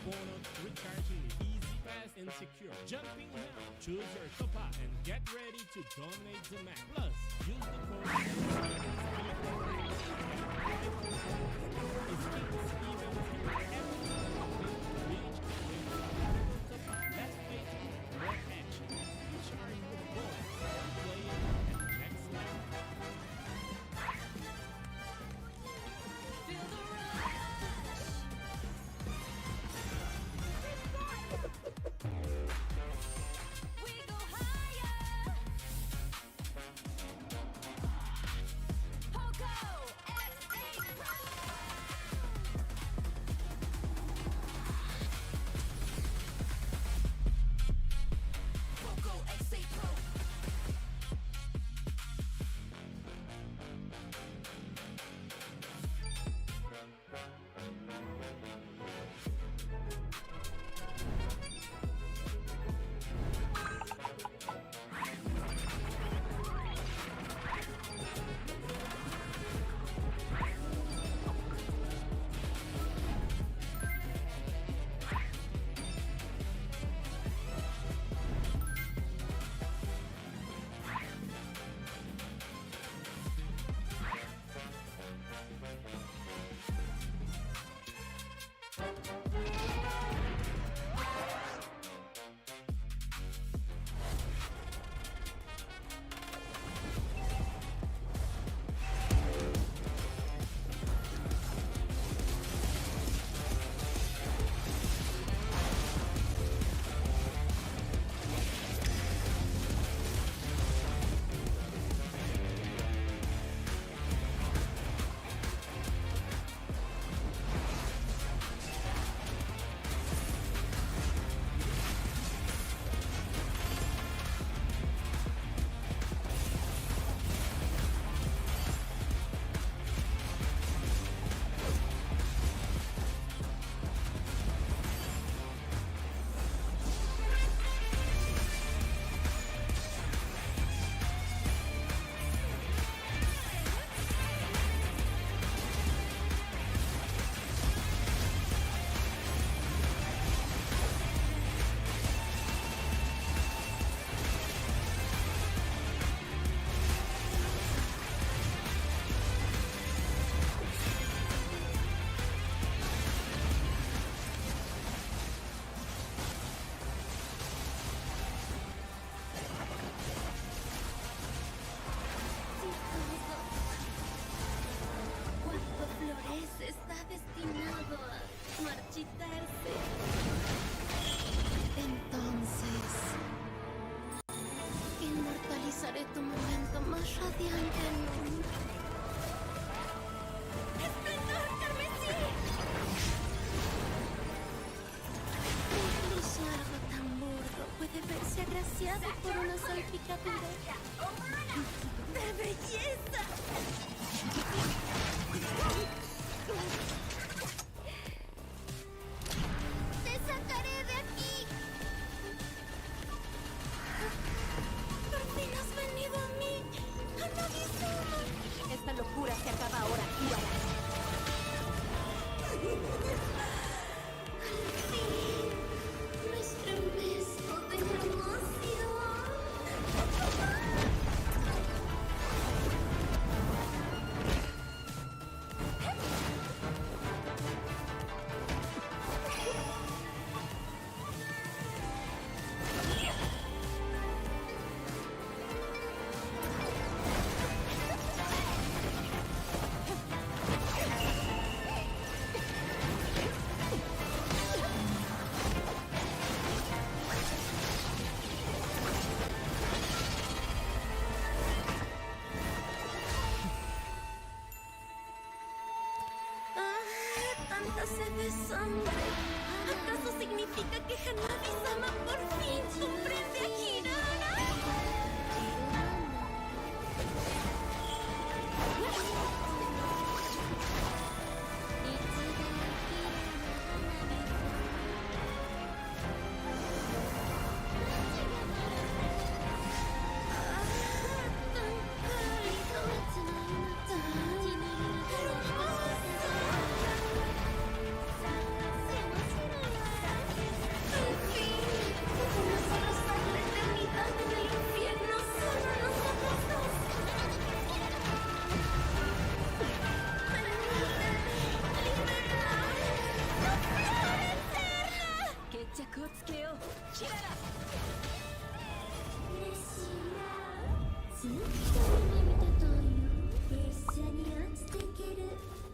bonus, recharging easy, fast, and secure. Jumping now, choose your top up and get ready to dominate the map. Plus, use the code it skills even if you haven't reached the top up. Let's play more action. Recharge with bonus and play it at the next level. Feel the rush. We go higher. Poco X8 Pro. Poco X8 Pro. Cuando florece está destinado a marchitarse. Entonces, inmortalizaré tu momento más radiante nunca. ¡Esplendor carmesí! Incluso algo tan burdo puede verse agraciado por una salpicadura de belleza. ¡Te sacaré de aquí! ¡Por fin has venido a mí! ¡A nadie solo! Esta locura se acaba ahora, Kiara. ¡Al fin! ¡Nuestro beso de emoción! Tanta sed de sangre. ¿Acaso significa que Hanabi-sama por fin comprende a Hirana? Tan cálido, tan hermoso. 格をつけよう。キララ。嬉しいな。ずっと夢見てたんよ。列車に落ちてける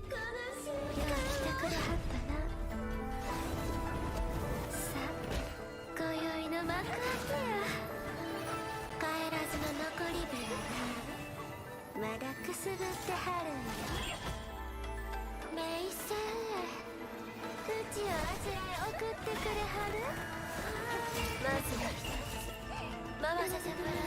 この瞬間。よう来てくれはったな。さあ今宵の幕開けや。帰らずの残り火がな、まだくすぶってはるんよ。メイさんうちをあちらへ送ってくれはる。まずは一つ回させてもらうわ。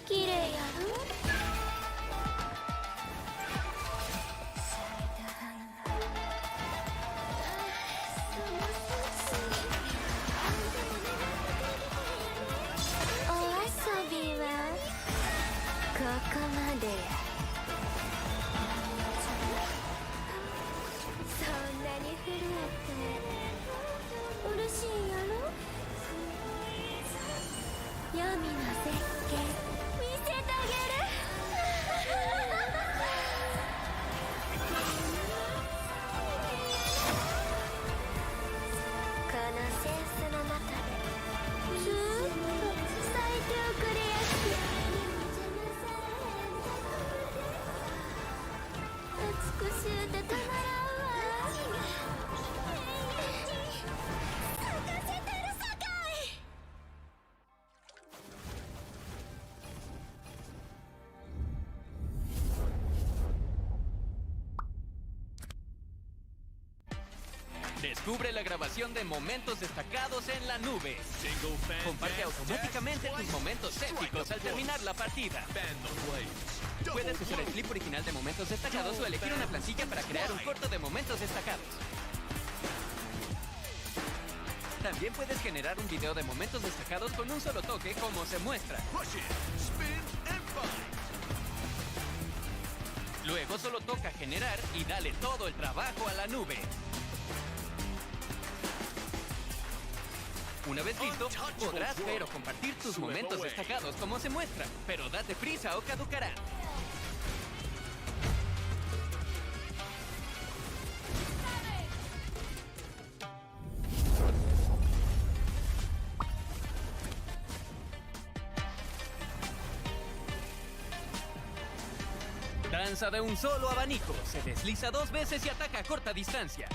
綺麗やろ。お遊びはここまでや。そんなに震えて嬉しいやろ。黄泉の絶景見せてあげる。このセンスの中でずーっと咲いておくれやす。美しゅうてたまらんわ。咲かせてるさかい。Descubre la grabación de momentos destacados en la nube. Comparte automáticamente tus momentos épicos al terminar la partida. Puedes usar el clip original de momentos destacados o elegir una plantilla para crear un corto de momentos destacados. También puedes generar un video de momentos destacados con un solo toque, como se muestra. Luego solo toca generar y dale todo el trabajo a la nube. Una vez listo, podrás ver o compartir tus momentos destacados como se muestra, pero date prisa o caducarán. Danza de un solo abanico, se desliza 2 veces y ataca a corta distancia.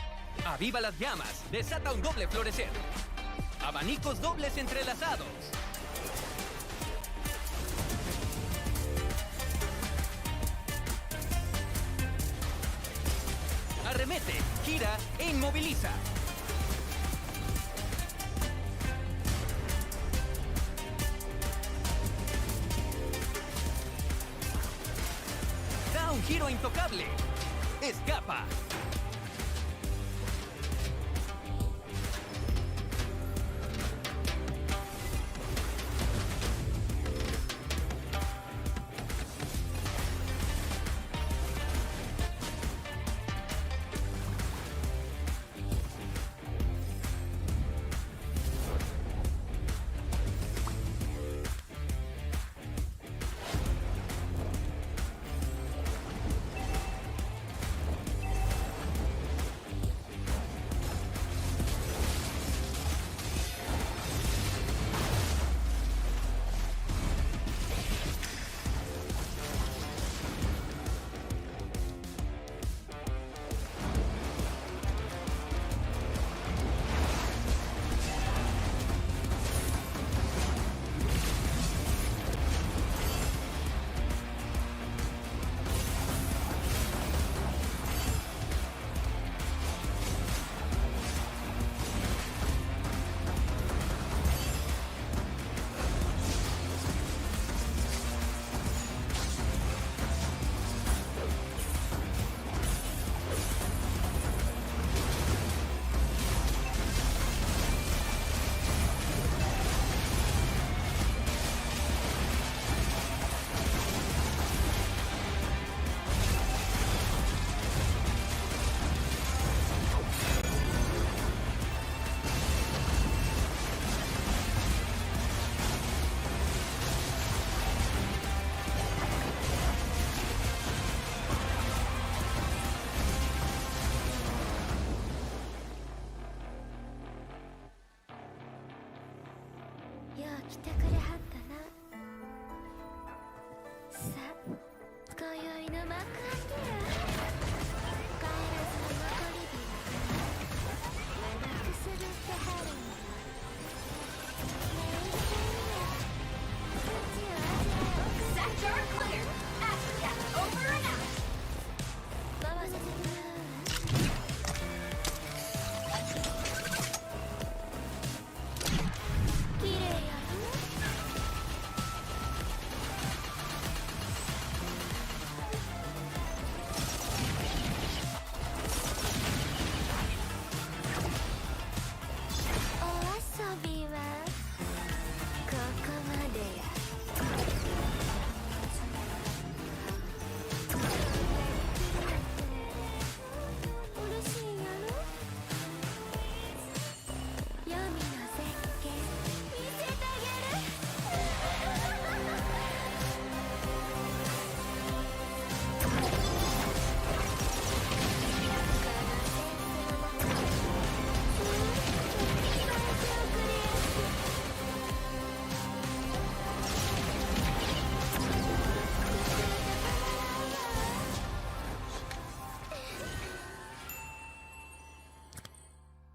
Aviva las llamas, desata un doble florecer. Abanicos dobles entrelazados. Arremete, gira e inmoviliza. Da un giro intocable. Escapa.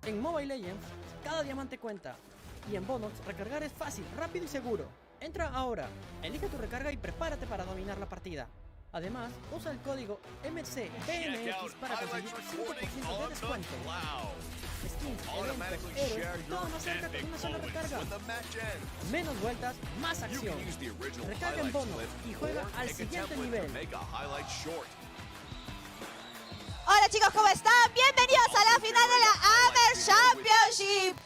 En Mobile Legends, cada diamante cuenta. Y en Bonox, recargar es fácil, rápido y seguro. Entra ahora, elige tu recarga y prepárate para dominar la partida. Además, usa el código MCTMX para conseguir 5% de descuento. Skins, eventos, héroes, todo más cerca con una sola recarga. Menos vueltas, más acción. Recarga en Bonox y juega al siguiente nivel. Hola chicos, ¿cómo están? Bienvenidos a la final de la AMER Championship.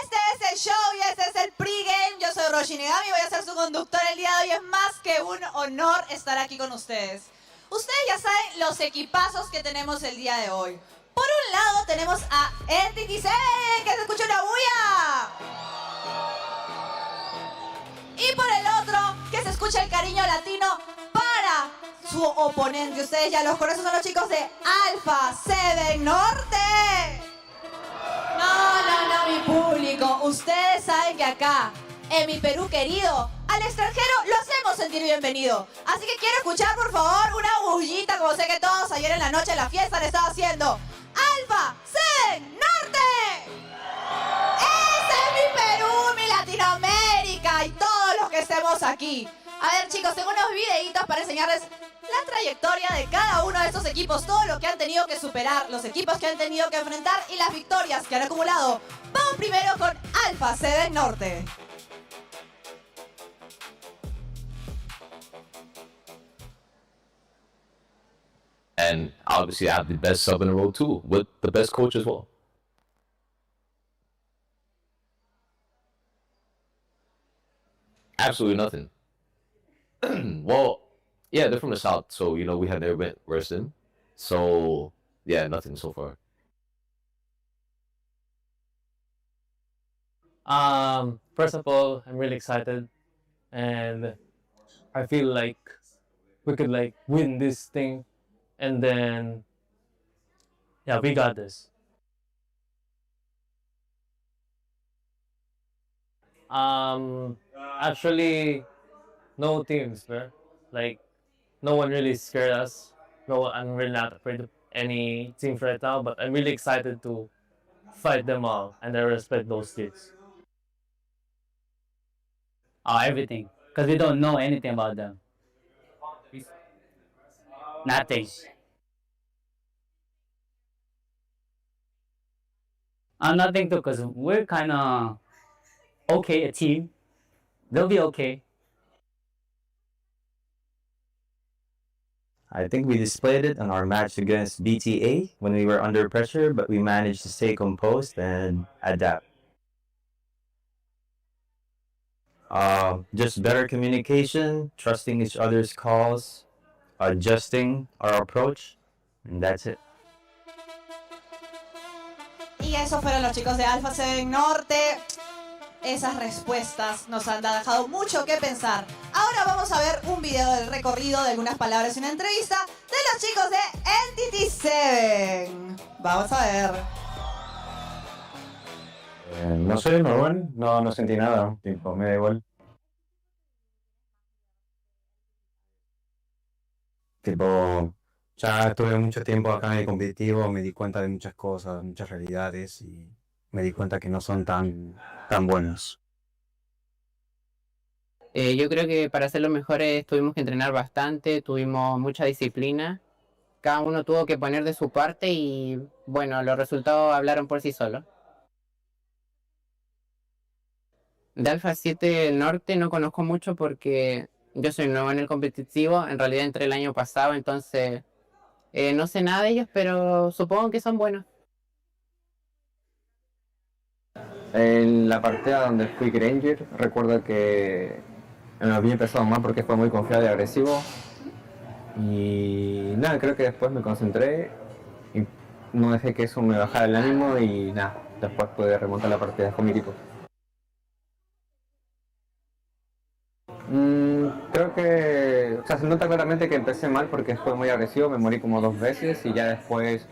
Este es el show y este es el pregame. Yo soy Roshinigami, voy a ser su conductor el día de hoy. Es más que un honor estar aquí con ustedes. Ustedes ya saben los equipazos que tenemos el día de hoy. Por un lado tenemos a ENTITY7, que se escucha una bulla. Y por el otro, que se escucha el cariño latino para su oponente. Ustedes ya los conocen, son los chicos de ALPHA7 Norte. No, mi público. Ustedes saben que acá, en mi Perú querido, al extranjero lo hacemos sentir bienvenido. Así que quiero escuchar, por favor, una bullita, como sé que todos ayer en la noche en la fiesta le estaba haciendo. ¡ALPHA7 Norte! ¡Ese es mi Perú, mi Latinoamérica y todos los que estemos aquí! A ver, chicos, tengo unos videitos para enseñarles la trayectoria de cada uno de estos equipos, todo lo que han tenido que superar, los equipos que han tenido que enfrentar y las victorias que han acumulado. Vamos primero con ALPHA7 Norte. And obviously I have the best sub in the world too, with the best coach as well. Absolutely nothing. Well, yeah, they're from the south, so you know we had never been wrestling. So yeah, nothing so far. First of all, I'm really excited, and I feel like we could like win this thing, and then yeah, we got this. Actually, no teams, bro. Like, no one really scared us. No, I'm really not afraid of any teams right now, but I'm really excited to fight them all, and I respect those kids. Everything, because we don't know anything about them. Nothing. Nothing too, because we're kind of okay, a team. They'll be okay. I think we displayed it in our match against BTA when we were under pressure, but we managed to stay composed and adapt. Just better communication, trusting each other's calls, adjusting our approach, and that's it. Y esos fueron los chicos de ALPHA7 Norte. Esas respuestas nos han dejado mucho que pensar. Ahora vamos a ver un video del recorrido de algunas palabras y una entrevista de los chicos de ENTITY7. Vamos a ver. No sé, normal, no sentí nada, tipo, me da igual. Tipo, ya estuve mucho tiempo acá en el competitivo, me di cuenta de muchas cosas, muchas realidades y me di cuenta que no son tan buenos. Yo creo que para ser los mejores tuvimos que entrenar bastante, tuvimos mucha disciplina. Cada uno tuvo que poner de su parte y bueno, los resultados hablaron por sí solos. De ALPHA7 Norte no conozco mucho porque yo soy nuevo en el competitivo, en realidad entré el año pasado, entonces no sé nada de ellos, pero supongo que son buenos. En la partida donde fui Granger, recuerdo que me había empezado mal porque fue muy confiado y agresivo. Y nada, creo que después me concentré y no dejé que eso me bajara el ánimo y nada, después pude remontar la partida con mi equipo. Creo que, o sea, se nota claramente que empecé mal porque fue muy agresivo, me morí como 2 veces y ya después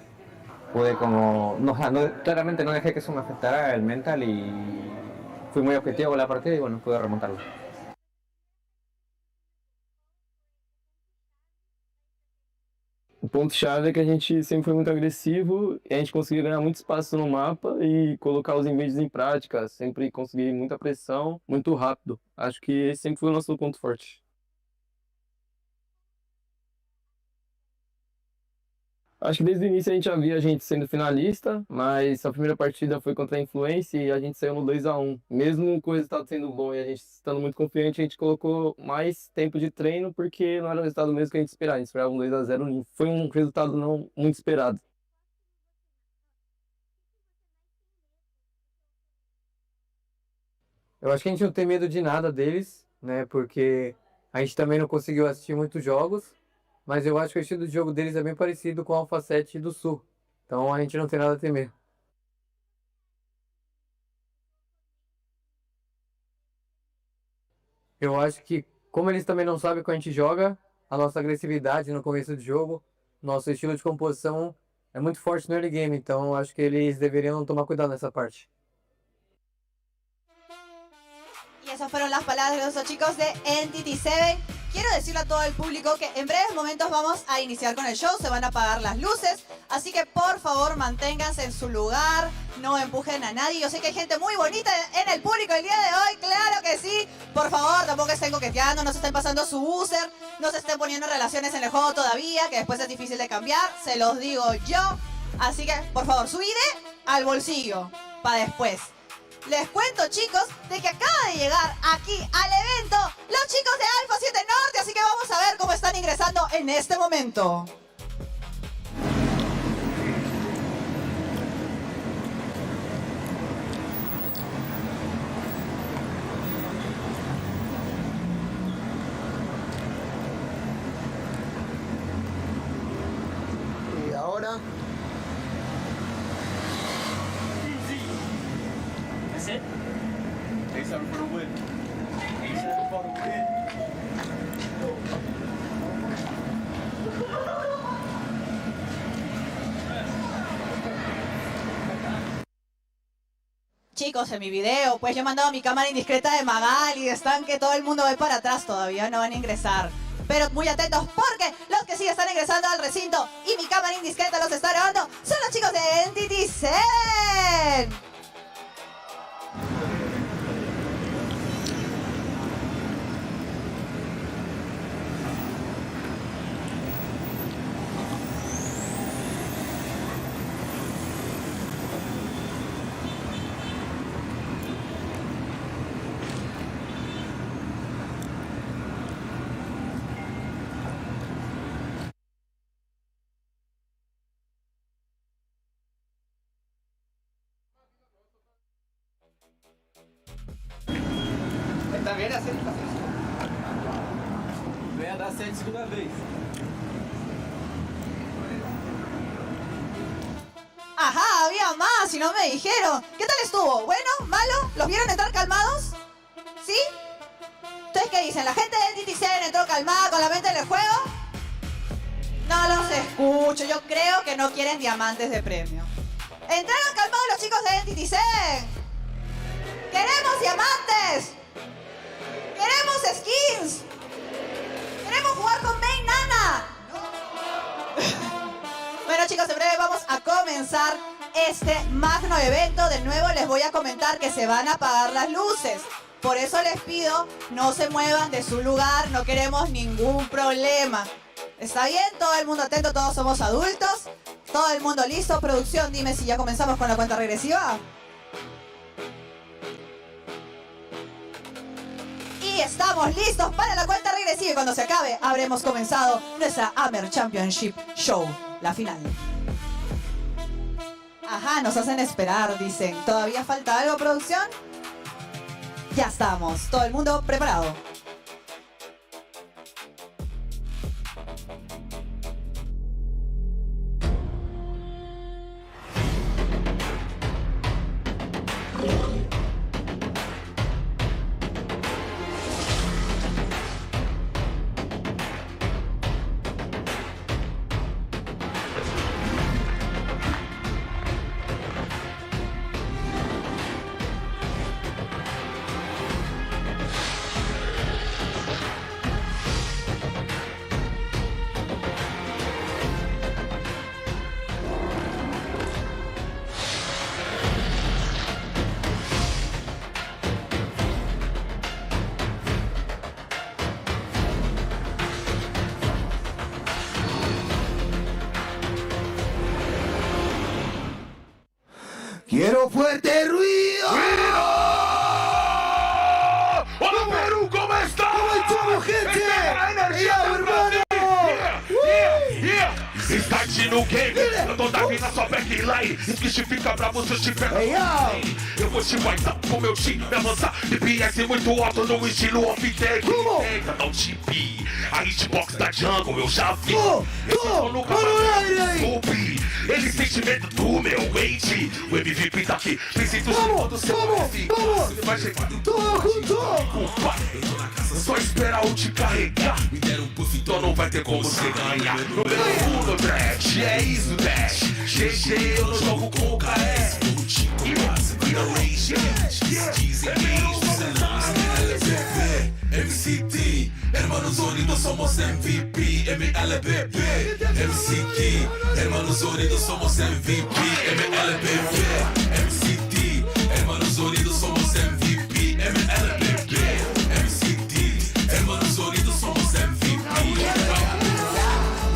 pude como, claramente no dejé que eso me afectara el mental y fui muy objetivo con la partida y bueno, pude remontarlo. ponto-chave é que a gente sempre foi muito agressivo e a gente conseguia ganhar muito espaço no mapa e colocar os invasions em prática, sempre conseguir muita pressão, muito rápido. Acho que esse sempre foi o nosso ponto forte. Acho que desde o início a gente já via a gente sendo finalista, mas a primeira partida foi contra a Influência e a gente saiu no 2-1. Mesmo com o resultado sendo bom e a gente estando muito confiante, a gente colocou mais tempo de treino porque não era o resultado mesmo que a gente esperava. A gente esperava um 2-0 e foi um resultado não muito esperado. Eu acho que a gente não tem medo de nada deles, né? Porque a gente também não conseguiu assistir muitos jogos. Mas eu acho que o estilo de jogo deles é bem parecido com o ALPHA7 do Sul. Então a gente não tem nada a temer. Eu acho que, como eles também não sabem como a gente joga, a nossa agressividade no começo do jogo, nosso estilo de composição é muito forte no early game. Então eu acho que eles deveriam tomar cuidado nessa parte. Y esas fueron las palabras de los chicos de ENTITY7. Quiero decirle a todo el público que en breves momentos vamos a iniciar con el show, se van a apagar las luces, así que por favor manténganse en su lugar, no empujen a nadie. Yo sé que hay gente muy bonita en el público el día de hoy, claro que sí. Por favor, tampoco estén coqueteando, no se estén pasando su user, no se estén poniendo relaciones en el juego todavía, que después es difícil de cambiar, se los digo yo. Así que, por favor, su ID al bolsillo, para después. Les cuento, chicos, de que acaba de llegar aquí al evento los chicos de ALPHA7 Norte, así que vamos a ver cómo están ingresando en este momento. Y ahora... That's it? A7 for the win. A7 for the win. Chicos, en mi video, pues yo he mandado mi cámara indiscreta de Magali, están que todo el mundo ve para atrás, todavía no van a ingresar. Pero muy atentos porque los que sí están ingresando al recinto y mi cámara indiscreta los está grabando son los chicos de ENTITY7. Tá vendo? Assim, venha dar certo segunda vez. Ajá, había más y no me dijeron. ¿Qué tal estuvo? ¿Bueno? ¿Malo? ¿Los vieron entrar calmados? ¿Sí? ¿Ustedes qué dicen? ¿La gente de ENTITY7 entró calmada con la mente en el juego? No los escucho. Yo creo que no quieren diamantes de premio. ¿Entraron calmados los chicos de ENTITY7? ¡Queremos diamantes! ¡Queremos skins! ¡Queremos jugar con Main Nana! Bueno, chicos, en breve vamos a comenzar este magno evento. De nuevo les voy a comentar que se van a apagar las luces. Por eso les pido, no se muevan de su lugar, no queremos ningún problema. ¿Está bien? Todo el mundo atento, todos somos adultos. Todo el mundo listo. Producción, dime si ya comenzamos con la cuenta regresiva. Y estamos listos para la cuenta regresiva y cuando se acabe habremos comenzado nuestra AMER Championship Show, la final. Ajá, nos hacen esperar, dicen. ¿Todavía falta algo, producción? Ya estamos, todo el mundo preparado. ¡Quiero fuerte ruido! ¡Hola Perú! ¿Cómo estás? ¿Cómo estamos, gente? Hermano! Start no game, eu tô da vida só backline. Isso que te fica bravo se eu te pego. Eu vou te guardar com meu time, me avançar. DPS muito alto no estilo off-tech. Eita, dá um TP. A hitbox da jungle eu já vi. Esse som nunca vai subir. Ele sentimento do meu age. O MVP tá aqui, preciso de todo seu F. Você vai chegar do só esperar eu te carregar. Me deram um puff, então não vai ter como você ganhar. Número 1 no draft, é isso, Dash. GG, eu não jogo com o KS. MCT, hermanos unidos somos MVP. MLBB, MCT, hermanos unidos somos MVP. MLBB, MCT, hermanos unidos somos MVP. MLBB, MCT, hermanos unidos somos MVP.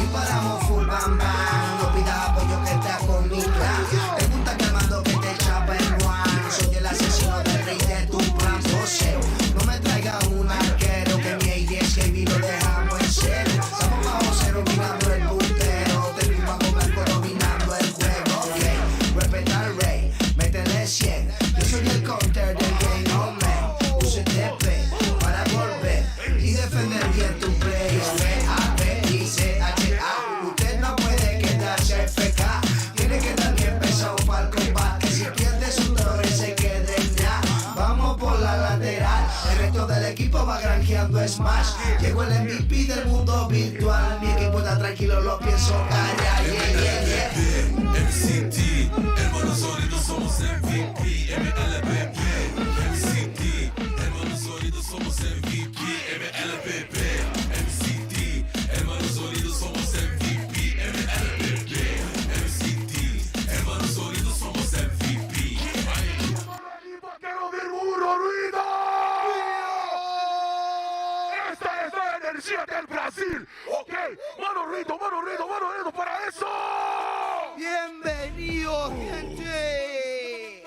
Y paramos full bam bam. No pidas apoyo que estás con mi clan. Pregunta que mando que te chapa el one. Soy el asesino del rey de tu plan poseo. No me traigas un arquero que mi A10 que vi lo dejamos en cero. Estamos bajo cero mirando el puntero. Te mismo con blanco dominando el juego. Ok, respeta al rey, métele 100. Yo soy el counter del game, oh man. Use TP para volver y defender bien tu play. Usted no puede quedarse FK. Tiene que estar bien pesado para el combate. Si pierde su torre se quede en ya. Vamos por la lateral. El resto del equipo va granjeando Smash. Llegó el MVP del mundo virtual. Mi equipo está tranquilo, lo pienso callar. MCT, hermanos unidos somos MVP. MLBB, MCT, hermanos unidos somos MVP. MLBB, MCT, hermanos unidos somos MVP. MLBB, MCT, hermanos unidos somos MVP. Quiero ver puro ruido. Esta es la energía del Brasil. Ok, mano ruido para eso. Bienvenidos, gente.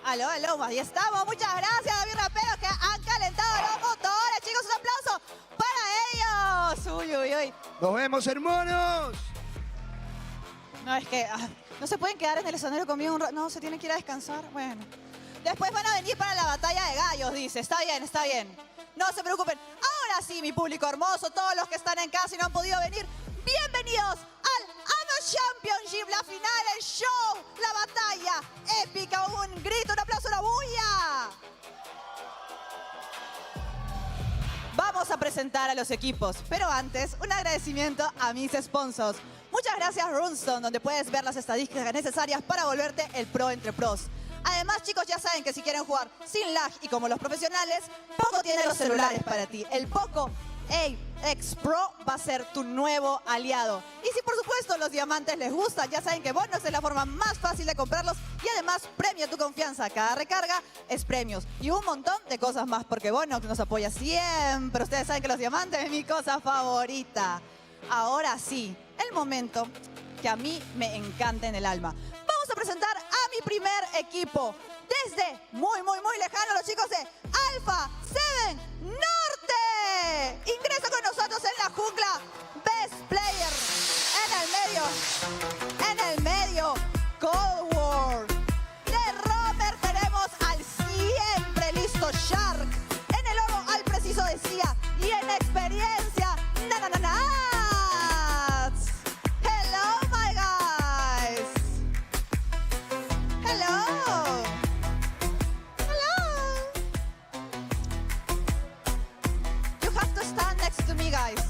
Aló, ahí estamos. Muchas gracias a mis raperos que han calentado los motores. Chicos, un aplauso para ellos. Uy. Nos vemos, hermanos. No, es que no se pueden quedar en el escenario conmigo un rato. No, se tienen que ir a descansar. Bueno. Después van a venir para la batalla de gallos, dice. Está bien. No se preocupen. Ahora sí, mi público hermoso, todos los que están en casa y no han podido venir, bienvenidos al AMER Championship, la final, el show, la batalla épica. Un grito, un aplauso, una bulla. Vamos a presentar a los equipos, pero antes, un agradecimiento a mis sponsors. Muchas gracias, Runestone, donde puedes ver las estadísticas necesarias para volverte el pro entre pros. Además, chicos, ya saben que si quieren jugar sin lag y como los profesionales, Poco tiene los celulares para ti. El Poco X Pro va a ser tu nuevo aliado. Y si por supuesto los diamantes les gustan, ya saben que Bonos es la forma más fácil de comprarlos y además premia tu confianza. Cada recarga es premios y un montón de cosas más porque Bonos nos apoya siempre. Ustedes saben que los diamantes es mi cosa favorita. Ahora sí, el momento que a mí me encanta en el alma. Vamos a presentar a mi primer equipo. Desde muy lejano, los chicos de ALPHA7 Norte. Ingresa con nosotros en la jungla. Best Player. En el medio, Cold War. De Romer tenemos al siempre listo Shark. En el oro al preciso decía. Y en experiencia, Nats. Hello, my guys. Hello. You have to stand next to me, guys.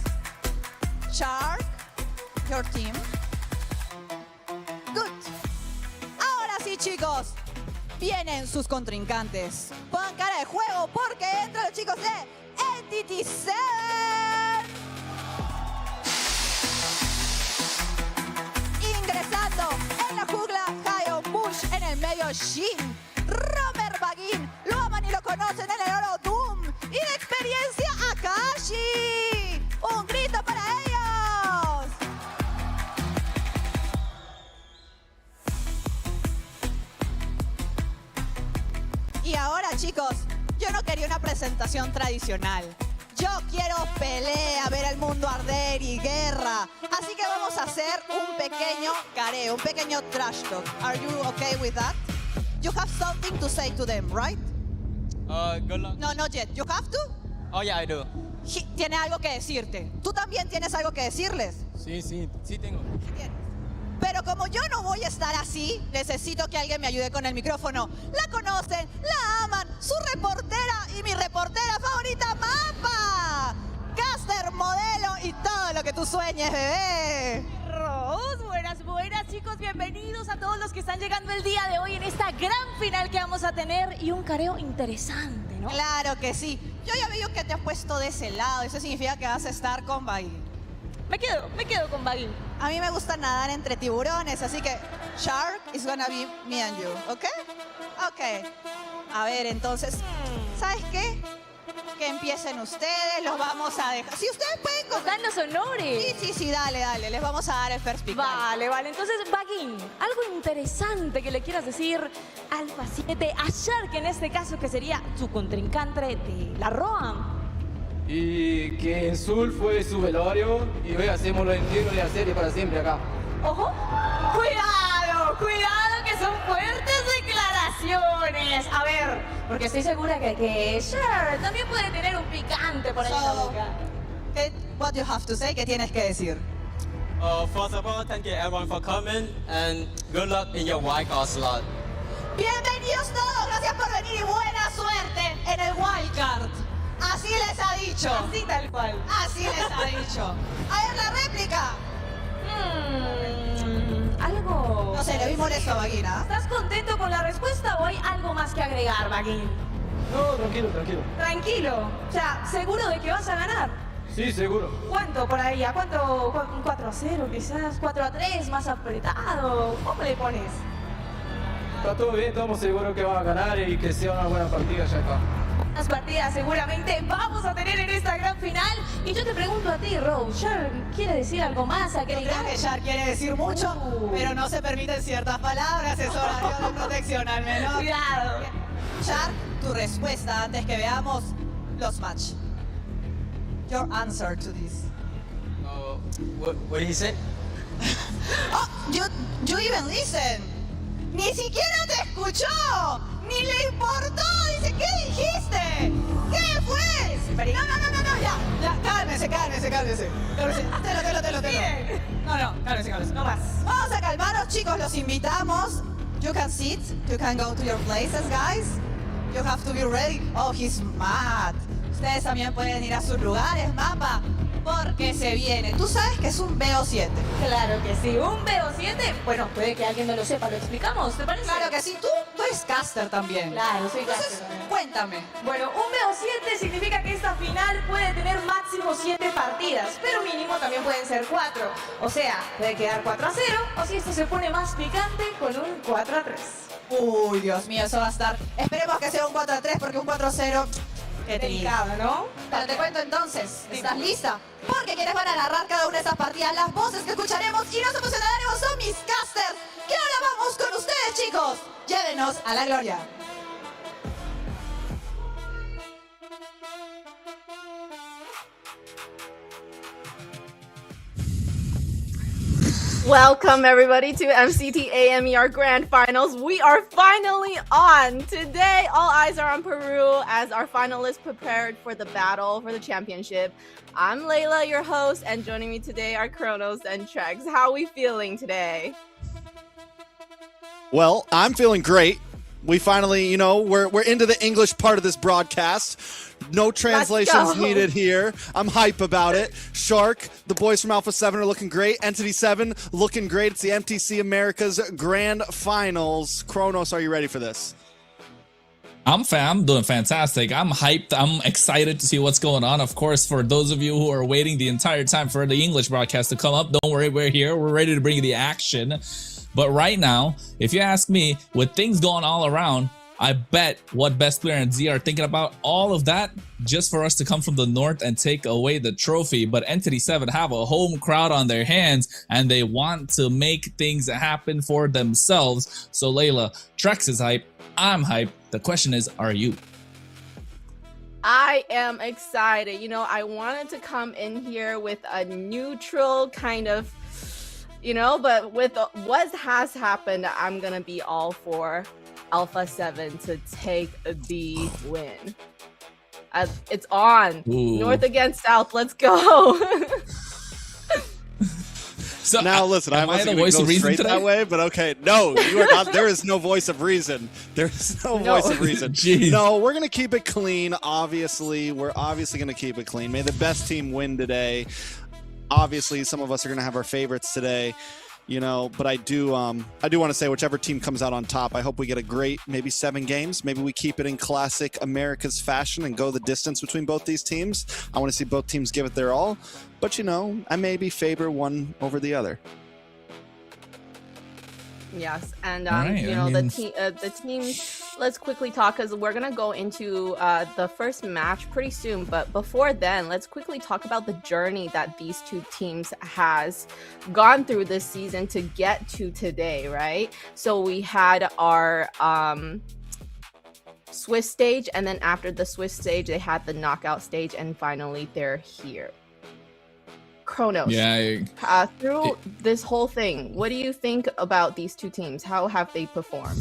Shark, your team. Good. Ahora sí, chicos. Vienen sus contrincantes. Pongan cara de juego porque entran los chicos de ENTITY7. Ingresando en la jungla, Hayo Bush en el medio, Shin. Romer Bagin, lo aman y lo conocen en el oro, Doom. Y de experiencia, Akashi. Un grito para ellos. chicos, yo no quería una presentación tradicional. Yo quiero pelea, ver el mundo arder y guerra. Así que vamos a hacer un pequeño careo, un pequeño trash talk. Are you okay with that? You have something to say to them, right? Good luck. No, not yet. You have to? Oh, yeah, I do. Tiene algo que decirte. ¿Tú también tienes algo que decirles? Sí, tengo. Pero como yo no voy a estar así, necesito que alguien me ayude con el micrófono. La conocen, la aman, su reportera y mi reportera favorita, Mapa. Caster, modelo y todo lo que tú sueñes, bebé. Rose, buenas chicos, bienvenidos a todos los que están llegando el día de hoy en esta gran final que vamos a tener y un careo interesante, ¿no? Claro que sí. Yo ya veo que te has puesto de ese lado, eso significa que vas a estar con Baggy. Me quedo con Baggy. A mí me gusta nadar entre tiburones, así que Shark is gonna be me and you, ¿ok? Ok. A ver, entonces, ¿sabes qué? Que empiecen ustedes, los vamos a dejar. Si ustedes pueden... Dan los honores. Sí, dale, les vamos a dar el first pick. Vale, entonces, Baggy, algo interesante que le quieras decir ALPHA7 a Shark, en este caso, que sería su contrincante de la ROAM. Y que en Sul fue su velorio y hoy hacemos lo entiendo de hacer y para siempre acá. ¡Ojo! ¡Cuidado que son fuertes declaraciones! A ver, porque estoy segura que Shark también puede tener un picante por ahí en la boca. What you have to say, ¿qué tienes que decir? First of all, thank you everyone for coming and good luck in your wildcard slot. Bienvenidos todos, gracias por venir y buena suerte en el wildcard. Así les ha dicho. Así tal cual. Así les ha dicho. A ver, la réplica. Algo... No sé, le vi molesto a Vaguina. ¿Estás contento con la respuesta o hay algo más que agregar, Baggy? No, tranquilo. Tranquilo. O sea, ¿seguro de que vas a ganar? Sí, seguro. ¿Cuánto por ahí? ¿A cuánto? ¿Un 4-0 quizás? ¿4-3? ¿Más apretado? ¿Cómo le pones? Está todo bien, estamos seguros que va a ganar y que sea una buena partida ya acá. Las partidas seguramente vamos a tener en esta gran final. Y yo te pregunto a ti, Rose, ¿Shark quiere decir algo más? Yo creo que Shark quiere decir mucho, pero no se permiten ciertas palabras. Es horario de protección al menor. Cuidado. Shark, tu respuesta antes que veamos los match. Your answer to this. What did he say? Oh, you even listen. Ni siquiera te escuchó. Ni le importó. Dice, ¿qué dijiste? ¿Qué fue? No, ya, cálmese. Telo. No, cálmese. No más. Vamos a calmarnos, chicos, los invitamos. You can sit, you can go to your places, guys. You have to be ready. Oh, he's mad. Ustedes también pueden ir a sus lugares, Mapa, porque se viene. ¿Tú sabes que es un BO7? Claro que sí, un BO7. Bueno, puede que alguien no lo sepa, ¿lo explicamos? ¿Te parece? Claro que sí, tú eres caster también. Claro, soy Entonces, caster. cuéntame. Bueno, un BO7 significa que esta final puede tener máximo 7 partidas, pero mínimo también pueden ser 4. O sea, puede quedar 4-0, o si esto se pone más picante, con un 4-3. Uy, Dios mío, eso va a estar... Esperemos que sea un 4-3, porque un 4-0... Qué delicado, ¿no? Pero te cuento entonces, ¿estás lista? Porque quienes van a narrar cada una de estas partidas, las voces que escucharemos y nos emocionaremos son mis casters. Que ahora vamos con ustedes, chicos. Llévenos a la gloria. Welcome everybody to MCT AMER Grand Finals. We are finally on. Today, all eyes are on Peru as our finalists prepared for the battle for the championship. I'm Layla, your host, and joining me today are Kronos and Trex. How are we feeling today? Well, I'm feeling great. We finally, we're into the English part of this broadcast. No translations needed here. I'm hype about it. Shark, the boys from ALPHA7 are looking great. ENTITY7 looking great. It's the MCT America's Grand Finals. Kronos, are you ready for this? I'm doing fantastic. I'm hyped. I'm excited to see what's going on. Of course, for those of you who are waiting the entire time for the English broadcast to come up, don't worry, we're here. We're ready to bring you the action. But right now, if you ask me, with things going all around, I bet what Best Player and Z are thinking about all of that just for us to come from the north and take away the trophy. But ENTITY7 have a home crowd on their hands and they want to make things happen for themselves. So Layla, Trex is hype. I'm hype. The question is, are you? I am excited. You know, I wanted to come in here with a neutral kind of, you know, but with what has happened, I'm going to be all for ALPHA7 to take the win. It's on. Ooh. North against South. Let's go. So now listen, I wasn't going to go straight that way, but okay, no, you are not. There is no voice of reason. There is no voice of reason. No, we're going to keep it clean. Obviously, we're obviously going to keep it clean. May the best team win today. Obviously, some of us are going to have our favorites today, you know, but I do want to say whichever team comes out on top, I hope we get a great maybe 7 games. Maybe we keep it in classic America's fashion and go the distance between both these teams. I want to see both teams give it their all, but you know, I maybe favor one over the other. Yes, and right, you know, the team. Let's quickly talk because we're gonna go into the first match pretty soon. But before then, let's quickly talk about the journey that these two teams has gone through this season to get to today, right? So we had our Swiss stage, and then after the Swiss stage, they had the knockout stage, and finally they're here. Kronos. Yeah. Through this whole thing, what do you think about these two teams? How have they performed?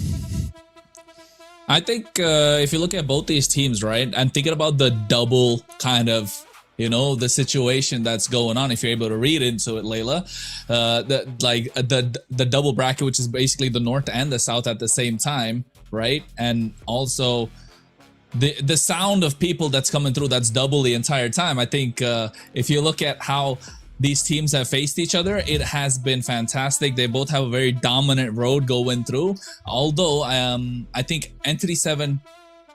I think if you look at both these teams, right, I'm thinking about the double kind of, you know, the situation that's going on. If you're able to read into it, Layla, the double bracket, which is basically the North and the South at the same time, right? And also the sound of people that's coming through, that's double the entire time. I think if you look at how these teams have faced each other, it has been fantastic. They both have a very dominant road going through. Although I think ENTITY7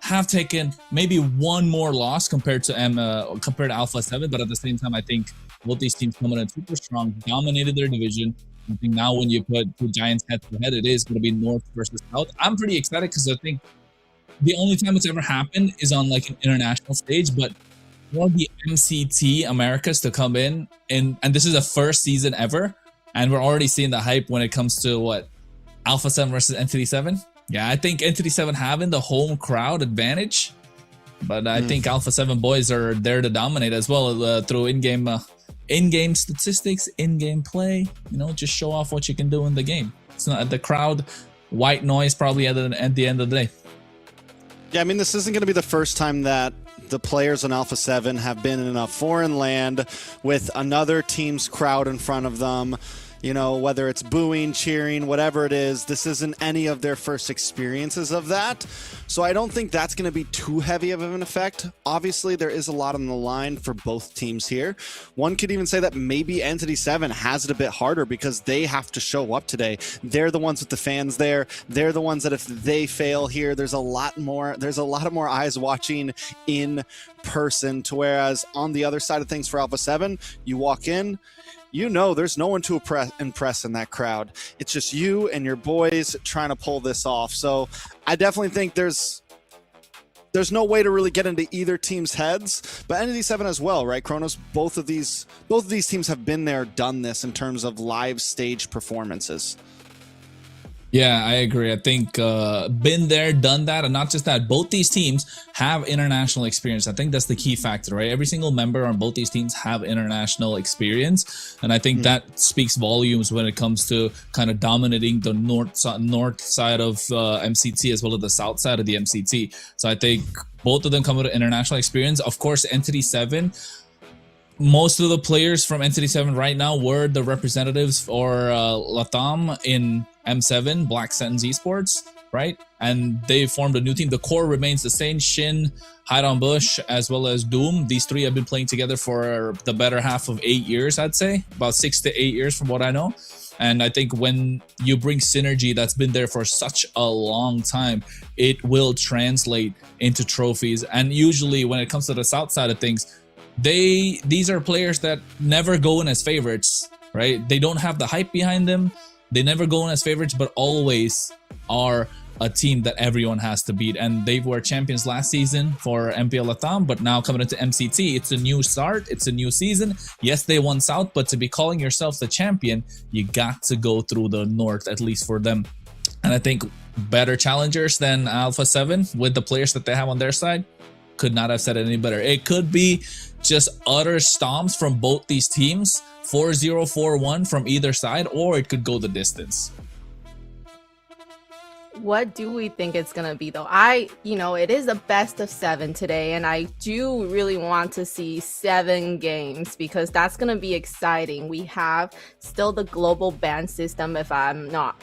have taken maybe one more loss compared to ALPHA7, but at the same time, I think both these teams coming in super strong, dominated their division. I think now when you put two giants head to head, it is going to be North versus South. I'm pretty excited because I think the only time it's ever happened is on like an international stage, but for the MCT Americas to come in and this is the first season ever, and we're already seeing the hype when it comes to what ALPHA7 versus ENTITY7. Yeah, I think ENTITY7 having the home crowd advantage, but I think ALPHA7 boys are there to dominate as well through in-game statistics, in-game play. You know, just show off what you can do in the game. It's not the crowd, white noise probably at the end of the day. Yeah, I mean, this isn't going to be the first time that the players on ALPHA7 have been in a foreign land with another team's crowd in front of them. You know, whether it's booing, cheering, whatever it is, this isn't any of their first experiences of that. So I don't think that's going to be too heavy of an effect. Obviously, there is a lot on the line for both teams here. One could even say that maybe ENTITY7 has it a bit harder because they have to show up today. They're the ones with the fans there. They're the ones that if they fail here, there's a lot more eyes watching in person. To whereas on the other side of things for ALPHA7, you walk in, you know there's no one to impress in that crowd. It's just you and your boys trying to pull this off. So I definitely think there's no way to really get into either team's heads, but ENTITY7 as well, right? Kronos, both of these teams have been there, done this in terms of live stage performances. Yeah, I agree. I think been there, done that, and not just that. Both these teams have international experience. I think that's the key factor, right? Every single member on both these teams have international experience, and I think that speaks volumes when it comes to kind of dominating the north side of MCT as well as the south side of the MCT. So I think both of them come with international experience. Of course, ENTITY7. Most of the players from ENTITY7 right now were the representatives for Latam in M7, Black Sentence Esports, right? And they formed a new team. The core remains the same. Shin, Hide on Bush, as well as Doom. These three have been playing together for the better half of 8 years, I'd say. About 6 to 8 years from what I know. And I think when you bring synergy that's been there for such a long time, it will translate into trophies. And usually when it comes to the south side of things, these are players that never go in as favorites, right? They don't have the hype behind them. They never go in as favorites, but always are a team that everyone has to beat. And they were champions last season for MPL Latam, but now coming into MCT, it's a new start. It's a new season. Yes, they won South, but to be calling yourself the champion, you got to go through the North, at least for them. And I think better challengers than ALPHA7 with the players that they have on their side. Could not have said it any better. It could be just utter stomps from both these teams, 4-0, 4-1 from either side, or it could go the distance. What do we think it's gonna be though? It is a best of 7 today, and I do really want to see 7 games because that's gonna be exciting. We have still the global ban system, if I'm not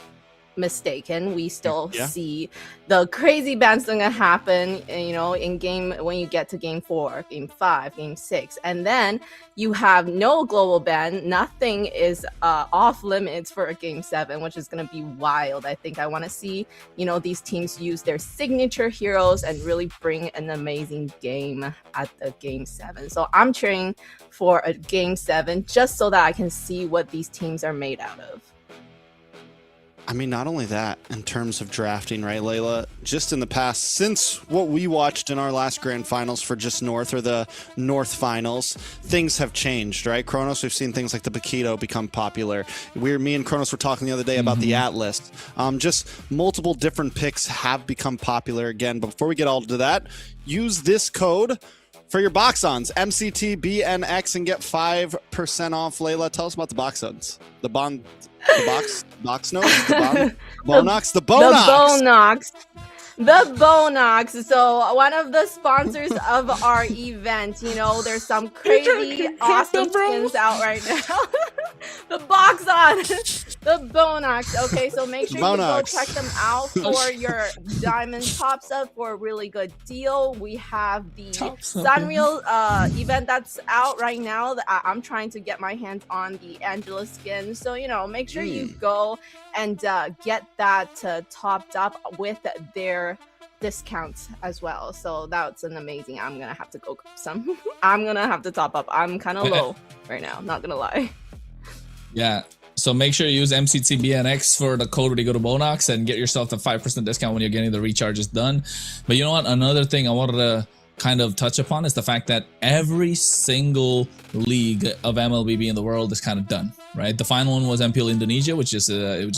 mistaken. We still see the crazy bans gonna happen, in game when you get to game 4, game 5, game 6, and then you have no global ban. Nothing is off limits for a game 7, which is gonna be wild. I think I want to see these teams use their signature heroes and really bring an amazing game at the game 7. So I'm cheering for a game 7 just so that I can see what these teams are made out of. I mean, not only that, in terms of drafting, right, Layla? Just in the past, since what we watched in our last grand finals for just North, or the North finals, things have changed, right? Kronos, we've seen things like the Bakito become popular. Me and Kronos were talking the other day about the Atlas. Just multiple different picks have become popular again. But before we get all to that, use this code for your box-ons, MCTBNX, and get 5% off. Layla, tell us about the box-ons. The box nose? The Bonox? The Bonox! The Bonox. So one of the sponsors of our event, there's some crazy awesome skins out right now. The box on the Bonox. Okay, so make sure you go check them out for your diamond tops up for a really good deal. We have the Sunreal event that's out right now. I'm trying to get my hands on the Angela skin. So, make sure you go and get that topped up with their discounts as well. So that's an amazing. I'm gonna have to go grab some. I'm gonna have to top up. I'm kind of low right now, not gonna lie. Yeah, so make sure you use MCTBNX for the code when you go to Bonox and get yourself the 5% discount when you're getting the recharges done. But you know what, another thing I wanted to kind of touch upon is the fact that every single league of MLBB in the world is kind of done, right? The final one was MPL Indonesia, which is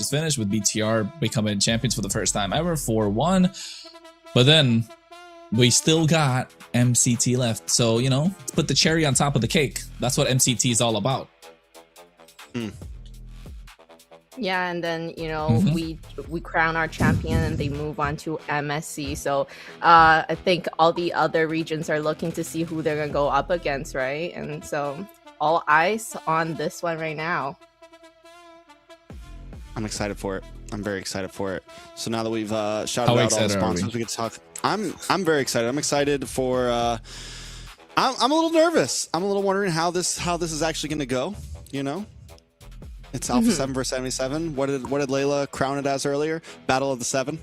finished with BTR becoming champions for the first time ever, 4-1. But then we still got MCT left. So, put the cherry on top of the cake. That's what MCT is all about. Yeah, and then we crown our champion and they move on to MSC. So I think all the other regions are looking to see who they're gonna go up against, right? And so all eyes on this one right now. I'm excited for it. I'm very excited for it. So now that we've shouted out all the sponsors, we get to talk. I'm very excited. I'm excited for. I'm a little nervous. I'm a little wondering how this is actually going to go. It's ALPHA7 versus 77. What did Layla crown it as earlier? Battle of the 7.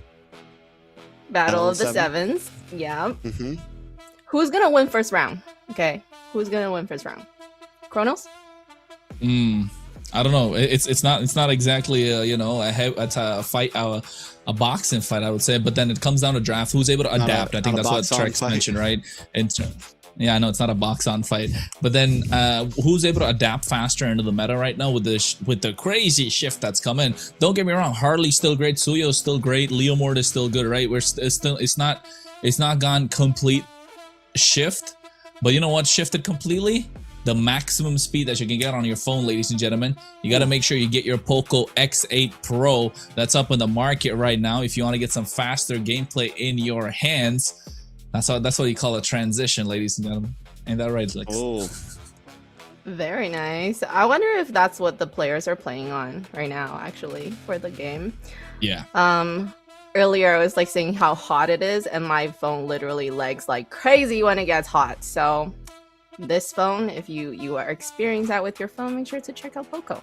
Battle of the Sevens. Yeah. Who's gonna win first round? Okay. Who's gonna win first round? Kronos? I don't know. It's not exactly a fight, a boxing fight, I would say. But then it comes down to draft. Who's able to adapt? I think that's what Trex mentioned, right? Yeah, I know it's not a box-on fight, but then who's able to adapt faster into the meta right now with the crazy shift that's come in? Don't get me wrong, Harley's still great, Suyo's still great, Leomord is still good, right? It's not gone complete shift, but you know what shifted completely? The maximum speed that you can get on your phone, ladies and gentlemen. You got to make sure you get your Poco X8 Pro that's up in the market right now if you want to get some faster gameplay in your hands. That's what you call a transition, ladies and gentlemen. Ain't that right, Lex? Oh, very nice. I wonder if that's what the players are playing on right now, actually, for the game. Yeah. Earlier I was like saying how hot it is, and my phone literally lags like crazy when it gets hot. So this phone, if you are experiencing that with your phone, make sure to check out Poco.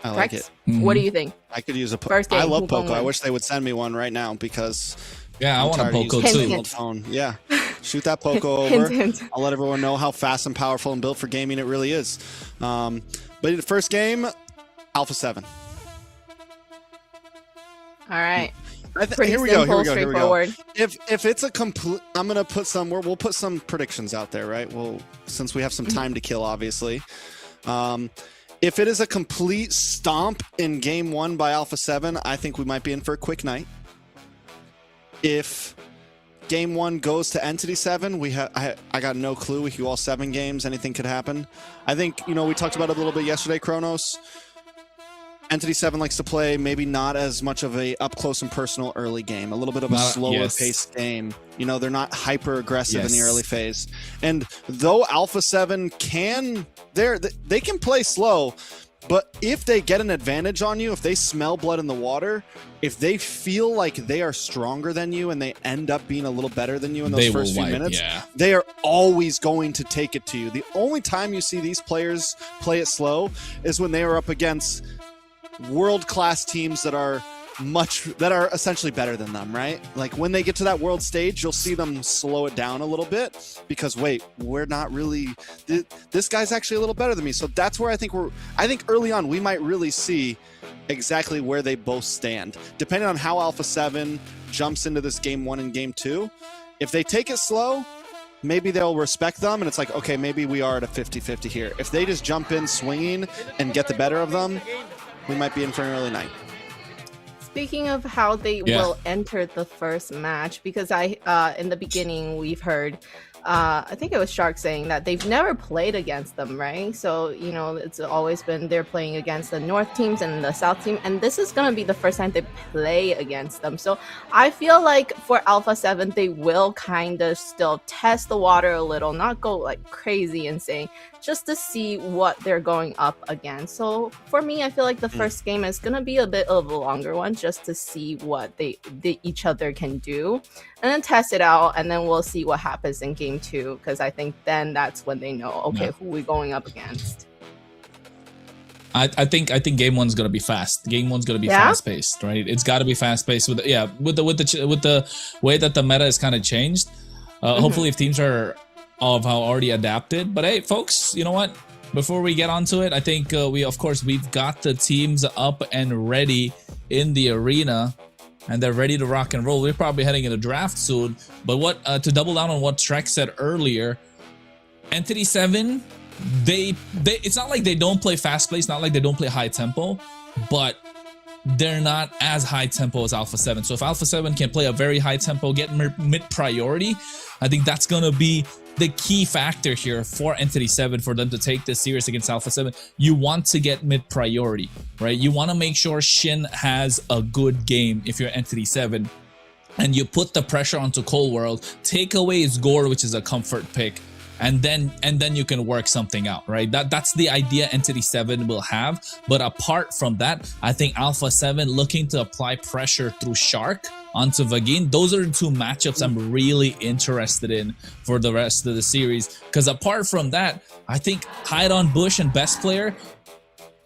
I like it. What do you think? I could use a first game. I love Poco. I wish they would send me one right now because I want a Poco too. Phone. Yeah, shoot that Poco over. I'll let everyone know how fast and powerful and built for gaming it really is. But the first game, ALPHA7. All right. Here we go. If it's a complete, I'm gonna put some. We'll put some predictions out there, right? Well, since we have some time to kill, obviously. If it is a complete stomp in game 1 by ALPHA7, I think we might be in for a quick night. If game 1 goes to ENTITY7, I got no clue. We could go all 7 games. Anything could happen. I think, you know, we talked about it a little bit yesterday, Kronos. ENTITY7 likes to play maybe not as much of a up close and personal early game, a little bit of a slower paced game. You know, they're not hyper aggressive in the early phase. And though ALPHA7 can, they can play slow, but if they get an advantage on you, if they smell blood in the water, if they feel like they are stronger than you and they end up being a little better than you in those first few minutes, they are always going to take it to you. The only time you see these players play it slow is when they are up against world-class teams that are essentially better than them, right? Like when they get to that world stage, you'll see them slow it down a little bit because wait, we're not really, this guy's actually a little better than me. So that's where I think early on we might really see exactly where they both stand, depending on how ALPHA7 jumps into this game 1 and game 2. If they take it slow, maybe they'll respect them and it's like, okay, maybe we are at a 50-50 here. If they just jump in swinging and get the better of them, we might be in for an early night. Speaking of how they will enter the first match, because in the beginning we've heard, I think it was Shark saying that they've never played against them, right? So, you know, it's always been they're playing against the North teams and the South team, and this is going to be the first time they play against them. So I feel like for ALPHA7, they will kind of still test the water a little, not go like crazy insane, just to see what they're going up against. So for me, I feel like the first game is going to be a bit of a longer one just to see what they each other can do and then test it out. And then we'll see what happens in game 2, because I think then that's when they know, okay, who we're going up against. I think game 1's gonna be fast. Game 1's gonna be fast paced, right? It's got to be fast paced with the way that the meta is kind of changed. Hopefully, if teams are have already adapted. But hey, folks, you know what? Before we get onto it, I think we've got the teams up and ready in the arena, and they're ready to rock and roll. We're probably heading into draft soon. But to double down on what Trek said earlier, ENTITY7, it's not like they don't play fast play, it's not like they don't play high tempo, but they're not as high tempo as ALPHA7. So if ALPHA7 can play a very high tempo, get mid priority, I think that's gonna be the key factor here for ENTITY7 for them to take this series against ALPHA7. You want to get mid priority, right? You want to make sure Shin has a good game if you're ENTITY7, and you put the pressure onto Cold World, take away his Gore, which is a comfort pick, and then you can work something out, right? That's the idea ENTITY7 will have. But apart from that, I think ALPHA7 looking to apply pressure through Shark onto Vagin. Those are the two matchups I'm really interested in for the rest of the series. Because apart from that, I think Hide on Bush and Best Player,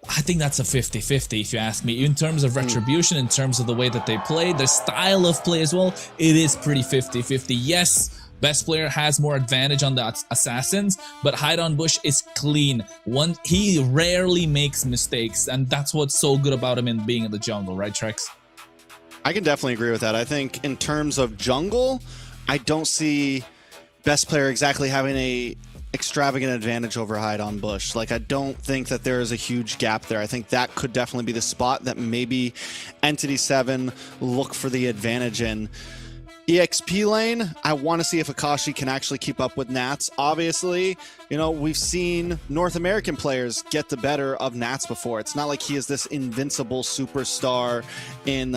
I think that's a 50-50 if you ask me. In terms of retribution, in terms of the way that they play, their style of play as well, it is pretty 50-50. Yes, Best Player has more advantage on the assassins, but Hide on Bush is clean. He rarely makes mistakes, and that's what's so good about him in being in the jungle, right, Trex? I can definitely agree with that. I think in terms of jungle, I don't see Best Player exactly having a extravagant advantage over Hide on Bush. Like, I don't think that there is a huge gap there. I think that could definitely be the spot that maybe ENTITY7 look for the advantage in. EXP lane, I want to see if Akashi can actually keep up with Nats. Obviously, you know, we've seen North American players get the better of Nats before. It's not like he is this invincible superstar in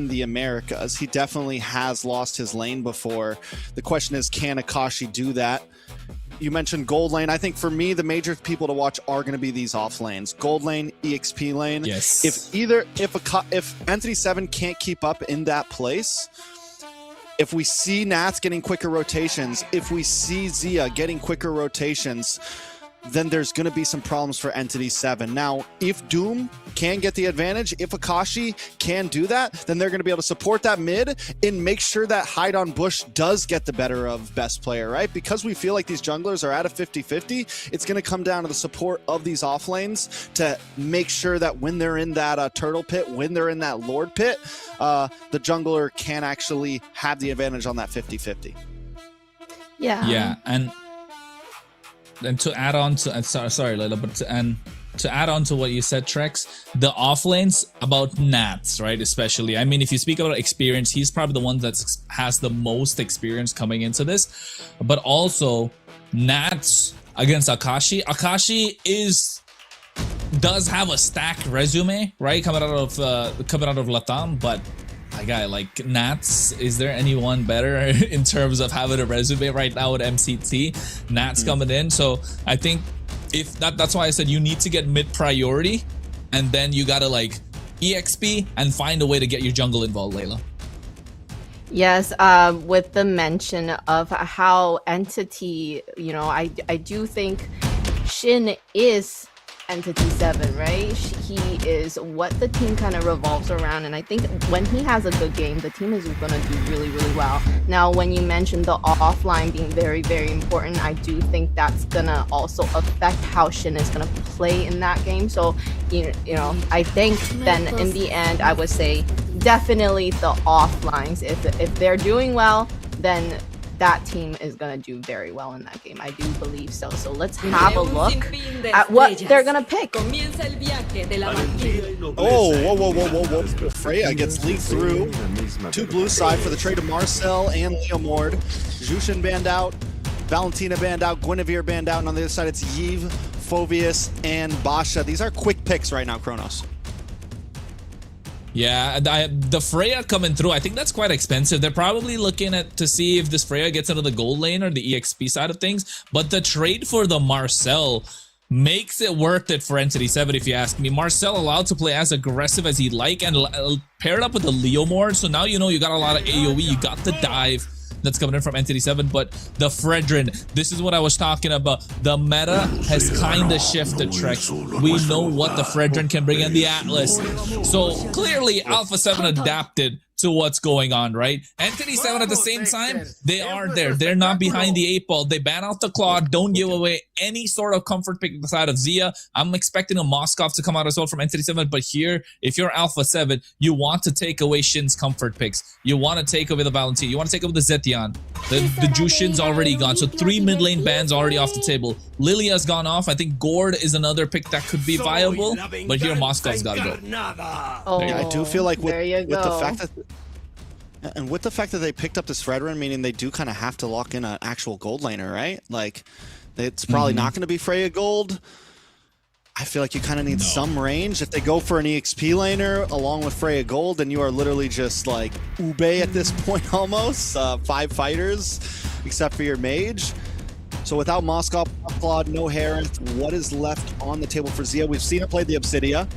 the Americas. He definitely has lost his lane before. The question is, can Akashi do that? You mentioned gold lane. I think for me, the major people to watch are going to be these off lanes: gold lane, EXP lane. Yes. If ENTITY7 can't keep up in that place, if we see Nats getting quicker rotations, if we see Zia getting quicker rotations, then there's going to be some problems for ENTITY7. Now, if Doom can get the advantage, if Akashi can do that, then they're going to be able to support that mid and make sure that Hide on Bush does get the better of Best Player, right? Because we feel like these junglers are at a 50-50, it's going to come down to the support of these off lanes to make sure that when they're in that turtle pit, when they're in that Lord pit, the jungler can actually have the advantage on that 50-50. Yeah. Yeah, and to add on to, sorry Layla, but to add on to what you said, Trex, the off lanes about Nats, right? Especially, I mean, if you speak about experience, he's probably the one that has the most experience coming into this. But also, Nats against Akashi. Akashi does have a stacked resume, right? Coming out of Latam, but my guy, like Nats, is there anyone better in terms of having a resume right now with MCT? Nats coming in, so I think. If that's why I said you need to get mid priority, and then you gotta like EXP and find a way to get your jungle involved, Layla. Yes, with the mention of how Entity, you know, I do think Shin is ENTITY7, right? He is what the team kind of revolves around, and I think when he has a good game, the team is going to do really, really well. Now, when you mentioned the offline being very, very important, I do think that's going to also affect how Shin is going to play in that game. So, you know, I think then in the end, I would say definitely the offlines. If they're doing well, then that team is going to do very well in that game. I do believe so. So let's have a look at what they're going to pick. Oh, whoa. Freya gets leaked through. Two blue side for the trade of Marcel and Leomord. Jushin banned out. Valentina banned out. Guinevere banned out. And on the other side, it's Yves, Phoveus, and Basha. These are quick picks right now, Kronos. Yeah, the Freya coming through, I think that's quite expensive. They're probably looking at to see if this Freya gets into the gold lane or the EXP side of things. But the trade for the Marcel makes it worth it for ENTITY7, if you ask me. Marcel allowed to play as aggressive as he'd like and paired up with the Leomord. So now you know you got a lot of AoE. You got the dive that's coming in from ENTITY7, but the Fredrin, this is what I was talking about. The meta has kind of shifted, Trex. We know what the Fredrin can bring in the Atlas. So clearly ALPHA7 adapted to what's going on, right? ENTITY7 at the same time, they are there. They're not behind the 8-ball. They ban out the Claude, don't give away any sort of comfort pick beside of Zia. I'm expecting a Moskov to come out as well from ENTITY7, but here, if you're ALPHA7, you want to take away Shin's comfort picks. You want to take away the Valentina. You want to take away the Zetian. The Jushin's already gone, so 3 mid lane bans already off the table. Lilia's gone off. I think Gord is another pick that could be viable, but here Moskov's got to go. Oh, I do feel like with the fact that they picked up this Fredrin, meaning they do kind of have to lock in an actual gold laner, right? Like, it's probably not going to be Freya Gold. I feel like you kind of need some range. If they go for an EXP laner along with Freya Gold, then you are literally just like Ube at this point almost. 5 fighters, except for your mage. So without Moskov, Claude, no Heron, what is left on the table for Zia? We've seen her play the Obsidia.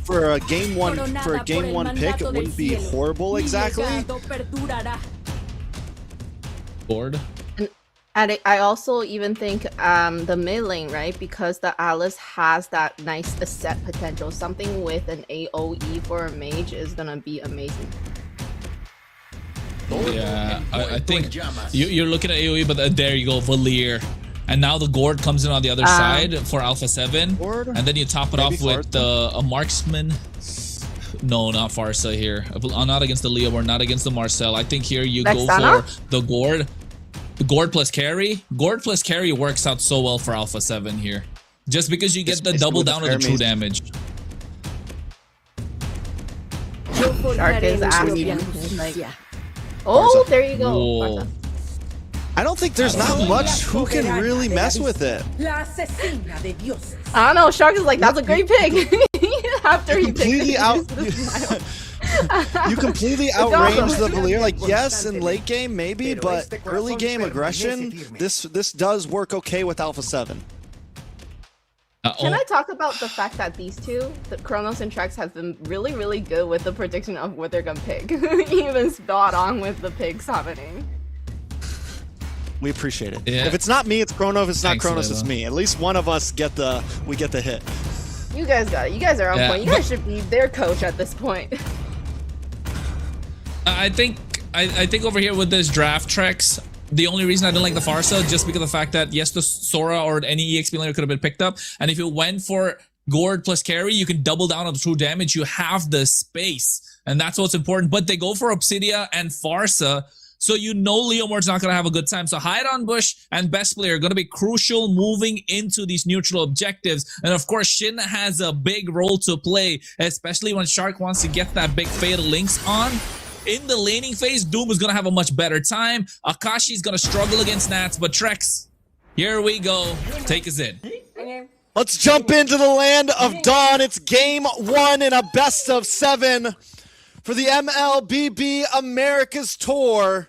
For a game one pick, it wouldn't be horrible exactly. Board. And I also even think the mid lane, right? Because the Alice has that nice set potential. Something with an AoE for a mage is gonna be amazing. Yeah, I think you're looking at AoE, but there you go, Valier. And now the Gord comes in on the other side for ALPHA7. And then you top it off with a marksman. No, not Farsa here. Not against the Leo or not against the Marcel. I think here you go for the Gord. The Gord plus carry. Gord plus carry works out so well for ALPHA7 here. Just because you get the double down of the true damage. Shark is asking. Like, oh, there you go. I don't think there's not much who can really mess with it. I don't know. Shark is like, that's a great pick. After he completely you completely outrange the Valier. Like, yes, in late game maybe, but early game aggression, this does work okay with ALPHA7. Can I talk about the fact that these two, the Kronos and Trex, have been really, really good with the prediction of what they're gonna pick, even spot on with the picks happening. We appreciate it. Yeah. If it's not me, it's Kronos. If it's not Kronos, Layla. it's me. At least one of us get the hit. You guys got it. You guys are on point. You guys should be their coach at this point. I think over here with this draft, Trex, the only reason I didn't like the Farsa just because of the fact that yes, the Sora or any EXP laner could have been picked up, and if it went for Gord plus carry, you can double down on the true damage. You have the space, and that's what's important. But they go for Obsidia and Farsa, So you know Leomord's not going to have a good time. So Hide on Bush and Best Player are going to be crucial moving into these neutral objectives. And of course, Shin has a big role to play, especially when Shark wants to get that big Fatal Links on. In the laning phase, Doom is going to have a much better time. Akashi is going to struggle against Nats, but Trex, here we go. Take us in. Let's jump into the land of Dawn. It's game 1 in a best of 7 for the MLBB Americas Tour.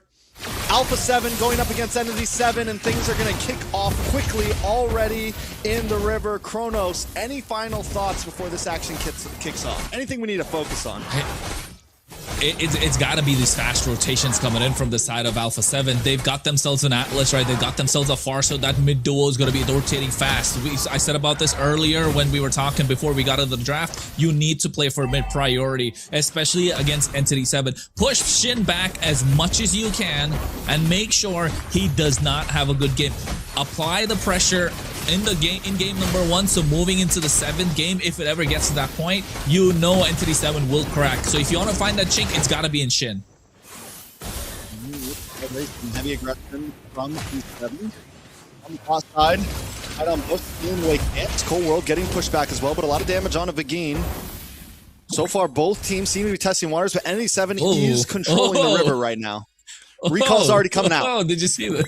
ALPHA7 going up against ENTITY7, and things are going to kick off quickly already in the river. Kronos, any final thoughts before this action kicks off? Anything we need to focus on? It's got to be these fast rotations coming in from the side of ALPHA7. They've got themselves an Atlas, right? They've got themselves a Far, so that mid duo is going to be rotating fast. I said about this earlier when we were talking before we got into the draft. You need to play for mid priority, especially against ENTITY7. Push Shin back as much as you can and make sure he does not have a good game. Apply the pressure in game number 1, so moving into the 7th game, if it ever gets to that point, you know ENTITY7 will crack. So if you want to find that chink, it's got to be in Shin. Heavy aggression from E7. On the cross side, right on both in the way camps. Cold World getting pushed back as well, but a lot of damage on a Vagine. So far, both teams seem to be testing waters, but ENTITY7 is controlling the river right now. Recall's already coming out. Oh, did you see that?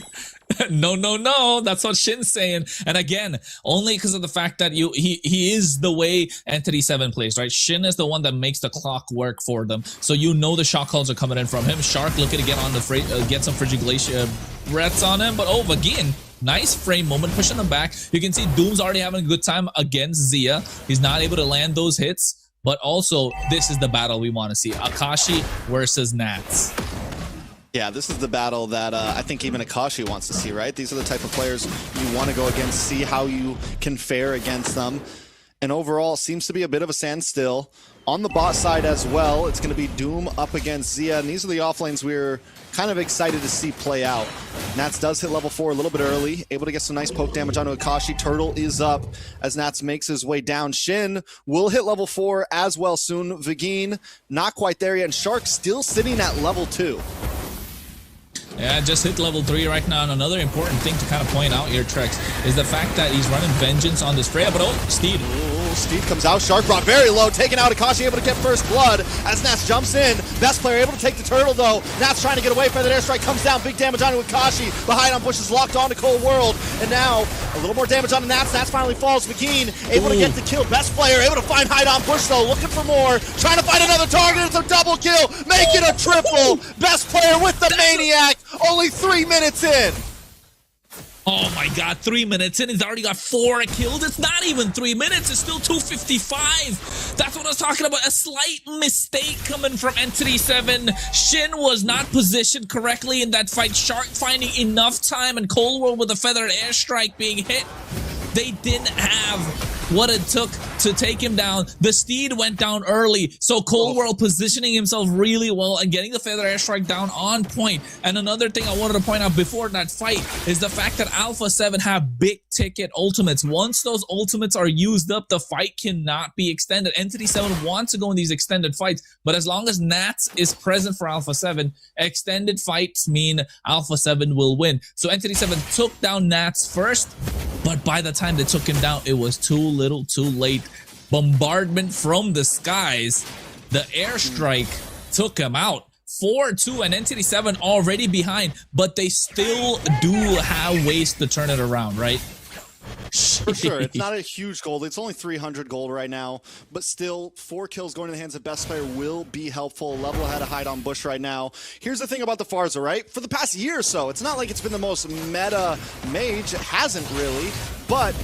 No. That's what Shin's saying. And again, only because of the fact that he is the way ENTITY7 plays, right? Shin is the one that makes the clock work for them. So you know the shot calls are coming in from him. Shark looking to get on the get some Frigid Glacier breaths on him. But again, nice frame moment, pushing them back. You can see Doom's already having a good time against Zia. He's not able to land those hits. But also, this is the battle we want to see. Akashi versus Nats. Yeah, this is the battle that I think even Akashi wants to see, right? These are the type of players you want to go against, see how you can fare against them. And overall, seems to be a bit of a standstill. On the bot side as well, it's going to be Doom up against Zia, and these are the offlanes we're kind of excited to see play out. Nats does hit level 4 a little bit early, able to get some nice poke damage onto Akashi. Turtle is up as Nats makes his way down. Shin will hit level 4 as well soon. Vagine, not quite there yet, and Shark still sitting at level 2. Yeah, just hit level 3 right now. And another important thing to kind of point out here, Trex, is the fact that he's running Vengeance on this Freya. But Steed. Steed comes out. Shark brought very low, taking out Akashi, able to get first blood as Nats jumps in. Best player able to take the turtle though. Nats trying to get away from that airstrike, comes down, big damage onto Akashi. Behind on Bush is locked onto Cold World, and now a little more damage onto Nats. Nats finally falls. Vagine able to get the kill. Best player able to find Hide on Bush though, looking for more, trying to find another target. It's a double kill, make it a triple. Best player with the Maniac. Only 3 minutes in. Oh my god, 3 minutes in, he's already got 4 kills. It's not even 3 minutes, it's still 2:55. That's what I was talking about. A slight mistake coming from ENTITY7. Shin was not positioned correctly in that fight. Shark finding enough time, and Cold World with a feathered airstrike being hit. They didn't have what it took to take him down. The Steed went down early, so Cold World positioning himself really well and getting the feather airstrike down on point. And another thing I wanted to point out before that fight is the fact that ALPHA7 have big ticket ultimates. Once those ultimates are used up, the fight cannot be extended. ENTITY7 wants to go in these extended fights, but as long as Nats is present for ALPHA7, extended fights mean ALPHA7 will win. So ENTITY7 took down Nats first, but by the time they took him down, it was too little too late. Bombardment from the skies. The airstrike took him out. 4-2, and ENTITY7 already behind, but they still do have ways to turn it around, right? For sure, it's not a huge gold. It's only 300 gold right now, but still, 4 kills going to the hands of best player will be helpful. Level ahead of Hide on Bush right now. Here's the thing about the Farza, right? For the past year or so, it's not like it's been the most meta mage. It hasn't really, but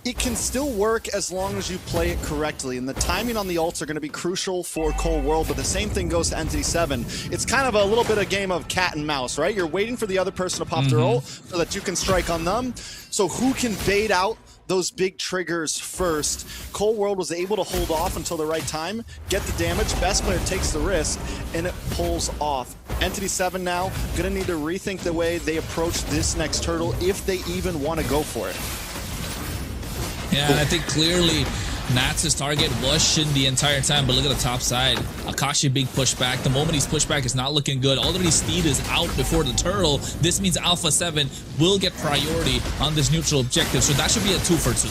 it can still work as long as you play it correctly, and the timing on the ults are going to be crucial for Cold World, but the same thing goes to ENTITY7. It's kind of a little bit of a game of cat and mouse, right? You're waiting for the other person to pop their ult so that you can strike on them. So who can bait out those big triggers first? Cold World was able to hold off until the right time, get the damage, best player takes the risk, and it pulls off. ENTITY7 now going to need to rethink the way they approach this next turtle if they even want to go for it. Yeah, and I think clearly Nats' target was Shin the entire time, but look at the top side. Akashi big pushback. The moment he's pushed back, it's not looking good. Already Steed is out before the turtle. This means ALPHA7 will get priority on this neutral objective, so that should be a 2 for 2.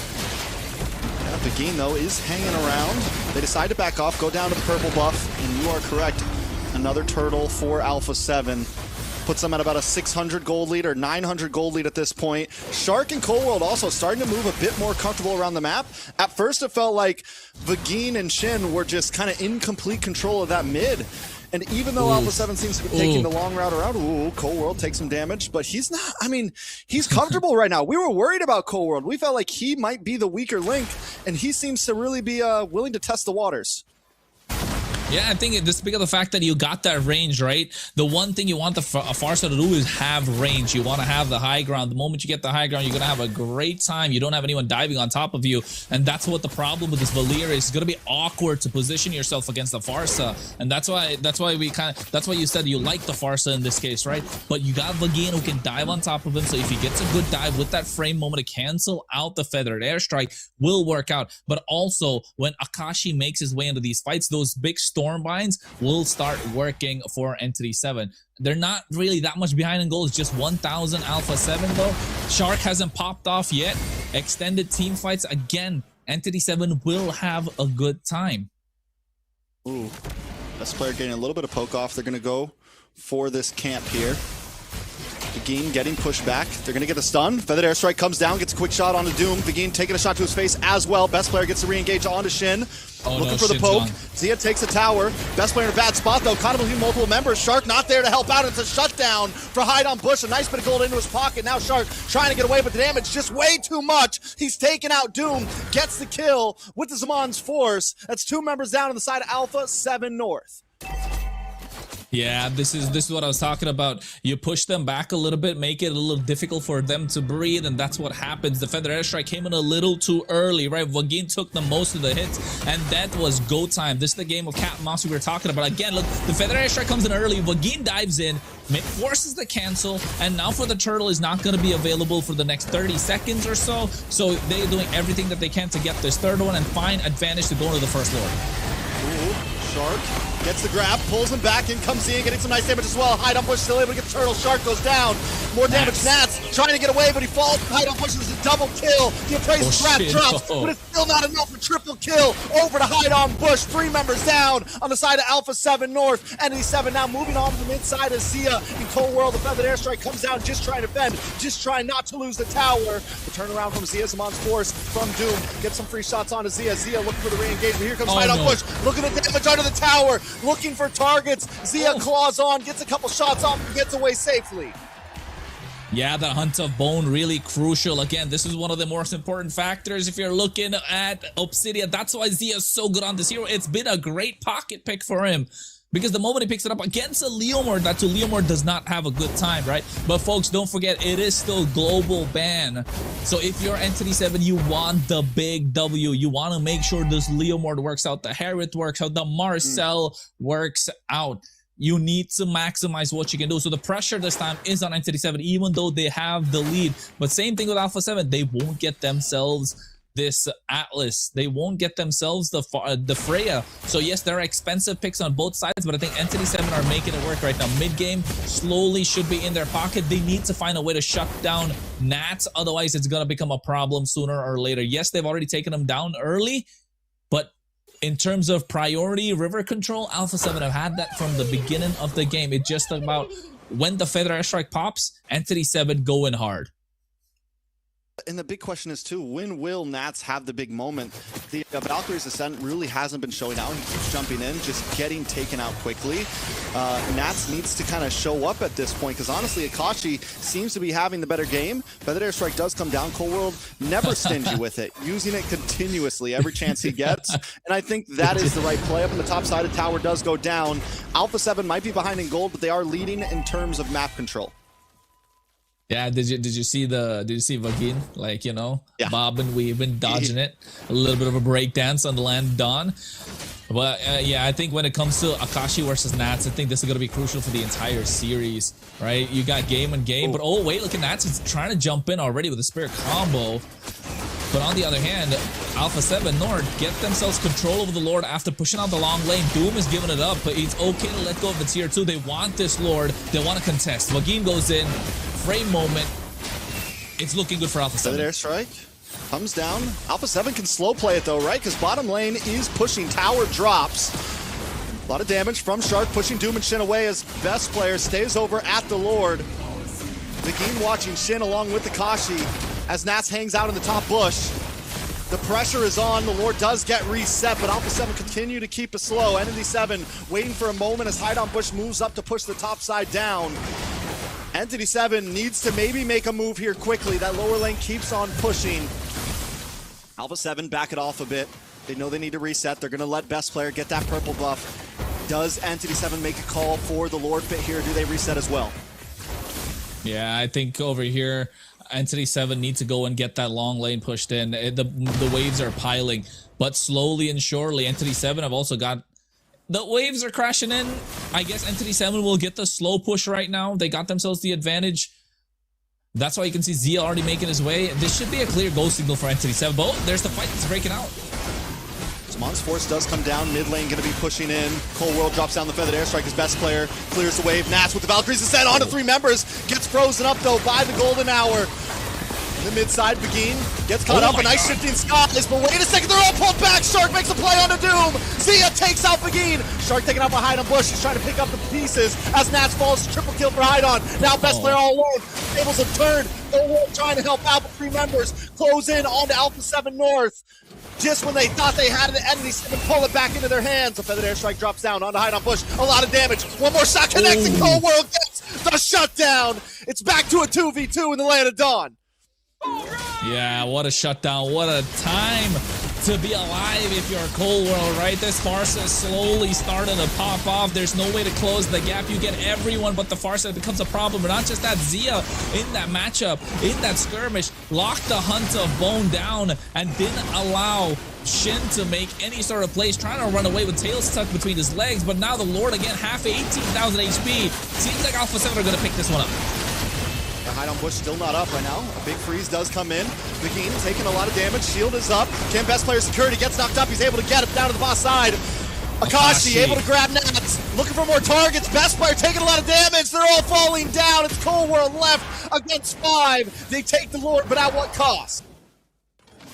Begin, though, is hanging around. They decide to back off, go down to the purple buff, and you are correct. Another turtle for ALPHA7. Puts them at about a 600 gold lead or 900 gold lead at this point. Shark and Cold World also starting to move a bit more comfortable around the map. At first, it felt like Vagine and Shin were just kind of in complete control of that mid. And even though ALPHA7 seems to be taking the long route around, Cold World takes some damage, but he's not, I mean, he's comfortable right now. We were worried about Cold World. We felt like he might be the weaker link, and he seems to really be willing to test the waters. Yeah, I think this is because of the fact that you got that range, right? The one thing you want the Pharsa to do is have range. You want to have the high ground. The moment you get the high ground, you're going to have a great time. You don't have anyone diving on top of you. And that's what the problem with this Valir is. It's going to be awkward to position yourself against the Pharsa. And that's why you said you like the Pharsa in this case, right? But you got Vagine who can dive on top of him. So if he gets a good dive with that frame moment to cancel out the feathered airstrike, will work out. But also when Akashi makes his way into these fights, those big storm binds will start working for ENTITY7. They're not really that much behind in goals, just 1,000 ALPHA7 though. Shark hasn't popped off yet. Extended team fights again. ENTITY7 will have a good time. Ooh, best player getting a little bit of poke off. They're going to go for this camp here. Vagine getting pushed back. They're going to get the stun. Feathered Airstrike comes down, gets a quick shot onto Doom. Vagine taking a shot to his face as well. Best player gets to re-engage onto Shin. Looking for the poke. Zia takes a tower. Best player in a bad spot though. Caught between multiple members. Shark not there to help out. It's a shutdown for Hide on Bush. A nice bit of gold into his pocket. Now Shark trying to get away, but the damage just way too much. He's taken out Doom. Gets the kill with the Zaman's force. That's 2 members down on the side of ALPHA7 North. Yeah, this is what I was talking about. You push them back a little bit, make it a little difficult for them to breathe, and that's what happens. The Feather Airstrike came in a little too early, right? Vagine took the most of the hits, and that was go time. This is the game of cat and mouse we were talking about. Again, look, the Feather Airstrike comes in early, Vagine dives in, forces the cancel, and now for the turtle is not going to be available for the next 30 seconds or so. So they're doing everything that they can to get this third one and find advantage to go into the first lord. Ooh, Shark gets the grab, pulls him back, in comes Ian, getting some nice damage as well. Hide on Bush still able to get the turtle. Shark goes down. More damage. Nats trying to get away, but he falls. Hide on Bush is a double kill. The appraised grab drops, but it's still not enough for triple kill. Over to Hide on Bush. 3 members down on the side of ALPHA7 North. ENTITY7 now moving on from inside of Zia. In Cold World, the Feathered Airstrike comes down, just trying to defend, just trying not to lose the tower. The turnaround from Zia, Zaman's force from Doom. Gets some free shots onto Zia. Zia looking for the re-engagement. Here comes Hide on Bush. Look at the damage under the tower. Looking for targets. Zia claws on, gets a couple shots off, and gets away safely. Yeah, the Hunt of Bone really crucial. Again, this is one of the most important factors if you're looking at Obsidian. That's why Zia is so good on this hero. It's been a great pocket pick for him. Because the moment he picks it up against a Leomord, that to Leomord does not have a good time, right? But folks, don't forget, it is still global ban. So if you're ENTITY7, you want the big W. You want to make sure this Leomord works out, the Harriet works out, the Marcel works out. You need to maximize what you can do. So the pressure this time is on ENTITY7, even though they have the lead. But same thing with ALPHA7, they won't get themselves this Atlas. They won't get themselves the Freya. So yes, there are expensive picks on both sides, but I think ENTITY7 are making it work right now. Mid-game slowly should be in their pocket. They need to find a way to shut down Nats. Otherwise, it's going to become a problem sooner or later. Yes, they've already taken them down early, but in terms of priority, river control, ALPHA7 have had that from the beginning of the game. It's just about when the Feather Airstrike pops, ENTITY7 go in hard. And the big question is too, when will Nats have the big moment? The Valkyrie's Ascent really hasn't been showing out. He keeps jumping in, just getting taken out quickly. Nats needs to kind of show up at this point, because honestly, Akashi seems to be having the better game. Feathered Airstrike does come down. Cold World never stingy with it, using it continuously every chance he gets. And I think that is the right play. Up on the top side, the tower does go down. ALPHA7 might be behind in gold, but they are leading in terms of map control. Yeah, did you see Vagine, like, you know, bobbing, weaving, dodging it, a little bit of a break dance on the land dawn. But yeah, I think when it comes to Akashi versus Nats, I think this is going to be crucial for the entire series, right? You got game and game, but oh wait, look at Nats is trying to jump in already with a spirit combo. But on the other hand, ALPHA7 North get themselves control over the Lord after pushing out the long lane. Doom is giving it up, but it's okay to let go of the tier 2. They want this Lord. They want to contest. Vagine goes in. Frame moment. It's looking good for ALPHA7. Good airstrike. Comes down. ALPHA7 can slow play it though, right? Because bottom lane is pushing. Tower drops. A lot of damage from Shark, pushing Doom and Shin away as best player stays over at the Lord. Vagine watching Shin along with the Kashi as Nats hangs out in the top bush. The pressure is on. The Lord does get reset, but ALPHA7 continue to keep it slow. ENTITY7 waiting for a moment as Hide on Bush moves up to push the top side down. ENTITY7 needs to maybe make a move here quickly. That lower lane keeps on pushing. ALPHA7 back it off a bit. They know they need to reset. They're going to let best player get that purple buff. Does ENTITY7 make a call for the Lord pit here? Do they reset as well? Yeah, I think over here, ENTITY7 needs to go and get that long lane pushed in. The waves are piling, but slowly and surely, ENTITY7 have also got... The waves are crashing in. I guess ENTITY7 will get the slow push right now. They got themselves the advantage. That's why you can see Zia already making his way. This should be a clear go signal for ENTITY7. But there's the fight that's breaking out. Mon's Force does come down, mid lane going to be pushing in. Cold World drops down the feathered airstrike, his best player clears the wave. Nats with the Valkyries instead onto 3 members, gets frozen up though by the golden hour. In the mid side, Vagine gets caught up, a nice shifting skies, but wait a second, they're all pulled back. Shark makes a play onto Doom. Zia takes out Vagine. Shark taking out by Hide on Bush, he's trying to pick up the pieces as Nats falls, triple kill for Hide on. Now best player all alone, tables have turned. Cold World trying to help out, but 3 members close in onto ALPHA7 North. Just when they thought they had it, ENTITY7 pull it back into their hands. The feathered airstrike drops down onto Hide on Bush. A lot of damage. One more shot connects and Cold World gets the shutdown. It's back to a 2v2 in the Land of Dawn. Yeah, what a shutdown. What a time to be alive if you're Cold World, right? This Farsa is slowly starting to pop off. There's no way to close the gap. You get everyone but the Farsa. It becomes a problem. But not just that, Zia in that matchup, in that skirmish, locked the Hunt of Bone down and didn't allow Shin to make any sort of plays, trying to run away with tail stuck between his legs. But now the Lord again, half 18,000 HP. Seems like ALPHA7 are going to pick this one up. The Hide on Bush still not up right now. A big freeze does come in. Vagine taking a lot of damage. Shield is up. Can best player security gets knocked up. He's able to get it down to the boss side. Akashi able to grab Nats. Looking for more targets. Best player taking a lot of damage. They're all falling down. It's Cold World left against 5. They take the Lord, but at what cost?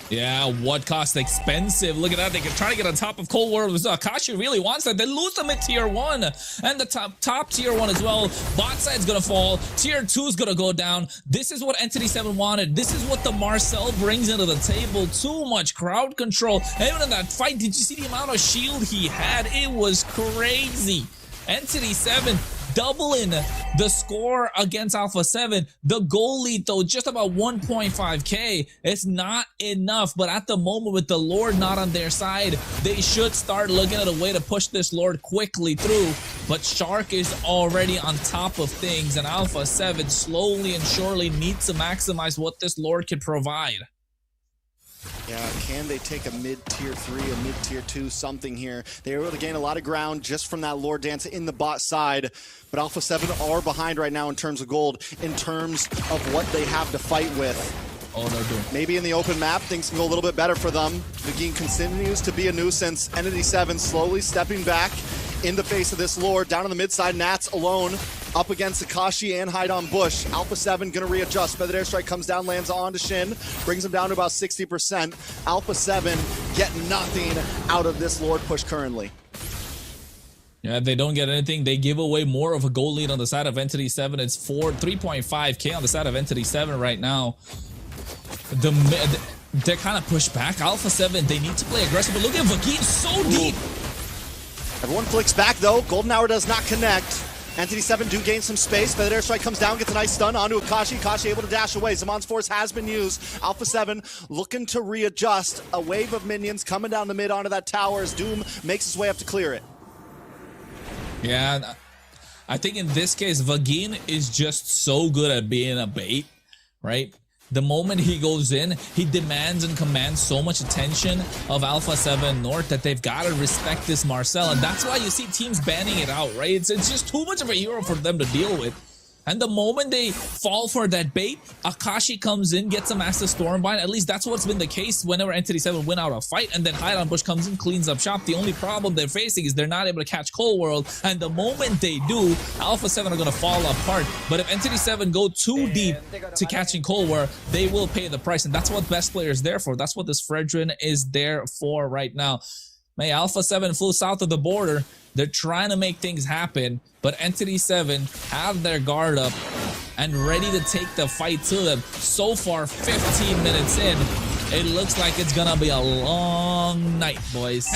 Yeah, what cost? Expensive. Look at that. They can try to get on top of Cold World. Akashi really wants that. They lose them at tier 1 and the top tier 1 as well. Bot side's gonna fall. Tier 2 is gonna go down. This is what ENTITY7 wanted. This is what the Marcel brings into the table. Too much crowd control. Even in that fight, did you see the amount of shield he had? It was crazy. ENTITY7 doubling the score against ALPHA7. The goal lead though, just about 1.5k. It's not enough, but at the moment with the Lord not on their side, they should start looking at a way to push this Lord quickly through. But Shark is already on top of things, and ALPHA7 slowly and surely needs to maximize what this Lord can provide. Yeah, can they take a mid-tier 3, a mid-tier 2, something here? They were able to gain a lot of ground just from that Lord dance in the bot side, but ALPHA7 are behind right now in terms of gold, in terms of what they have to fight with. Oh, no, dude. Maybe in the open map, things can go a little bit better for them. Vagine continues to be a nuisance. ENTITY7 slowly stepping back in the face of this Lord. Down on the mid side, Nats alone up against Akashi and Hide on Bush. ALPHA7 gonna readjust. Feathered airstrike comes down, lands onto Shin, brings him down to about 60%. ALPHA7 get nothing out of this Lord push currently. Yeah, if they don't get anything, they give away more of a goal lead on the side of ENTITY7. It's 3.5k on the side of ENTITY7 right now. They're kind of pushed back. ALPHA7, they need to play aggressive, but look at Vagine, so deep. Everyone flicks back though. Golden Hour does not connect. ENTITY7 do gain some space. Feathered airstrike comes down, gets a nice stun onto Akashi. Akashi able to dash away. Zamon's Force has been used. ALPHA7 looking to readjust. A wave of minions coming down the mid onto that tower as Doom makes his way up to clear it. Yeah, I think in this case, Vagine is just so good at being a bait, right? The moment he goes in, he demands and commands so much attention of ALPHA7 North that they've got to respect this Marcel. And that's why you see teams banning it out, right? It's just too much of a hero for them to deal with. And the moment they fall for that bait, Akashi comes in, gets a massive Stormbind. At least that's what's been the case whenever Entity7 win out a fight. And then Hide on Bush comes in, cleans up shop. The only problem they're facing is they're not able to catch Cold World. And the moment they do, ALPHA7 are going to fall apart. But if Entity7 go too deep to catching Cold World, they will pay the price. And that's what best player is there for. That's what this Fredrin is there for right now. May ALPHA7 flew south of the border. They're trying to make things happen, but Entity7 have their guard up and ready to take the fight to them. So far, 15 minutes in, it looks like it's gonna be a long night, boys.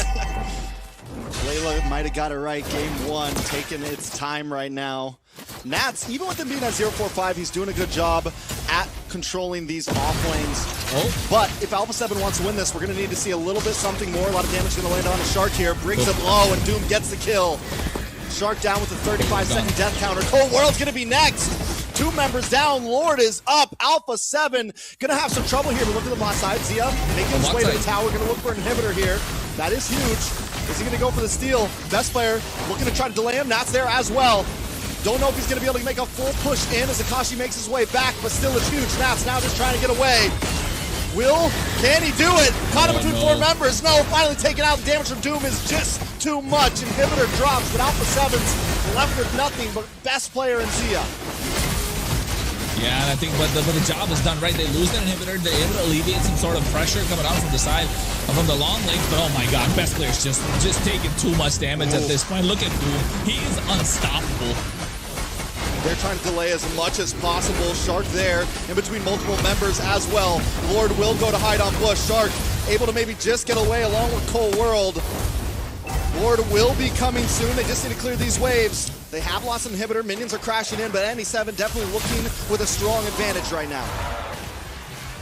Layla might have got it right. Game 1, taking its time right now. Nats, even with him being at 0-4-5, he's doing a good job at controlling these off lanes. But if ALPHA7 wants to win this, we're going to need to see a little bit something more. A lot of damage going to land on a Shark here. Brings him low, and Doom gets the kill. Shark down with a 35-second death counter. Cold World's going to be next. 2 members down. Lord is up. ALPHA7 going to have some trouble here. But look at the bot side. Zia making his way to the tower. Going to look for an inhibitor here. That is huge. Is he going to go for the steal? Best player looking to try to delay him. Nat's there as well. Don't know if he's going to be able to make a full push in as Akashi makes his way back, but still it's huge. Nat's now just trying to get away. Can he do it? Caught him between 4 members. No, finally taken out. The damage from Doom is just too much. Inhibitor drops, but ALPHA7's left with nothing but best player in Zia. Yeah, and I think, but the job is done right. They lose their inhibitor. They're able to alleviate some sort of pressure coming out from the side, from the long lane. But oh my God, best player's just taking too much damage at this point. Look at Doom. He's unstoppable. They're trying to delay as much as possible. Shark there in between multiple members as well. Lord will go to hide on Bush. Shark able to maybe just get away along with Cold World. Lord will be coming soon. They just need to clear these waves. They have lost an inhibitor. Minions are crashing in, but Entity7 definitely looking with a strong advantage right now.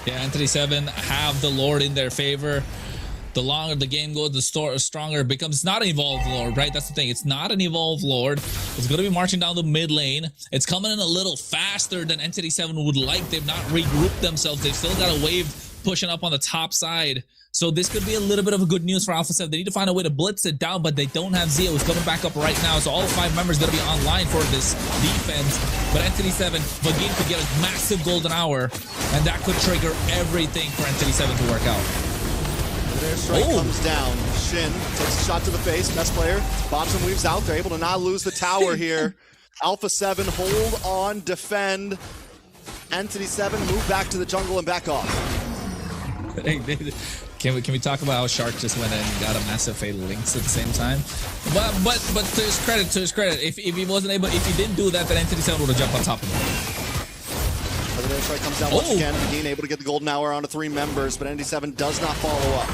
Yeah, Entity7 have the Lord in their favor. The longer the game goes, the stronger it becomes. It's not an evolved Lord, right? That's the thing. It's not an evolved Lord. It's going to be marching down the mid lane. It's coming in a little faster than Entity7 would like. They've not regrouped themselves. They've still got a wave pushing up on the top side. So this could be a little bit of a good news for ALPHA7. They need to find a way to blitz it down, but they don't have Zia, who's coming back up right now. So all 5 members going to be online for this defense. But Entity7 begin to get a massive golden hour, and that could trigger everything for Entity7 to work out. Their strike comes down. Shin takes a shot to the face. Best player bobs and weaves out. They're able to not lose the tower here. ALPHA7 hold on, defend. Entity7 move back to the jungle and back off. Can we talk about how Shark just went in and got a massive fatal links at the same time? But to his credit, if he wasn't able, if he didn't do that, then Entity7 would have jumped on top of him. The strike comes down once again. Begin able to get the golden hour onto 3 members, but Entity7 does not follow up.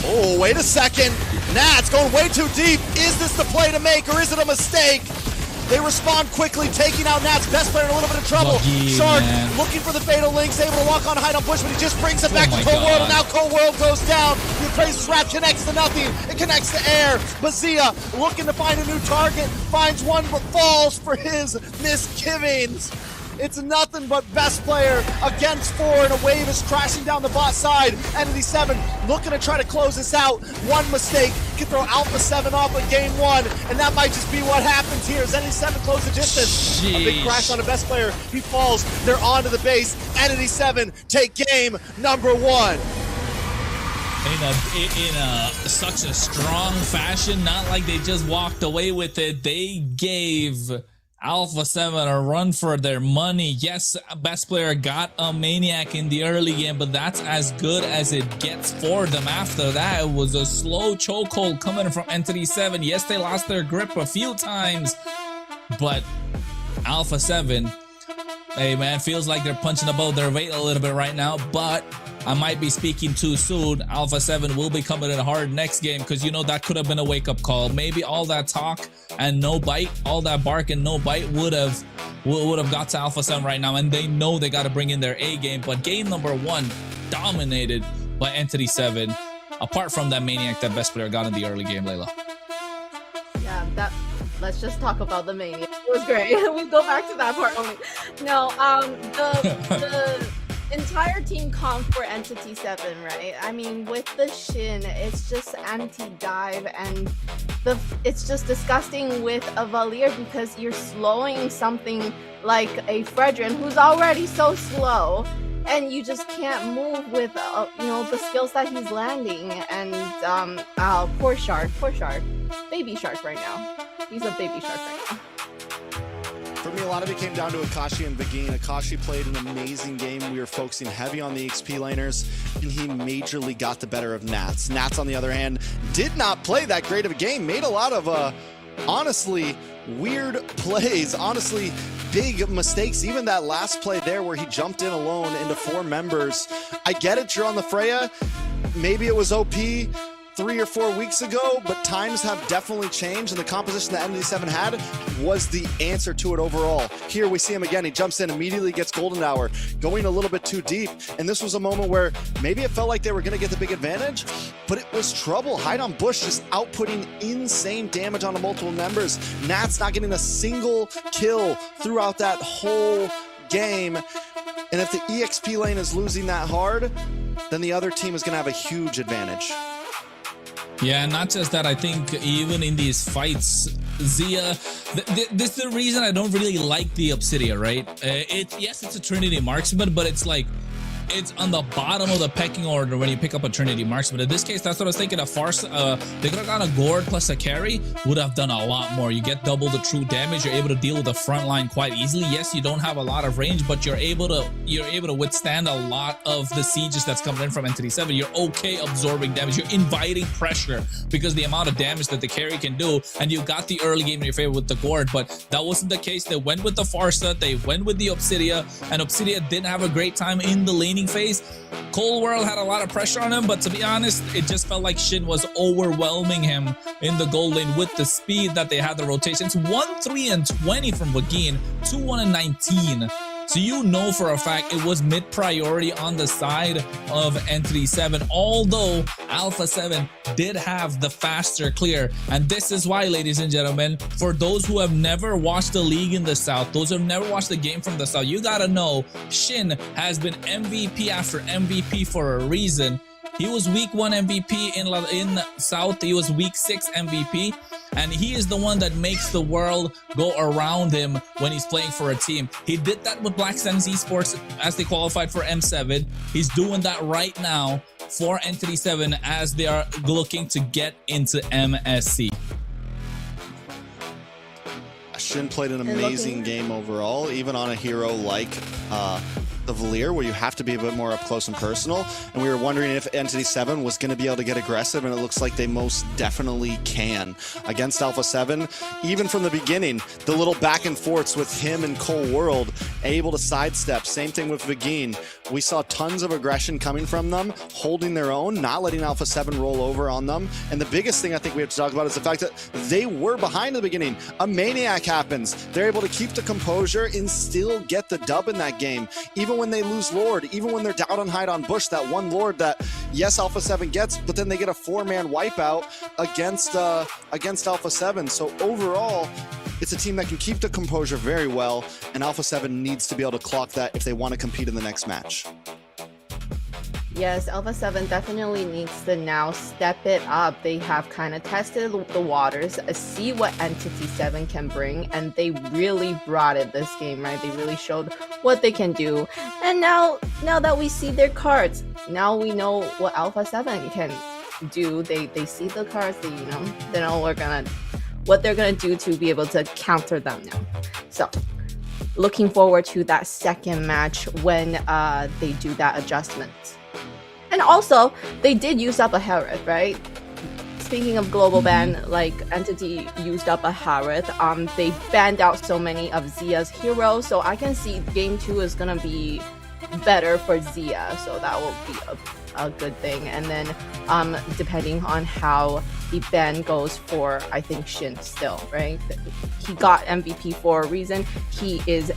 Oh, wait a second. Nats going way too deep. Is this the play to make, or is it a mistake? They respond quickly, taking out Nats. Best player in a little bit of trouble. Shark looking for the fatal links, able to walk on hide on Bush, but he just brings it back to Cold World, and now Cold World goes down. The Appraiser's Wrath connects to nothing. It connects to air. But Zia looking to find a new target, finds one, but falls for his misgivings. It's nothing but best player against 4, and a wave is crashing down the bot side. Entity7 looking to try to close this out. One mistake can throw ALPHA7 off of game 1, and that might just be what happens here as Entity7 close the distance. A big crash on a best player. He falls. They're onto the base. Entity7 take game number 1. In such a strong fashion, not like they just walked away with it. They gave ALPHA7 a run for their money. Yes, best player got a Maniac in the early game, but that's as good as it gets for them. After that, it was a slow chokehold coming from Entity7. Yes, they lost their grip a few times, but ALPHA7, hey man, feels like they're punching above their weight a little bit right now, but I might be speaking too soon. ALPHA7 will be coming in hard next game, because you know that could have been a wake-up call. Maybe all that talk and no bite, all that bark and no bite would have got to ALPHA7 right now, and they know they got to bring in their A game. But game number 1 dominated by Entity7. Apart from that Maniac that best player got in the early game, Layla. Yeah, let's just talk about the Maniac. It was great. We'll go back to that part only. No, entire team comp for ENTITY7, right? I mean, with the Shin, it's just anti-dive, and it's just disgusting with a Valier because you're slowing something like a Fredrin who's already so slow, and you just can't move with the skills that he's landing. And poor Shark, baby Shark right now. He's a baby Shark right now. For me, a lot of it came down to Akashi and Begin. Akashi played an amazing game. We were focusing heavy on the XP laners, and he majorly got the better of Nats. Nats, on the other hand, did not play that great of a game. Made a lot of, honestly, weird plays. Honestly, big mistakes. Even that last play there where he jumped in alone into 4 members. I get it, you're on the Freya. Maybe it was OP 3 or 4 weeks ago, but times have definitely changed, and the composition that ENTITY7 had was the answer to it overall. Here we see him again. He jumps in, immediately gets Golden Hour, going a little bit too deep, and this was a moment where maybe it felt like they were going to get the big advantage, but it was trouble. Hide on Bush just outputting insane damage onto multiple members. Nats not getting a single kill throughout that whole game, and if the EXP lane is losing that hard, then the other team is going to have a huge advantage. Yeah, not just that. I think even in these fights, Zia, this is the reason I don't really like the Obsidia, right? Yes, it's a Trinity marksman, but it's like, it's on the bottom of the pecking order when you pick up a Trinity marksman. In this case, that's what I was thinking. They could have gone a Gord plus a carry, would have done a lot more. You get double the true damage. You're able to deal with the front line quite easily. Yes, you don't have a lot of range, but you're able to withstand a lot of the sieges that's coming in from ENTITY7. You're okay absorbing damage. You're inviting pressure because the amount of damage that the carry can do, and you got the early game in your favor with the Gord, but that wasn't the case. They went with the Farsa, they went with the Obsidia, and Obsidia didn't have a great time in the laning phase. Cold World had a lot of pressure on him, but to be honest, it just felt like Shin was overwhelming him in the gold lane with the speed that they had, the rotations. 1-3-20 from Wagin, 2-1-19. So you know for a fact it was mid-priority on the side of ENTITY7, although ALPHA7 did have the faster clear. And this is why, ladies and gentlemen, for those who have never watched the league in the South, those who have never watched the game from the South, you gotta know Shin has been MVP after MVP for a reason. He was week 1 MVP in South. He was week 6 MVP. And he is the one that makes the world go around him when he's playing for a team. He did that with MCS Esports as they qualified for M7. He's doing that right now for ENTITY7 as they are looking to get into MSC. Shin played an amazing game overall, even on a hero like the Valier, where you have to be a bit more up close and personal. And we were wondering if ENTITY7 was going to be able to get aggressive, and it looks like they most definitely can. Against ALPHA7, even from the beginning, the little back and forths with him and Cole World, able to sidestep. Same thing with Vagin. We saw tons of aggression coming from them, holding their own, not letting ALPHA7 roll over on them. And the biggest thing I think we have to talk about is the fact that they were behind in the beginning. A Maniac happens. They're able to keep the composure and still get the dub in that game. Even when they lose Lord, even when they're down on Hide on Bush, that one Lord that, yes, ALPHA7 gets, but then they get a 4-man wipeout against ALPHA7. So overall, it's a team that can keep the composure very well, and ALPHA7 needs to be able to clock that if they want to compete in the next match. Yes, ALPHA7 definitely needs to now step it up. They have kind of tested the waters, see what ENTITY7 can bring, and they really brought it this game, right? They really showed what they can do. And now that we see their cards, now we know what ALPHA7 can do. They see the cards, they know what they're gonna do to be able to counter them now. So looking forward to that second match when they do that adjustment. And also, they did use up a Harith, right? Speaking of global ban, like Entity used up a Harith. They banned out so many of Zia's heroes, so I can see game 2 is gonna be better for Zia, so that will be a good thing. And then depending on how the ban goes for, I think, Shin still, right? He got MVP for a reason. He is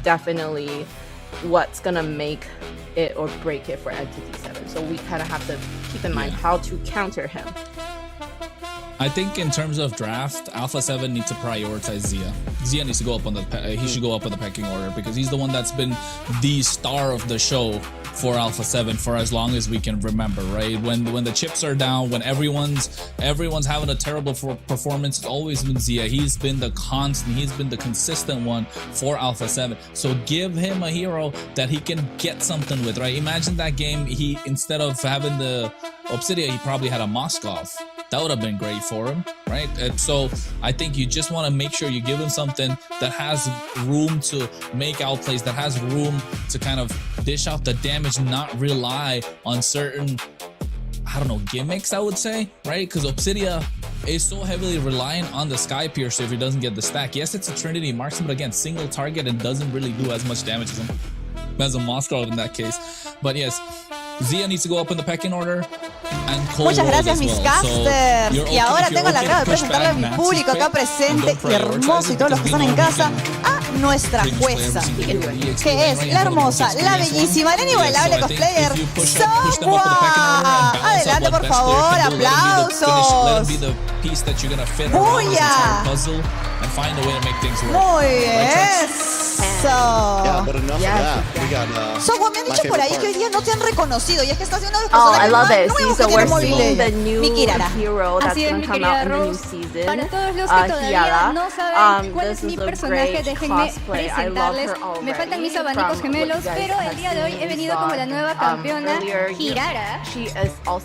definitely what's gonna make it or break it for ENTITY7. So we kind of have to keep in mind how to counter him. I think in terms of draft, ALPHA7 needs to prioritize Zia. Zia needs to go up on the he should go up in the pecking order because he's the one that's been the star of the show for ALPHA7 for as long as we can remember, right? When the chips are down, when everyone's having a terrible performance, it's always been Zia. He's been the constant, he's been the consistent one for ALPHA7. So give him a hero that he can get something with, right? Imagine that game, he instead of having the Obsidia, he probably had a Moskov. That would have been great for him, right? And so I think you just want to make sure you give him something that has room to make outplays, that has room to kind of dish out the damage, not rely on certain, I don't know, gimmicks, I would say, right? Because Obsidia is so heavily reliant on the Sky Piercer if he doesn't get the stack. Yes, it's a Trinity marksman, but again, single target and doesn't really do as much damage as a Moskov in that case. But yes, Zia needs to go up in the pecking order. Muchas gracias, mis casters. Y ahora tengo el agrado de presentarle a mi público acá presente y hermoso y todos los que están en casa a nuestra jueza, que es la hermosa, la bellísima, la inigualable cosplayer Sombwa. Adelante, por favor, aplausos. ¡Buya! Muy bien. Sombwa, me han dicho por ahí que hoy día no te han reconocido y es que estás haciendo los personajes más nuevos que tiene Mobile. Mikirara. Así es, mi querida Rose. Para todos los que todavía no saben cuál es mi personaje, déjenme presentarles. Me faltan mis abanicos gemelos, pero el día de hoy he venido como la nueva campeona Kirara.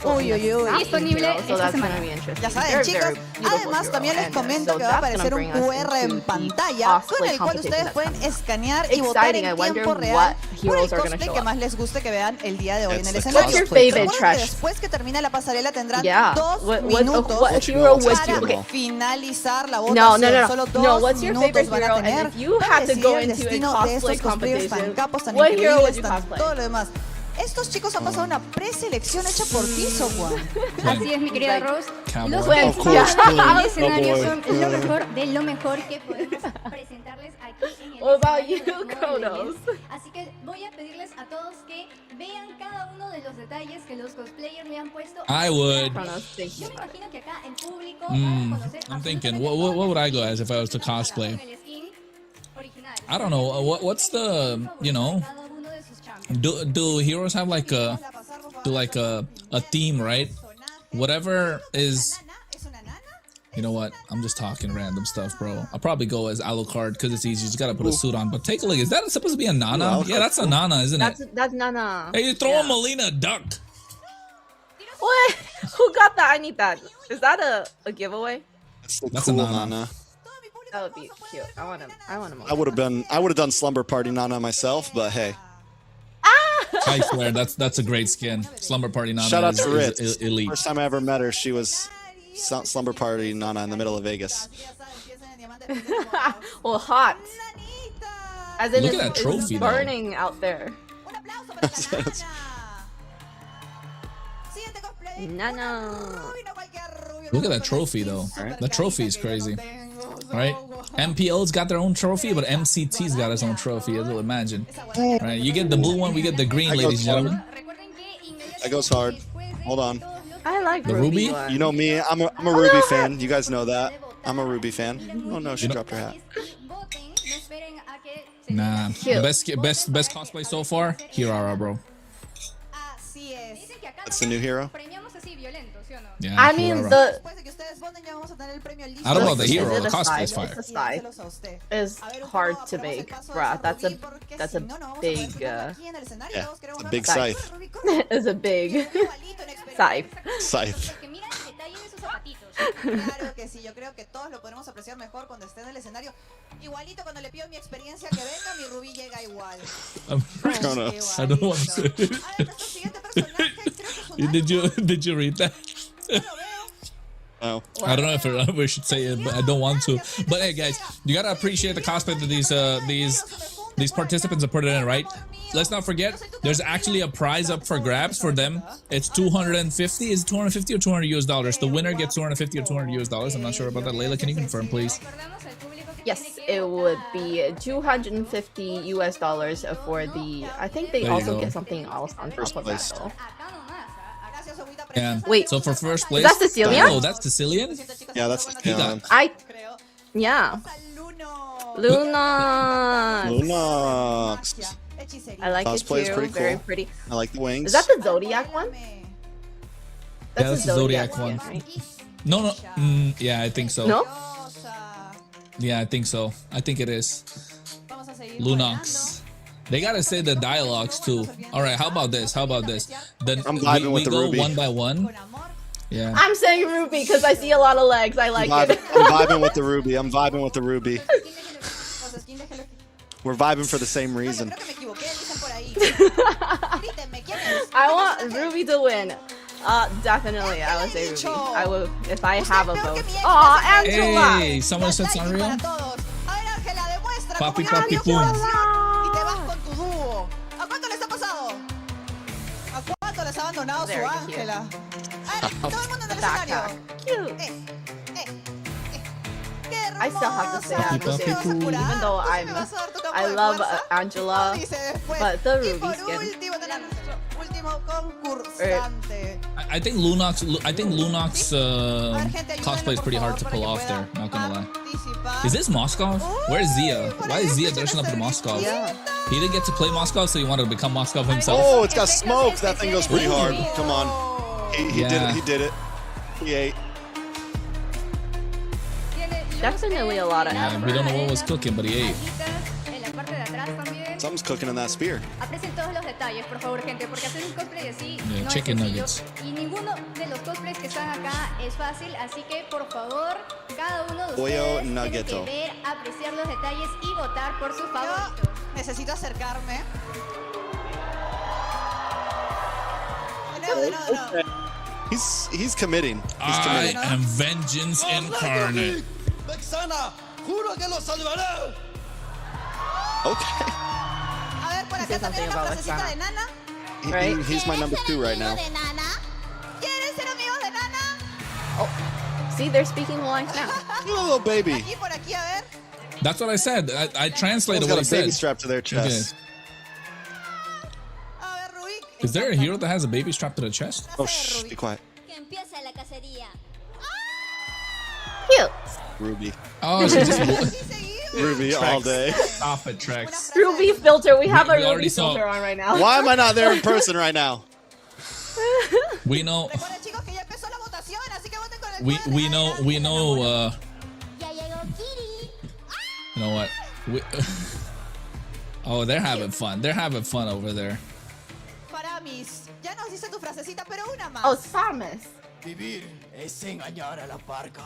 Uy, uy, uy. Disponible esta semana. Ya saben, chicos. Además, también les comento que va a aparecer un QR en pantalla con el cual ustedes pueden escanear y votar en tiempo real por el cosplay que más les guste que vean el día de hoy en el escenario. Recuerden que después que termine la pasarela tendrán 2 minutos para finalizar la votación. Solo 2 minutos van a tener para decidir el destino de estos cosplayers tan capos, tan increíbles, tan todo lo demás. Estos chicos han pasado una preselección hecha por ti, Sombwa. Así es, mi querida Rose. Los escenarios son lo mejor de lo mejor que podemos presentarles aquí en el escenario. Así que voy a pedirles a todos que vean cada uno de los detalles que los cosplayers me han puesto. I would. Yo me imagino que acá el público va a conocer. I'm thinking, what would I go as if I was to cosplay? I don't know. What's the, you know? Do heroes have like a theme, right? Whatever is, you know what? I'm just talking random stuff, bro. I'll probably go as Alucard because it's easy. You just gotta put a suit on. But take a look. Is that supposed to be a Nana? Yeah, that's a Nana, isn't it? That's Nana. Hey, you throw a Melina duck. What? Who got that? I need that. Is that a giveaway? That's cool, a Nana. That would be cute. I want him. I would have done Slumber Party Nana myself, but hey. I swear, that's a great skin. Slumber Party Nana Shout out to Ritz. is elite. First time I ever met her, she was Slumber Party Nana in the middle of Vegas. Well, hot. As in, look at that trophy, it's burning out there. Nana. Look at that trophy, though. That trophy is crazy. Right? MPO's got their own trophy, but MCT's got its own trophy, as you'll imagine. Right? You get the blue one, we get the green, ladies and gentlemen. That goes hard. Hold on. I like the Ruby. You know me, I'm a Ruby fan. You guys know that. I'm a Ruby fan. Oh no, she dropped her hat. Nah, the best cosplay so far, Kirara, bro. That's the new hero. Yeah, I mean Kirara. I don't know the hero. Is The it a cosplay is sky? fire. The sky is hard to make, bruh. That's a big Yeah, it's a big scythe. It's a big scythe. Scythe. Claro que sí, yo creo que todos lo podremos apreciar mejor cuando esté en el escenario. Igualito cuando le pido mi experiencia que venga, mi Rubí llega igual. I don't want to say it. Did you read that? No. I don't know if we should say it, but I don't want to. But hey, guys, you gotta appreciate the cosplay that these participants are putting in, right? Let's not forget, there's actually a prize up for grabs for them. It's 250. Is it 250 or $200 US? The winner gets 250 or $200 US. I'm not sure about that. Layla, can you confirm, please? Yes, it would be $250 US for the. I think they also get something else on top of that, though. And wait, so for first place, is that Sicilian? Oh, that's Sicilian. Yeah, that's Yeah. Lunox. Lunox. I like it Cosplay is too. pretty Very cool. pretty. I like the wings. Is that the Zodiac one? That's the Zodiac skin, one. right? No. Yeah, I think so. No? Yeah, I think so. I think it is. Lunox. They gotta say the dialogues too. All right, how about this? Then I'm vibing with the go Ruby. one by one. Yeah. I'm saying Ruby because I see a lot of legs. I like it. I'm vibing with the Ruby. We're vibing for the same reason. I want Ruby to win. Definitely, I would say Ruby. I would if I have a vote. Aw, Angela! Hey, someone said Sanrio? Papi, papi, Y boom. te vas con tu dúo. ¿A cuánto les ha pasado? ¿A cuánto les ha abandonado su Ángela? Todo el mundo en el escenario. Cute. I still have to say Angela, even though I love Angela, but the Ruby skin. I think Lunox cosplay is pretty hard to pull off there, not gonna lie. Is this Moskov? Where's Zia? Why is Zia dressing up in Moskov? He didn't get to play Moskov, so he wanted to become Moskov himself. Oh, it's got smoke. That thing goes pretty hard. Come on. He did it. He did it. He ate. Definitely a lot of effort. We don't know what was cooking, but he ate. Something's cooking in that spear. Aprecien todos los detalles, por favor, gente, porque hacer un cosplay así Yeah, no es chicken sencillo. nuggets. Y ninguno de los cosplays que están acá es fácil, así que por favor, cada uno de Pollo ustedes tiene nuggeto. que ver, apreciar los detalles y votar por sus favoritos. Necesito acercarme. No. He's committing. He's I committing. am vengeance incarnate. Vexana, juro que lo salvaré. Okay. A ver, por acá también una frasecita de Nana. Right? He's my number 2 right now. ¿Quieren ser amigos de Nana? Oh, see, they're speaking the lines now. Little baby. Aquí, por aquí, a ver. That's what I said. I translated Someone's what he got a baby said. strapped to their chest. Is there a hero that has a baby strapped to the chest? Oh, shh, be quiet. Que empiece la cacería. Cute. Ruby. Oh, she just Ruby all day. Stop it, Trex. Ruby filter. We have a We already Ruby saw- filter on right now. Why am I not there in person right now? We know. Recuerden, chicos, que ya empezó la votación, así que voten con el We know. You know what? Oh, they're having fun. They're having fun over there. Paramis. Ya nos dice tu frasecita, pero una más. Oh, Samus. Vivir es engañar a la parca.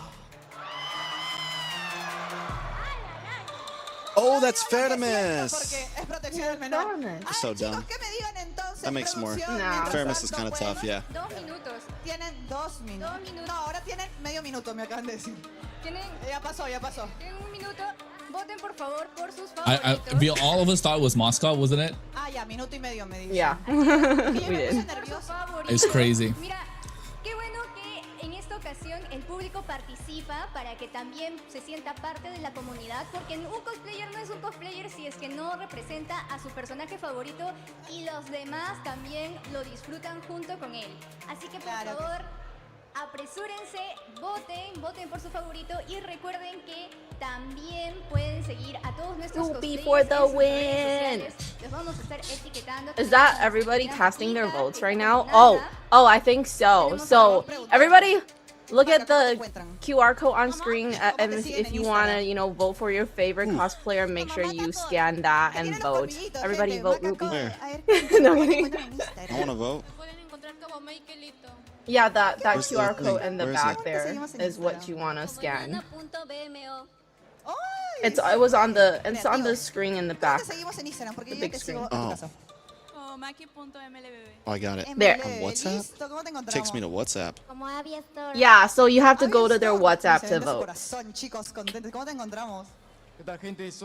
Oh, that's Feramis. Porque es protección del menor. You're so dumb. ¿Qué me digan entonces? That makes more. producción? Feramis is kind of tough, yeah. 2 minutos. Tienen 2 minutos. No, ahora tienen medio minuto, me acaban de decir. Ya pasó, ya pasó. Tienen 1 minuto. Voten por favor por sus I favoritos. all of us thought it was Moscow, wasn't it? Ah, ya, minuto y medio me dicen. Yeah. We did. It's crazy. Mira, qué bueno que en esta ocasión el público participa para que también se sienta parte de la comunidad, porque un cosplayer no es un cosplayer si es que no representa a su personaje favorito y los demás también lo disfrutan junto con él. Así que por favor, apresúrense, voten por su favorito y recuerden que también pueden seguir a todos nuestros Ruby cosplayers for the en sus redes win. sociales. Los vamos a estar etiquetando. Is that everybody casting their votes right now? Oh, I think so. So everybody, look at the QR code on screen, and if you wanna, vote for your favorite cosplayer, make sure you scan that and vote. Everybody vote Ruby. Where? No kidding. I want to vote. Yeah, that Where's the QR thing? code in the Where is back it? there is what you wanna scan. It's on the screen in the back. Seguimos en Instagram porque The yo big te screen. sigo en tu Oh. caso. Oh, I got it. There. On WhatsApp? Listo, ¿cómo te encontramos? Takes me to WhatsApp. Yeah, so you have to go to their WhatsApp to Excelente vote. corazón, chicos, contentos. ¿Cómo te encontramos?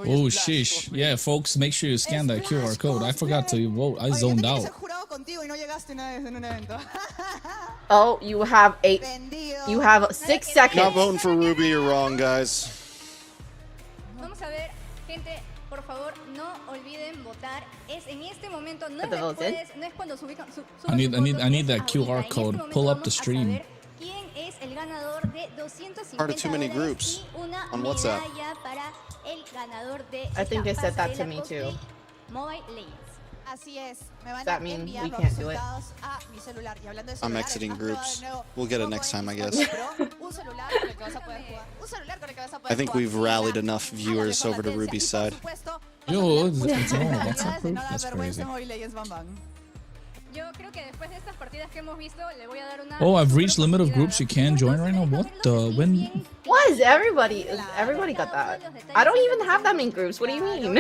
Oh, sheesh. Yeah, folks, make sure you scan that QR code. I forgot to vote. I zoned out. Jurado contigo y no llegaste una vez en un evento. Oh, you have 6 Not seconds. voting for Ruby, you're wrong, guys. Vamos a ver, gente, por favor, no olviden votar. Es en este momento, no Put the es votes in. después, no es cuando suban I need sus votos, that es ahorita. QR En este code. momento Pull up the vamos a stream. saber quién es el ganador de 250 Part of too many groups y una on WhatsApp. medalla para el ganador de I think they esta said that to pasarela me too. cosplay Mobile Legends. Así es, me van That a mean enviar we los can't do it? resultados a mi celular. Y hablando de I'm celulares, exiting has probado groups. de nuevo We'll get it next time, I guess. un celular con el que vas a poder jugar. Un celular con el que vas a poder I think jugar. we've rallied enough viewers over to Ruby's side. Yo, it's all WhatsApp group. That's crazy. Mobile Legends, Bam Bam. Yo creo que después de estas partidas que hemos visto, le voy a dar una Oh, I've reached limit of groups you can join right now. What the? When? Why is everybody got that? I don't even have that many groups. What do you mean?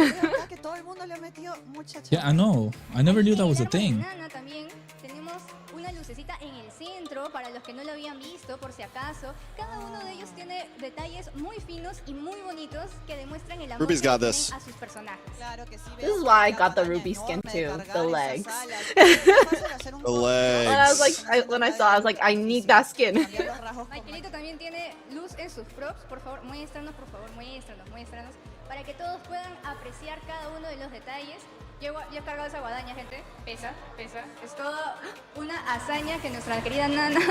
Que todo el mundo le ha metido mucha Yeah, I know. I never knew that was a thing. banana también tenemos una lucecita en el centro para los que no lo habían visto por si acaso. Cada uno de ellos tiene detalles muy finos y muy bonitos que demuestran el amor Ruby's que got tienen this. a sus personajes. This is why I got the ruby skin too. The legs. The legs. When I saw, I was like, I need that skin. Michaelito también tiene luz en sus props. Por favor, muéstranos, muéstranos, para que todos puedan apreciar cada uno de los detalles. Yo he cargado esa guadaña, gente. Pesa. Es toda una hazaña que nuestra querida Nana,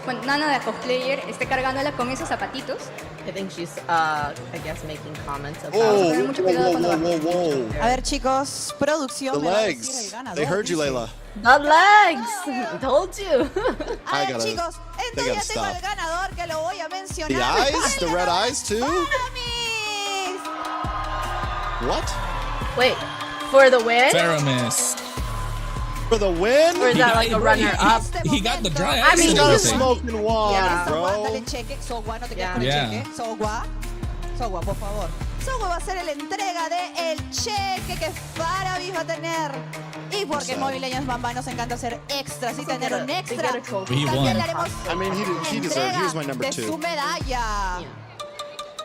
bueno, Nana de cosplayer, esté cargándola con esos zapatitos. I think she's, I guess, making comments about. Whoa. A ver, chicos, producción. The me va a decir el legs. ganador. They heard you, Layla. The legs. Told you. A I ver, gotta- chicos, they entonces gotta ya tengo stop. el ganador que lo voy a mencionar. The eyes? The red eyes too? What? Wait, for the win? Faramis. For the win? Or is that like a runner-up? He got the dry I I mean, mean, you- smoking water, Yeah. Sogua, bro. dale cheque. Sogua, no te quedes Yeah. con el Yeah. cheque. Sogua, por favor. Sogua va a ser la entrega de el cheque que Faramis va a tener. Y porque en Mobile Legends Bam Bam nos encanta hacer extras y tener un extra. He won. También le haremos I mean, he deserved. He was my number de su 2. medalla.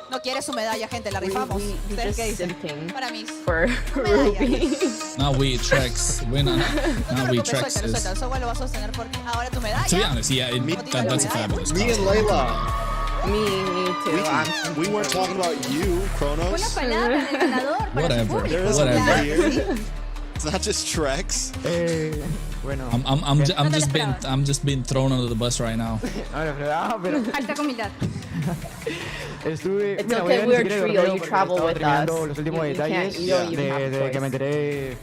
No quiere su medalla, gente, la rifamos. We ¿Ustedes just qué dicen? simping Para mí. for Ruby. Now we Trex. Win. Now we Trex Suéltalo, is. suéltalo. Sogua lo va a sostener por mí. Ahora tu medalla. To be honest, yeah, that's a fabulous Me and cosplay. Layla. Me too. We weren't talking about you, Unas Kronos. palabras del ganador para su Whatever. público. There is a Whatever. here. It's not just Trex. Bueno. I'm just being thrown under the bus right now. Pero Alta humildad. estuve. It's mira, okay, voy a we're a ni siquiera trio, dormido you porque travel estaba with terminando us. los últimos You can't- detalles you don't even have de que choice. me enteré.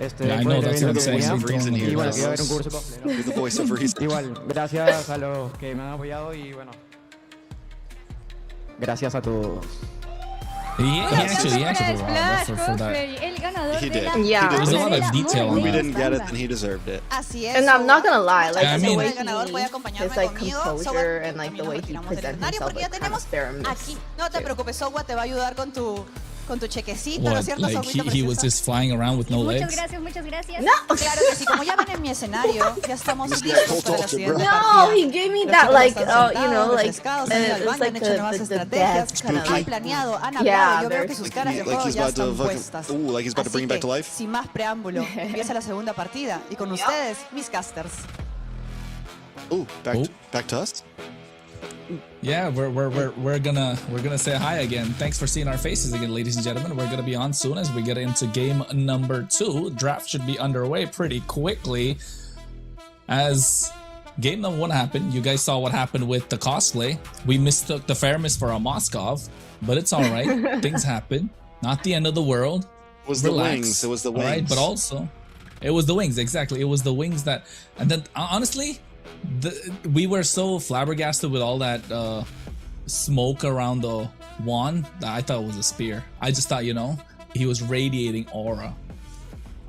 Yeah, I know that's what I'm saying. Voice of reason here, Y bueno, que iba a haber un Carlos. curso cosplay, ¿no? You're the voice of reason. Igual, gracias a los que me han apoyado y bueno. Gracias a todos. He actually Splash did well for that. Cosplay, el ganador He de did. la Yeah. There's a lot of pasarela detail on Mobile We that. didn't get it, then he deserved it. Así es. And I'm not gonna lie, like I the mean- way el ganador puede he acompañarme is like conmigo. composure and like Sogua, the way he terminamos el presents escenario himself, porque ya like kind of tenemos Faramis. aquí. No te preocupes, Sogua te va a ayudar con tu chequecito, ¿no es What? cierto, Like Soguita he was preciosa? just flying around with no Muchas legs? gracias, muchas gracias. No. Claro que sí, como ya ven en mi escenario, ya estamos This guy listos told para la you, siguiente bro. partida. No, he gave me Los that chicos like, están you sentados, know, like refrescados, han ido al it's baño, like han hecho nuevas the estrategias, death kind of han like. planeado, han hablado. Yeah, Yo veo que very- sus caras de Like juego he's ya about to están fucking, puestas. ooh, like he's about to bring it back to life. Sin más preámbulo, empieza la segunda partida y con ustedes, mis casters. Ooh, back to us. Yeah, we're gonna say hi again. Thanks for seeing our faces again, ladies and gentlemen. We're gonna be on soon as we get into game number 2. Draft should be underway pretty quickly. As game number 1 happened, you guys saw what happened with the cosplay. We mistook the Faramis for a Moskov, but it's all right. Things happen. Not the end of the world. It was the wings. It was the All right, wings. but also, it was the wings. Exactly, it was the wings that. And then honestly, we were so flabbergasted with all that smoke around the wand that I thought it was a spear. I just thought, he was radiating aura.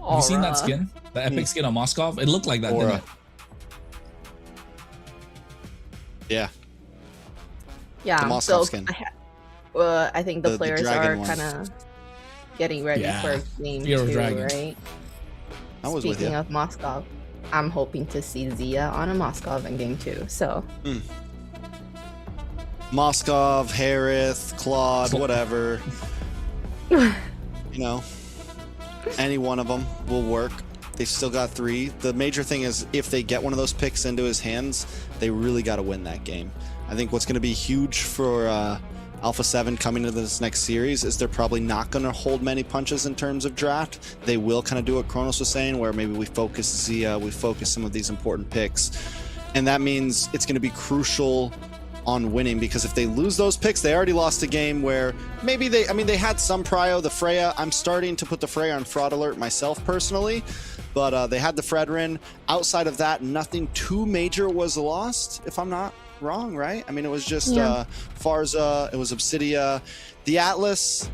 Have you seen that skin? The epic skin on Moskov? It looked like that, didn't it? Yeah. Yeah, The Moskov so skin. I think the The players dragon are one. kind of getting ready Yeah. for game Fear of 2, dragon. right? I was with Speaking you. of Moskov, I'm hoping to see Zia on a Moskov in game 2. So Moskov, Harith, Claude, whatever. Any one of them will work. They've still got 3. The major thing is if they get one of those picks into his hands, they really got to win that game. I think what's going to be huge for ALPHA7 coming into this next series is they're probably not going to hold many punches in terms of draft. They will kind of do what Kronos was saying, where maybe we focus Zia, we focus some of these important picks, and that means it's going to be crucial on winning, because if they lose those picks, they already lost a game where maybe they had some prio. The Freya, I'm starting to put the Freya on fraud alert myself personally, but they had the Fredrin. Outside of that, nothing too major was lost, if I'm not wrong, right? I mean, it was just Farza, it was Obsidia, the Atlas.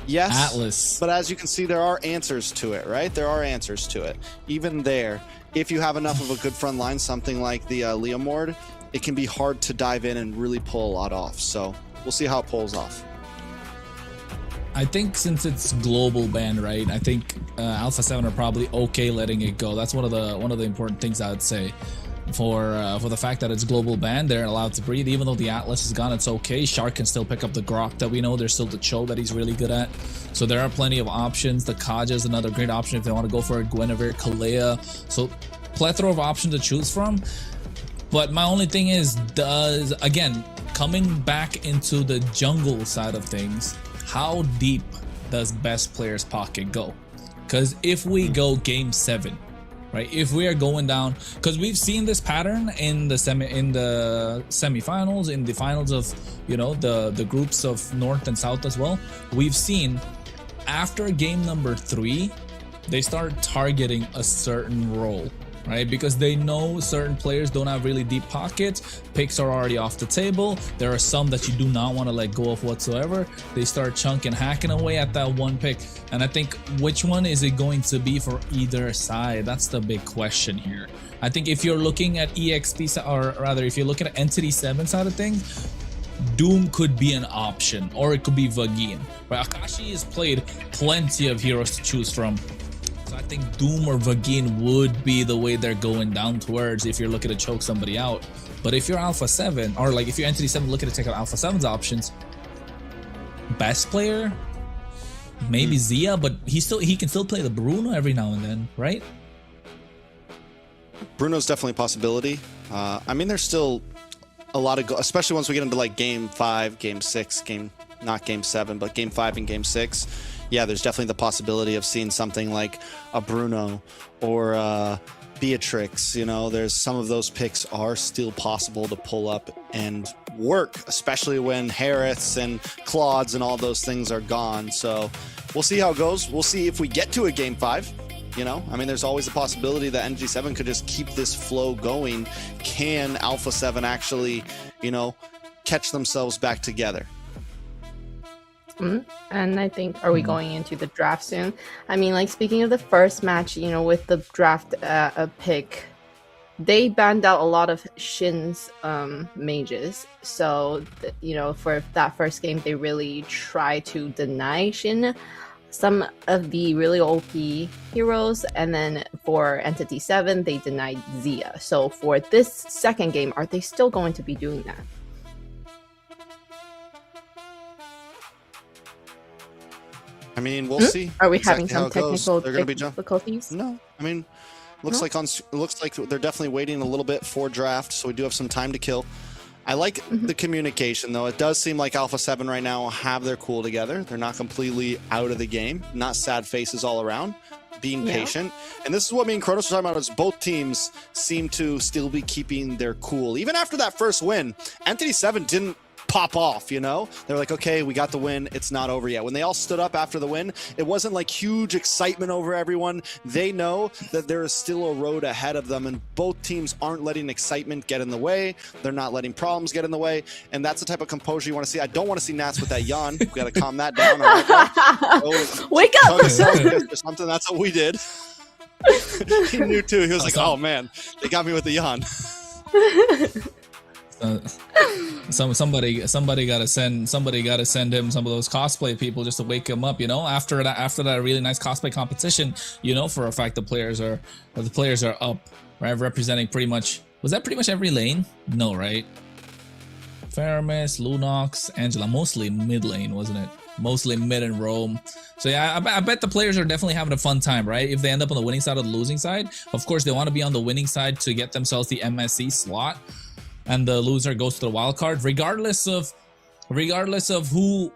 Yes, Atlas. But as you can see, there are answers to it, right? There are answers to it. Even there, if you have enough of a good front line, something like the Leomord, it can be hard to dive in and really pull a lot off. So we'll see how it pulls off. I think since it's global ban, right? I think ALPHA7 are probably okay letting it go. That's one of the important things I would say. For the fact that it's global ban, they're allowed to breathe. Even though the Atlas is gone, it's okay. Shark can still pick up the Grok that we know. There's still the Cho that he's really good at. So there are plenty of options. The Kaja is another great option if they want to go for a Guinevere, Kalea. So plethora of options to choose from. But my only thing is, again, coming back into the jungle side of things, how deep does best player's pocket go? Because if we go game 7, right? If we are going down, because we've seen this pattern in the semifinals, in the finals of, you know, the groups of North and South as well. We've seen after game number 3, they start targeting a certain role, right? Because they know certain players don't have really deep pockets. Picks are already off the table. There are some that you do not want to let go of whatsoever. They start chunking, hacking away at that one pick. And I think, which one is it going to be for either side? That's the big question here. I think if you're looking at EXP, or rather if you're looking at ENTITY7 side of things, Doom could be an option, or it could be Vagin. But Akashi has played plenty of heroes to choose from. So I think Doom or Vagin would be the way they're going down towards if you're looking to choke somebody out. But if you're ALPHA7, or like if you're ENTITY7 looking to check out ALPHA7's options, best player, maybe Zia, but he can still play the Bruno every now and then, right? Bruno's definitely a possibility. I mean, there's still a lot of, especially once we get into like game 5, game 6, not game 7, but game 5 and game 6. Yeah, there's definitely the possibility of seeing something like a Bruno or Beatrix. You know, there's some of those picks are still possible to pull up and work, especially when Harris and Claudes and all those things are gone. So we'll see how it goes. We'll see if we get to a game 5. You know, I mean, there's always a possibility that ENTITY7 could just keep this flow going. Can ALPHA7 actually, you know, catch themselves back together? And I think, are we going into the draft soon? I mean, like, speaking of the first match, you know, with the draft pick, they banned out a lot of Shin's mages. So, you know, for that first game, they really try to deny Shin some of the really OP heroes. And then for ENTITY7, they denied Zia. So for this second game, are they still going to be doing that? I mean, we'll see. Are we exactly having some technical difficulties? No, I mean, looks like they're definitely waiting a little bit for draft, so we do have some time to kill. I like the communication, though. It does seem like ALPHA7 right now have their cool together. They're not completely out of the game, not sad faces all around, being patient. And this is what me and Kronos were talking about, is both teams seem to still be keeping their cool. Even after that first win, ENTITY7 didn't pop off, you know? They're like, okay, we got the win. It's not over yet. When they all stood up after the win, it wasn't like huge excitement over everyone. They know that there is still a road ahead of them, and both teams aren't letting excitement get in the way. They're not letting problems get in the way, and that's the type of composure you want to see. I don't want to see Nats with that yawn. We got to calm that down. Wake up! Or something. That's what we did. He knew too. He was like, oh man, they got me with the yawn. Somebody gotta send him some of those cosplay people just to wake him up, you know, after that really nice cosplay competition. You know for a fact the players are up, right, representing pretty much every lane. No, right? Faramis, Lunox, Angela, mostly mid lane, wasn't it? Mostly mid and roam. So yeah, I bet the players are definitely having a fun time, right? If they end up on the winning side or the losing side, of course they want to be on the winning side to get themselves the MSC slot, and the loser goes to the wild card. Regardless of who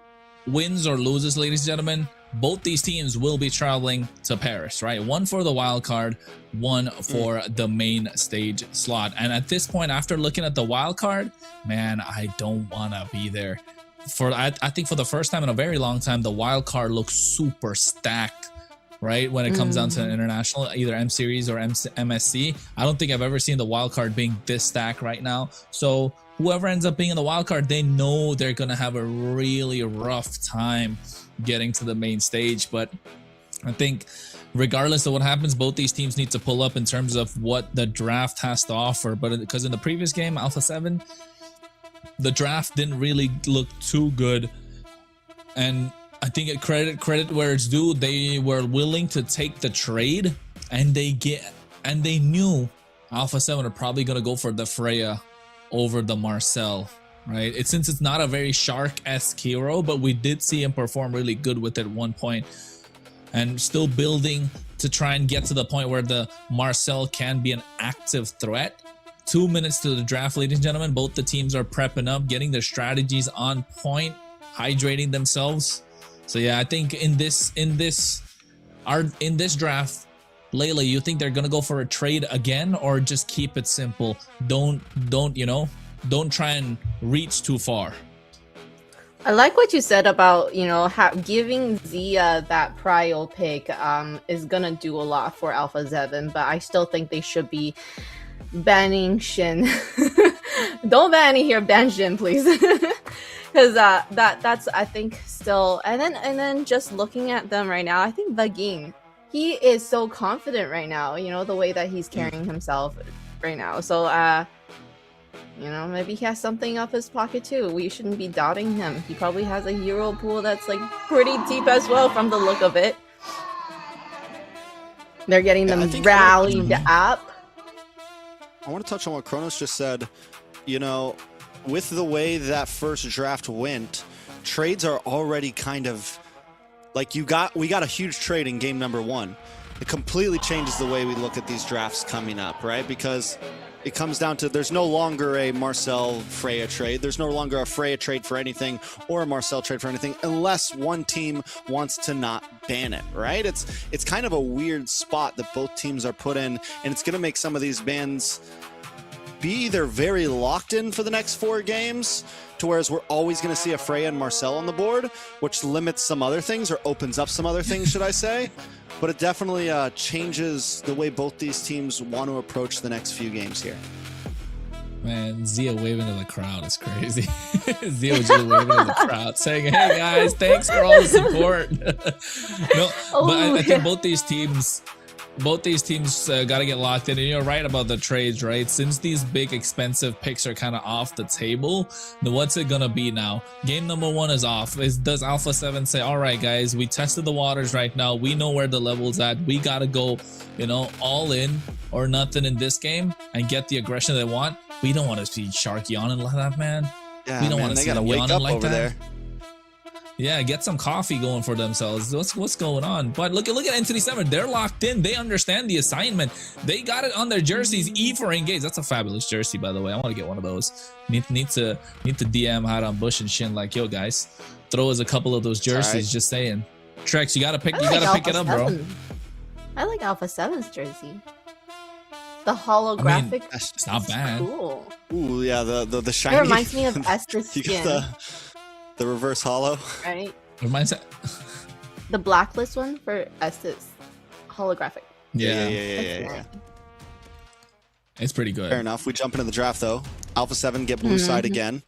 wins or loses, ladies and gentlemen, both these teams will be traveling to Paris, right? One for the wild card, one for the main stage slot. And at this point, after looking at the wild card, man, I don't want to be there. I think for the first time in a very long time, the wild card looks super stacked, right? When it comes down to an international, either M Series or MSC. I don't think I've ever seen the wild card being this stacked right now. So whoever ends up being in the wild card, they know they're going to have a really rough time getting to the main stage. But I think regardless of what happens, both these teams need to pull up in terms of what the draft has to offer. But because in the previous game, ALPHA7, the draft didn't really look too good. And I think it credit where it's due. They were willing to take the trade, and they knew ALPHA7 are probably going to go for the Freya over the Marcel, right? Since it's not a very Shark-esque hero, but we did see him perform really good with it at one point, and still building to try and get to the point where the Marcel can be an active threat. 2 minutes to the draft, ladies and gentlemen. Both the teams are prepping up, getting their strategies on point, hydrating themselves. So yeah, I think in this draft, Layla, you think they're gonna go for a trade again, or just keep it simple? Don't try and reach too far. I like what you said about, giving Zia that prio pick is gonna do a lot for ALPHA7, but I still think they should be banning Shin. Don't ban any here, ban Shin, please. Because that's I think still, and then just looking at them right now, I think Vaging, he is so confident right now, the way that he's carrying himself right now. So maybe he has something up his pocket too. We shouldn't be doubting him. He probably has a hero pool that's like pretty deep as well from the look of it. They're getting them rallied up. I want to touch on what Kronos just said. With the way that first draft went, trades are already kind of like we got a huge trade in game number 1. It completely changes the way we look at these drafts coming up, right? Because it comes down to there's no longer a Marcel Freya trade. There's no longer a Freya trade for anything or a Marcel trade for anything unless one team wants to not ban it, right? It's kind of a weird spot that both teams are put in, and it's going to make some of these bans be either very locked in for the next 4 games, to whereas we're always going to see a Freya and Marcel on the board, which limits some other things or opens up some other things, should I say. But it definitely changes the way both these teams want to approach the next few games here. Man, Zia waving to the crowd is crazy. Zia was just waving to the crowd, saying, "Hey guys, thanks for all the support." But I think both these teams got to get locked in. And you're right about the trades, right? Since these big expensive picks are kind of off the table, then what's it gonna be now? Game number 1 is off. Does ALPHA7 say, all right guys, we tested the waters right now, we know where the level's at, we gotta go all in or nothing in this game and get the aggression they want? We don't want to see Shark yawning like that, man. Yeah, we don't want to see them yawning like that. there. Yeah, get some coffee going for themselves. What's going on? But look at ENTITY7. They're locked in. They understand the assignment. They got it on their jerseys. E for engage. That's a fabulous jersey, by the way. I want to get one of those. Need to DM Haram Bush and Shin like, yo guys, throw us a couple of those jerseys. Right. Just saying. Trex, you gotta pick it up, bro. I like ALPHA7's jersey. The holographic. It's not bad. Cool. Ooh, yeah, the shiny. It reminds me of Esther's skin. You got the reverse hollow. Right. Reminds the blacklist one for Estes holographic. Yeah. It's pretty good. Fair enough. We jump into the draft though. ALPHA7 get blue side again.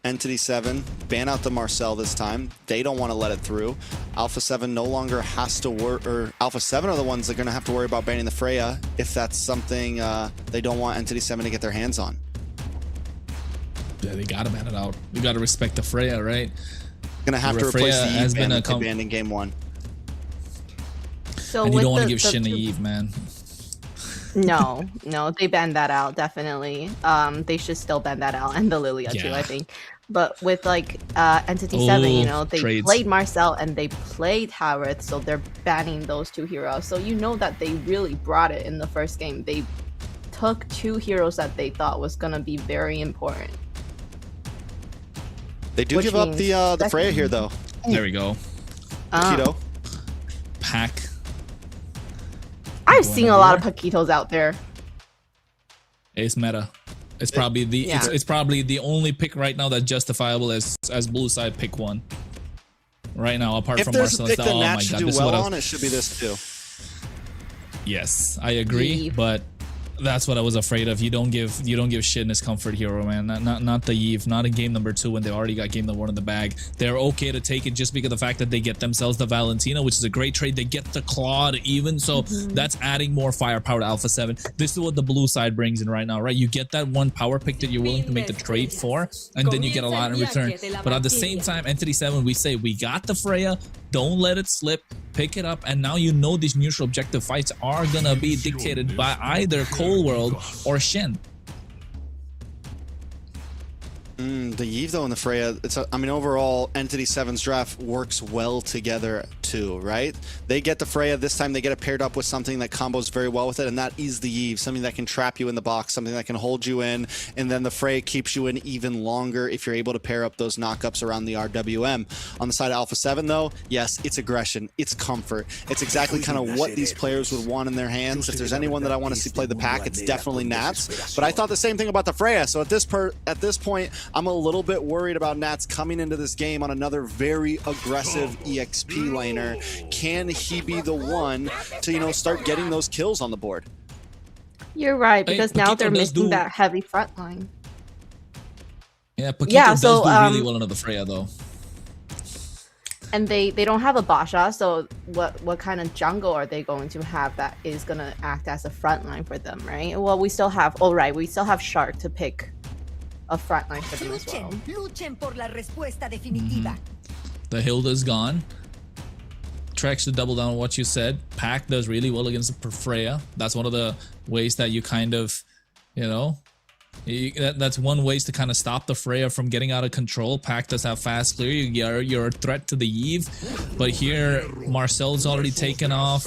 ENTITY7 ban out the Marcel this time. They don't want to let it through. ALPHA7 no longer has to worry, or ALPHA7 are the ones that are going to have to worry about banning the Freya if that's something they don't want ENTITY7 to get their hands on. Yeah, they gotta ban it out. You gotta respect the Freya, right? Gonna have to replace the Eve ban that they banned in game 1. So and you don't want to give Shin a Eve, man. No, they banned that out, definitely. They should still ban that out, and the Lilia too, I think. But with ENTITY7, they played Marcel and they played Haworth, so they're banning those 2 heroes. So that they really brought it in the first game. They took 2 heroes that they thought was gonna be very important. They do give up the Freya here, though. There we go. Keto. Pack. I've seen a lot of Paquitos out there. It's meta. It's probably the it's probably the only pick right now that's justifiable as blue side pick 1. Right now, apart from Marcel. If there's a pick that Nat should do well on, it should be this too. Yes, I agree, but that's what I was afraid of. You don't give shit in his comfort hero, man. Not the Eve, not in game number 2 when they already got game number 1 in the bag. They're okay to take it just because of the fact that they get themselves the Valentina, which is a great trade. They get the Claude even, so that's adding more firepower to ALPHA7. This is what the blue side brings in right now, right? You get that one power pick that you're willing to make the trade for, and then you get a lot in return. But at the same time, ENTITY7, we say we got the Freya, don't let it slip, pick it up, and now you know these neutral objective fights are gonna be dictated by either Cold World or Shen. The Eve though and the Freya, I mean overall ENTITY7's draft works well together too, right? They get the Freya, this time they get it paired up with something that combos very well with it, and that is the Eve, something that can trap you in the box, something that can hold you in, and then the Freya keeps you in even longer if you're able to pair up those knockups around the RWM. On the side of ALPHA7 though, yes, it's aggression, it's comfort, it's exactly kind of what these players would want in their hands. If there's anyone that I want to see play the pack, it's definitely Nats, but I thought the same thing about the Freya, so at this point, I'm a little bit worried about Nats coming into this game on another very aggressive EXP laner. Can he be the one to, you know, start getting those kills on the board? You're right, because now they're missing that heavy front line. Yeah, Paquito does do really well under the Freya though. And they don't have a Basha, so what kind of jungle are they going to have that is gonna act as a front line for them, right? Well, we still have we still have Shark to pick a front line for them as well. The Hilda's gone. Trex, to double down on what you said, Pack does really well against the Freya. That's one of the ways that you kind of, you know, that's one way to kind of stop the Freya from getting out of control. Pack does have fast clear. You're a threat to the Eve, but here Marcel's already taken off.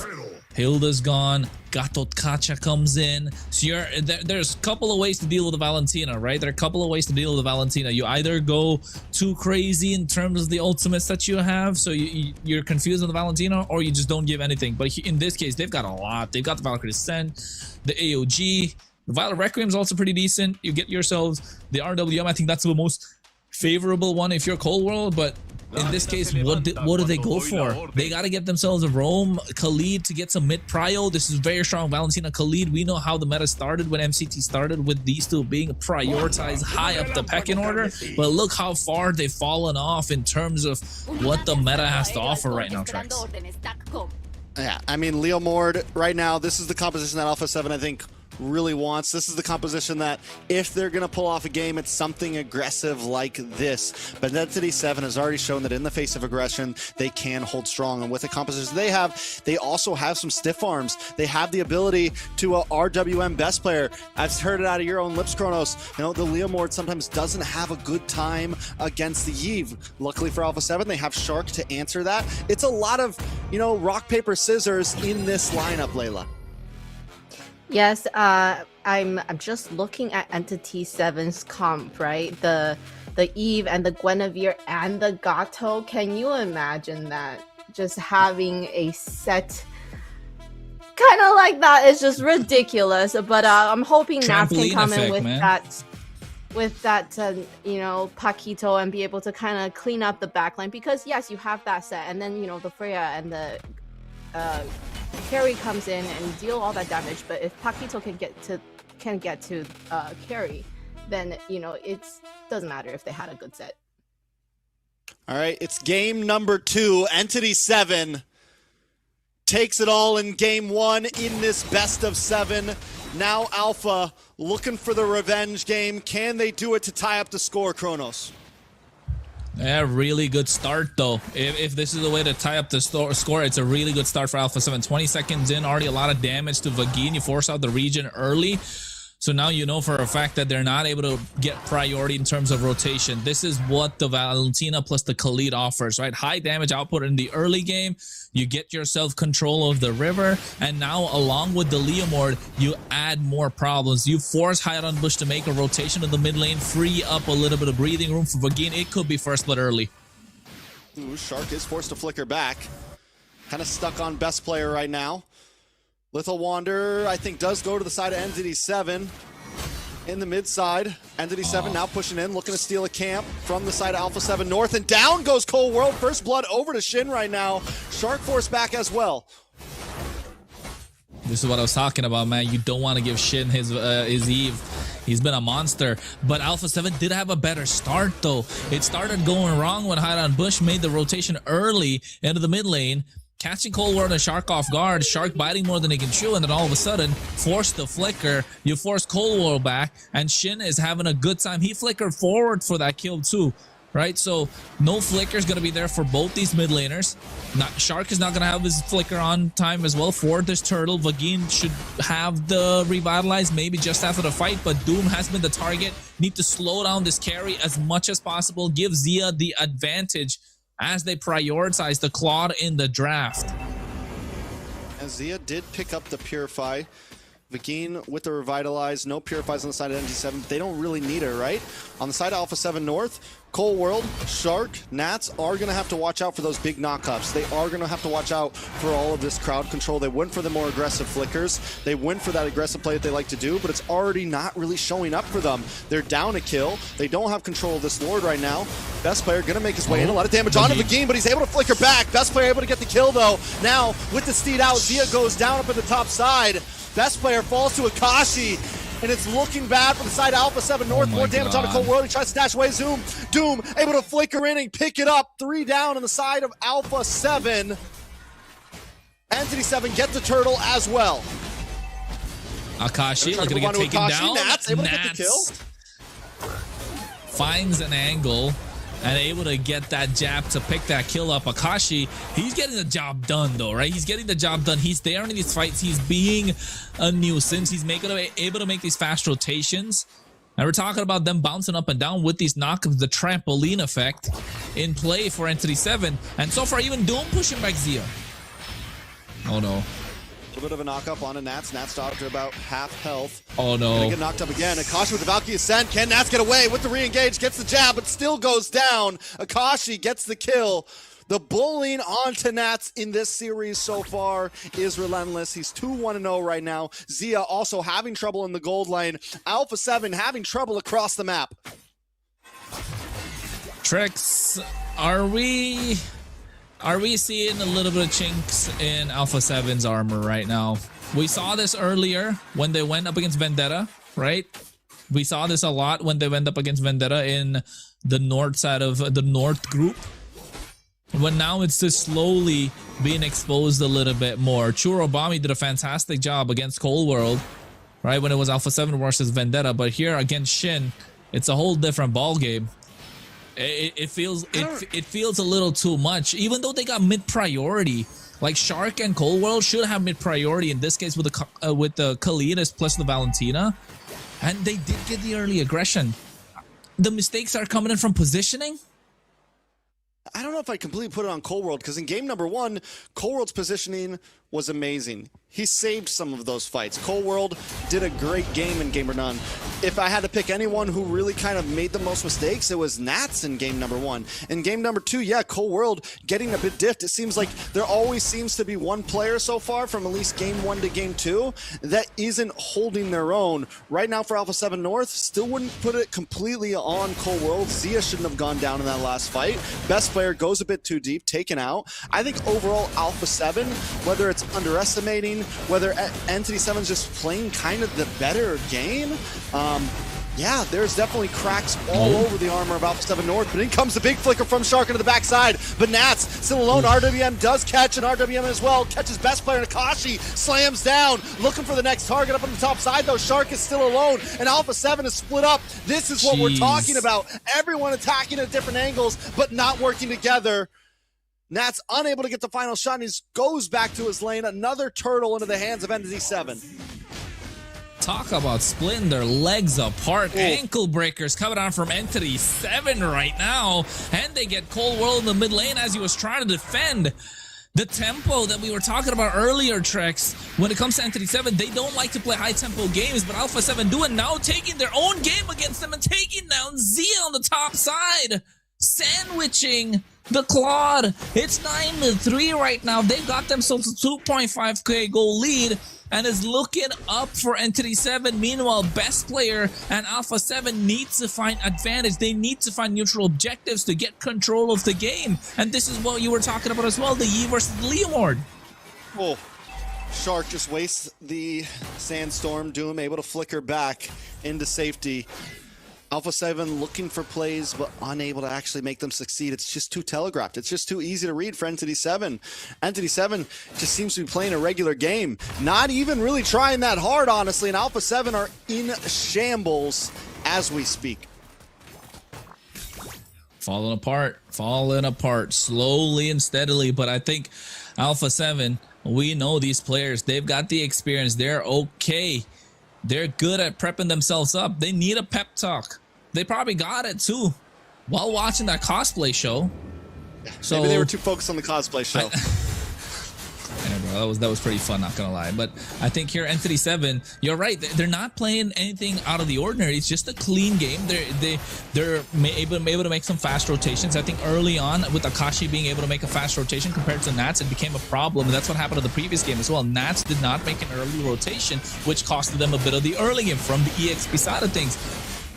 Hilda's gone. Gato Kacha comes in. So there's a couple of ways to deal with the Valentina, right? There are a couple of ways to deal with the Valentina. You either go too crazy in terms of the ultimates that you have, so you're confused on the Valentina, or you just don't give anything. But in this case, they've got a lot. They've got the Valkyrie Descent, the AOG, the Violet Requiem's also pretty decent. You get yourselves the RWM. I think that's the most favorable one if you're Cold World, but in this case, what do they go for? They got to get themselves a Roam, Khalid to get some mid prio. This is very strong. Valentina, Khalid. We know how the meta started when MCT started, with these two being prioritized high up the pecking order. But look how far they've fallen off in terms of what the meta has to offer right now, Trex. Yeah, I mean, Leo Mord, right now, this is the composition that ALPHA7, I think, really wants. This is the composition that if they're going to pull off a game, it's something aggressive like this. But ENTITY7 has already shown that in the face of aggression, they can hold strong. And with the composition they have, they also have some stiff arms. They have the ability to RWM best player. I've heard it out of your own lips, Kronos. You know, the Leo Mord sometimes doesn't have a good time against the Eve. Luckily for ALPHA7, they have Shark to answer that. It's a lot of, you know, rock, paper, scissors in this lineup, Layla. Yes, I'm just looking at ENTITY7's comp, right? The Eve and the Guinevere and the Gato. Can you imagine that? Just having a set kind of like that is just ridiculous. But I'm hoping Nats can come in with that, you know, Paquito and be able to kind of clean up the backline, because yes, you have that set, and then, you know, the Freya and the Carry comes in and deal all that damage. But if Paquito can get to Carry, then, you know, it doesn't matter if they had a good set. All right, it's game number 2. ENTITY7 takes it all in game 1 in this best of 7. Now Alpha looking for the revenge game. Can they do it to tie up the score, Kronos? Yeah, really good start though. If this is the way to tie up the score, it's a really good start for ALPHA7. 20 seconds in, already a lot of damage to Vagin. You force out the region early. So now you know for a fact that they're not able to get priority in terms of rotation. This is what the Valentina plus the Khalid offers, right? High damage output in the early game. You get yourself control of the river. And now along with the Leomord, you add more problems. You force Hiron Bush to make a rotation in the mid lane, free up a little bit of breathing room for Vagin. It could be first blood early. Ooh, Shark is forced to flicker back. Kind of stuck on best player right now. Little Wander, I think, does go to the side of ENTITY7 in the mid side. ENTITY7 now pushing in, looking to steal a camp from the side of ALPHA7 North, and down goes Cold World. First blood over to Shin right now. Shark Force back as well. This is what I was talking about, man. You don't want to give Shin his Eve. He's been a monster. But ALPHA7 did have a better start, though. It started going wrong when Hideout Bush made the rotation early into the mid lane, catching Cold World and Shark off guard. Shark biting more than he can chew, and then all of a sudden, force the flicker. You force Cold World back, and Shin is having a good time. He flickered forward for that kill, too. Right, so no flicker is going to be there for both these mid laners. Shark is not going to have his flicker on time as well for this turtle. Vagin should have the revitalize maybe just after the fight, but Doom has been the target. Need to slow down this carry as much as possible. Give Zia the advantage as they prioritize the Claude in the draft. And Zia did pick up the Purify. Vagin with the Revitalize, no Purifies on the side of ENTITY7, but they don't really need her, right? On the side of ALPHA7 North, Cold World, Shark, Nats are going to have to watch out for those big knockups. They are going to have to watch out for all of this crowd control. They went for the more aggressive flickers. They went for that aggressive play that they like to do, but it's already not really showing up for them. They're down a kill. They don't have control of this Lord right now. Best player going to make his way in. A lot of damage onto Vagin, but he's able to flicker back. Best player able to get the kill, though. Now, with the steed out, Zia goes down up at the top side. Best player falls to Akashi, and it's looking bad for the side of ALPHA7 North. More damage on a Cold World. He tries to dash away. Doom able to flicker in and pick it up. 3 down on the side of ALPHA7. ENTITY7 get the turtle as well. Akashi looking to get taken down. Nats able to get the kill. Finds an angle and able to get that jab to pick that kill up. Akashi, he's getting the job done though, right? He's getting the job done. He's there in these fights. He's being a nuisance. He's able to make these fast rotations. And we're talking about them bouncing up and down with these knockups, the trampoline effect in play for ENTITY7. And so far, even Doom pushing back Zia. Oh no. A little bit of a knock-up on a Nats. Nats down to about half health. Oh no. Gonna get knocked up again. Akashi with the Valkyrie Ascent. Can Nats get away with the re-engage? Gets the jab, but still goes down. Akashi gets the kill. The bullying onto Nats in this series so far is relentless. He's 2-1-0 right now. Zia also having trouble in the gold lane. ALPHA7 having trouble across the map. Trix, are we seeing a little bit of chinks in ALPHA7's armor right now? We saw this earlier when they went up against Vendetta, right? We saw this a lot when they went up against Vendetta in the north side of the North group. But now it's just slowly being exposed a little bit more. Churobami did a fantastic job against Cold World, right? When it was ALPHA7 versus Vendetta. But here against Shin, it's a whole different ballgame. It feels a little too much, even though they got mid priority. Like Shark and Cold World should have mid priority in this case with the Kalidas plus the Valentina, and they did get the early aggression. The mistakes are coming in from positioning. I don't know if I completely put it on Cold World, because in game number 1, Cold World's positioning was amazing. He saved some of those fights. Cold World did a great game in game number 1. If I had to pick anyone who really kind of made the most mistakes, it was Nats in game number 1. In game number 2, yeah, Cold World getting a bit diffed. It seems like there always seems to be one player so far from at least game 1 to game 2 that isn't holding their own. Right now for ALPHA7 North, still wouldn't put it completely on Cold World. Zia shouldn't have gone down in that last fight. Best player goes a bit too deep, taken out. I think overall ALPHA7, whether it's underestimating, whether ENTITY7 is just playing kind of the better game, yeah, there's definitely cracks all over the armor of ALPHA7 North, but in comes the big flicker from Shark into the backside, but Nats still alone. RWM does catch an RWM as well, catches best player Nakashi, slams down, looking for the next target up on the top side though. Shark is still alone, and ALPHA7 is split up. This is what we're talking about. Everyone attacking at different angles, but not working together. Nats unable to get the final shot, and he goes back to his lane. Another turtle into the hands of ENTITY7. Talk about splitting their legs apart. Ankle breakers coming on from ENTITY7 right now. And they get Cold World in the mid lane as he was trying to defend. The tempo that we were talking about earlier, Trex, when it comes to ENTITY7, they don't like to play high-tempo games, but ALPHA7 do it now, taking their own game against them and taking down Zia on the top side. Sandwiching The Claude, it's 9-3 right now. They've got themselves a 2.5k goal lead and is looking up for ENTITY7. Meanwhile, best player and ALPHA7 needs to find advantage. They need to find neutral objectives to get control of the game. And this is what you were talking about as well, the Yi versus Leomord. Oh, Shark just wastes the Sandstorm. Doom able to flicker back into safety. ALPHA7 looking for plays, but unable to actually make them succeed. It's just too telegraphed. It's just too easy to read for ENTITY7. ENTITY7 just seems to be playing a regular game. Not even really trying that hard, honestly, and ALPHA7 are in shambles as we speak. Falling apart slowly and steadily, but I think ALPHA7, we know these players, they've got the experience, they're okay. They're good at prepping themselves up. They need a pep talk. They probably got it too while watching that cosplay show. So maybe they were too focused on the cosplay show. Yeah, bro, that was pretty fun, not gonna lie. But I think here ENTITY7, you're right. They're not playing anything out of the ordinary. It's just a clean game. They're able to make some fast rotations. I think early on with Akashi being able to make a fast rotation compared to Nats, it became a problem. And that's what happened to the previous game as well. Nats did not make an early rotation, which costed them a bit of the early game from the EXP side of things.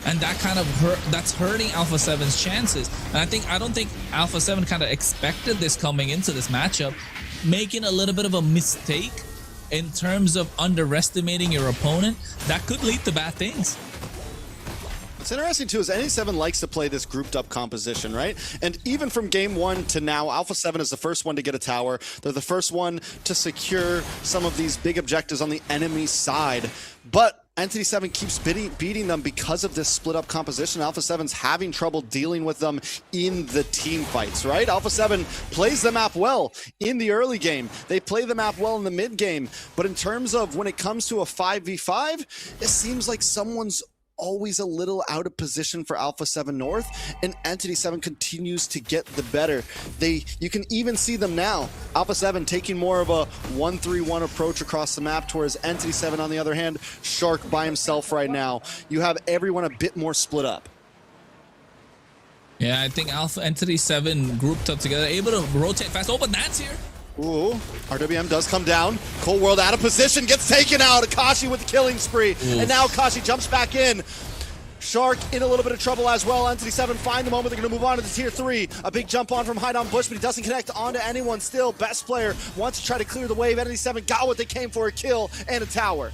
And that kind of that's hurting ALPHA7's chances. And I don't think ALPHA7 kind of expected this coming into this matchup, making a little bit of a mistake in terms of underestimating your opponent. That could lead to bad things. What's interesting too is ENTITY7 likes to play this grouped up composition, right? And even from game 1 to now, ALPHA7 is the first one to get a tower. They're the first one to secure some of these big objectives on the enemy side. But ENTITY7 keeps beating them because of this split up composition. ALPHA7's having trouble dealing with them in the team fights, right? ALPHA7 plays the map well in the early game. They play the map well in the mid game. But in terms of when it comes to a 5v5, it seems like someone's always a little out of position for ALPHA7 North, and ENTITY7 continues to get the better. You can even see them now. ALPHA7 taking more of a 1-3-1 approach across the map, towards ENTITY7 on the other hand, Shark by himself right now. You have everyone a bit more split up. Yeah, I think ENTITY7 grouped up together, able to rotate fast. Oh, but Nat's here. Ooh, RWM does come down. Cold World out of position, gets taken out. Akashi with the killing spree. Oof. And now Akashi jumps back in. Shark in a little bit of trouble as well. ENTITY7 find the moment. They're going to move on to the tier 3. A big jump on from Hide on Bush, but he doesn't connect onto anyone still. Best player wants to try to clear the wave. ENTITY7 got what they came for, a kill and a tower.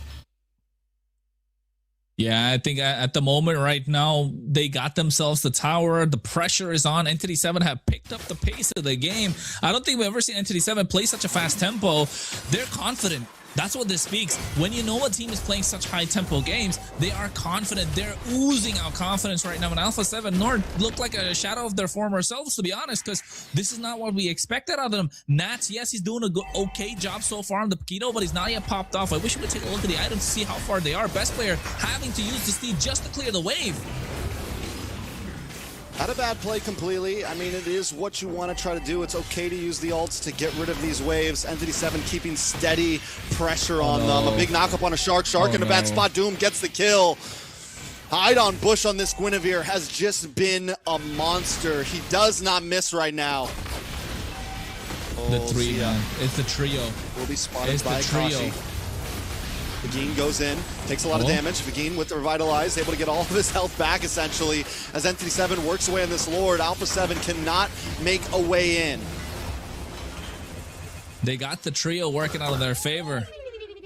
Yeah, I think at the moment right now, they got themselves the tower. The pressure is on. ENTITY7 have picked up the pace of the game. I don't think we've ever seen ENTITY7 play such a fast tempo. They're confident. That's what this speaks. When you know a team is playing such high tempo games, they are confident. They're oozing out confidence right now. And ALPHA7 North look like a shadow of their former selves, to be honest, because this is not what we expected out of them. Nats, yes, he's doing a good, okay job so far on the Paquito, but he's not yet popped off. I wish we could take a look at the items to see how far they are. Best player having to use the steed just to clear the wave. Not a bad play completely. I mean, it is what you want to try to do. It's okay to use the ults to get rid of these waves. ENTITY7 keeping steady pressure on them. A big knock up on a Shark. Shark in a bad spot. Doom gets the kill. Hide on Bush on this Guinevere has just been a monster. He does not miss right now. The trio. Yeah. It's the trio. Will be spotted by Akashi. Vagine goes in, takes a lot of damage. Vagine with the Revitalize, able to get all of his health back essentially. As ENTITY7 works away on this Lord, ALPHA7 cannot make a way in. They got the trio working out of their favor.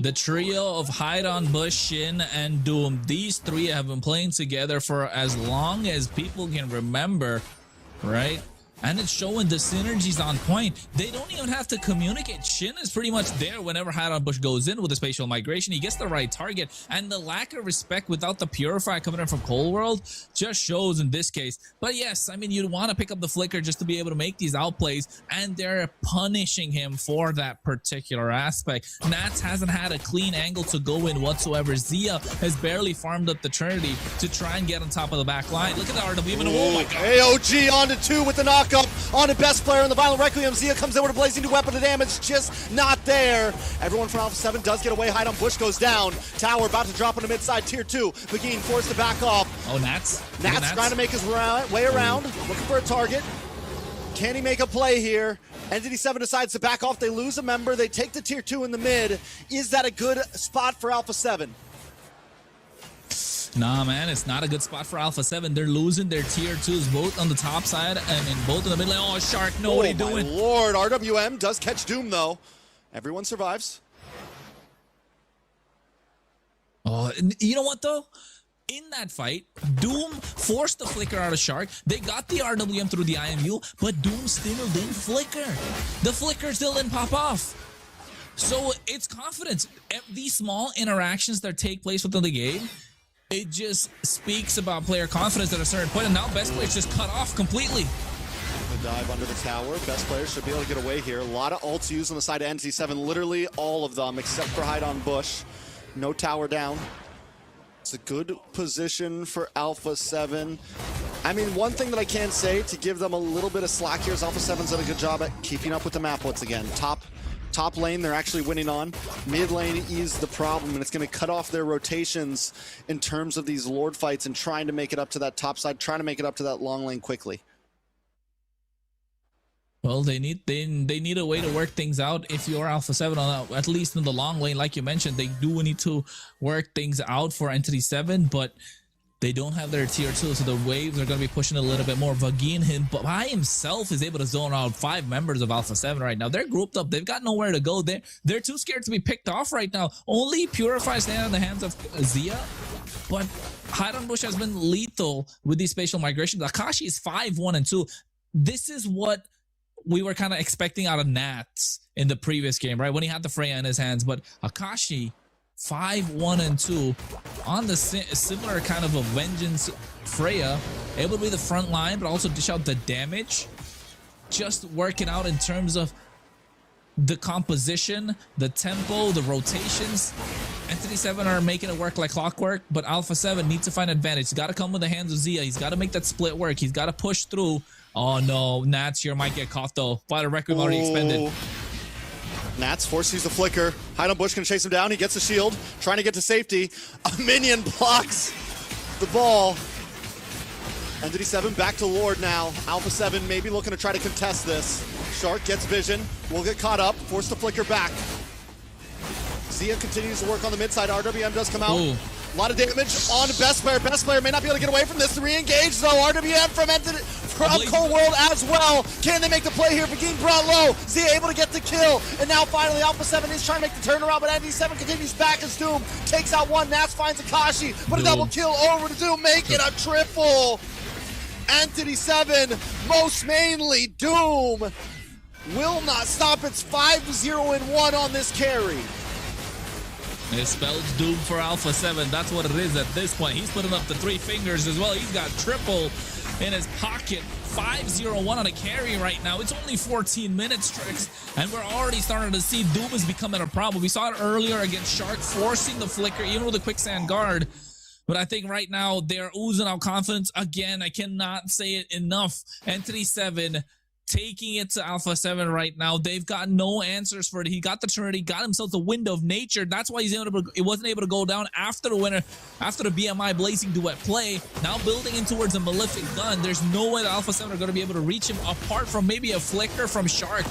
The trio of Hide on Bush, Shin, and Doom. These three have been playing together for as long as people can remember, right? And it's showing the synergies on point. They don't even have to communicate. Shin is pretty much there whenever Hide on Bush goes in with the spatial migration. He gets the right target. And the lack of respect without the Purify coming in from Cold World just shows in this case. But yes, I mean, you'd want to pick up the Flicker just to be able to make these outplays. And they're punishing him for that particular aspect. Nats hasn't had a clean angle to go in whatsoever. Zia has barely farmed up the Trinity to try and get on top of the back line. Look at the RW. Even oh my God. AOG onto 2 with the knockup on the best player in the Violent Requiem. Zia comes in with a blazing new weapon. The damage just not there. Everyone from ALPHA7 does get away. Hide on Bush goes down. Tower about to drop on the mid side. Tier 2. Vagine forced to back off. Oh, Nats. Nats trying to make his way around. Looking for a target. Can he make a play here? ENTITY7 decides to back off. They lose a member. They take the tier 2 in the mid. Is that a good spot for ALPHA7? Nah, man, it's not a good spot for ALPHA7. They're losing their tier 2s both on the top side and both in the middle. Oh, Shark, no, what are you doing? Oh, my Lord. RWM does catch Doom, though. Everyone survives. Oh, you know what, though? In that fight, Doom forced the flicker out of Shark. They got the RWM through the IMU, but Doom still didn't flicker. The flicker still didn't pop off. So it's confidence. These small interactions that take place within the game, it just speaks about player confidence at a certain point, and now best players just cut off completely. The dive under the tower. Best players should be able to get away here. A lot of ults used on the side of ENTITY7, literally all of them, except for hide on bush. No tower down. It's a good position for ALPHA7. I mean, one thing that I can say to give them a little bit of slack here is ALPHA7's done a good job at keeping up with the map once again. Top lane, they're actually winning on. Mid lane is the problem, and it's going to cut off their rotations in terms of these Lord fights and trying to make it up to that top side, trying to make it up to that long lane quickly. Well, they need a way to work things out. If you're ALPHA7, on at least in the long lane, like you mentioned, they do need to work things out for ENTITY7, but they don't have their tier 2, so the waves are going to be pushing a little bit more. Vagin by himself is able to zone out 5 members of ALPHA7 right now. They're grouped up. They've got nowhere to go. They're too scared to be picked off right now. Only Purify stand in the hands of Zia, but Hide on Bush has been lethal with these spatial migrations. Akashi is 5-1-2. This is what we were kind of expecting out of Nats in the previous game, right? When he had the Freya in his hands, but Akashi 5-1-2 on the similar kind of a vengeance Freya, able to be the front line, but also dish out the damage. Just working out in terms of the composition, the tempo, the rotations. ENTITY7 are making it work like clockwork, but ALPHA7 needs to find advantage. He's got to come with the hands of Zia. He's got to make that split work. He's got to push through. Oh no, Nats here might get caught though. Fighter record already expended. Nats forced to use the flicker. Hide on Bush can chase him down. He gets the shield, trying to get to safety. A minion blocks the ball. ENTITY7 back to Lord now. ALPHA7 maybe looking to try to contest this. Shark gets vision. Will get caught up. Force the flicker back. Zia continues to work on the mid side. RWM does come out. Ooh. A lot of damage on Best Player. Best Player may not be able to get away from this. Re-engage though. RWM from Cold World as well. Can they make the play here? Vagin brought low. Zia able to get the kill. And now finally ALPHA7 is trying to make the turnaround, but ENTITY7 continues back as Doom takes out one. Nats finds Akashi, but a double kill over to Doom. Make it a triple. ENTITY7, most mainly Doom, will not stop. It's 5-0-1 on this carry. It spells doom for ALPHA7. That's what it is at this point. He's putting up the 3 fingers as well. He's got triple in his pocket. 5-0-1 on a carry right now. It's only 14 minutes, Tricks, and we're already starting to see Doom is becoming a problem. We saw it earlier against Shark, forcing the flicker, even with a quicksand guard. But I think right now they're oozing out confidence. Again, I cannot say it enough. ENTITY7 taking it to ALPHA7 right now. They've got no answers for it. He got the Trinity, got himself the Window of Nature. That's why he wasn't able to go down after the winner, after the BMI Blazing Duet play. Now building in towards a Malefic Gun. There's no way that ALPHA7 are going to be able to reach him apart from maybe a flicker from Shark.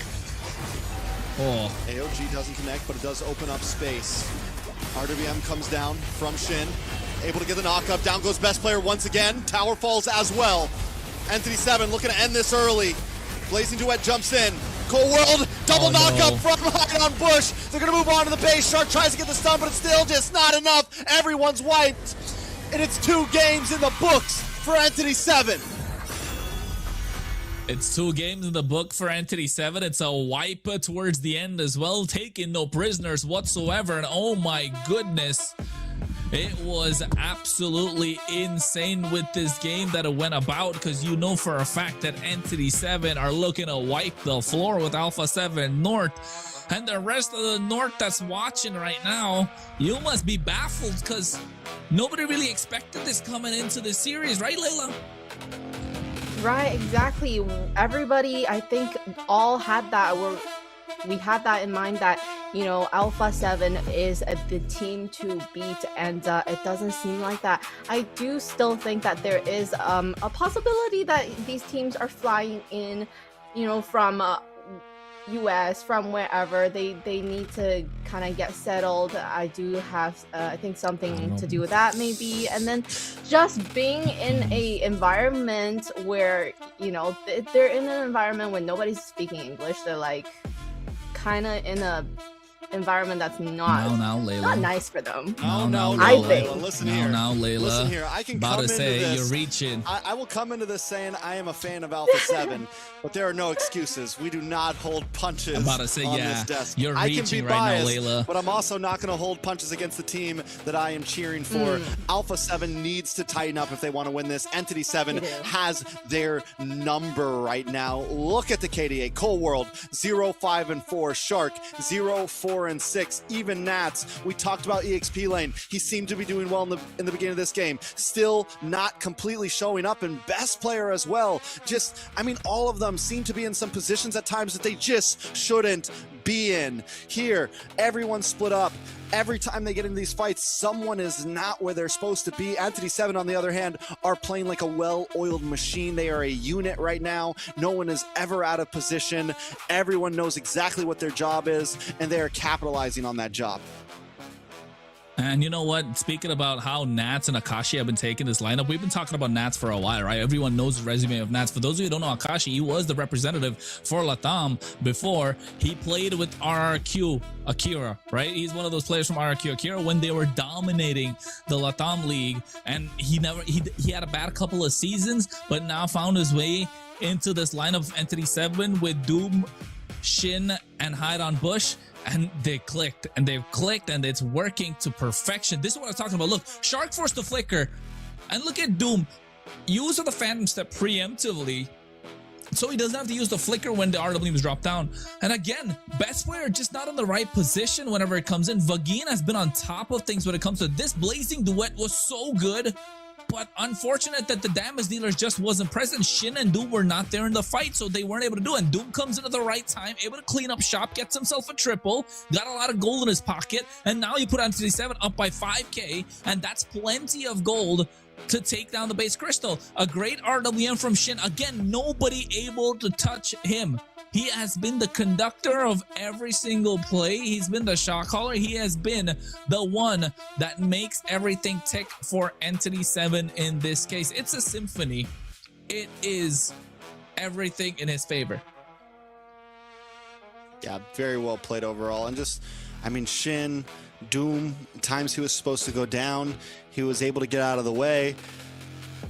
Oh. AOG doesn't connect, but it does open up space. RWM comes down from Shin. Able to get the knock-up. Down goes Best Player once again. Tower falls as well. ENTITY7 looking to end this early. Blazing Duet jumps in. Cold World, double knock-up from Hide on Bush. They're going to move on to the base. Shark tries to get the stun, but it's still just not enough. Everyone's wiped. And it's 2 games in the books for ENTITY7. It's 2 games in the book for ENTITY7. It's a wipe towards the end as well, taking no prisoners whatsoever. And oh my goodness, it was absolutely insane with this game that it went about, because you know for a fact that ENTITY7 are looking to wipe the floor with ALPHA7 North. And the rest of the North that's watching right now, you must be baffled, because nobody really expected this coming into the series, right, Layla? Right, exactly. Everybody, I think, all had that. We had that in mind that, you know, ALPHA7 is the team to beat, and it doesn't seem like that. I do still think that there is a possibility that these teams are flying in you know, from US, from wherever, they need to kind of get settled. I do have I think something to do with that maybe. And then just being in a environment where, you know, they're in an environment when nobody's speaking English. They're like kind of in a environment that's not nice for them. I think. Listen here. Layla. Listen here. I can about come to into say this. you're reaching. I will come into this saying I am a fan of ALPHA7, but there are no excuses. We do not hold punches I'm about to say, on yeah, this desk. you're I can reaching be right now, biased, Layla. but I'm also not going to hold punches against the team that I am cheering for. ALPHA7 needs to tighten up if they want to win this. ENTITY7 has their number right now. Look at the KDA. Cold World 0-5-4, Shark 0-4-6. Even Nats, we talked about EXP Lane. He seemed to be doing well in the beginning of this game. Still not completely showing up, and best player as well. Just, I mean, all of them seem to be in some positions at times that they just shouldn't be in. Here, everyone's split up. Every time they get into these fights, someone is not where they're supposed to be. ENTITY7, on the other hand, are playing like a well-oiled machine. They are a unit right now. No one is ever out of position. Everyone knows exactly what their job is, and they are capitalizing on that job. And you know what? Speaking about how Nats and Akashi have been taking this lineup, we've been talking about Nats for a while, right? Everyone knows the resume of Nats. For those of you who don't know Akashi, he was the representative for Latam before. He played with RRQ Akira, right? He's one of those players from RRQ Akira when they were dominating the Latam League. And he had a bad couple of seasons, but now found his way into this lineup of ENTITY7 with Doom, Shin, and Hide on Bush. And they clicked, and they've clicked, and it's working to perfection. This is what I was talking about. Look, Shark forced the flicker, and look at Doom. Use the Phantom Step preemptively, so he doesn't have to use the flicker when the RW is dropped down. And again, best player just not in the right position whenever it comes in. Vagine has been on top of things when it comes to this. Blazing Duet was so good, but unfortunate that the damage dealers just wasn't present. Shin and Doom were not there in the fight, so they weren't able to do it. And Doom comes in at the right time, able to clean up shop, gets himself a triple, got a lot of gold in his pocket, and now you put ENTITY7 up by 5k, and that's plenty of gold to take down the base crystal. A great RWM from Shin. Again, nobody able to touch him. He has been the conductor of every single play. He's been the shot caller. He has been the one that makes everything tick for ENTITY7 in this case. It's a symphony. It is everything in his favor. Yeah, very well played overall. And just, I mean, Shin, Doom, times he was supposed to go down, he was able to get out of the way.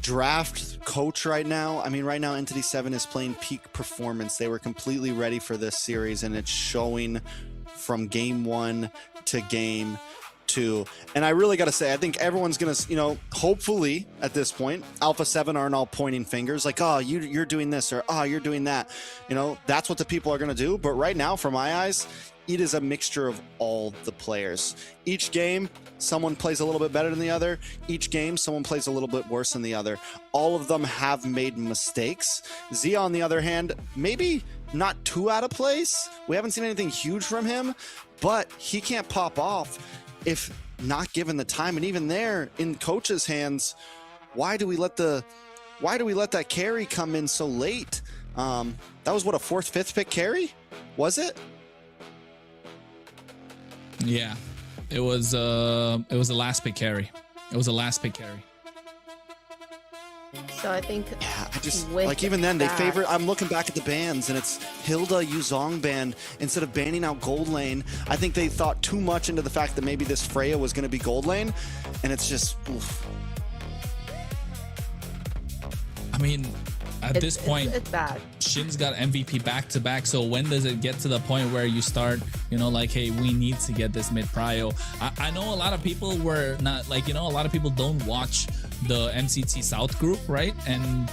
Draft coach right now. I mean, right now ENTITY7 is playing peak performance. They were completely ready for this series, and it's showing from game 1 to game 2. And I really got to say, I think everyone's going to, you know, hopefully at this point, ALPHA7 aren't all pointing fingers like, oh, you're doing this, or oh, you're doing that. You know, that's what the people are going to do. But right now, from my eyes, it is a mixture of all the players. Each game, someone plays a little bit better than the other. Each game, someone plays a little bit worse than the other. All of them have made mistakes. Zia, on the other hand, maybe not too out of place. We haven't seen anything huge from him, but he can't pop off if not given the time. And even there, in coach's hands, why do we let that carry come in so late? That was what, a 4th, 5th pick carry? Was it? Yeah, it was a last pick carry. It was a last pick carry. So I think, yeah, I just like even then they favor. I'm looking back at the bans, and it's Hilda Yuzong banned instead of banning out Gold Lane. I think they thought too much into the fact that maybe this Freya was going to be Gold Lane, and it's just. Oof. I mean, at this point, it's bad. Shin's got MVP back-to-back, so when does it get to the point where you start, you know, like, hey, we need to get this mid-prio? I know a lot of people were not, like, you know, a lot of people don't watch the MCT South group, right? And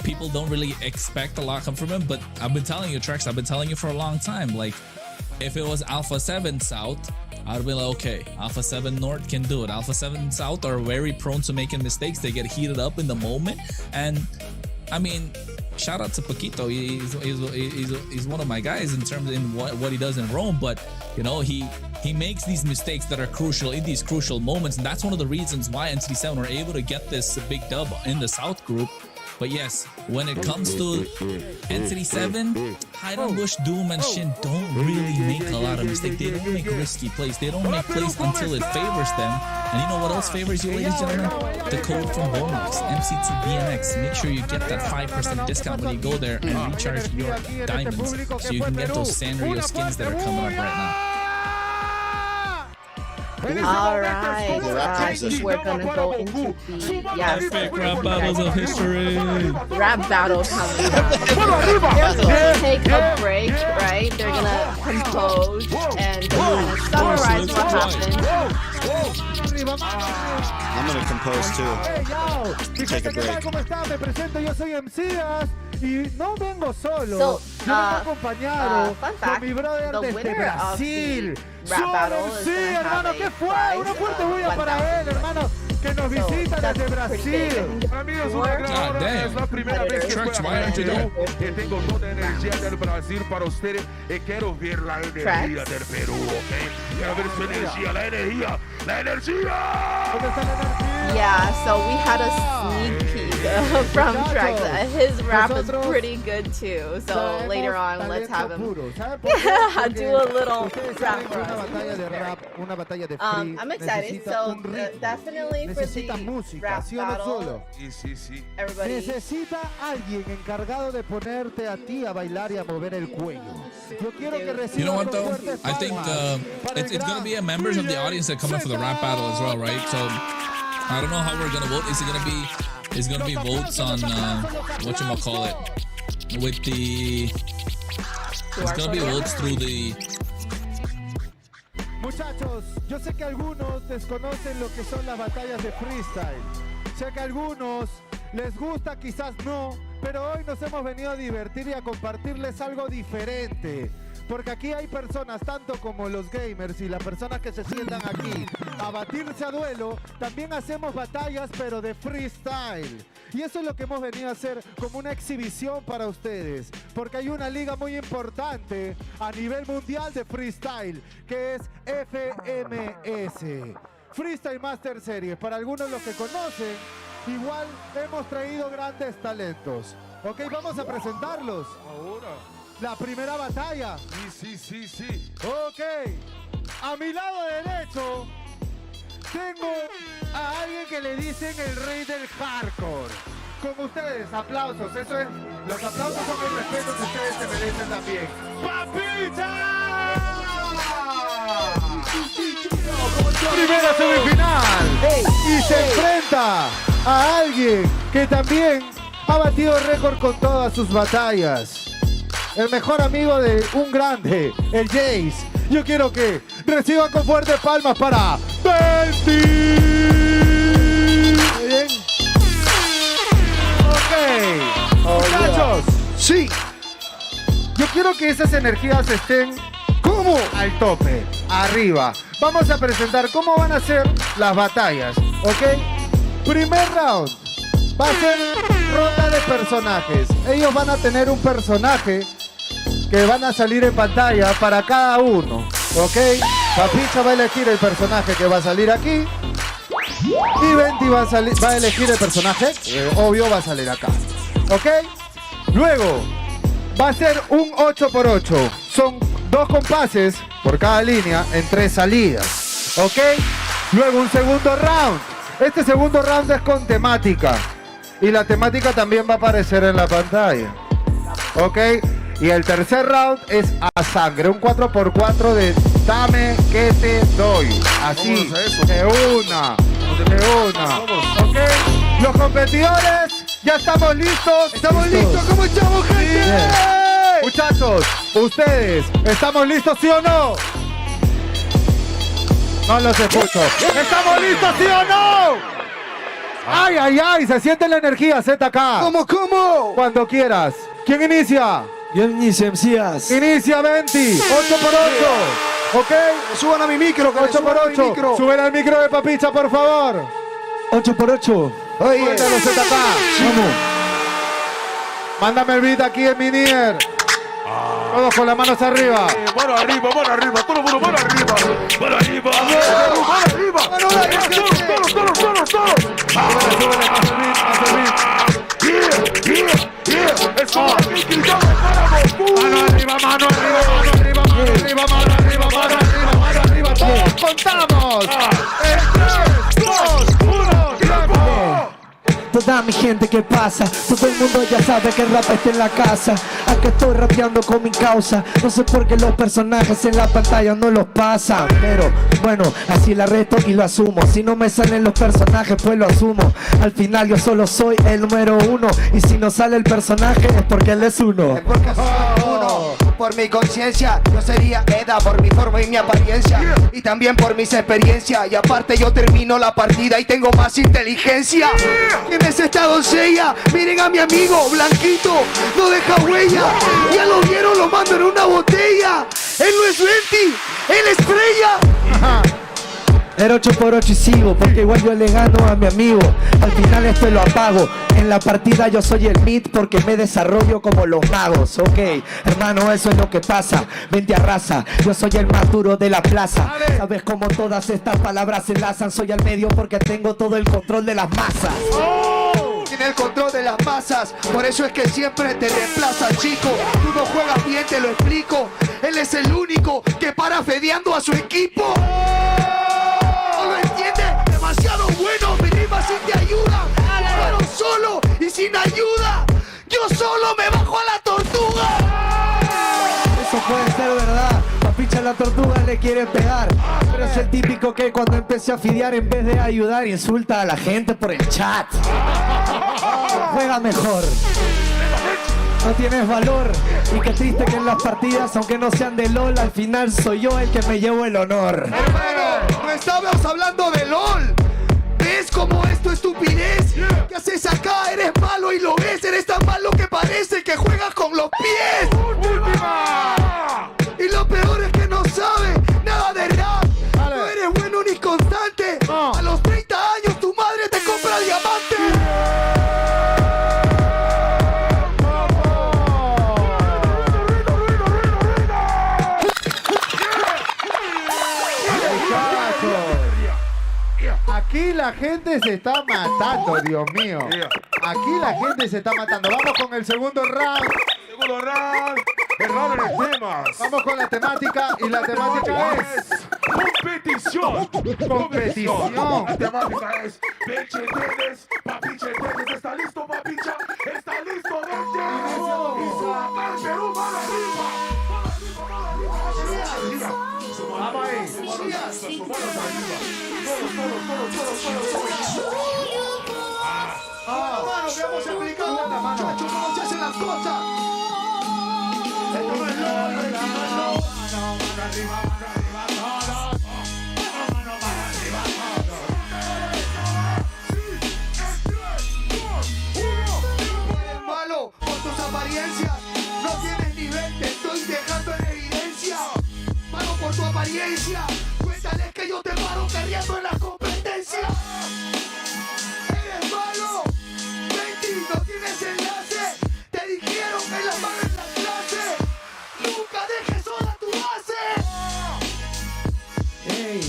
people don't really expect a lot come from him, but I've been telling you, Trex, I've been telling you for a long time, like, if it was ALPHA7 South, I'd be like, okay, ALPHA7 North can do it. ALPHA7 South are very prone to making mistakes. They get heated up in the moment, and I mean, shout out to Paquito. He's one of my guys in terms of what he does in Rome, but you know, he makes these mistakes that are crucial in these crucial moments, and that's one of the reasons why ENTITY7 were able to get this big dub in the South group. But yes, when it comes to ENTITY7, Hide on Bush, Doom, and Shin don't really make a lot of mistakes. They don't make risky plays. They don't make plays until it favors them. And you know what else favors you, ladies and gentlemen? The code from Bonus, MCT BMX. Make sure you get that 5% discount when you go there and recharge your diamonds so you can get those Sanrio skins that are coming up right now. Alright, we're gonna go into the epic rap battles of history. Rap battle coming up. They're gonna take a break, right? They're gonna compose and kind of summarize what happened. I'm gonna compose too. Take a break. ¿Cómo están? Me presento, yo soy MCS y no vengo solo. So, yo vengo acompañado fun con fact, mi brother the desde winner of Brasil. the rap battle is Sí, gonna have hermano, a ¿qué fue? prize Una fuerte of bulla para él, hermano, que nos visita desde Brasil. Amigos, una gran hora. Es la primera vez que estoy aquí que tengo toda energía del Brasil para ustedes y quiero ver la energía del Perú, ¿ok? Quiero ver su energía, la energía. Yeah, so we had a sneak peek from Trex. His rap is pretty good too. So later on, let's have him do a little rap for us. I'm excited. So definitely for the rap battle. Everybody. Necesita alguien encargado de ponerte a ti a bailar y a mover el cuello. Yo quiero que reciba. You know what though? I think it's gonna be members of the audience that come in for the rap battle as well, right? So I don't know how we're gonna vote. Is it gonna be? It's gonna be votes on whatchamacallit with the. It's gonna be votes through the. Muchachos, yo sé que algunos desconocen lo que son las batallas de freestyle. Sé que a algunos les gusta, quizás no, pero hoy nos hemos venido a divertir y a compartirles algo diferente. Porque aquí hay personas, tanto como los gamers y las personas que se sientan aquí a batirse a duelo, también hacemos batallas pero de freestyle. Y eso es lo que hemos venido a hacer como una exhibición para ustedes. Porque hay una liga muy importante a nivel mundial de freestyle, que es FMS. Freestyle Master Series. Para algunos los que conocen, igual hemos traído grandes talentos. Ok, vamos a presentarlos. Ahora. La primera batalla. Sí. Ok. A mi lado derecho tengo a alguien que le dicen el rey del hardcore. Con ustedes, aplausos. Eso es. Los aplausos son el respeto que ustedes se merecen también. ¡Papita! Primera semifinal. Y se enfrenta a alguien que también ha batido récord con todas sus batallas. El mejor amigo de un grande, el Jace. Yo quiero que reciban con fuertes palmas para Venti. Bien. Ok. Muchachos. Sí. Yo quiero que esas energías estén como al tope, arriba. Vamos a presentar cómo van a ser las batallas, ¿ok? Primer round. Va a ser ronda de personajes. Ellos van a tener un personaje que van a salir en pantalla para cada uno, ¿ok? Papicha va a elegir el personaje que va a salir aquí. Y Venti va a elegir el personaje, obvio va a salir acá, ¿ok? Luego, va a ser un 8x8. Son 2 compases por cada línea en 3 salidas, ¿ok? Luego un segundo round. Este segundo round es con temática. Y la temática también va a aparecer en la pantalla, ¿ok? Y el tercer round es a sangre, un 4x4 de dame que te doy. Así, de una. ¿Ok? Los competidores, ya estamos listos. ¿Estamos listos? ¿Cómo estamos, gente? Sí. Muchachos, ustedes, ¿estamos listos, sí o no? No los escucho. ¿Estamos listos, sí o no? Ay, se siente la energía, ZK. ¿Cómo? Cuando quieras. ¿Quién inicia? Yo inicio, MCS. Inicia Venti, 8x8. ¿Ok? Suban a mi micro, 8x8. Suben al micro de Papicha, por favor. 8x8. Oye, cuéntalo, ZK. Vamos. Mándame el beat aquí en Minier. Todos con las manos arriba. Mano arriba, todo el mundo mano arriba. Mano arriba. Todos. Súbele, más el beat. Mano arriba, mano arriba, mano arriba, mano arriba, mano arriba, mano arriba. Todos contamos. En 3, 2, 1, tiempo. Toda mi gente, ¿qué pasa? Todo el mundo ya sabe que el rap está en la casa. Acá estoy rapeando con mi causa. No sé por qué los personajes en la pantalla no los pasan, pero bueno, así la reto y lo asumo. Si no me salen los personajes, pues lo asumo. Al final yo solo soy el número 1. Y si no sale el personaje es porque él es uno. Es porque soy uno. Por mi conciencia, yo sería Eda por mi forma y mi apariencia. Y también por mis experiencias. Y aparte yo termino la partida y tengo más inteligencia. ¿Quién es esta doncella? Miren a mi amigo, blanquito, no deja huella. Ya lo vieron, lo mando en una botella. Él no es Venti, él es Freya. Era 8x8 y sigo, porque igual yo le gano a mi amigo. Al final esto lo apago. En la partida yo soy el mid porque me desarrollo como los magos. Ok, hermano, eso es lo que pasa. Vente a raza, yo soy el más duro de la plaza. Sabes cómo todas estas palabras se enlazan. Soy al medio porque tengo todo el control de las masas. Tiene el control de las masas, por eso es que siempre te reemplaza, chico. Tú no juegas bien, te lo explico. Él es el único que para fedeando a su equipo. ¿No lo entiendes? Demasiado bueno, mi rima sí te ayuda. Pero solo y sin ayuda, yo solo me bajo a la tortuga. Eso puede ser verdad. Papicha, la tortuga le quiere pegar. Pero es el típico que cuando empecé a fidear, en vez de ayudar, insulta a la gente por el chat. Juega mejor. No tienes valor. Y qué triste que en las partidas, aunque no sean de LOL, al final soy yo el que me llevo el honor. Hermano, no estábamos hablando de LOL. ¿Ves cómo es tu estupidez? ¿Qué haces acá? Eres malo y lo ves. Eres tan malo que parece que juegas con los pies. Y lo peor es que no sabes nada de rap. No eres bueno ni constante. A los 30 años tu madre te compra diamantes. Aquí la gente se está matando, Dios mío. Aquí la gente se está matando. Vamos con el segundo round. Segundo round. El round de temas. Vamos con la temática y la temática es competición. Competición. La temática es Peche Tenes, Papiche Tenes. ¿Está listo, Papicha? ¿Está listo, Peche? Y saca el Perú para arriba. Vamos ahí. Sus manos arriba. Hermano, veamos explicando a la muchachos cómo se hacen las cosas. Esto no es LOL, eres malo por tus apariencias. No tienes nivel, te estoy dejando en evidencia. Malo por tu apariencia. Cuéntales que yo te paro carriendo en la competencia. Eres malo. Venti, no tienes enlace. Te dijeron que la mano en la clase. Nunca dejes sola tu base. Ey,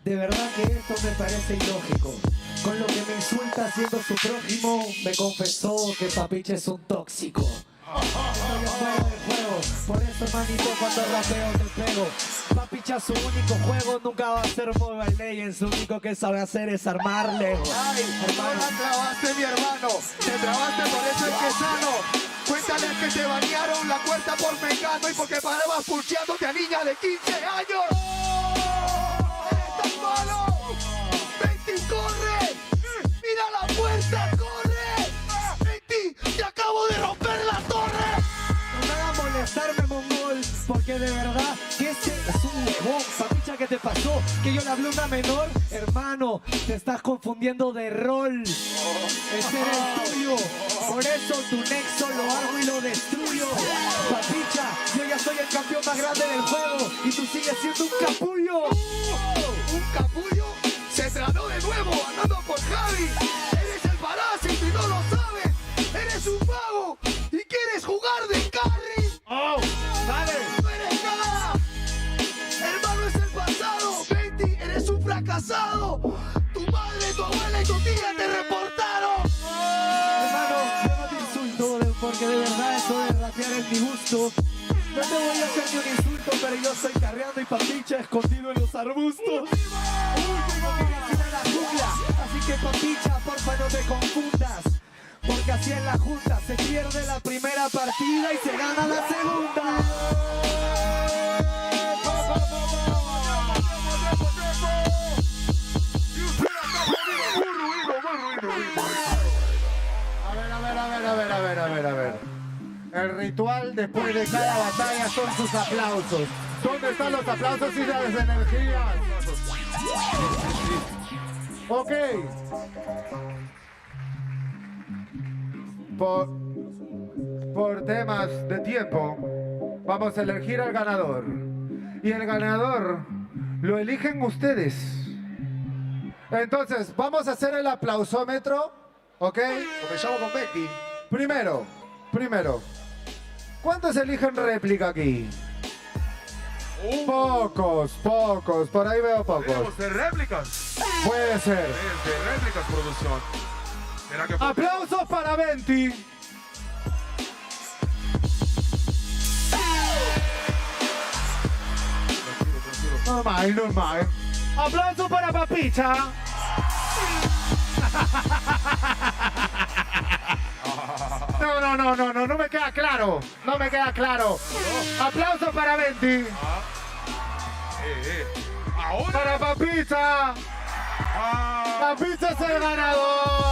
de verdad que esto me parece ilógico. Con lo que me insulta siendo su prójimo, me confesó que Papiche es un tóxico. Estoy afuera del juego, por eso manito cuando rapeo te pego. Papicha su único juego nunca va a ser Mobile Legends. Lo único que sabe hacer es armar lejos. Ay, hermano, trabaste mi hermano. Te trabaste, por eso es que sano. Cuéntales que te banearon la cuenta por mecano y porque parabas pulseándote a niñas de 15 años. Eres tan malo. Venti, corre. Mira la puerta, corre. Venti, te acabo de romper la torre. No me hagas molestarme, mongol, porque de verdad que este es un huevón. Papicha, ¿qué te pasó? Que yo le hablé a una menor. Hermano, te estás confundiendo de rol. Ese era el tuyo. Por eso tu nexo lo hago y lo destruyo. Papicha, yo ya soy el campeón más grande del juego y tú sigues siendo un capullo. ¿Un capullo? Se trató de nuevo, andando por Javi. Eres el parásito y no lo sabes. Eres un vago y quieres jugar de carry. ¡Oh! ¡Dale! No eres nada. Hermano, es el pasado. Venti, eres un fracasado. Tu madre, tu abuela y tu tía te reportaron. Hermano, yo no te insulto porque de verdad eso de rapear es mi gusto. No te voy a hacer ni un insulto, pero yo estoy carreando y papicha escondido en los arbustos. Último que decir en la jungla, así que papicha, porfa no te confundas. Porque así en la junta se pierde la primera partida y se gana la segunda. A ver. El ritual después de cada batalla son sus aplausos. ¿Dónde están los aplausos y las energías? Ok. Por temas de tiempo, vamos a elegir al ganador. Y el ganador lo eligen ustedes. Entonces, vamos a hacer el aplausómetro, ¿ok? Comenzamos con Betty. Primero, ¿cuántos eligen réplica aquí? Pocos, por ahí veo pocos. ¿Podemos hacer réplicas? Puede ser. De réplicas, producción. Aplausos para Venti. Normal. Aplausos para Papicha. No me queda claro. Aplausos para Venti. Ahora. Para Papicha. Papicha es el ganador.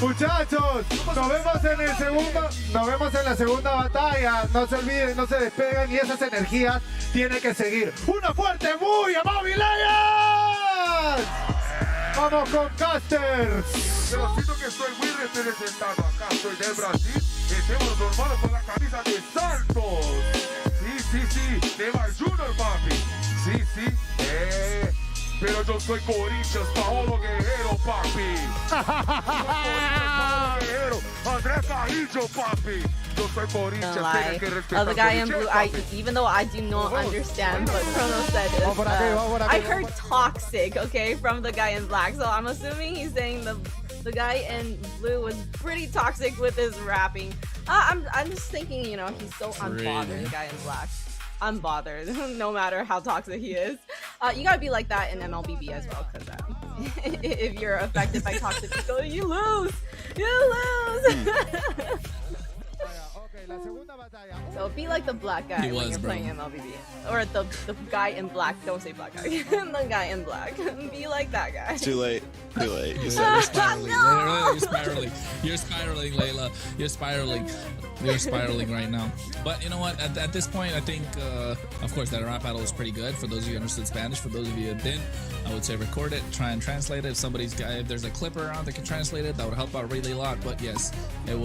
Muchachos, nos vemos en la segunda batalla. No se olviden, no se despeguen y esas energías tienen que seguir. ¡Una fuerte muy a Bobby Lions! Vamos con Casters. Pero siento que estoy muy representado acá. Soy del Brasil y tengo los hermanos con la camisa de Santos. Sí, Neymar Junior, papi. Sí. Pero yo soy Corinthians, Paolo Guerrero, papi. Paolo Guerrero, Andrés Carrillo, papi. Yo soy Corinthians, tienes que respetar. The guy in blue, even though I do not understand what Chrono said is, I heard toxic, okay, from the guy in black. So I'm assuming he's saying the guy in blue was pretty toxic with his rapping. I'm just thinking, he's so unbothered, the guy in black. Unbothered, no matter how toxic he is. You gotta be like that in MLBB as well, because if you're affected by toxic people, you lose! So be like the black guy when you're playing MLBB. Or the guy in black, don't say black guy. The guy in black. Be like that guy. Too late. You're spiraling. No! You're spiraling, Layla. You're spiraling right now. But you know what? At this point, I think, of course, that rap battle was pretty good. For those of you who understood Spanish, for those of you who didn't, I would say record it, try and translate it. If there's a clipper around that can translate it, that would help out really a lot. But yes, it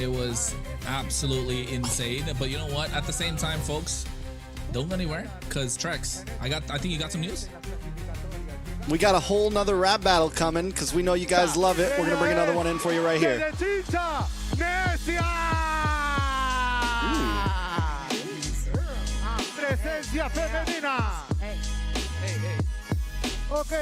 was absolutely insane. But you know what? At the same time, folks, don't go anywhere, because Trex, I think you got some news. We got a whole nother rap battle coming because we know you guys love it. We're going to bring another one in for you right here. Presencia femenina. Ok.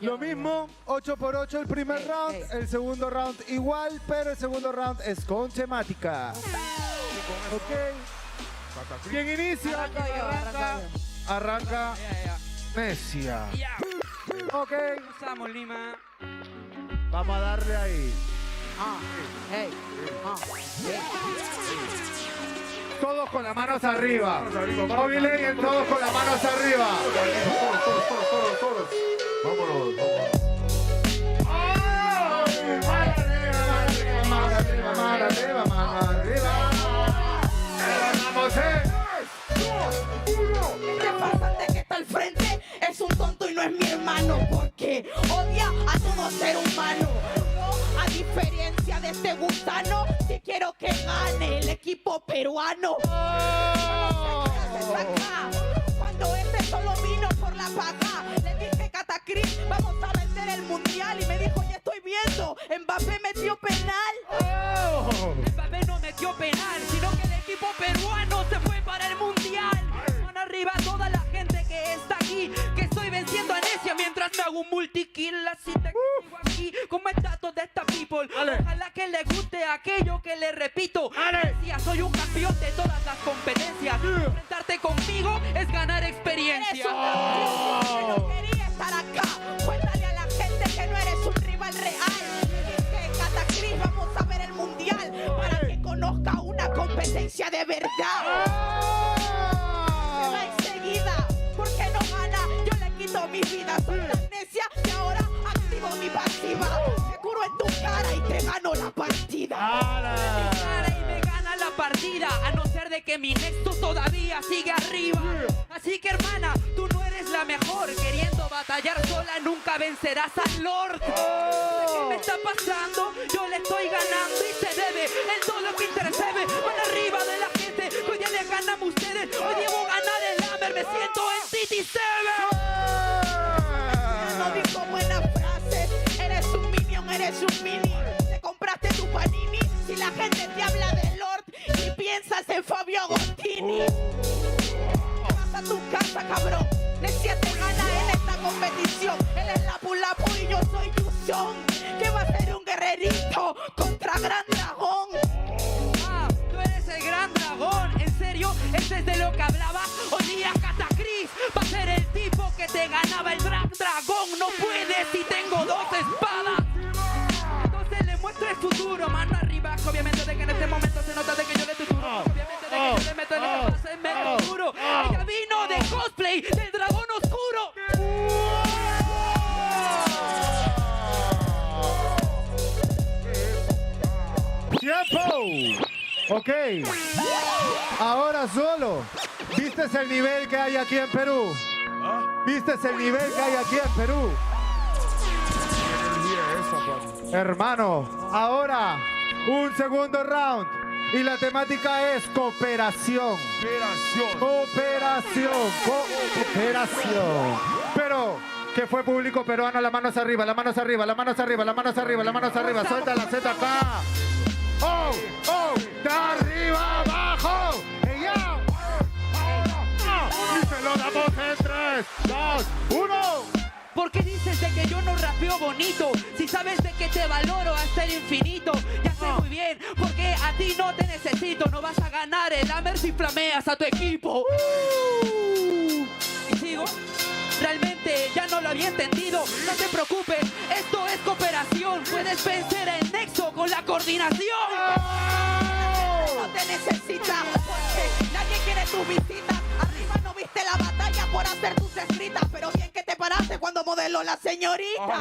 Lo mismo, 8x8 el primer round, el segundo round igual, pero el segundo round es con temática. Ok. ¿Quién inicia? Arranca Necia. Ok. Vamos a darle ahí. Todos con las manos arriba. Bobby Legend, todos con las manos arriba. Todos. Vámonos. Mano arriba. Vamos, Este pasante que está al frente es un tonto y no es mi hermano, porque odia a todo ser humano. A diferencia de este gusano, si quiero que gane el equipo peruano. Cuando este solo vino por la paga, le dije Catacris, vamos a vender el mundial, y me dijo, ya estoy viendo, Mbappé metió penal. Mbappé no metió penal, sino que el equipo peruano se fue para el mundial. Mano arriba a toda la gente que está aquí, que estoy hago un multikill, así te digo aquí como el dato de esta people. Ojalá que le guste aquello que le repito. Decía, soy un campeón de todas las competencias. Enfrentarte conmigo es ganar experiencia. No quería estar acá. Cuéntale a la gente que no eres un rival real. Que Catacris vamos a ver el mundial para que conozca una competencia de verdad. Se va enseguida porque no gana. Yo le quito mi vida. Soy tan necia que ahora activo mi pasiva. Me curo en tu cara y te gano la partida. La partida, a no ser de que mi Nexus todavía sigue arriba. Así que hermana, tú no eres la mejor. Queriendo batallar sola nunca vencerás al Lord. ¿Qué me está pasando? Yo le estoy ganando y se debe en todo lo que intercede. Van arriba de la gente, hoy día le ganan ustedes. Hoy debo ganar el AMER, me siento ENTITY7. No dijo buenas frases, eres un minion, eres un mini. Te compraste tu panini, si la gente te habla de Lord y piensas en Fabio Agostini. Vas a tu casa, cabrón. Necia te gana en esta competición. Él es la Pulapu y yo soy Yuson. Que va a ser un guerrerito contra Gran Dragón. Ah, tú eres el Gran Dragón. ¿En serio? ¿Ese es de lo que hablaba? Hoy día Catacris va a ser el tipo que te ganaba el Gran Dragón. No puedes si tengo 2 espadas. Entonces le muestro el futuro, mano arriba. Obviamente de que en este momento se nota de que yo le tuturo. Obviamente de que yo le meto en esta fase, meto duro. Ella vino de cosplay del dragón oscuro. ¡Tiempo! Ok. Ahora solo. ¿Viste el nivel que hay aquí en Perú? ¿Viste el nivel que hay aquí en Perú? Hermano, ahora un segundo round y la temática es cooperación. Cooperación. Pero que fue público peruano, las manos arriba, las manos arriba, las manos arriba, las manos arriba, las manos arriba. Suelta la Z acá. ¡Oh! ¡Oh! ¡De arriba abajo! ¡Y ya! Y se lo damos en 3, 2, 1. ¿Por qué dices de que yo no rapeo bonito? Si sabes de que te valoro hasta el infinito. Ya sé muy bien, porque a ti no te necesito. No vas a ganar el AMER si flameas a tu equipo. ¿Y sigo? Realmente ya no lo había entendido. No te preocupes, esto es cooperación. Puedes vencer el nexo con la coordinación. No te necesitas porque nadie quiere tu visita. Arriba no viste la batalla por hacer tus escritas, pero bien que te paraste cuando modeló la señorita.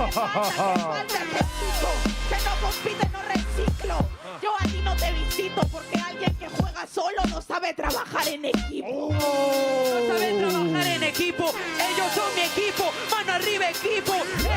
Que falta el chico, que no compite, no reciclo. Yo a ti no te visito porque alguien que juega solo no sabe trabajar en equipo. No saben trabajar en equipo. Ellos son mi equipo. Mano arriba equipo. Eso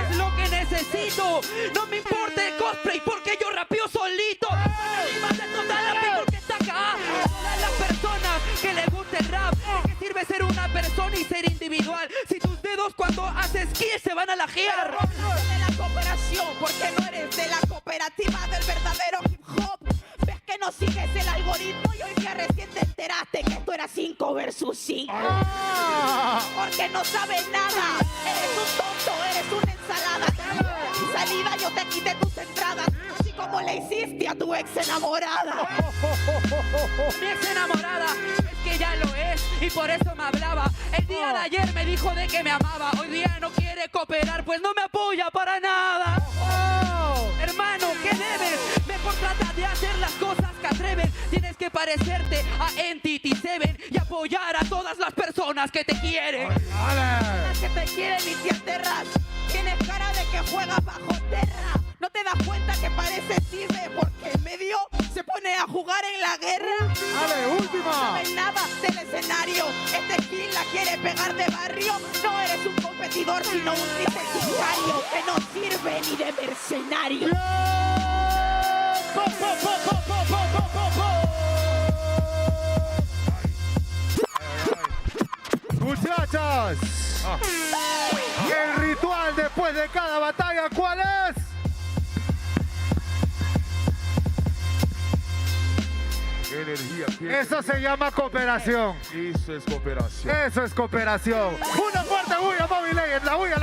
es lo que necesito. No me importa el cosplay porque yo rapeo solito. Arriba de toda la people que está acá. Todas las personas que les gusta el rap. ¿De qué sirve ser una persona y ser individual si tus dedos cuando haces kill se van a lajear? De la cooperación porque no eres de la cooperativa del verdadero hip hop. Ves que no sigues el algoritmo y hoy día recién te enteraste que esto era 5 versus 5. Porque no sabes nada. Eres un tonto, eres una ensalada. Te mi salida, yo te quité tus entradas. Así como le hiciste a tu ex enamorada. Mi ex enamorada es que ya lo es y por eso me hablaba. El día de ayer me dijo de que me amaba. Hoy día no quiere cooperar, pues no me apoya para nada. Hermano, ¿qué debes? Mejor trata de hacer las cosas que atreven. Tienes que parecerte a ENTITY7 y apoyar a todas las personas que te quieren. Las que te quieren y te aterras. Tienes cara de que juegas bajo tierra. ¿No te das cuenta que parece sirve porque en medio se pone a jugar en la guerra? ¡Dale, última! No sabes nada del escenario. Este skin la quiere pegar de barrio. No eres un competidor, sino un licenciario que no sirve ni de mercenario. Muchachos, el ritual después de cada batalla, ¿cuál es? Eso se llama cooperación. Eso es cooperación. Eso es cooperación. Una fuerte bulla, móviles. La voy a.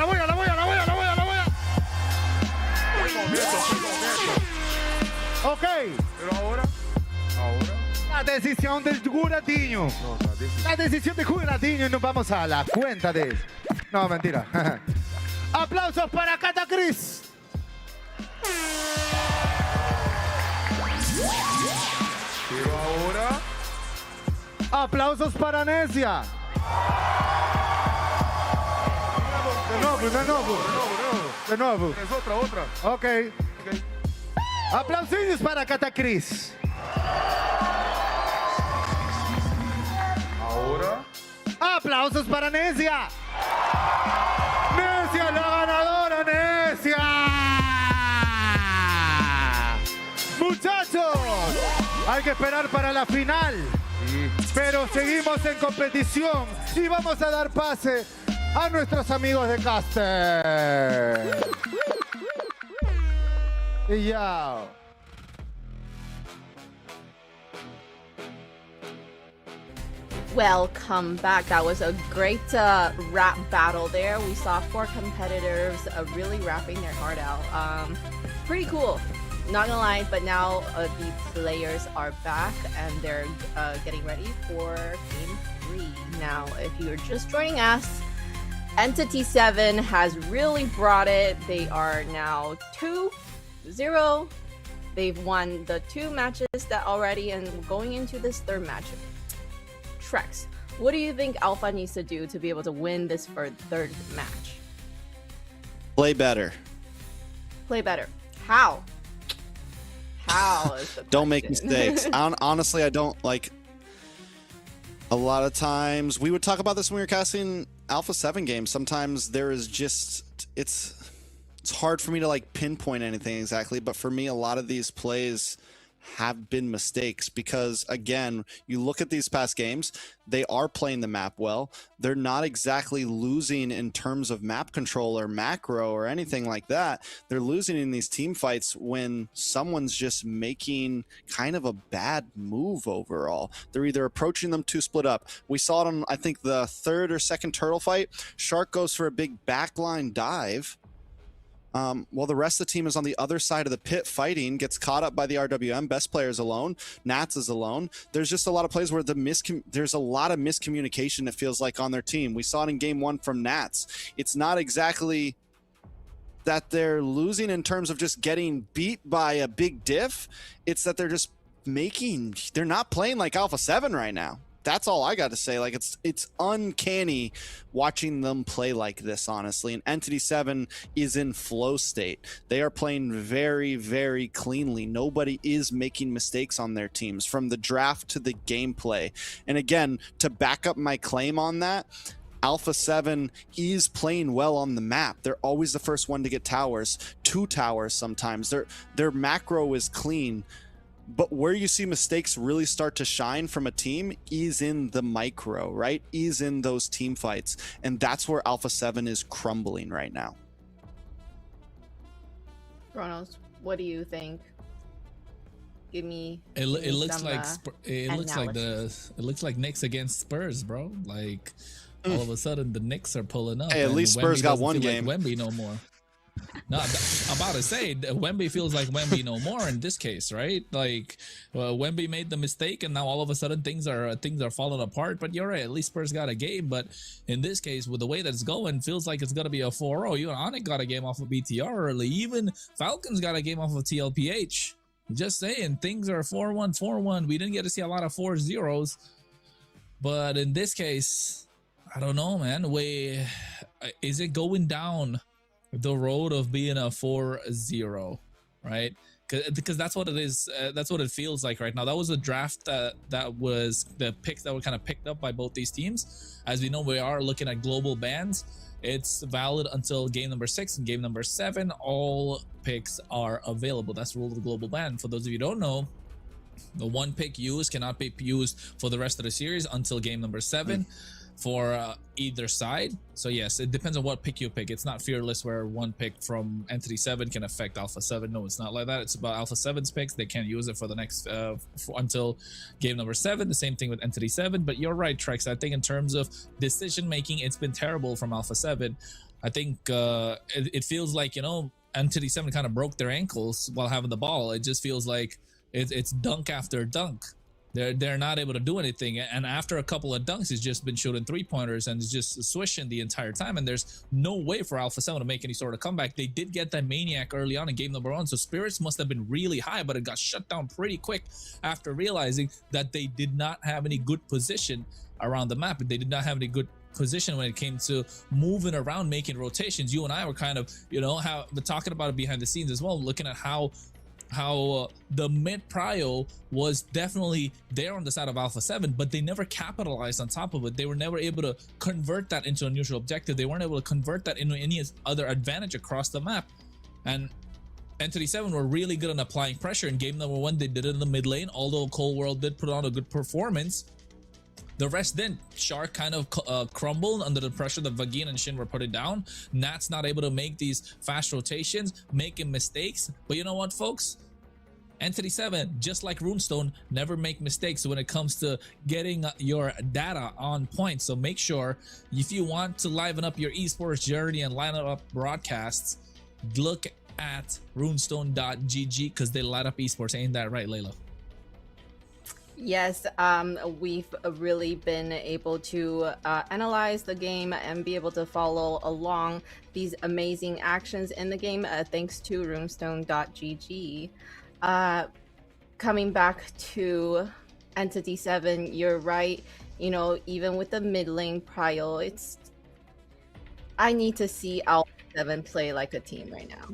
Ok. Pero ahora. La decisión del juradiño. La decisión del juradiño y nos vamos a la cuenta de... No, mentira. Aplausos para Catacris. Pero ahora. Aplausos para Necia. De nuevo. Es otra. Ok. Aplausillos para Catacris. Ahora. Aplausos para Necia. Necia, la ganadora, Necia. Muchachos, hay que esperar para la final. Pero seguimos en competición y vamos a dar pase a nuestros amigos de Caster. Y ya. Welcome back. That was a great rap battle there. We saw 4 competitors really rapping their heart out. Pretty cool. Not gonna lie, but now the players are back and they're getting ready for Game 3. Now, if you're just joining us, ENTITY7 has really brought it. They are now 2-0. They've won the 2 matches that already and going into this 3rd match. Trex, what do you think Alpha needs to do to be able to win this 3rd match? Play better. Play better. How? How is the Don't make question. mistakes. Honestly, I don't like. A lot of times, we would talk about this when we were casting ALPHA7 games. Sometimes there is just it's hard for me to like pinpoint anything exactly, but for me, a lot of these plays have been mistakes because, again, you look at these past games, they are playing the map well. They're not exactly losing in terms of map control or macro or anything like that. They're losing in these team fights when someone's just making kind of a bad move overall. They're either approaching them too split up. We saw it on, I think, the 3rd or 2nd turtle fight. Shark goes for a big backline dive. While the rest of the team is on the other side of the pit fighting, gets caught up by the RWM. Best player is alone. Nats is alone. There's just a lot of plays where there's a lot of miscommunication, it feels like, on their team. We saw it in game 1 from Nats. It's not exactly that they're losing in terms of just getting beat by a big diff. It's that they're just they're not playing like ALPHA7 right now. That's all I got to say. Like, it's uncanny watching them play like this, honestly. And ENTITY7 is in flow state. They are playing very, very cleanly. Nobody is making mistakes on their teams from the draft to the gameplay. And again, to back up my claim on that, ALPHA7 is playing well on the map. They're always the first one to get towers, 2 towers sometimes. Their macro is clean. But where you see mistakes really start to shine from a team is in the micro, right? Is in those team fights. And that's where ALPHA7 is crumbling right now. Kronos, what do you think? Give me. It looks some, like it looks like Knicks against Spurs, bro. Like all of a sudden the Knicks are pulling up. Hey, at least Spurs got one game. Like Wemby no more. No, I'm about to say Wemby feels like Wemby no more in this case, right? Like Wemby made the mistake, and now all of a sudden things are falling apart. But you're right, at least Spurs got a game. But in this case, with the way that it's going, feels like it's gonna be a 4-0. Even Onyx got a game off of BTR early. Even Falcons got a game off of TLPH. Just saying, things are 4-1, 4-1. We didn't get to see a lot of 4-0s, but in this case, I don't know, man. Is it going down the road of being a 4-0, right? Because that's what it is. That's what it feels like right now. That was a draft that was the picks that were kind of picked up by both these teams. As we know, we are looking at global bans. It's valid until game number 6 and game number 7. All picks are available. That's the rule of the global ban. For those of you who don't know, the 1 pick used cannot be used for the rest of the series until game number 7. for either side. So yes, it depends on what pick you pick. It's not fearless where one pick from ENTITY7 can affect ALPHA7. No, it's not like that. It's about ALPHA7's picks. They can't use it for the next until game number 7. The same thing with ENTITY7. But you're right, Trex. I think in terms of decision making, it's been terrible from ALPHA7. I think it feels like, you know, ENTITY7 kind of broke their ankles while having the ball. It just feels like it's dunk after dunk. They're not able to do anything, and after a couple of dunks, he's just been shooting 3-pointers and just swishing the entire time, and there's no way for ALPHA7 to make any sort of comeback. They did get that maniac early on in game number 1, so spirits must have been really high, but it got shut down pretty quick after realizing that they did not have any good position around the map. They did not have any good position when it came to moving around, making rotations. You and I were kind of, you know, talking about it behind the scenes as well, looking at how the mid prio was definitely there on the side of ALPHA7, but they never capitalized on top of it. They were never able to convert that into a neutral objective. They weren't able to convert that into any other advantage across the map. And ENTITY7 were really good on applying pressure. In game number 1, they did it in the mid lane, although Cold World did put on a good performance. The rest didn't. Shark kind of crumbled under the pressure that Vagin and Shin were putting down. Nat's not able to make these fast rotations, making mistakes. But you know what, folks? ENTITY7, just like Runestone, never make mistakes when it comes to getting your data on point. So make sure, if you want to liven up your esports journey and line up broadcasts, look at runestone.gg because they light up esports. Ain't that right, Layla? Yes, we've really been able to analyze the game and be able to follow along these amazing actions in the game thanks to runestone.gg. Coming back to ENTITY7, you're right. You know, even with the mid lane prio, I need to see ALPHA7 play like a team right now,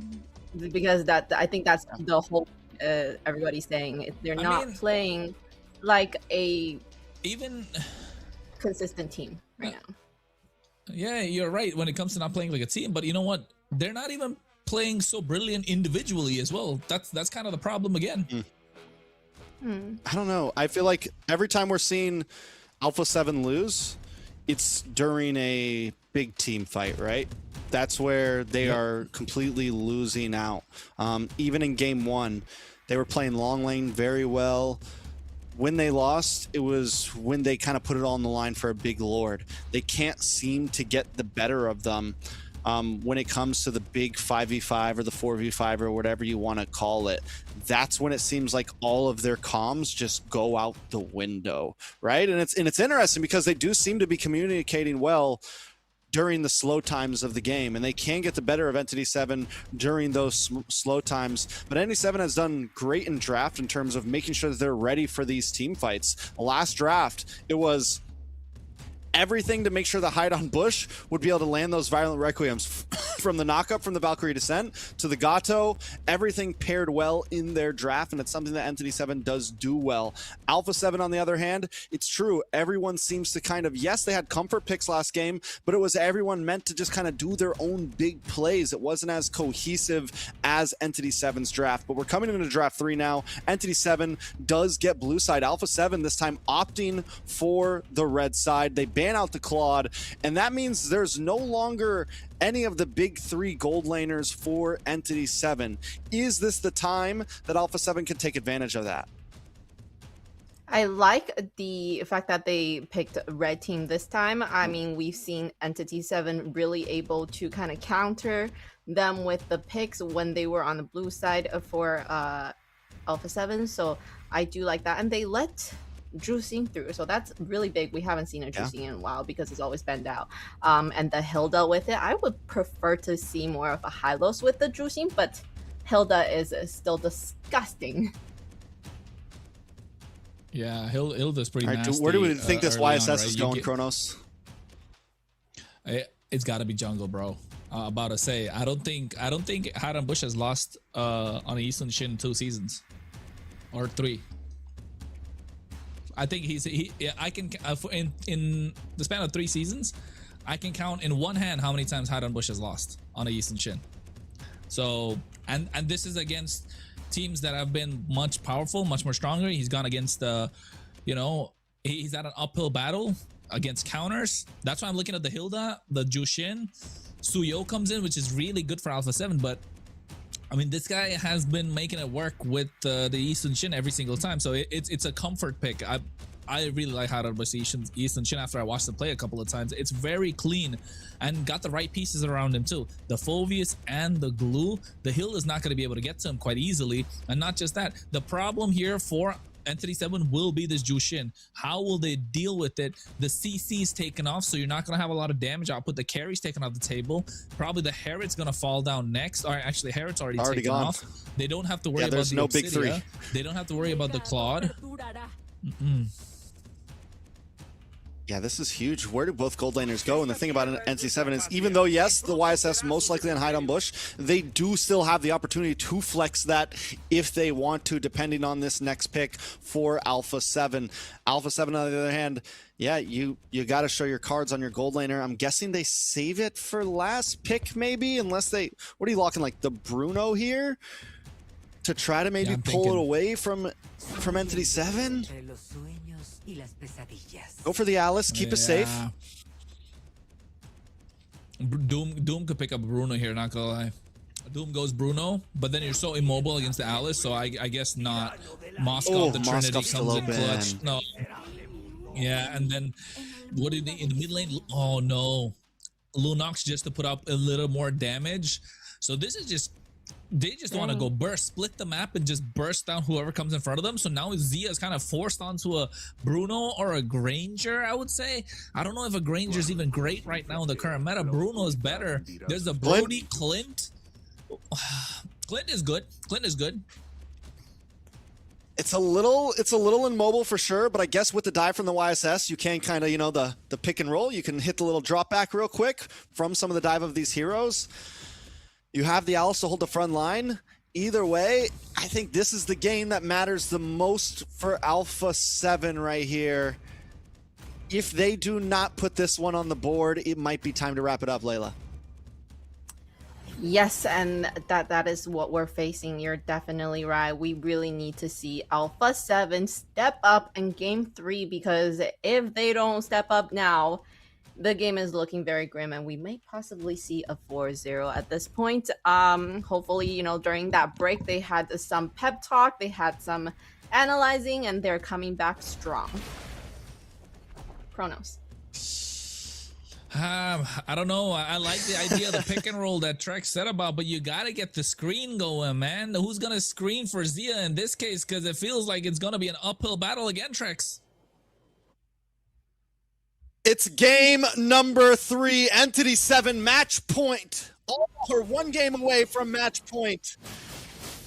because I think that's the whole everybody's saying. They're not playing like a consistent team right now. Yeah, you're right when it comes to not playing like a team, but you know what? They're not even playing so brilliant individually as well. That's kind of the problem again. I don't know. I feel like every time we're seeing ALPHA7 lose, it's during a big team fight, right? That's where they are completely losing out. Even in game 1, they were playing long lane very well. When they lost, it was when they kind of put it all on the line for a big lord. They can't seem to get the better of them when it comes to the big 5v5 or the 4v5 or whatever you want to call it. That's when it seems like all of their comms just go out the window, right? And it's interesting because they do seem to be communicating well during the slow times of the game, and they can get the better of ENTITY7 during those slow times. But ENTITY7 has done great in draft in terms of making sure that they're ready for these team fights. The last draft, it was everything to make sure the hide on bush would be able to land those violent requiems from the knockup from the Valkyrie Descent to the Gato. Everything paired well in their draft, and it's something that ENTITY7 does do well. ALPHA7, on the other hand, it's true. Everyone seems to kind of, yes, they had comfort picks last game, but it was everyone meant to just kind of do their own big plays. It wasn't as cohesive as ENTITY7's draft, but we're coming into draft 3 now. ENTITY7 does get blue side. ALPHA7 this time opting for the red side. They ban out the Claude, and that means there's no longer any of the big 3 gold laners for ENTITY7. Is this the time that ALPHA7 can take advantage of that? I like the fact that they picked red team this time. I mean, we've seen ENTITY7 really able to kind of counter them with the picks when they were on the blue side for ALPHA7, so I do like that. And they let Juicing through, so that's really big. We haven't seen a Juicing in a while because it's always banned out. And the Hilda with it, I would prefer to see more of a Hylos with the Juicing, but Hilda is still disgusting. Yeah, Hilda's pretty nasty. Where do we think this YSS is going, Kronos? It's got to be jungle, bro. About to say, I don't think Hide on Bush has lost on a Eastern Shin in 2 seasons or 3. I think I can in the span of 3 seasons, I can count in one hand how many times Hide on Bush has lost on a Eastern Shin. So and this is against teams that have been much powerful, much more stronger. He's gone against you know, he's at an uphill battle against counters. That's why I'm looking at the Hilda, the Jushin. Suyo comes in, which is really good for ALPHA7, but I mean, this guy has been making it work with the Eastern Shin every single time, so it's a comfort pick. I really like how to versus Eastern Shin after I watched him play a couple of times. It's very clean and got the right pieces around him too. The Phoveus and the Glue. The Hill is not going to be able to get to him quite easily. And not just that, the problem here for ENTITY7 will be this Jushin. How will they deal with it? The CC's taken off, so you're not going to have a lot of damage output. The carry's taken off the table. Probably the Herod's going to fall down next. Or actually, Herod's already taken gone. off. They don't have to worry about there's the no big Obsidia. three. They don't have to worry about the Claude. Yeah, this is huge. Where do both gold laners go? And the thing about NC7 is, even though, yes, the YSS most likely on hide on bush, they do still have the opportunity to flex that if they want to, depending on this next pick for ALPHA7. ALPHA7, on the other hand, yeah, you got to show your cards on your gold laner. I'm guessing they save it for last pick, maybe, unless they... What are you locking, like the Bruno here? To try to maybe pull it away from ENTITY7? Go for the Alice, keep it safe. Doom could pick up Bruno here, not gonna lie. Doom goes Bruno, but then you're so immobile against the Alice, so I guess not. Moskov, the Trinity comes in clutch. No. Yeah, and then what did they in the mid lane? Oh no. Lunox just to put up a little more damage. So this is just they just want to go burst, split the map, and just burst down whoever comes in front of them. So now Zia is kind of forced onto a Bruno or a Granger, I would say. I don't know if a Granger is even great right now in the current meta. Bruno is better. There's a Brody Clint. Clint is good. Clint is good. It's a little immobile for sure, but I guess with the dive from the YSS, you can kind of, you know, the pick and roll. You can hit the little drop back real quick from some of the dive of these heroes. You have the Alice to hold the front line. Either way, I think this is the game that matters the most for ALPHA7 right here. If they do not put this one on the board, it might be time to wrap it up, Layla. Yes, and that is what we're facing. You're definitely right. We really need to see ALPHA7 step up in game 3, because if they don't step up now, the game is looking very grim, and we may possibly see a 4-0 at this point. Hopefully, you know, during that break, they had some pep talk, they had some analyzing, and they're coming back strong. Kronos. I don't know. I like the idea of the pick and roll that Trex said about, but you got to get the screen going, man. Who's going to screen for Zia in this case? Because it feels like it's going to be an uphill battle again, Trex. It's game number 3, ENTITY7 match point. Or one game away from match point.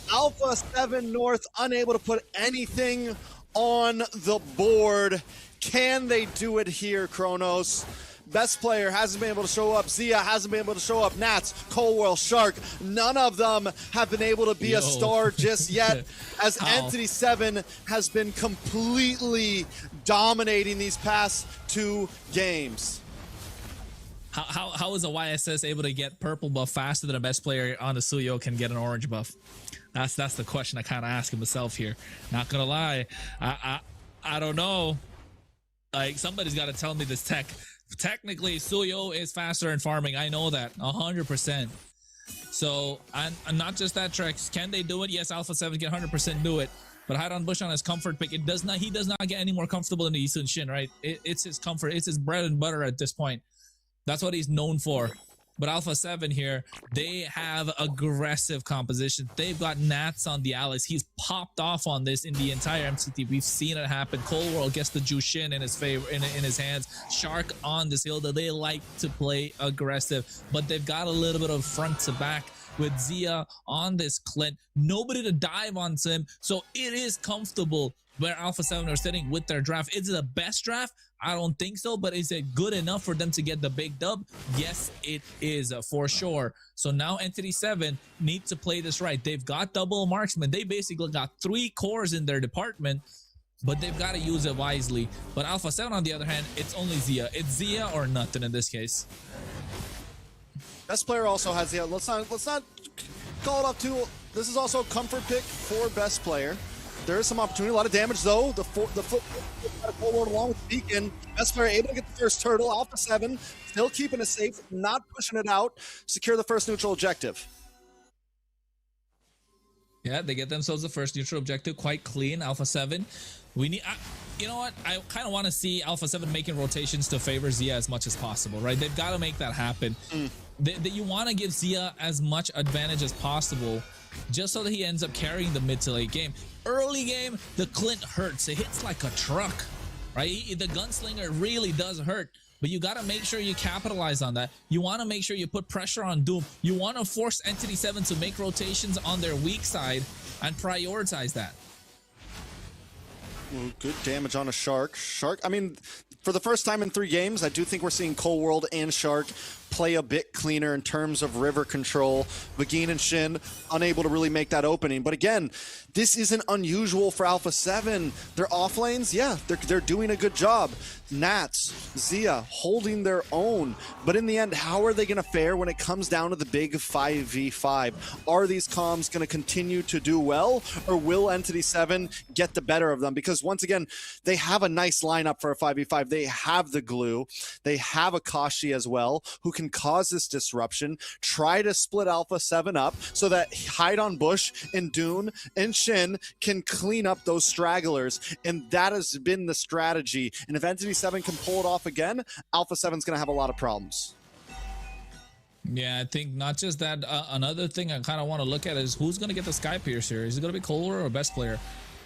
ALPHA7 North unable to put anything on the board. Can they do it here, Kronos? Best player hasn't been able to show up. Zia hasn't been able to show up. Nats, Colwell, Shark, none of them have been able to be a star just yet, as ENTITY7 has been completely dominating these past 2 games. How is a YSS able to get purple buff faster than a best player on the Suyo can get an orange buff? That's the question I kind of ask myself here. Not gonna lie, I don't know. Like, somebody's got to tell me this tech. Technically, Suyo is faster in farming. I know that 100%. So, and not just that, Trex. Can they do it? Yes, ALPHA7 can 100% do it. But hide on bush on his comfort pick, it does not. He does not get any more comfortable in the Eastern Shin, right? It's his comfort. It's his bread and butter at this point. That's what he's known for. But ALPHA7 here, they have aggressive composition. They've got Nats on the Alice. He's popped off on this in the entire MCT. We've seen it happen. Coldworld gets the Jushin in his favor, in his hands. Shark on this Hilda. They like to play aggressive, but they've got a little bit of front to back with Zia on this Clint. Nobody to dive onto him, so it is comfortable where ALPHA7 are sitting with their draft. Is it the best draft? I don't think so, but is it good enough for them to get the big dub? Yes, it is, for sure. So now ENTITY7 need to play this right. They've got double marksman. They basically got 3 cores in their department, but they've got to use it wisely. But ALPHA7, on the other hand, it's only Zia. It's Zia or nothing in this case. Best player also has Zia. Let's not call it up too. This is also a comfort pick for best player. There is some opportunity, a lot of damage though. The flip Cold World along with Beacon. Best player able to get the first turtle. ALPHA7 still keeping it safe, not pushing it out. Secure the first neutral objective. Yeah, they get themselves the first neutral objective quite clean. ALPHA7. We need, you know what? I kind of want to see ALPHA7 making rotations to favor Zia as much as possible, right? They've got to make that happen. You want to give Zia as much advantage as possible, just so that he ends up carrying the mid to late game. Early game, the Clint hurts. It hits like a truck, right? The gunslinger really does hurt. But you got to make sure you capitalize on that. You want to make sure you put pressure on Doom. You want to force ENTITY7 to make rotations on their weak side and prioritize that. Ooh, good damage on a Shark. Shark, I mean, for the first time in 3 games, I do think we're seeing Cold World and Shark play a bit cleaner in terms of river control. Vagine and Shin unable to really make that opening. But again, this isn't unusual for ALPHA7. Their off lanes, yeah, they're doing a good job. Nats, Zia holding their own. But in the end, how are they going to fare when it comes down to the big 5v5? Are these comms going to continue to do well, or will ENTITY7 get the better of them? Because once again, they have a nice lineup for a 5v5. They have the glue. They have Akashi as well, who can cause this disruption. Try to split ALPHA7 up so that Hide on Bush and Dune and Shin can clean up those stragglers. And that has been the strategy. And if ENTITY7 can pull it off again, ALPHA7's going to have a lot of problems. Yeah, I think not just that. Another thing I kind of want to look at is who's going to get the Sky Piercer. Is it going to be Kohler or best player?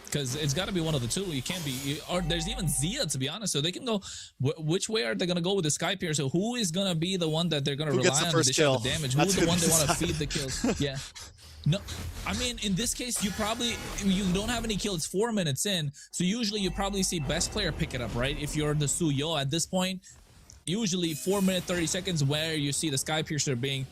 Because it's got to be one of the two. You can't be, or there's even Zia, to be honest. So they can go, which way are they going to go with the Sky Piercer? So who is going to be the one that they're going to rely on to dish out the damage? Who's the one they want to feed the kills? Yeah. No, I mean, in this case, you don't have any kills. It's 4 minutes in. So usually you probably see best player pick it up, right? If you're the Suyo at this point, usually 4 minutes, 30 seconds where you see the Sky Piercer being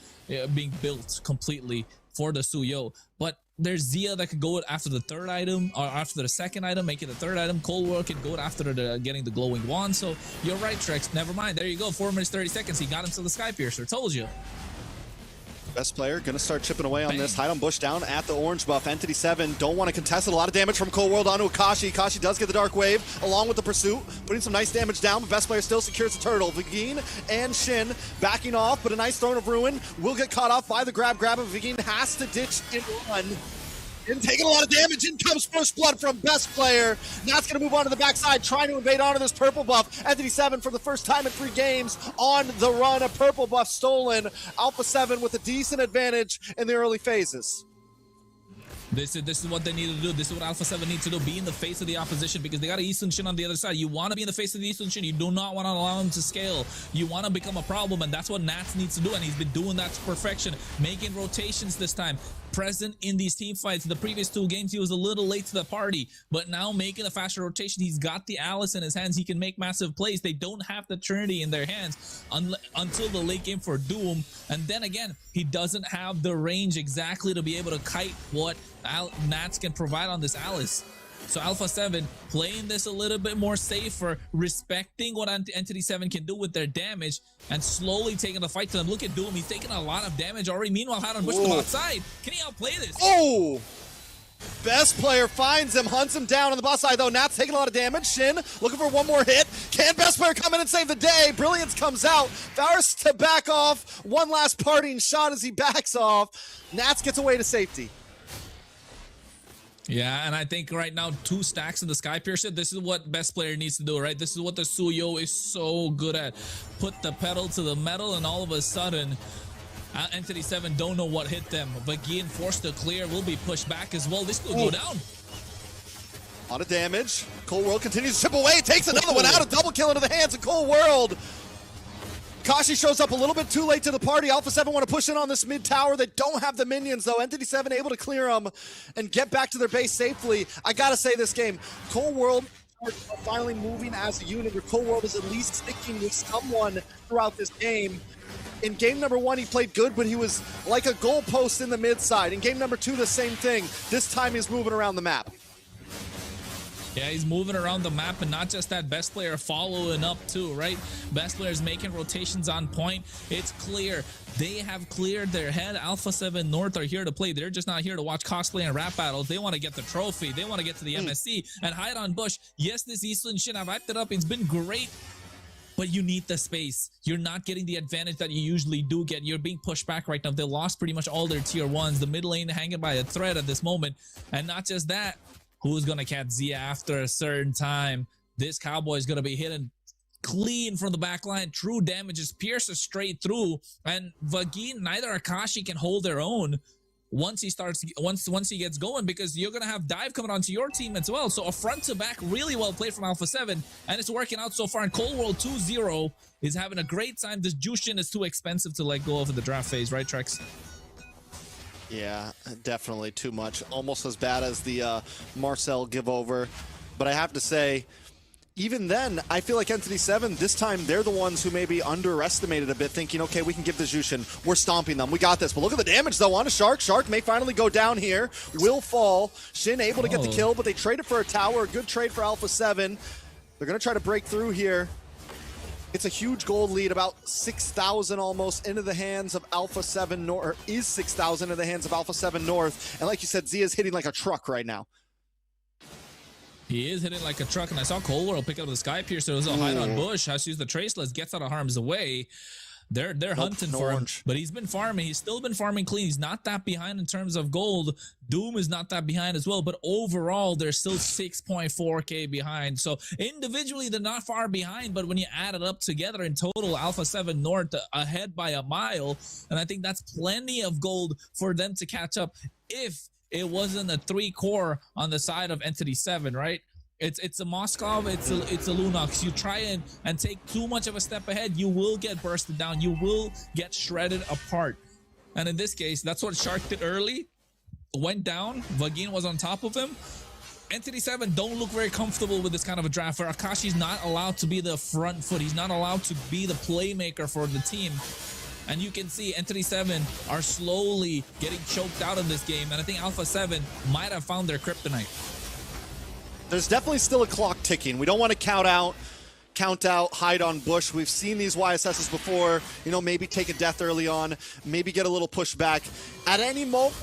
built completely for the Suyo. But there's Zia that could go after the third item, or after the second item, make it the third item. Cold War can go after getting the glowing wand. So you're right, Trex. Never mind. There you go. 4 minutes, 30 seconds. He got him to the Sky Piercer. Told you. Best player gonna start chipping away on this. Hide on Bush down at the orange buff. ENTITY7 don't want to contest it. A lot of damage from Cold World onto Akashi. Akashi does get the Dark Wave along with the pursuit, putting some nice damage down, but best player still secures the turtle. Vagine and Shin backing off, but a nice Throne of Ruin will get caught off by the grab, and Vagine has to ditch and run. And taking a lot of damage. In comes First Blood from best player. Now it's going to move on to the backside, trying to invade onto this purple buff. ENTITY7 for the first time in 3 games on the run. A purple buff stolen. ALPHA7 with a decent advantage in the early phases. This is what they need to do. This is what ALPHA7 needs to do. Be in the face of the opposition, because they got Eastern Shin on the other side. You want to be in the face of the Eastern Shin. You do not want to allow him to scale. You want to become a problem, and that's what Nats needs to do, and he's been doing that to perfection. Making rotations this time. Present in these team fights. The previous 2 games, he was a little late to the party, but now making a faster rotation. He's got the Alice in his hands. He can make massive plays. They don't have the Trinity in their hands until the late game for Doom. And then again, he doesn't have the range exactly to be able to kite what Nats can provide on this Alice. So ALPHA7 playing this a little bit more safer, respecting what ENTITY7 can do with their damage, and slowly taking the fight to them. Look at Doom. He's taking a lot of damage already. Meanwhile, Hide on Bush from outside. Can he outplay this? Oh! Best player finds him, hunts him down on the boss side, though. Nat's taking a lot of damage. Shin looking for one more hit. Can best player come in and save the day? Brilliance comes out. Forced to back off. One last parting shot as he backs off. Nats gets away to safety. Yeah, and I think right now 2 stacks in the Sky Piercer, this is what best player needs to do, right? This is what the Suyo is so good at. Put the pedal to the metal, and all of a sudden, ENTITY7 don't know what hit them. Vagine forced to clear, will be pushed back as well. This could go down. A lot of damage. Cold World continues to chip away, takes another one out, a double kill into the hands of Cold World. Kashi shows up a little bit too late to the party. ALPHA7 want to push in on this mid tower. They don't have the minions, though. ENTITY7 able to clear them and get back to their base safely. I got to say this game, Cold World are finally moving as a unit, where Cold World is at least sticking with someone throughout this game. In game number 1, he played good, but he was like a goalpost in the mid side. In game number 2, the same thing. This time he's moving around the map. Yeah, he's moving around the map, and not just that, best player following up too, right? Best players making rotations on point. It's clear they have cleared their head. ALPHA7 North are here to play. They're just not here to watch cosplay and rap battles. They want to get the trophy. They want to get to the MSC and hide on Bush. Yes, this Eastland shit, I've hyped it up. It's been great, but you need the space. You're not getting the advantage that you usually do get. You're being pushed back right now. They lost pretty much all their tier 1s. The mid lane hanging by a thread at this moment. And not just that, who's going to catch Zia after a certain time? This Cowboy is going to be hitting clean from the back line. True damage just pierces straight through. And Vagin, neither Akashi can hold their own once he gets going, because you're going to have dive coming onto your team as well. So a front to back, really well played from ALPHA7, and it's working out so far. And Cold World 2-0 is having a great time. This Jushin is too expensive to let go of in the draft phase, right, Trex? Yeah, definitely too much. Almost as bad as the Marcel give over. But I have to say, even then, I feel like ENTITY7, this time, they're the ones who maybe underestimated a bit, thinking, okay, we can give this Jushin. We're stomping them. We got this. But look at the damage, though, on a Shark. Shark may finally go down here. Will fall. Shin able to get the kill, but they traded for a tower. A good trade for ALPHA7. They're going to try to break through here. It's a huge gold lead, about 6,000 almost into the hands of ALPHA7 North, or is 6,000 in the hands of ALPHA7 North. And like you said, Zia's hitting like a truck right now. He is hitting like a truck, and I saw Cold World pick up the Sky Piercer. It was a hide on Bush. Has to use the Traceless, gets out of harm's way. They're hunting for him, but he's been farming. He's still been farming clean. He's not that behind in terms of gold. Doom is not that behind as well, but overall, they're still 6.4K behind. So individually, they're not far behind, but when you add it up together in total, ALPHA7 North ahead by a mile, and I think that's plenty of gold for them to catch up if it wasn't a 3-core on the side of ENTITY7, right? It's a Moskov, it's a Lunox. You try and take too much of a step ahead, you will get bursted down. You will get shredded apart. And in this case, that's what Shark did early. Went down. Vagin was on top of him. ENTITY7 don't look very comfortable with this kind of a draft where Akashi's not allowed to be the front foot. He's not allowed to be the playmaker for the team. And you can see ENTITY7 are slowly getting choked out of this game. And I think ALPHA7 might have found their kryptonite. There's definitely still a clock ticking. We don't want to count out, hide on Bush. We've seen these YSSs before, you know, maybe take a death early on, maybe get a little pushback. At any moment,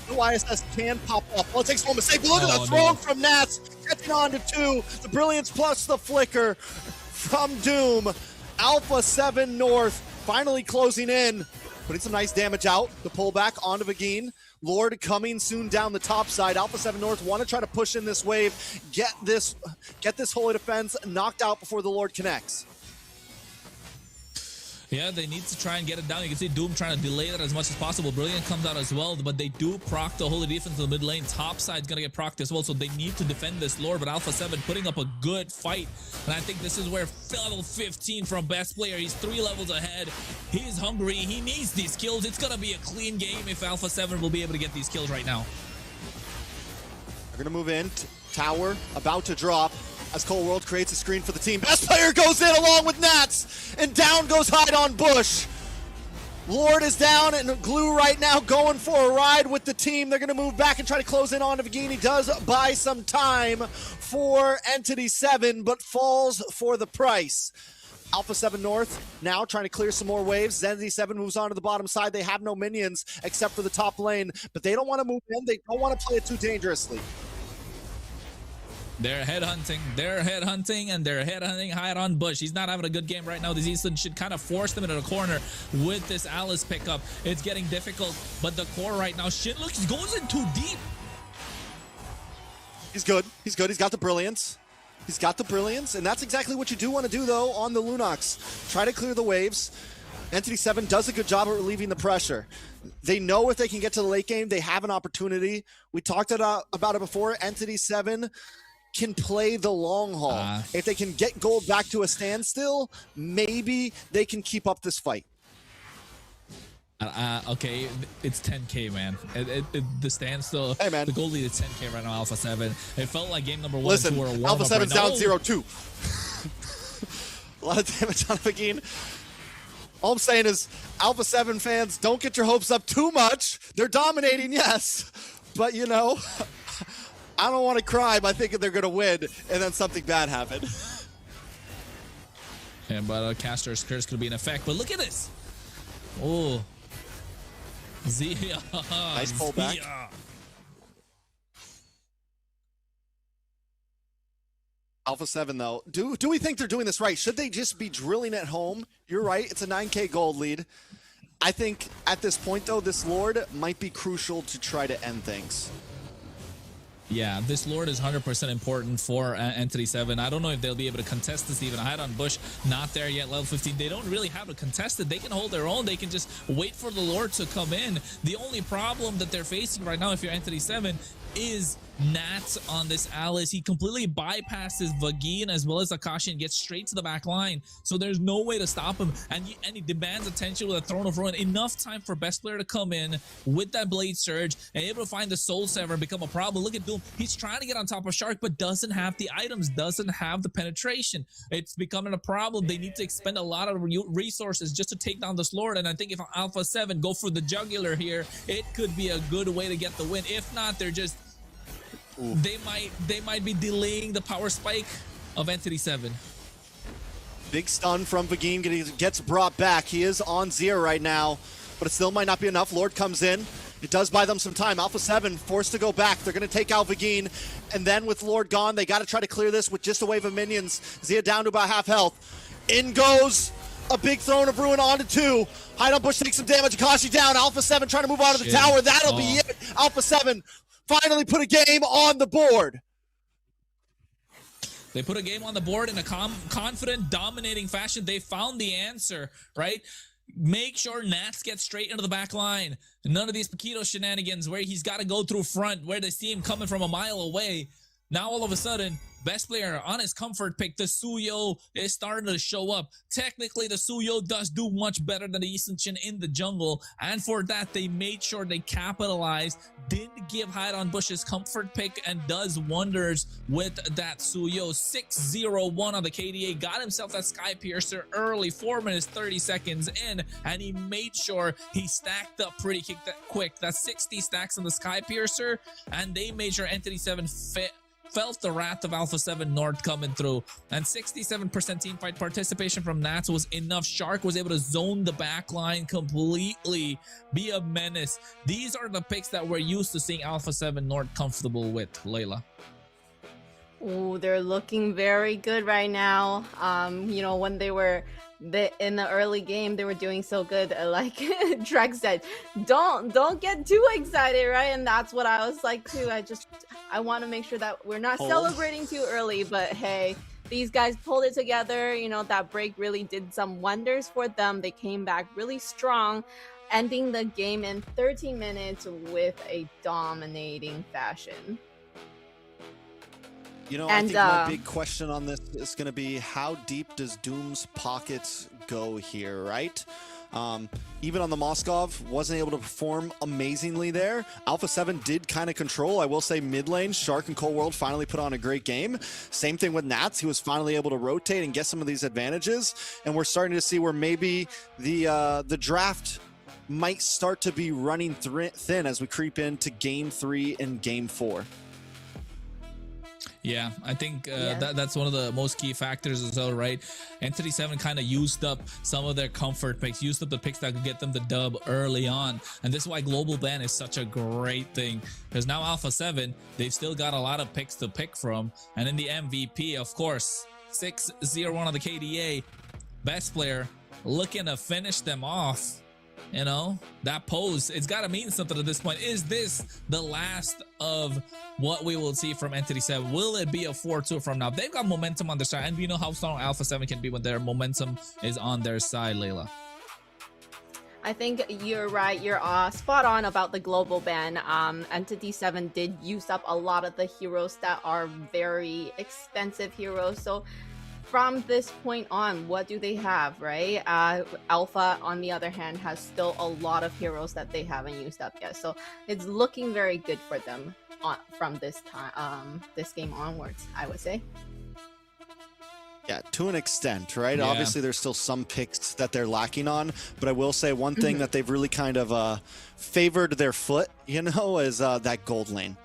the YSS can pop up. Well, it takes one mistake. Look at the throw from Nats, catching on to 2. The Brilliance plus the flicker from Doom. ALPHA7 North finally closing in, putting some nice damage out. The pullback onto Vagin. Lord coming soon down the top side. ALPHA7 North want to try to push in this wave, get this holy defense knocked out before the Lord connects. Yeah, they need to try and get it down. You can see Doom trying to delay that as much as possible. Brilliant comes out as well, but they do proc the holy defense in the mid lane. Top side's going to get procced as well, so they need to defend this Lord, but ALPHA7 putting up a good fight. And I think this is where level 15 from best player. He's 3 levels ahead. He's hungry. He needs these kills. It's going to be a clean game if ALPHA7 will be able to get these kills right now. They're going to move in. Tower about to drop as Cold World creates a screen for the team. Best player goes in along with Nats, and down goes Hide on Bush. Lord is down, and Glue right now going for a ride with the team. They're going to move back and try to close in on Vagin. He does buy some time for ENTITY7, but falls for the price. ALPHA7 North now trying to clear some more waves. ENTITY7 moves on to the bottom side. They have no minions except for the top lane, but they don't want to move in. They don't want to play it too dangerously. They're headhunting, and they're headhunting Hide on Bush. He's not having a good game right now. This Eastland should kind of force them into the corner with this Alice pickup. It's getting difficult, but the core right now, shit, look, he goes in too deep. He's good. He's good. He's got the brilliance. He's got the brilliance, and that's exactly what you do want to do, though, on the Lunox. Try to clear the waves. ENTITY7 does a good job of relieving the pressure. They know if they can get to the late game, they have an opportunity. We talked about it before. ENTITY7 can play the long haul. If they can get gold back to a standstill, maybe they can keep up this fight. Okay, it's 10K, man. The standstill, hey, man. The gold lead is 10K right now, ALPHA7. It felt like game number 1 Listen, 2 or 1. ALPHA7's down 0-2. A lot of damage on Vagin. All I'm saying is, ALPHA7 fans, don't get your hopes up too much. They're dominating, yes. But, you know, I don't want to cry by thinking they're going to win, and then something bad happened. And but Caster's curse could be in effect. But look at this. Oh. Zia. Nice pullback. ALPHA7 though, do we think they're doing this right? Should they just be drilling at home? You're right, it's a 9K gold lead. I think at this point though, this Lord might be crucial to try to end things. Yeah, this Lord is 100% important for ENTITY7. I don't know if they'll be able to contest this even. Hide on Bush, not there yet, level 15. They don't really have to contest it. They can hold their own. They can just wait for the Lord to come in. The only problem that they're facing right now, if you're ENTITY7, is Nats on this Alice. He completely bypasses Vagine as well as Akashi and gets straight to the back line. So there's no way to stop him. And he demands attention with a Throne of Ruin. Enough time for best player to come in with that Blade Surge and able to find the Soul Sever and become a problem. Look at Doom. He's trying to get on top of Shark, but doesn't have the items, doesn't have the penetration. It's becoming a problem. They need to expend a lot of resources just to take down this Lord. And I think if ALPHA7 go for the jugular here, it could be a good way to get the win. If not, they're just they might be delaying the power spike of ENTITY7. Big stun from Vagine, gets brought back. He is on Zia right now, but it still might not be enough. Lord comes in. It does buy them some time. ALPHA7 forced to go back. They're going to take out Vagine, and then with Lord gone, they got to try to clear this with just a wave of minions. Zia down to about half health. In goes a big Throne of Ruin onto 2. Hide on Bush takes some damage. Akashi down. ALPHA7 trying to move out of the tower. That'll be it. ALPHA7 finally put a game on the board. They put a game on the board in a confident, dominating fashion. They found the answer, right? Make sure Nats gets straight into the back line. None of these Paquito shenanigans where he's got to go through front, where they see him coming from a mile away. Now all of a sudden, best player on his comfort pick, the Suyo, is starting to show up. Technically, the Suyo does do much better than the Isenshin in the jungle. And for that, they made sure they capitalized, didn't give Hide on Bush's comfort pick, and does wonders with that Suyo. 6-0-1 on the KDA. Got himself that Sky Piercer early, 4 minutes, 30 seconds in. And he made sure he stacked up pretty quick. That's 60 stacks on the Sky Piercer. And they made sure ENTITY7 felt the wrath of ALPHA7 North coming through, and 67% team fight participation from Nats was enough. Shark was able to zone the back line completely, be a menace. These are the picks that we're used to seeing ALPHA7 North comfortable with, Layla. Oh, they're looking very good right now. You know, when they were in the early game, they were doing so good. Like Drek said, don't get too excited, right? And that's what I was like too. I want to make sure that we're not celebrating too early, but hey, these guys pulled it together. You know, that break really did some wonders for them. They came back really strong, ending the game in 13 minutes with a dominating fashion. You know, I think my big question on this is going to be, how deep does Doom's pockets go here, right? Even on the Moskov, wasn't able to perform amazingly there. ALPHA7 did kind of control. I will say mid lane, Shark and Cold World finally put on a great game. Same thing with Nats. He was finally able to rotate and get some of these advantages. And we're starting to see where maybe the draft might start to be running thin as we creep into Game 3 and Game 4. Yeah, I think that's one of the most key factors as well, right? ENTITY7 kind of used up some of their comfort picks, used up the picks that could get them the dub early on. And this is why Global Ban is such a great thing, because now ALPHA7, they've still got a lot of picks to pick from. And in the MVP, of course, 6-0-1 on the KDA, best player looking to finish them off. You know, that pose, it's got to mean something at this point. Is this the last of what we will see from ENTITY7? Will it be a 4-2 from now? They've got momentum on their side, and we know how strong ALPHA7 can be when their momentum is on their side, Layla. I think you're right. You're spot on about the global ban. ENTITY7 did use up a lot of the heroes that are very expensive heroes. So from this point on, what do they have, right? Alpha, on the other hand, has still a lot of heroes that they haven't used up yet. So it's looking very good for them from this time, this game onwards, I would say. Yeah, to an extent, right? Yeah. Obviously, there's still some picks that they're lacking on, but I will say one thing that they've really kind of favored their foot, you know, is that gold lane.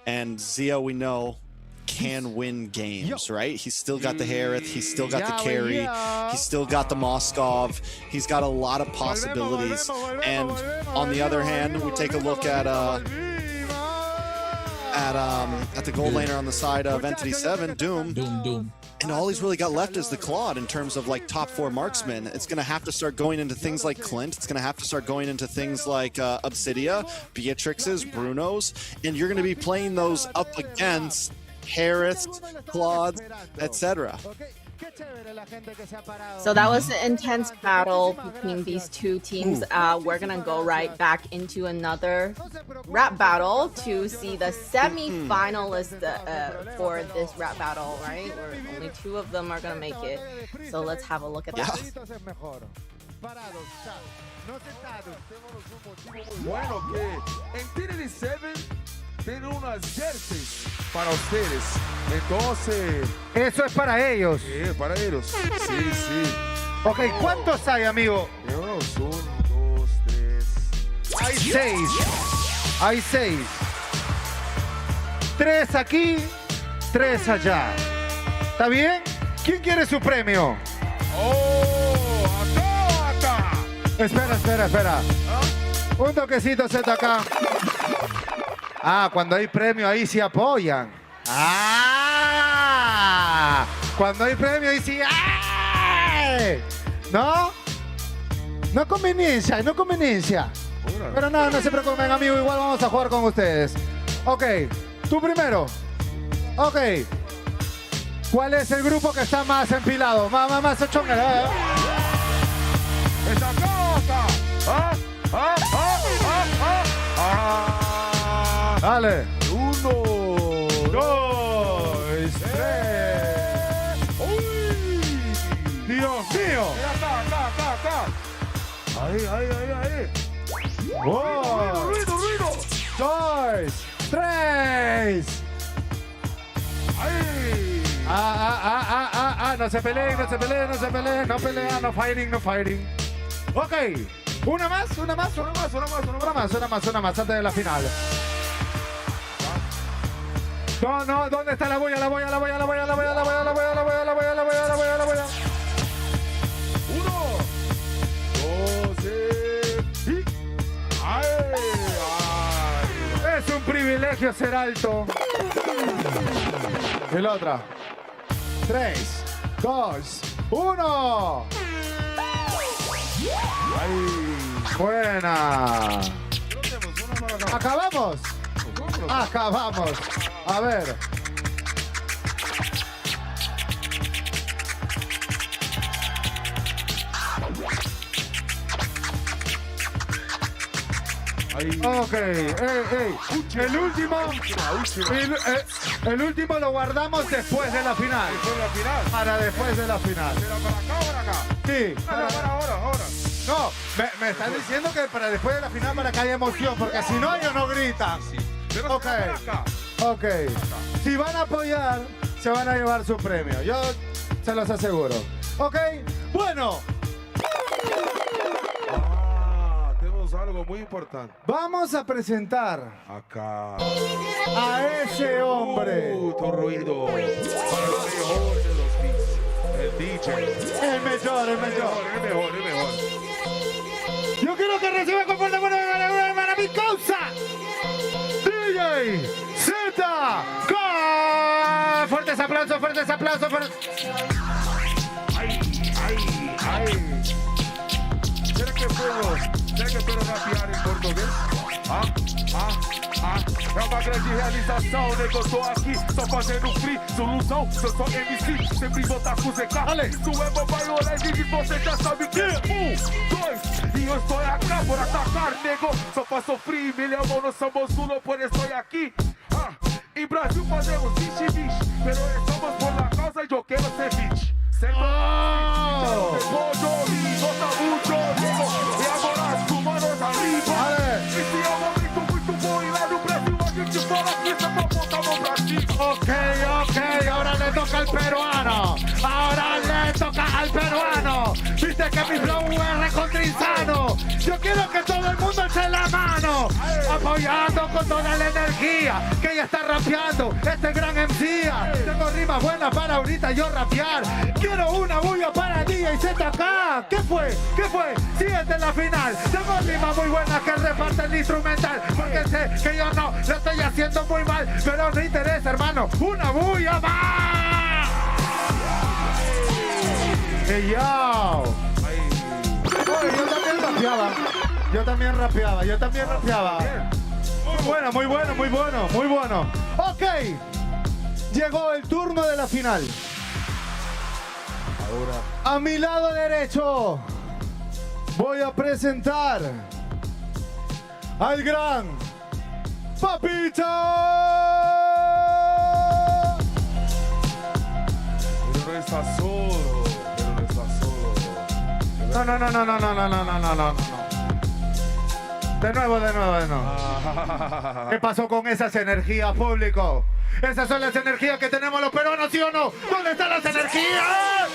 And Zia, we know, can win games, right? He's still got the Harith, he's still got the carry, he's still got the Moskov, he's got a lot of possibilities. And on the other hand, we take a look at the gold laner on the side of ENTITY7, Doom. And all he's really got left is the Claude in terms of like top 4 marksmen. It's going to have to start going into things like Clint. It's going to have to start going into things like Obsidia, Beatrix's, Bruno's. And you're going to be playing those up against Harris, Claude, etc. So that was an intense battle between these two teams. We're gonna go right back into another rap battle to see the semi-finalists for this rap battle, right? Where only 2 of them are gonna make it. So let's have a look at that. Bueno, que ENTITY7 tiene unas jerseys para ustedes. Entonces... Eso es para ellos. Sí, para ellos. Sí, sí. Ok, ¿cuántos hay, amigo? 1, 2, 3. Hay 6. Hay 6. 3 aquí, 3 allá. ¿Está bien? ¿Quién quiere su premio? ¡Oh! ¡Acá! Espera. Un toquecito Z acá. Cuando hay premio ahí sí apoyan. Cuando hay premio ahí sí. ¿No? No conveniencia. Pero no se preocupen, amigo. Igual vamos a jugar con ustedes. Ok, tú primero. Ok. ¿Cuál es el grupo que está más empilado? Más ochonga. ¡Está acá! Dale. 1, 2, 3. ¡Uy! ¡Dios mío! Acá. Ahí. ¡Oh! ¡Ruido! 2, 3. ¡Ahí! No se peleen. No pelean, no fighting. Ok. Una más antes de la final. No, ¿dónde está la boya? 1, 2, es un privilegio ser alto. Y la otra. 3, 2, 1. Buena. Acabamos. A ver. Ok, el último lo guardamos después de la final. Para después de la final. ¿Pero para acá o para acá? Sí. Para ahora. No, me están diciendo que para después de la final para que haya emoción, porque si no ellos no gritan. Ok. Si van a apoyar, se van a llevar su premio. Yo se los aseguro. Ok, bueno. Tenemos algo muy importante. Vamos a presentar acá a ese hombre. Todo ruido. Para lo mejor de los beats. El DJ. El mejor. El mejor. Yo quiero que reciba con fuerte para mi causa. DJ Z. Fuertes aplausos. Ay. ¿Será que puedo rapear em português? É uma grande realização, nego, eu tô aqui só fazendo free, solução, eu sou MC, sempre vou tá com ZK. Isso é mobile legend, você já sabe que 1, 2, e eu estou acá por atacar, nego, só faço free, milhão, não somos uno, por isso estou aqui. Em Brasil fazemos 20, pero estamos por la causa e eu quero ser 20. Certo? E agora as humanos arriba. Esse é um momento muito bom e lá no Brasil a gente fala que isso é pra botar a mão pra cima. Ok, ahora le toca al peruano. Viste que mi flow es recontra insano. Yo quiero que todo el mundo eche la mano. apoyando con toda la energía que ella está rapeando. Este gran MC. Tengo rimas buenas para ahorita yo rapear. Quiero una bulla para DJ ZK. ¿Qué fue? ¿Qué fue? Síguete en la final. Tengo rimas muy buenas que reparten el instrumental. Porque sé que yo no lo estoy haciendo muy mal. Pero no interesa, hermano. ¡Una bulla más! ¡Hey, yo! Oye, yo también rapeaba. Yo también rapeaba. Muy bueno. Ok. Llegó el turno de la final. Ahora. A mi lado derecho voy a presentar al gran Papita. Pero no está solo. No. De nuevo. ¿Qué pasó con esas energías, público? Esas son las energías que tenemos los peruanos, ¿sí o no? ¿Dónde están las energías?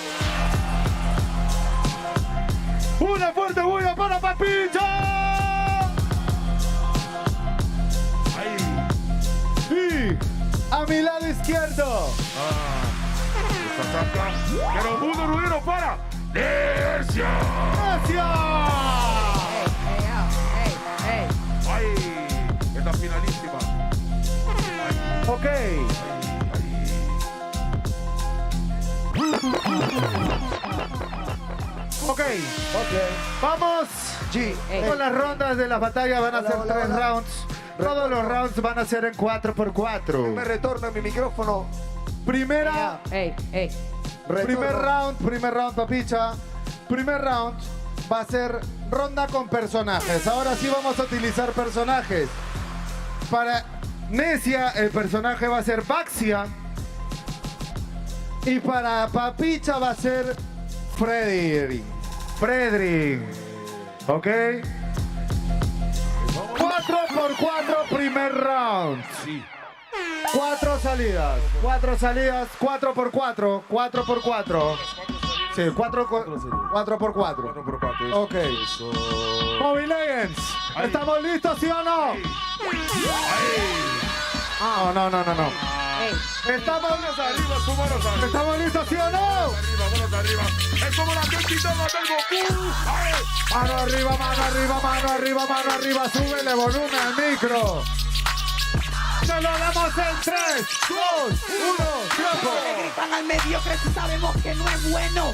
Una fuerte bulla para Papita. Y a mi lado izquierdo. Pero mundo ruido para Necia. Ay, esta finalísima. Ok. Vamos. Con las rondas de la batalla van a ser 3 rounds. Todos los rounds van a ser en 4x4. Me retorna mi micrófono. Primer round, Papicha. Primer round va a ser ronda con personajes. Ahora sí vamos a utilizar personajes. Para Necia, el personaje va a ser Baxia. Y para Papicha va a ser Frederick. ¿Ok? 4x4 primer round. Sí. 4 salidas, 4x4. Sí, 4x4. Ok. Mobile Legends, ¿estamos listos, sí o no? No. ¿Estamos listos, sí o no? Manos arriba. Es como la Kentitama del Goku. Mano arriba. Súbele volumen al micro. ¡Se lo damos en 3, 2, 1, tiempo! Le gritan al mediocre si sabemos que no es bueno.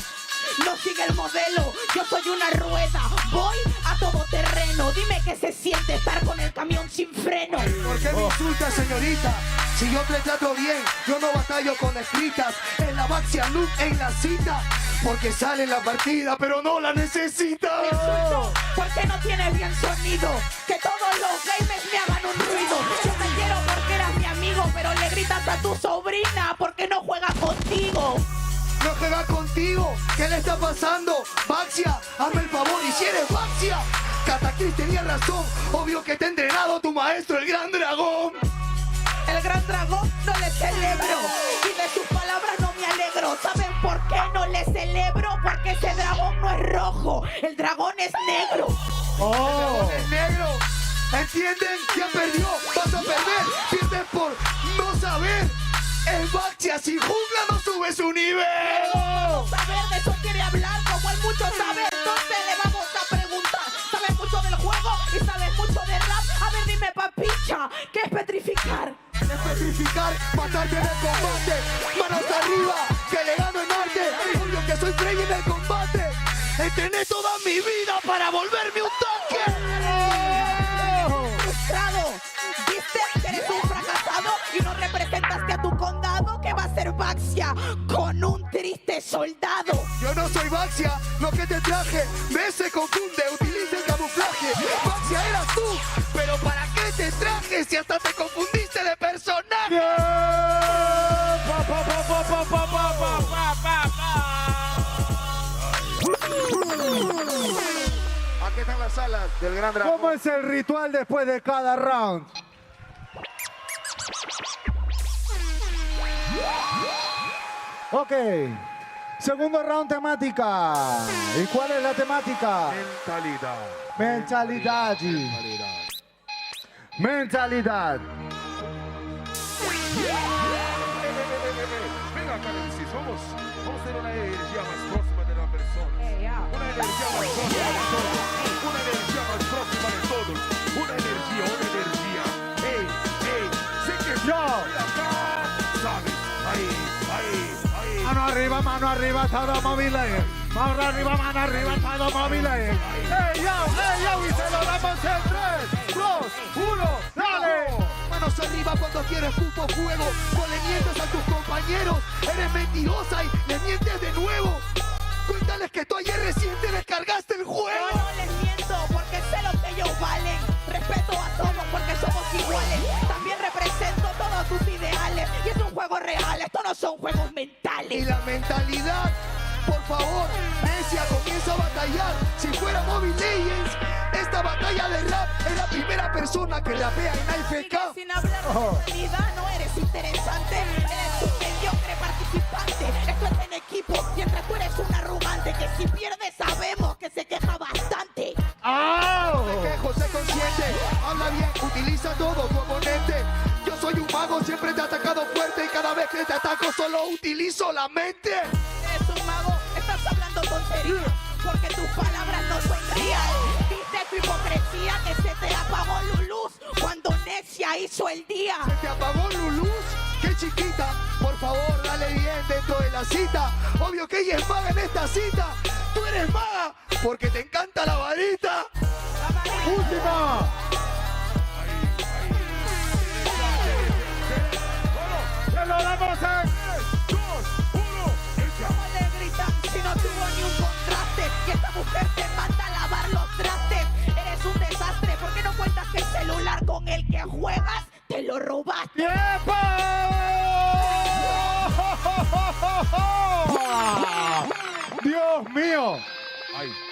No sigue el modelo, yo soy una rueda. Voy a todo terreno. Dime qué se siente estar con el camión sin freno. ¿Por qué me insulta, señorita? Si yo te trato bien, yo no batallo con escritas. En la Baxia Look, en la cita. Porque sale en la partida, pero no la necesita. Insulto, porque no tienes bien sonido. Que todos los gamers me hagan un ruido. Yo te quiero porque eras mi amigo, pero le gritas a tu sobrina porque no juega contigo. No juega contigo, ¿qué le está pasando? Baxia, hazme el favor, y si eres Baxia, Catacris tenía razón, obvio que te ha entrenado tu maestro, el Gran Dragón. El Gran Dragón no le celebro, y de sus palabras no me alegro. ¿Saben por qué no le celebro? Porque ese dragón no es rojo, el dragón es negro. El dragón es negro. ¿Entienden? Ya perdió, vas a perder, pierdes por no saber. El Baxia sin jungla no sube su nivel. No saber, de eso quiere hablar, como el mucho sabe. Entonces le vamos a preguntar. ¿Sabes mucho del juego y sabes mucho de rap? A ver, dime, Papicha, ¿qué es petrificar? Es petrificar, matarte en el combate. Manos arriba, que le gano en arte. Obvio que soy Frey en el combate. Entrené toda mi vida para volverme un tanque. Frustrado, viste que eres un fracasado y no representaste a tu condado. ¿Qué va a ser Baxia con un triste soldado? Yo no soy Baxia, lo que te traje me se confunde, utiliza el camuflaje. Baxia eras tú, pero ¿para qué te traje si hasta te confundiste de personaje? Aquí están las salas del Gran Dragón. ¿Cómo es el ritual después de cada round? Ok. Segundo round, temática. ¿Y cuál es la temática? Mentalidad. Mentalidad. mentalidad. Venga acá, MC, vamos a tener una energía más próxima de la persona. Una energía más próxima de todos. Una energía más próxima de todos. Una energía. Sé que yo. Sabes, ahí. Mano arriba, todo móvil. Mano arriba, todo móvil. ¡Ey, yo! Y se lo damos en 3, 2, 1, ¡dale! Manos arriba cuando quieres puto fuego. No le mientes a tus compañeros. Eres mentirosa y le mientes de nuevo. Cuéntales que tú ayer recién te descargaste el juego. Yo no les miento porque sé lo que ellos valen. Respeto a todos porque somos iguales. También represento todos tus ideales. Y es un juego real, esto no son juegos mentales. Y la mentalidad, por favor, Necia comienza a batallar. Si fuera Mobile Legends, esta batalla de rap es la primera persona que rapea en ALPHA7. Sin hablar de mentalidad no eres interesante. Eres un mediocre participante. Esto es en equipo mientras tú eres un arrogante que si pierdes sabemos que se queja bastante. No me quejo, sé consciente. Habla bien, utiliza todo tu oponente. Yo soy un mago, siempre te he atacado fuerte y cada vez que te ataco solo utilizo la mente. Eres un mago, estás hablando tonterías porque tus palabras no son real. Dice tu hipocresía que se te apagó Luluz cuando Necia hizo el día. ¿Se te apagó Luluz? ¡Qué chiquita! Por favor, dale bien dentro de la cita. Obvio que ella es maga en esta cita. Tú eres maga porque te encanta la varita. ¡Última! ¡Se lo damos en 3, 2, 1! ¿Cómo le gritan si no tuvo ni un contraste? Y esta mujer te manda a lavar los trastes. Eres un desastre, ¿por qué no cuentas que el celular con el que juegas te lo robaste? ¡Tiempo! ¡Dios mío!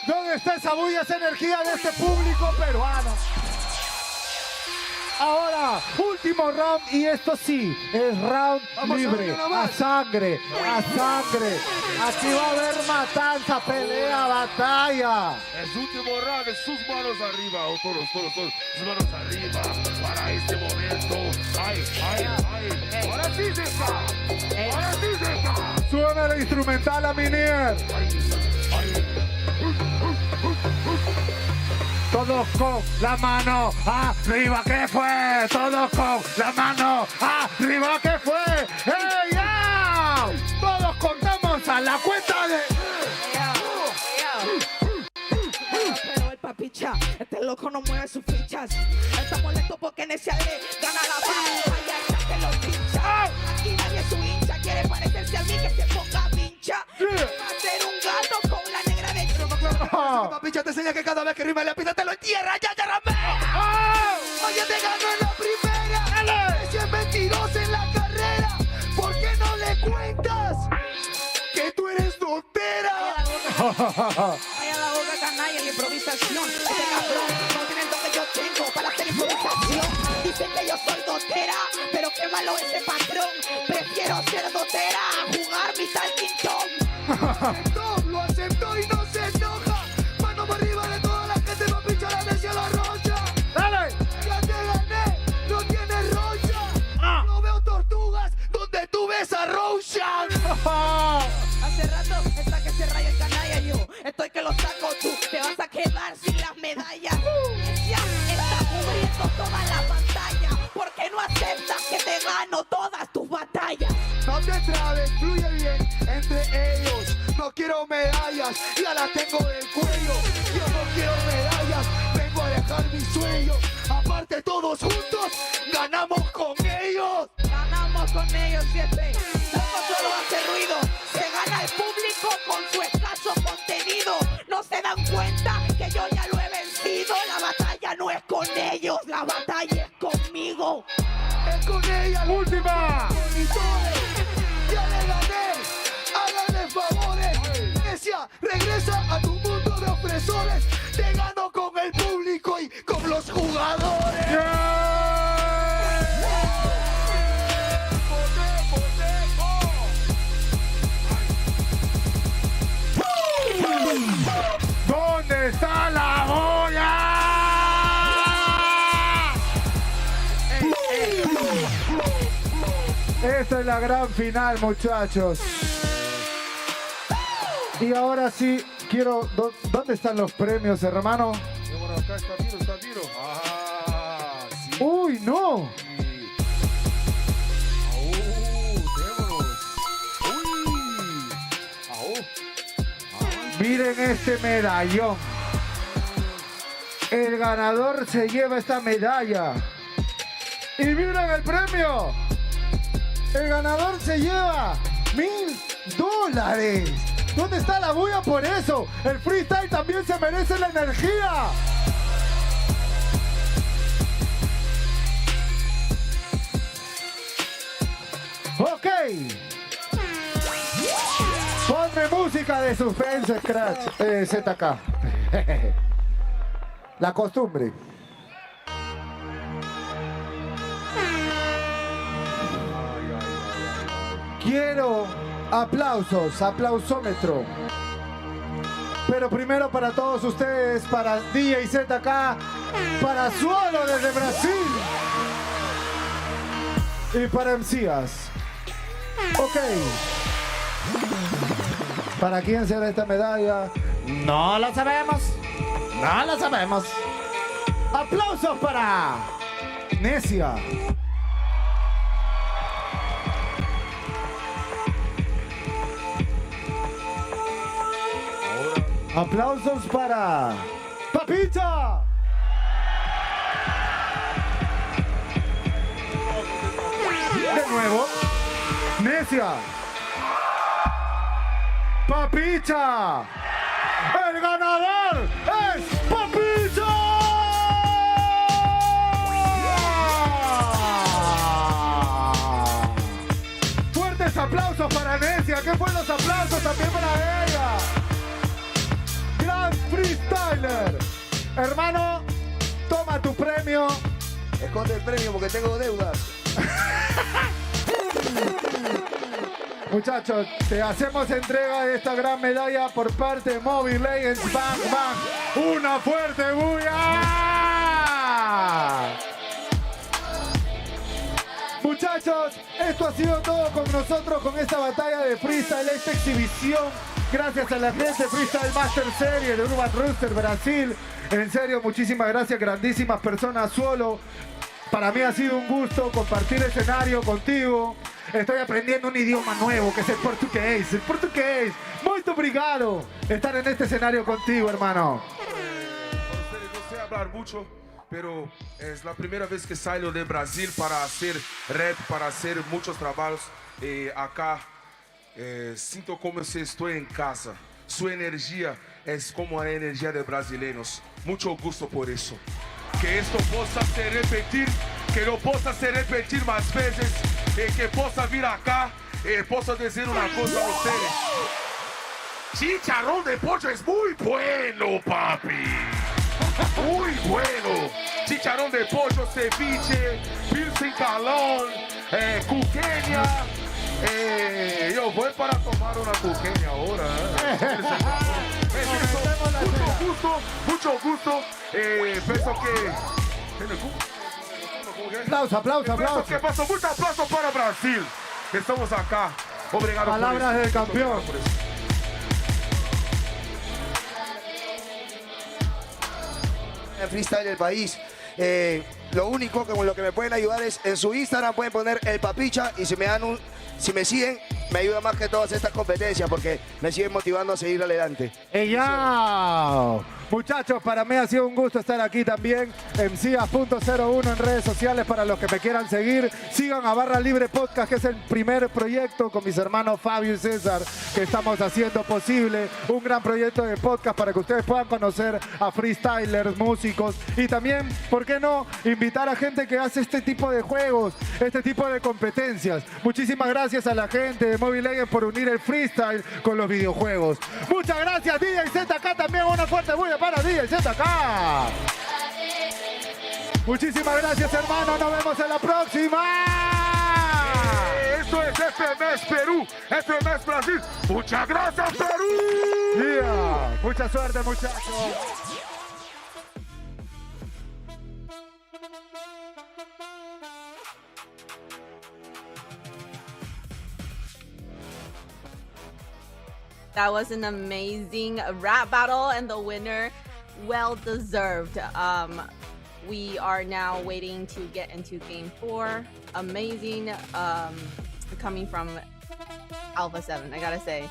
¿Dónde está esa bulla, esa energía de este público peruano? Ahora, último round y esto sí, es round libre, a sangre. Aquí va a haber matanza, pelea, batalla. El último round, sus manos arriba, todos, sus manos arriba, para este momento. ¡Ay! ¡Ahora sí se está! Suena el instrumental a Minier. Todos con la mano arriba, ¿qué fue? Todos con la mano arriba, ¿qué fue? ¡Hey, ya! Todos contamos a la cuenta de... Pero el papicha, este loco no mueve sus fichas. Está molesto porque Necia le gana la batalla, que lo pincha. Aquí nadie es su hincha, quiere parecerse a mí que se ponga pincha. Va a ser un gato con la negra de Papicha te enseña que cada vez que rima le pisa te lo entierra, ya ramea. Oye, te ganó en la primera. Si es mentiroso en la carrera, ¿por qué no le cuentas que tú eres doctera? Vaya la boca canalla en la improvisación. Este cabrón no tiene el don que yo tengo para hacer improvisación. Dicen que yo soy doctera, pero qué malo ese patrón. Prefiero ser doctera a jugar mi talking. Lo aceptó y no se enoja. Mano para arriba de toda la gente, papicha, la Necia la rocha. ¡Dale! Ya te gané, no tienes rocha. No veo tortugas donde tú ves a Roshan. Hace rato está que se raya el canalla yo. Estoy que lo saco tú, te vas a quedar sin las medallas. Necia está cubriendo toda la pantalla. ¿Por qué no aceptas que te gano todas tus batallas? No te trabes, fluye bien entre ellos. No quiero medallas, ya las tengo del cuello. Yo no quiero medallas, vengo a dejar mi sueño. Aparte todos juntos, ganamos con ellos. Ganamos con ellos siempre. Loco solo hace ruido. Se gana el público con su escaso contenido. No se dan cuenta que yo ya lo he vencido. La batalla no es con ellos, la batalla es conmigo. Es con ella. ¡Última! Ya le gané. Háganle favores. Necia, regresa a tu mundo de opresores. Te gano con el público y con los jugadores. ¿Dónde está la boya? Esta es la gran final, muchachos. Y ahora sí, quiero... ¿Dónde están los premios, hermano? Bueno, acá está Miro. Ah, sí. ¡Uy, no! Miren este medallón. El ganador se lleva esta medalla. Y miren el premio. El ganador se lleva $1000. ¿Dónde está la bulla por eso? El freestyle también se merece la energía. Ok. Ponme música de suspense, Scratch. ZK. La costumbre. Quiero aplausos, aplausómetro. Pero primero para todos ustedes, para DJ ZK, para Suolo desde Brasil y para MCS. Ok. ¿Para quién será esta medalla? No lo sabemos. No lo sabemos. Aplausos para Necia. Aplausos para Papita. De nuevo, Necia. Papita. El ganador es Papita. Fuertes aplausos para Necia. ¿Qué fueron los aplausos también para ella? Gran freestyler. Hermano, toma tu premio. Esconde el premio porque tengo deudas. Muchachos, te hacemos entrega de esta gran medalla por parte de Mobile Legends. Bang, bang. ¡Una fuerte bulla! Muchachos, esto ha sido todo con nosotros, con esta batalla de freestyle, esta exhibición. Gracias a la gente de Freestyle Master Series de Urban Rooster, Brasil. En serio, muchísimas gracias, grandísimas personas. Suolo, para mí ha sido un gusto compartir escenario contigo. Estoy aprendiendo un idioma nuevo, que es el portugués. El portugués. Muy obrigado estar en este escenario contigo, hermano. No sé hablar mucho, pero es la primera vez que salgo de Brasil para hacer rap, para hacer muchos trabajos acá. Siento como si estoy en casa. Su energía es como la energía de brasileños. Mucho gusto por eso. Que esto possa se repetir, que lo possa se repetir más veces, que possa vir acá, possa decir una cosa a ustedes. Chicharrón de pollo es muy bueno, papi. Muy bueno. Chicharrón de pollo, ceviche, pilsen calón, cuqueña. Yo voy para tomar una cuqueña ahora. Mucho gusto. Pienso que... Aplauso. Que pasó mucho aplauso para Brasil. Estamos acá. Obrigado. Palabras del campeón. El freestyle del país. Lo único con lo que me pueden ayudar es en su Instagram pueden poner el papicha y si me siguen me ayuda más que todas estas competencias porque me siguen motivando a seguir adelante. ¡Ey, muchachos, para mí ha sido un gusto estar aquí también. MCS.01 en redes sociales para los que me quieran seguir. Sigan a Barra Libre Podcast, que es el primer proyecto con mis hermanos Fabio y César que estamos haciendo posible. Un gran proyecto de podcast para que ustedes puedan conocer a freestylers, músicos y también, ¿por qué no?, invitar a gente que hace este tipo de juegos, este tipo de competencias. Muchísimas gracias a la gente de Mobile Legends por unir el freestyle con los videojuegos. Muchas gracias, DJ ZK, también una fuerte bulla para DJ ZK. Muchísimas gracias, hermano. Nos vemos en la próxima. Esto es FMS Perú, FMS Brasil. Muchas gracias, Perú. Yeah. Mucha suerte, muchachos. That was an amazing rap battle, and the winner, well deserved. We are now waiting to get into game 4. Amazing, coming from ALPHA7. I gotta say,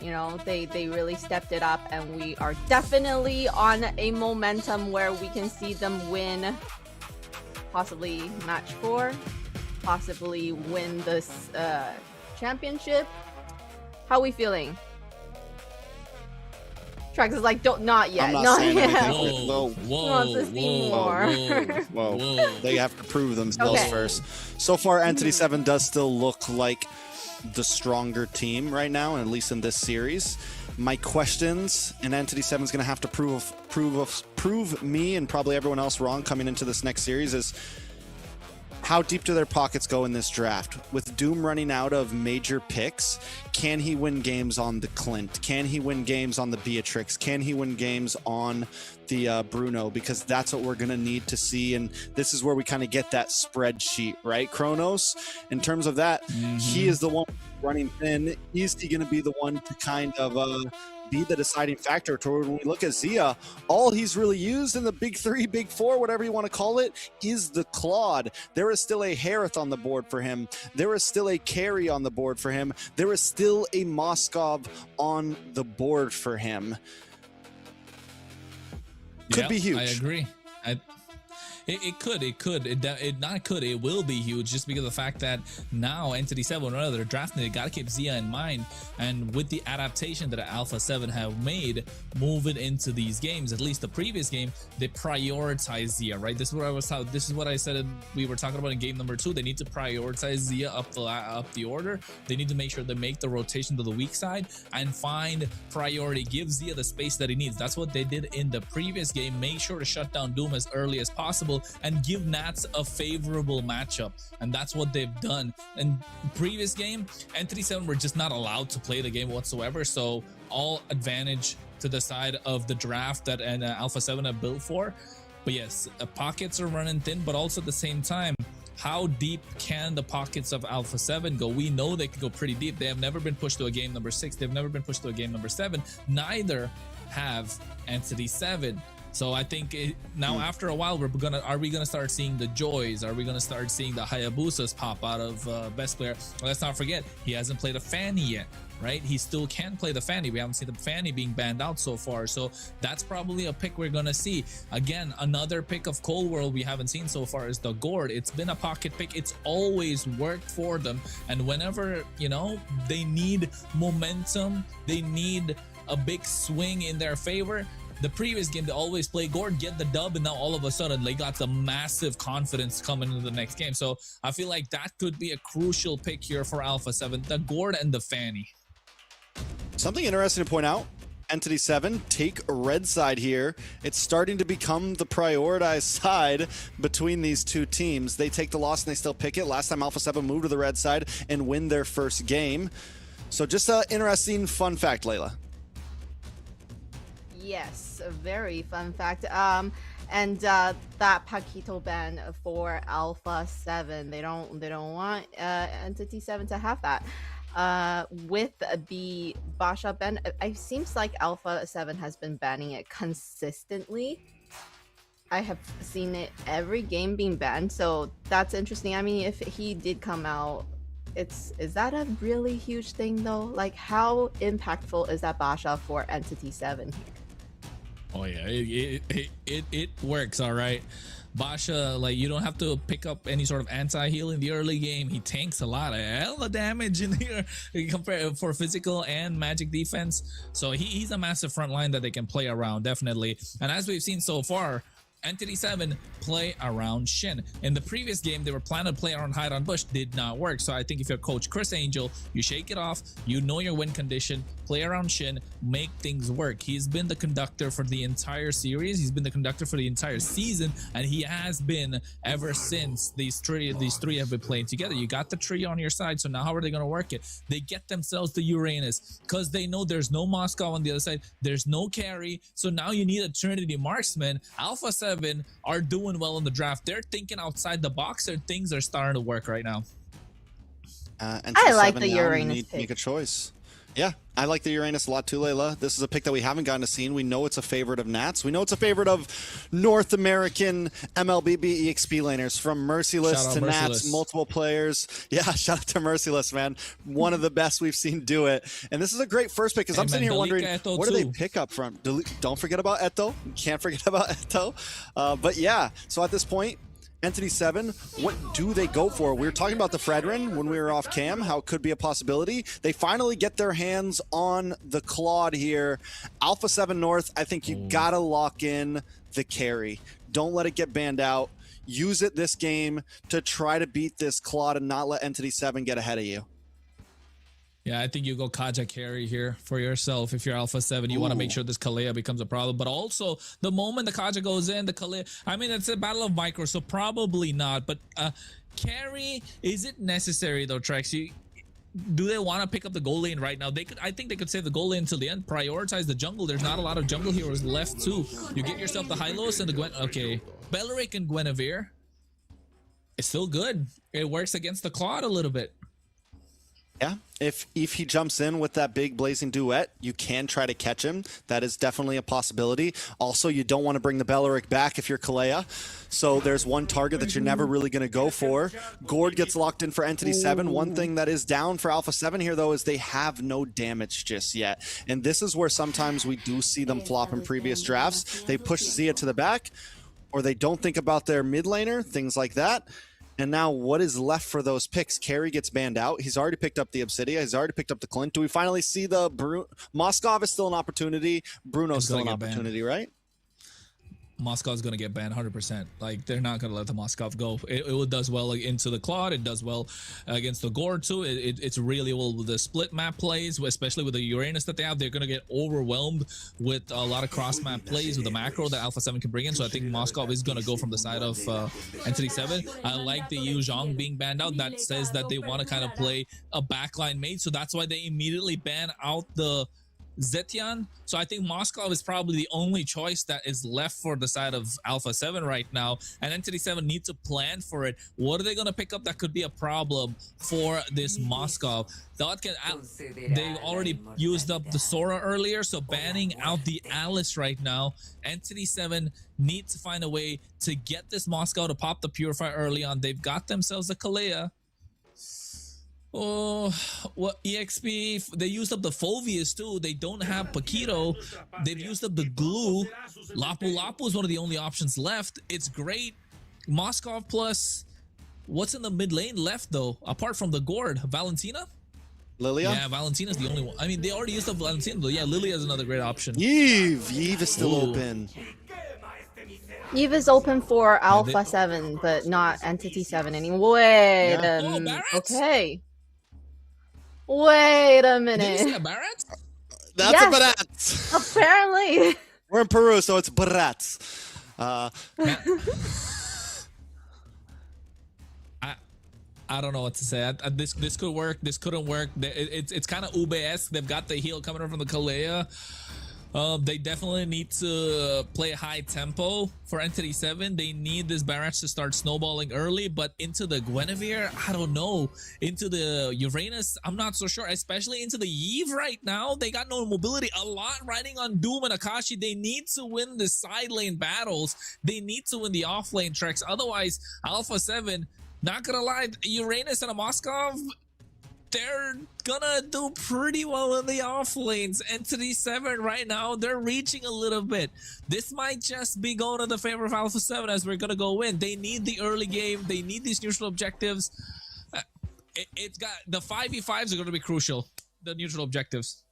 you know, they really stepped it up, and we are definitely on a momentum where we can see them win, possibly match 4, possibly win this championship. How are we feeling? Trax is like, don't, not yet. I'm not not saying yet. anything. Whoa, to see more. whoa. They have to prove themselves Okay. first. So far, ENTITY7 does still look like the stronger team right now, and at least in this series. My questions, and ENTITY7 is going to have to prove me and probably everyone else wrong coming into this next series, is how deep do their pockets go in this draft? With Doom running out of major picks, can he win games on the Clint? Can he win games on the Beatrix? Can he win games on the Bruno? Because that's what we're going to need to see, and this is where we kind of get that spreadsheet, right, Kronos? In terms of that, he is the one running thin. Is he going to be the one to kind of be the deciding factor toward when we look at Zia? All he's really used in the big 3, big 4, whatever you want to call it, is the Claude. There is still a Harith on the board for him. There is still a Carry on the board for him. There is still a Moskov on the board for him. Could be huge. I agree. It will be huge, just because of the fact that now ENTITY7, rather, they're drafting, they got to keep Zia in mind, and with the adaptation that ALPHA7 have made, moving into these games, at least the previous game, they prioritize Zia, right? This is what I said we were talking about in game number 2. They need to prioritize Zia up the order. They need to make sure they make the rotation to the weak side and find priority, give Zia the space that he needs. That's what they did in the previous game. Make sure to shut down Doom as early as possible and give Nats a favorable matchup, and that's what they've done. In the previous game, ENTITY7 were just not allowed to play the game whatsoever, so all advantage to the side of the draft that ALPHA7 have built for. But yes, pockets are running thin, but also at the same time, how deep can the pockets of ALPHA7 go? We know they can go pretty deep. They have never been pushed to a game number 6. They've never been pushed to a game number 7. Neither have ENTITY7. So I think now after a while, are we gonna start seeing the Joys? Are we gonna start seeing the Hayabusas pop out of best player? Well, let's not forget, he hasn't played a Fanny yet, right? He still can play the Fanny. We haven't seen the Fanny being banned out so far. So that's probably a pick we're gonna see. Again, another pick of Cold World we haven't seen so far is the Gord. It's been a pocket pick. It's always worked for them. And whenever, you know, they need momentum, they need a big swing in their favor, the previous game, they always play Gord, get the dub, and now all of a sudden they got the massive confidence coming into the next game. So I feel like that could be a crucial pick here for ALPHA7, the Gord and the Fanny. Something interesting to point out, ENTITY7 take a red side here. It's starting to become the prioritized side between these two teams. They take the loss and they still pick it. Last time ALPHA7 moved to the red side and win their first game. So just an interesting fun fact, Layla. Yes, a very fun fact. And that Paquito ban for ALPHA7, they don't want ENTITY7 to have that. With the Basha ban, it seems like ALPHA7 has been banning it consistently. I have seen it every game being banned, so that's interesting. I mean, if he did come out, is that a really huge thing though? Like, how impactful is that Basha for ENTITY7 here? Oh yeah, it works, all right. Basha, like, you don't have to pick up any sort of anti-heal in the early game. He tanks a lot of hella damage in here compared for physical and magic defense. So he's a massive front line that they can play around, definitely. And as we've seen so far, ENTITY7 play around Shin. In the previous game, they were planning to play around Hide on Bush, did not work. So I think if you're Coach Chris Angel, you shake it off, you know your win condition, play around Shin, make things work. He's been the conductor for the entire series. He's been the conductor for the entire season, and he has been ever since these three have been playing together. You got the tree on your side, so now how are they going to work it? They get themselves the Uranus because they know there's no Moscow on the other side. There's no carry, so now you need a Trinity Marksman. ALPHA7 are doing well in the draft. They're thinking outside the box, and things are starting to work right now. I like the Uranus pick. Make a choice. Yeah, I like the Uranus a lot too, Layla. This is a pick that we haven't gotten to see. We know it's a favorite of Nats. We know it's a favorite of North American MLBB EXP laners, from Merciless to Merciless. Nats, multiple players. Yeah, shout out to Merciless, man. One of the best we've seen do it. And this is a great first pick, because I'm sitting here wondering, what do they pick up from? Don't forget about Eto. Can't forget about Eto. But yeah, so at this point, ENTITY7, what do they go for? We were talking about the Fredrin when we were off cam, how it could be a possibility. They finally get their hands on the Claude here. ALPHA7 North, I think you gotta lock in the carry. Don't let it get banned out. Use it this game to try to beat this Claude and not let ENTITY7 get ahead of you. Yeah, I think you go Kaja carry here for yourself. If you're ALPHA7, you want to make sure this Kalea becomes a problem. But also, the moment the Kaja goes in, the Kalea, I mean, it's a battle of micro, so probably not. But carry, is it necessary though, Trex? Do they want to pick up the goal lane right now? They could. I think they could save the goal lane until the end. Prioritize the jungle. There's not a lot of jungle heroes left too. You get yourself the Hylos and the Gwen. Okay, Belleric and Guinevere. It's still good. It works against the Claude a little bit. Yeah, if he jumps in with that big blazing duet, you can try to catch him. That is definitely a possibility. Also, you don't want to bring the Belleric back if you're Kalea. So there's one target that you're never really going to go for. Gord gets locked in for ENTITY7. One thing that is down for ALPHA7 here, though, is they have no damage just yet. And this is where sometimes we do see them flop in previous drafts. They push Zia to the back, or they don't think about their mid laner, things like that. And now what is left for those picks? Carry gets banned out. He's already picked up the Obsidia. He's already picked up the Clint. Do we finally see the Moskov is still an opportunity. Bruno's still an opportunity, right? Moscow's going to get banned 100%. Like, they're not going to let the Moskov go. It does well into the Claude. It does well against the Gord, too. It's really well with the split map plays, especially with the Uranus that they have. They're going to get overwhelmed with a lot of cross map plays with the macro that ALPHA7 can bring in. So I think Moskov is going to go from the side of ENTITY7. I like the Yu Zhang being banned out. That says that they want to kind of play a backline mate. So that's why they immediately ban out the Zetian. So I think Moskov is probably the only choice that is left for the side of ALPHA7 right now, and ENTITY7 needs to plan for it. What are they going to pick up that could be a problem for this Moskov? They already used up the Sora earlier, so banning out the Alice right now. ENTITY7 needs to find a way to get this Moskov to pop the Purify early on. They've got themselves a Kalea. Oh, what EXP? They used up the Phoveus too. They don't have Paquito. They've used up the glue. Lapu Lapu is one of the only options left. It's great. Moskov plus what's in the mid lane left though, apart from the Gord? Valentina? Lilia? Yeah, Valentina's the only one. I mean, they already used up Valentina, but yeah, Lilia is another great option. Yves is still open. Eve is open for ALPHA7, but not ENTITY7 anymore. Wait a minute. Okay. Wait a minute. Did you say a Barrett? That's a Barrett. Apparently. We're in Peru, so it's Barrett. I don't know what to say. This could work. This couldn't work. It's kind of Ube-esque. They've got the heal coming in from the Kalea. They definitely need to play high tempo for ENTITY7. They need this barrage to start snowballing early, but into the Guinevere, I don't know. Into the Uranus, I'm not so sure, especially into the Eve right now. They got no mobility. A lot riding on Doom and Akashi. They need to win the side lane battles. They need to win the off lane treks. Otherwise, ALPHA7, not gonna lie, Uranus and a Moskov, they're gonna do pretty well in the off lanes. ENTITY7 right now, they're reaching a little bit. This might just be going in the favor of ALPHA7 as we're gonna go in. They need the early game. They need these neutral objectives. It's got the 5v5s are gonna be crucial. The neutral objectives.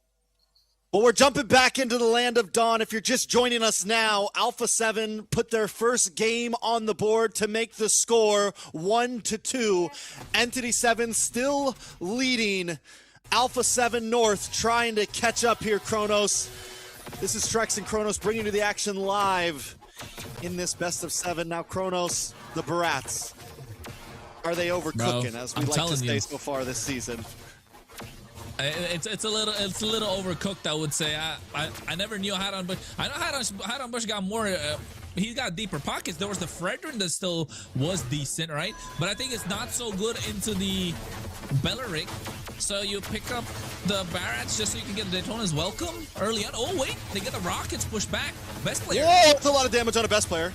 Well, we're jumping back into the land of dawn. If you're just joining us now, ALPHA7 put their first game on the board to make the score 1-2. ENTITY7 still leading. ALPHA7 North trying to catch up here, Kronos. This is Trex and Kronos bringing you the action live in this best of 7. Now, Kronos, the Barats, are they overcooking, as we like to say so far this season? It's a little overcooked, I would say. I never knew Hadan Bush. I know Hadan Bush got more he's got deeper pockets. There was the Fredrin that still was decent, right? But I think it's not so good into the Belleric. So you pick up the Barats just so you can get the Daytona's welcome early on. Oh, wait, they get the Rockets pushed back. Best player. Whoa, that's a lot of damage on a best player.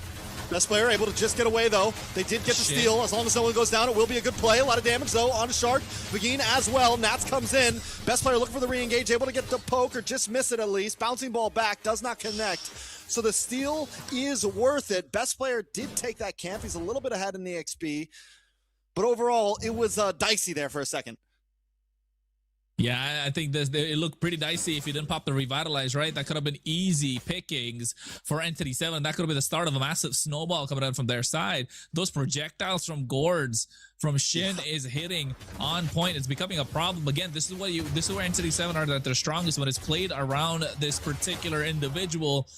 Best player able to just get away, though. They did get the steal. As long as no one goes down, it will be a good play. A lot of damage, though, on Shark. Begin as well. Nats comes in. Best player looking for the re-engage, able to get the poke or just miss it at least. Bouncing ball back, does not connect. So the steal is worth it. Best player did take that camp. He's a little bit ahead in the XP. But overall, it was dicey there for a second. Yeah, I think it looked pretty dicey if you didn't pop the Revitalize, right? That could have been easy pickings for ENTITY7. That could have been the start of a massive snowball coming out from their side. Those projectiles from Gourds, from Shin is hitting on point. It's becoming a problem. Again, this is where ENTITY7 are at their strongest, when it's played around this particular individual.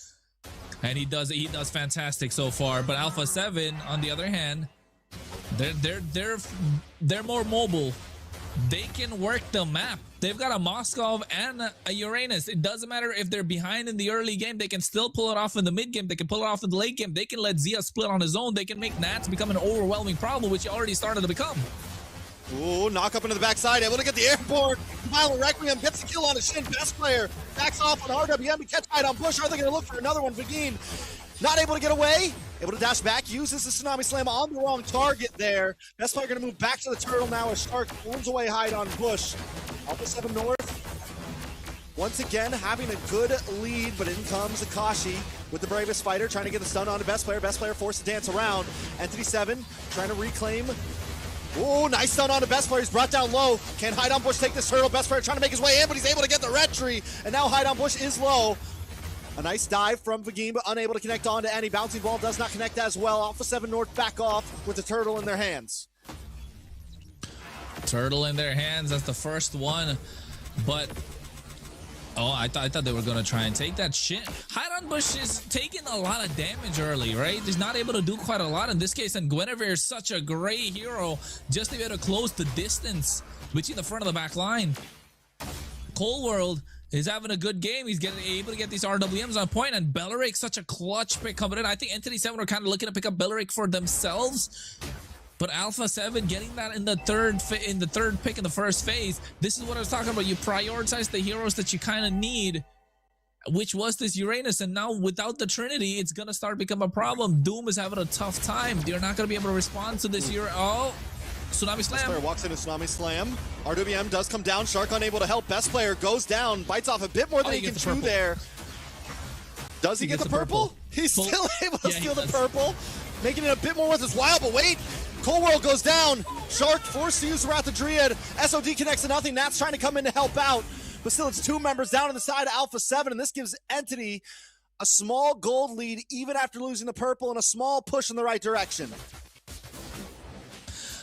And he does fantastic so far. But ALPHA7, on the other hand, they're more mobile. They can work the map. They've got a Moskov and a Uranus. It doesn't matter if they're behind in the early game. They can still pull it off in the mid game. They can pull it off in the late game. They can let Zia split on his own. They can make Nats become an overwhelming problem, which he already started to become. Ooh, knock up into the backside. Able to get the airborne. Vile Requiem gets the kill on a Shin. Best player backs off on RWM to catch hide on Bush. Are they going to look for another one? Begin not able to get away. Able to dash back, uses the Tsunami Slam on the wrong target there. Best player going to move back to the turtle now as Shark owns away hide on Bush. ALPHA7 North, once again, having a good lead, but in comes Akashi with the bravest fighter, trying to get the stun on to Best player. Best player forced to dance around. ENTITY7 trying to reclaim. Oh, nice stun on to Best player. He's brought down low. Can hide on Bush take this turtle? Best player trying to make his way in, but he's able to get the retry. And now hide on Bush is low. A nice dive from Vagim, but unable to connect on to any. Bouncing ball does not connect as well. ALPHA7 North back off with the turtle in their hands. Turtle in their hands, that's the first one. But, oh, I thought they were going to try and take that shit. Hide on Bush is taking a lot of damage early, right? He's not able to do quite a lot in this case, and Guinevere is such a great hero just to be able to close the distance between the front of the back line. Cold World is having a good game. He's able to get these RWMs on point, and Belleric, such a clutch pick coming in. I think ENTITY7 are kind of looking to pick up Belleric for themselves, but ALPHA7 getting that in the third pick in the first phase. This is what I was talking about. You prioritize the heroes that you kind of need, which was this Uranus, and now without the Trinity, it's gonna start becoming a problem. Doom is having a tough time. You're not gonna be able to respond to this Oh, Tsunami Slam. Best player walks into Tsunami Slam. RWM does come down. Shark unable to help. Best player goes down. Bites off a bit more than he can chew there. Does he get the purple? He's still able to steal the purple. Making it a bit more worth his while, but wait. Cold World goes down. Shark forced to use the Wrath of Dryad. SOD connects to nothing. Nat's trying to come in to help out. But still, it's two members down on the side of ALPHA7, and this gives Entity a small gold lead even after losing the purple, and a small push in the right direction.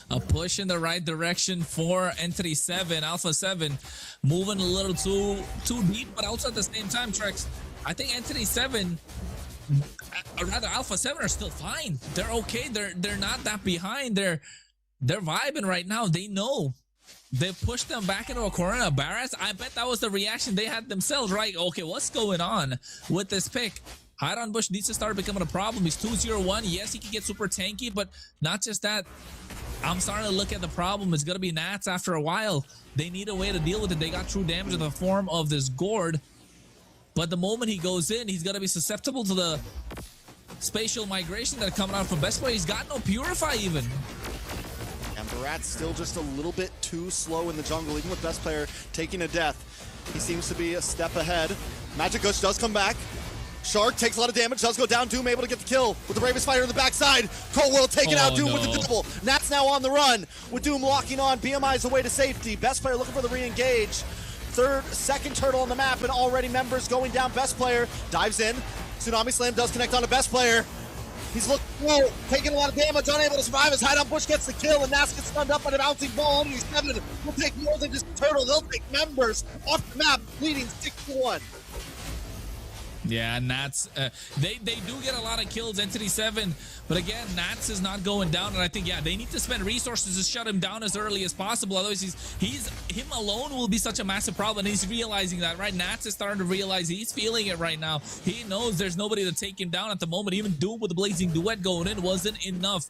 A push in the right direction for ENTITY7. ALPHA7 moving a little too deep, but also at the same time, Trex, I think ENTITY7, or rather ALPHA7, are still fine. They're okay. They're not that behind. They're vibing right now. They know. They pushed them back into a corner of Barras. I bet that was the reaction they had themselves, right? Okay, what's going on with this pick? Hide on Bush needs to start becoming a problem. He's 2-0-1. Yes, he can get super tanky, but not just that. I'm starting to look at the problem. It's going to be Nats after a while. They need a way to deal with it. They got true damage in the form of this Gourd. But the moment he goes in, he's going to be susceptible to the spatial migration that are coming out from Best Player. He's got no Purify even. And Barat's still just a little bit too slow in the jungle, even with Best Player taking a death. He seems to be a step ahead. Magic Gush does come back. Shark takes a lot of damage, does go down. Doom able to get the kill with the bravest fighter in the backside. Cold World taking out Doom with the double. Nat's now on the run with Doom locking on. BMI's away to safety. Best player looking for the re-engage. Second turtle on the map, and already members going down. Best player dives in. Tsunami Slam does connect on to Best player. He's looking low, taking a lot of damage, unable to survive as Hide on Bush gets the kill, and Nats gets stunned up by the bouncing ball. ENTITY7 will take more than just a turtle. They'll take members off the map, leading 6-1. Yeah, Nats, they do get a lot of kills, ENTITY7, but again, Nats is not going down, and I think, yeah, they need to spend resources to shut him down as early as possible. Otherwise, him alone will be such a massive problem, and he's realizing that, right? Nats is starting to realize he's feeling it right now. He knows there's nobody to take him down at the moment. Even Doom with the Blazing Duet going in wasn't enough.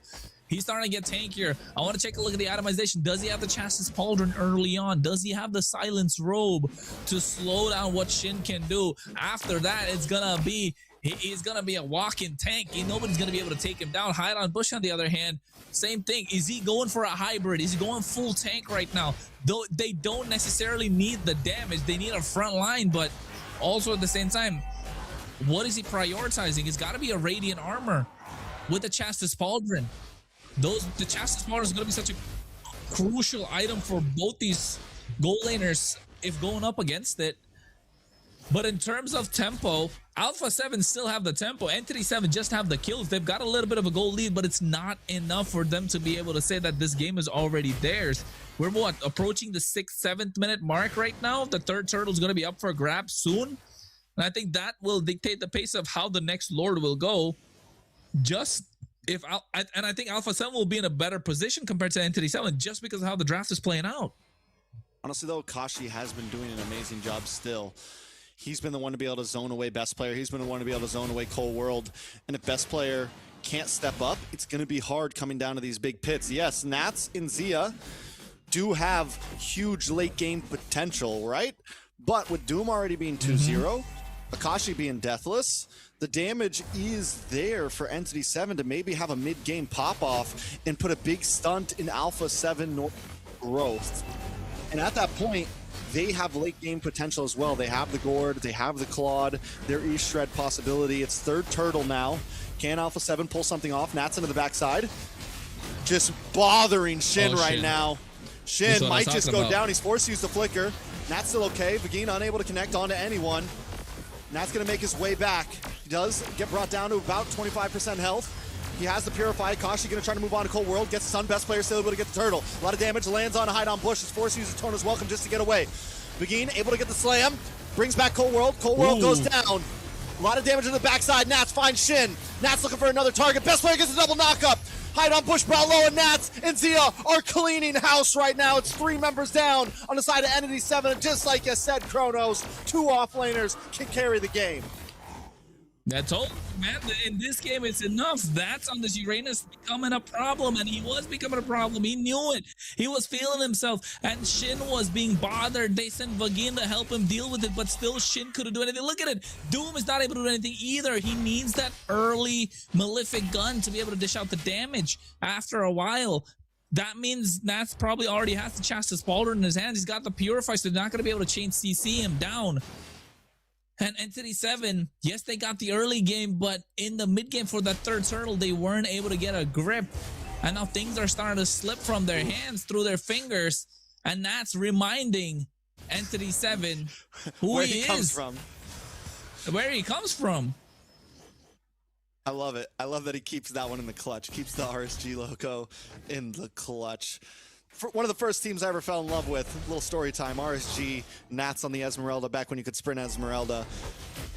He's starting to get tankier. I want to take a look at the itemization. Does he have the Chassis Pauldron early on? Does he have the Silence Robe to slow down what Shin can do? After that, it's gonna be he's gonna be a walking tank. Nobody's gonna be able to take him down. Hide on Bush, on the other hand, same thing. Is he going for a hybrid? Is he going full tank right now? Though they don't necessarily need the damage. They need a front line, but also at the same time, what is he prioritizing? It's got to be a Radiant Armor with the Chastis Pauldron. The Chassis Pauldron is going to be such a crucial item for both these goal laners if going up against it. But in terms of tempo, ALPHA7 still have the tempo. ENTITY7 just have the kills. They've got a little bit of a goal lead, but it's not enough for them to be able to say that this game is already theirs. We're what, approaching the 6th, 7th minute mark right now? The third turtle is going to be up for grabs soon. And I think that will dictate the pace of how the next Lord will go. And I think ALPHA7 will be in a better position compared to ENTITY7 just because of how the draft is playing out. Honestly, though, Kashi has been doing an amazing job still. He's been the one to be able to zone away best player. He's been the one to be able to zone away Cold World. And if best player can't step up, it's going to be hard coming down to these big pits. Yes, Nats and Zia do have huge late game potential, right? But with Doom already being 2-0, Akashi being deathless, the damage is there for ENTITY7 to maybe have a mid-game pop-off and put a big stunt in ALPHA7 growth. And at that point, they have late-game potential as well. They have the Gourd, they have the Claude, their E-Shred possibility. It's third turtle now. Can ALPHA7 pull something off? Nats into the backside. Just bothering Shin right now. Shin might just go down. He's forced to use the flicker. Nat's still okay. Vagine unable to connect onto anyone. Nat's going to make his way back. He does get brought down to about 25% health. He has the Purify. Kashi going to try to move on to Cold World. Gets the Sun. Best player still able to get the turtle. A lot of damage. Lands on a hide on Bush. Is forced to use the Torna's Welcome just to get away. Vagine able to get the slam. Brings back Cold World. Cold World goes down. A lot of damage on the backside. Nats finds Shin. Nats looking for another target. Best player gets a double knockup. Hide on Bush, Bravo, and Nats and Zia are cleaning house right now. It's 3 members down on the side of ENTITY7. Just like you said, Kronos, 2 offlaners can carry the game. That's all, man. In this game, it's enough. That's on this Uranus becoming a problem, and he was becoming a problem. He knew it. He was feeling himself, and Shin was being bothered. They sent Vagine to help him deal with it, but still Shin couldn't do anything. Look at it. Doom is not able to do anything either. He needs that early Malefic gun to be able to dish out the damage after a while. That means Nats probably already has the Chastis Pauldron in his hands. He's got the Purify, so they're not going to be able to chain CC him down. And ENTITY7, yes, they got the early game, but in the mid game for that third turtle, they weren't able to get a grip. And now things are starting to slip from their hands through their fingers. And that's reminding ENTITY7 who Where he is. Comes from. Where he comes from. I love it. I love that he keeps that one in the clutch. Keeps the RSG logo in the clutch. One of the first teams I ever fell in love with. A little story time. RSG, Nats on the Esmeralda back when you could sprint Esmeralda.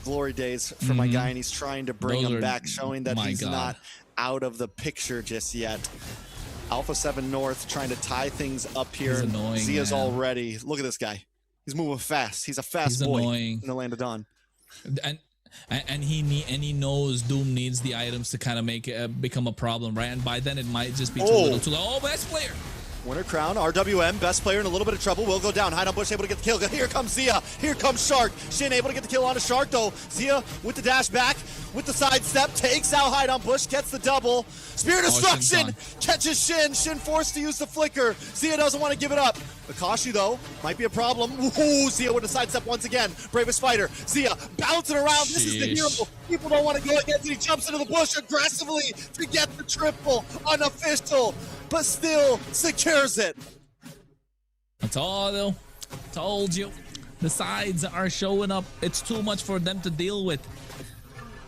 Glory days for my guy, and he's trying to bring him back, showing that he's not out of the picture just yet. ALPHA7 North trying to tie things up here. Annoying, Zia's man. already. Look at this guy. He's moving fast. He's a fast boy annoying. in the land of Dawn. And he knows Doom needs the items to kind of make it become a problem, right? And by then it might just be too little, too late. Oh, best player. Winner crown, RWM, best player in a little bit of trouble, will go down. Hide on Bush, able to get the kill. Here comes Zia, here comes Shark. Shin able to get the kill on a Shark though. Zia with the dash back, with the side step, takes out Hide on Bush, gets the double. Spear Destruction, catches Shin. Shin forced to use the flicker. Zia doesn't want to give it up. Akashi though, might be a problem. Ooh, Zia with the side step once again. Bravest fighter, Zia bouncing around. This is the hero. People don't want to go against it. He jumps into the bush aggressively to get the triple. Unofficial, but still secures it. That's all though. Told you. The sides are showing up. It's too much for them to deal with.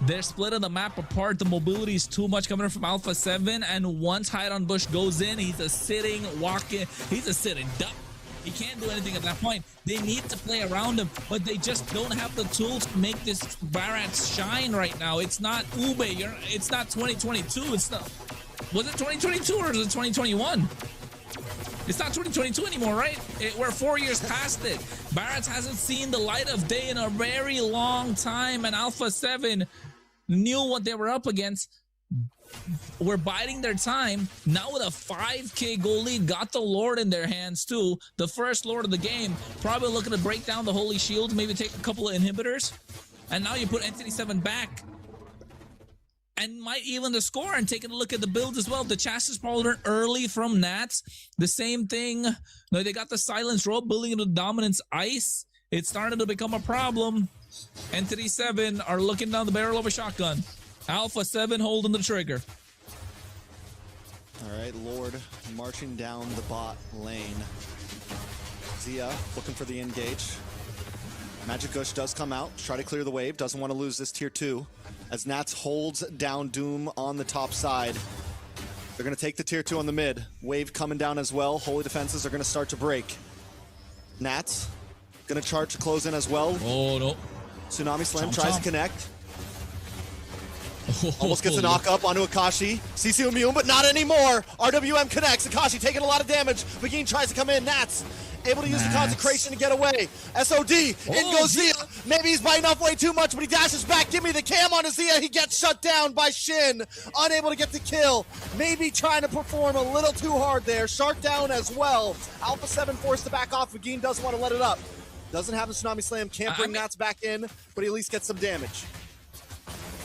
They're splitting the map apart. The mobility is too much coming from ALPHA7. And once Hide on Bush goes in, he's a sitting, walking. He's a sitting duck. He can't do anything at that point. They need to play around him, but they just don't have the tools to make this Barat shine right now. It's not Ube. It's not 2022. It's not. Was it 2022 or was it 2021? It's not 2022 anymore, right? We're 4 years past it. Barat hasn't seen the light of day in a very long time, and ALPHA7 knew what they were up against. We're biding their time. Now with a 5K goal lead, got the Lord in their hands too. The first Lord of the game. Probably looking to break down the Holy Shield, maybe take a couple of inhibitors. And now you put ENTITY7 back. And might even the score, and taking a look at the build as well. The chassis Pauldron early from Nats. The same thing. No, they got the silence rope, building into dominance ice. It started to become a problem. ENTITY7 are looking down the barrel of a shotgun. ALPHA7 holding the trigger. All right, Lord marching down the bot lane. Zia looking for the engage. Magic Gush does come out, try to clear the wave, doesn't want to lose this tier 2. As Nats holds down Doom on the top side. They're going to take the tier 2 on the mid. Wave coming down as well. Holy defenses are going to start to break. Nats going to charge to close in as well. Oh, no. Tsunami Slam tries to connect. Almost gets a knock up onto Akashi. CC immune, but not anymore. RWM connects. Akashi taking a lot of damage. Begin tries to come in. Nats able to use the consecration to get away. SOD. In goes Zia. Maybe he's biting off way too much, but he dashes back. Give me the cam on Zia. He gets shut down by Shin. Unable to get the kill. Maybe trying to perform a little too hard there. Shark down as well. ALPHA7 forced to back off. Begin doesn't want to let it up. Doesn't have the Tsunami Slam. Can't bring Nats back in, but he at least gets some damage.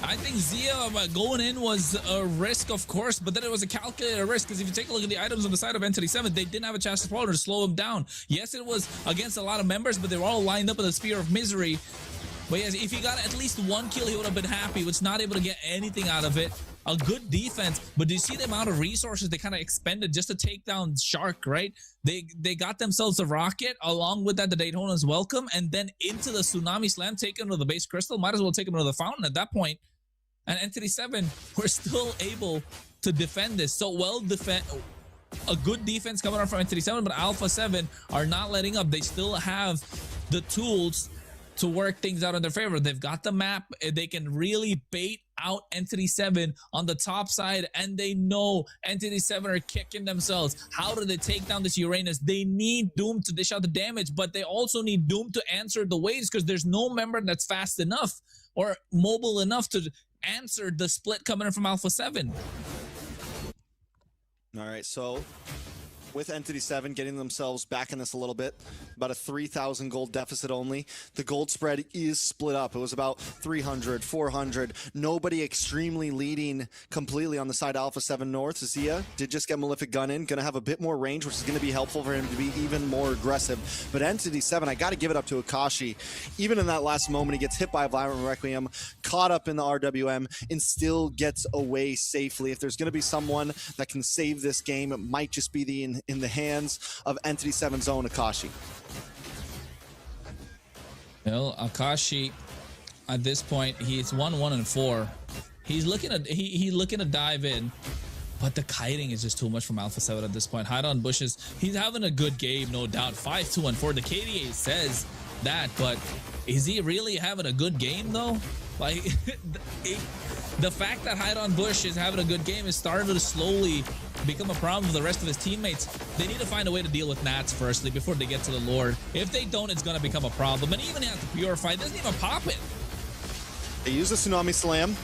I think Zia going in was a risk, of course, but then it was a calculated risk, because if you take a look at the items on the side of ENTITY7, they didn't have a chance to slow him down. Yes, it was against a lot of members, but they were all lined up in the Spear of Misery. But yes, if he got at least one kill, he would have been happy. Was not able to get anything out of it. A good defense, but do you see the amount of resources they kind of expended just to take down Shark, right? They got themselves a rocket, along with that the Daytona's welcome, and then into the Tsunami Slam, take him to the base crystal. Might as well take him to the fountain at that point. And ENTITY7 were still able to defend this. So a good defense coming out from ENTITY7, but ALPHA7 are not letting up. They still have the tools to work things out in their favor. They've got the map. They can really bait out ENTITY7 on the top side, and they know ENTITY7 are kicking themselves. How do they take down this Uranus? They need Doom to dish out the damage, but they also need Doom to answer the waves, because there's no member that's fast enough or mobile enough to answer the split coming in from ALPHA7. All right, so with ENTITY7 getting themselves back in this a little bit, about a 3,000 gold deficit only. The gold spread is split up. It was about 300, 400. Nobody extremely leading completely on the side of ALPHA7 North. Zia did just get Malefic Gun in, going to have a bit more range, which is going to be helpful for him to be even more aggressive. But ENTITY7, I got to give it up to Akashi. Even in that last moment, he gets hit by a Violent Requiem, caught up in the RWM, and still gets away safely. If there's going to be someone that can save this game, it might just be in the hands of ENTITY7's own Akashi. Well, Akashi, at this point, he's 1-1-4. He's looking to dive in, but the kiting is just too much from ALPHA7 at this point. Hide on bushes. He's having a good game, no doubt. 5-2-4. The KDA says that, but is he really having a good game though? Like the fact that Hide on Bush is having a good game is starting to slowly become a problem for the rest of his teammates. They need to find a way to deal with Nats firstly before they get to the Lord. If they don't, it's going to become a problem. And even at the Purify, it doesn't even pop it. They use the Tsunami Slam.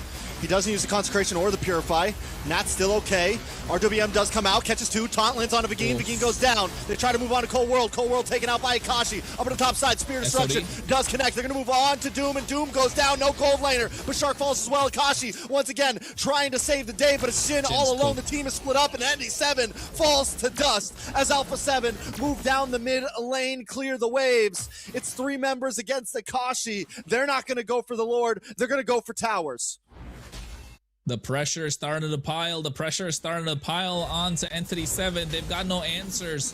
He doesn't use the Consecration or the Purify. Nat's still okay. RWM does come out, catches two, taunt lands onto Begin. Begin goes down. They try to move on to Cold World. Cold World taken out by Akashi. Up on the top side, Spear Destruction does connect. They're going to move on to Doom, and Doom goes down. No Cold Laner, but Shark falls as well. Akashi, once again, trying to save the day, but it's Shin all alone. The team is split up, and ENTITY7 falls to dust as ALPHA7 move down the mid lane, clear the waves. It's 3 members against Akashi. They're not going to go for the Lord. They're going to go for towers. The pressure is starting to pile. The pressure is starting to pile onto ENTITY7. They've got no answers.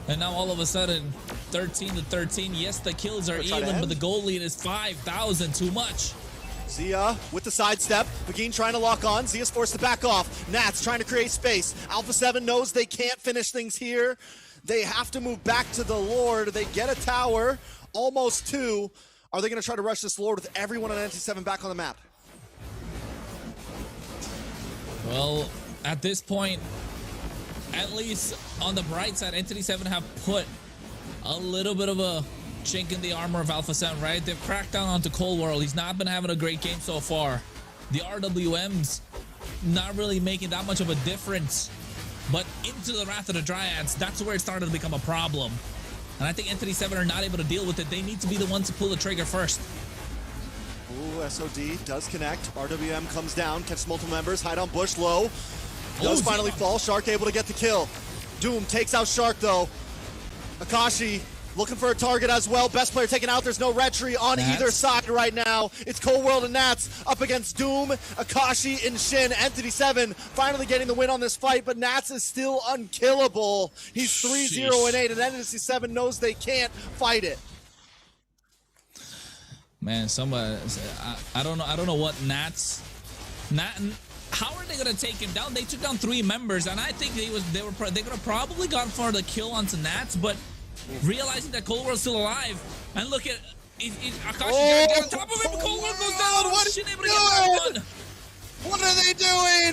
And now all of a sudden, 13-13. Yes, the kills are even, but the goal lead is 5,000. Too much. Zia with the sidestep. Begin trying to lock on. Zia's forced to back off. Nats trying to create space. ALPHA7 knows they can't finish things here. They have to move back to the Lord. They get a tower, almost 2. Are they going to try to rush this Lord with everyone on NT7 back on the map? Well, at this point, at least on the bright side, ENTITY7 have put a little bit of a chink in the armor of ALPHA7, right? They've cracked down onto Cold World. He's not been having a great game so far. The RWM's not really making that much of a difference. But into the Wrath of the Dryads, that's where it started to become a problem. And I think ENTITY7 are not able to deal with it. They need to be the ones to pull the trigger first. Ooh, SOD does connect. RWM comes down, catches multiple members, hide on bush low. Does finally fall. Shark able to get the kill. Doom takes out Shark though. Akashi looking for a target as well. Best player taken out. There's no retry on either side right now. It's Cold World and Nats up against Doom, Akashi, and Shin. ENTITY7 finally getting the win on this fight, but Nats is still unkillable. He's 3-0-8, and ENTITY7 knows they can't fight it. Man, somebody, I don't know what Nats. How are they gonna take him down? They took down 3 members, and I think they could have probably gone for the kill onto Nats, but realizing that Cold World's still alive, and look at Akashi on top of him. Cold World goes down. What are they doing?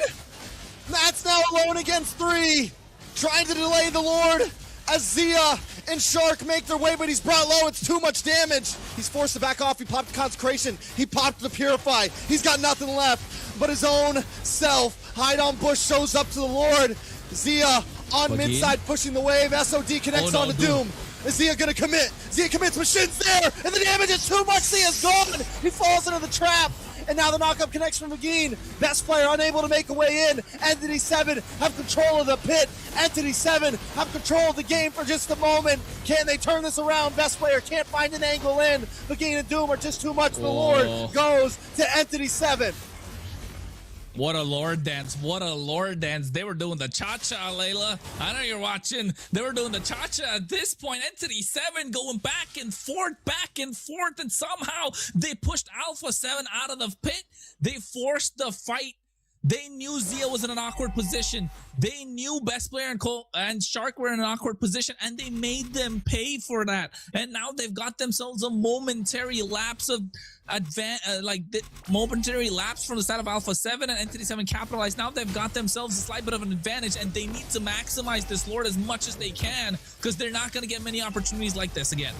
Nats now alone against 3, trying to delay the Lord as Zia and Shark make their way, but he's brought low. It's too much damage. He's forced to back off. He popped Consecration. He popped the Purify. He's got nothing left but his own self. Hide on bush shows up to the Lord. Zia on mid-side pushing the wave. SOD connects onto Doom. Is Zia gonna commit? Zia commits, Machine's there, and the damage is too much. Zia's gone. He falls into the trap. And now the knockup connects from Magin. Best player unable to make a way in. ENTITY7 have control of the pit. ENTITY7 have control of the game for just a moment. Can they turn this around? Best player can't find an angle in. Magin and Doom are just too much. The Lord goes to ENTITY7. What a Lord dance. What a Lord dance. They were doing the cha-cha, Layla. I know you're watching. They were doing the cha-cha. At this point, ENTITY7 going back and forth, and somehow they pushed ALPHA7 out of the pit. They forced the fight. They knew Zia was in an awkward position. They knew Best Player and Shark were in an awkward position, and they made them pay for that. And now they've got themselves a momentary lapse of momentary lapse from the side of ALPHA7, and ENTITY7 capitalized. Now they've got themselves a slight bit of an advantage, and they need to maximize this Lord as much as they can, because they're not going to get many opportunities like this again.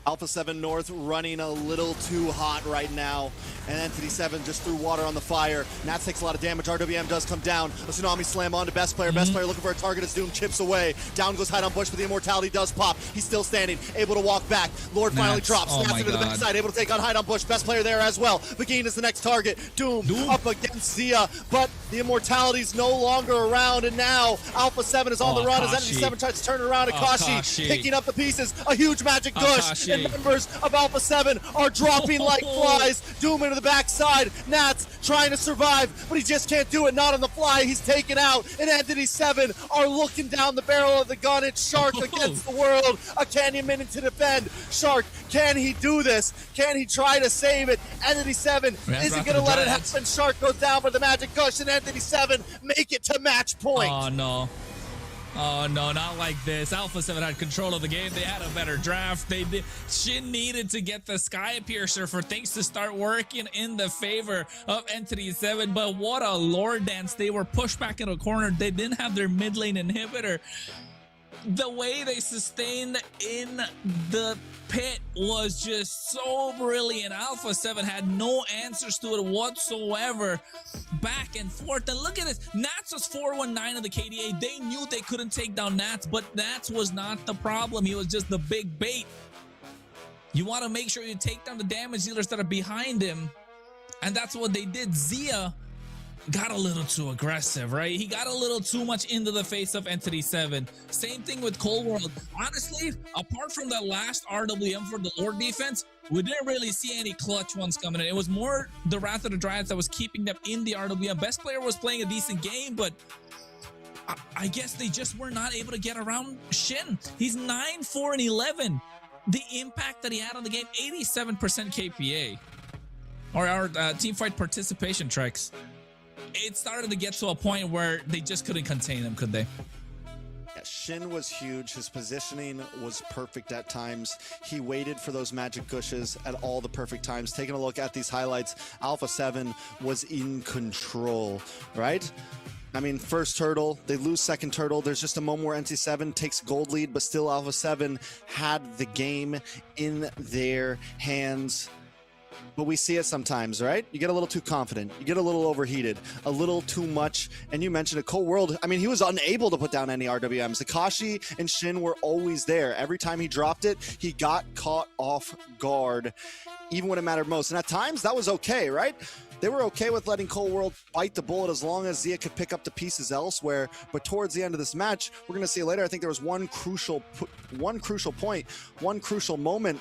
ALPHA7 North running a little too hot right now, and ENTITY7 just threw water on the fire. Nats takes a lot of damage. RWM does come down. A tsunami slam onto Best Player. Best Player looking for a target as Doom chips away. Down goes Hide on Bush, but the immortality does pop. He's still standing, able to walk back. Lord finally drops. Nats into the backside, able to take on Hide on Bush. Best Player there as well. Magin is the next target. Doom up against Zia, but the immortality's no longer around, and now ALPHA7 is on the run as ENTITY7 tries to turn it around. Akashi picking up the pieces. A huge magic push, and members of ALPHA7 are dropping like flies. Doom into the backside. Nats trying to survive, but he just can't do it. Not on the fly. He's taken out, and ENTITY7 are looking down the barrel of the gun. It's Shark against the world. A Canyon minute to defend. Shark, can he do this? Can he try to save it? ENTITY7 isn't going to let it happen. Shark goes down by the magic gush, and ENTITY7 make it to match point. Oh, no. Oh, no, not like this. ALPHA7 had control of the game. They had a better draft. Shin needed to get the Sky Piercer for things to start working in the favor of ENTITY7. But what a Lord dance. They were pushed back in a corner. They didn't have their mid lane inhibitor. The way they sustained in the pit was just so brilliant. ALPHA7 had no answers to it whatsoever. Back and forth. And look at this. Nats was 4-1-9 of the KDA. They knew they couldn't take down Nats, but Nats was not the problem. He was just the big bait. You want to make sure you take down the damage dealers that are behind him. And that's what they did. Zia got a little too aggressive, right? He got a little too much into the face of ENTITY7. Same thing with Cold World. Honestly, apart from the last RWM for the Lord defense, we didn't really see any clutch ones coming in. It was more the Wrath of the Dryads that was keeping them in the RWM. Best Player was playing a decent game, but I guess they just were not able to get around Shin. He's 9-4-11. The impact that he had on the game, 87% KPA. Or our team fight participation tracks. It started to get to a point where they just couldn't contain him, could they? Yeah, Shin was huge. His positioning was perfect at times. He waited for those magic gushes at all the perfect times. Taking a look at these highlights, ALPHA7 was in control, right? I mean, first turtle, they lose second turtle. There's just a moment where NT7 takes gold lead, but still ALPHA7 had the game in their hands. But we see it sometimes, right? You get a little too confident. You get a little overheated, a little too much. And you mentioned a Cold World. I mean, he was unable to put down any RWMs. Akashi and Shin were always there. Every time he dropped it, he got caught off guard, even when it mattered most. And at times, that was okay, right? They were okay with letting Cold World bite the bullet as long as Zia could pick up the pieces elsewhere. But towards the end of this match, we're going to see later, I think there was one crucial point, one crucial moment.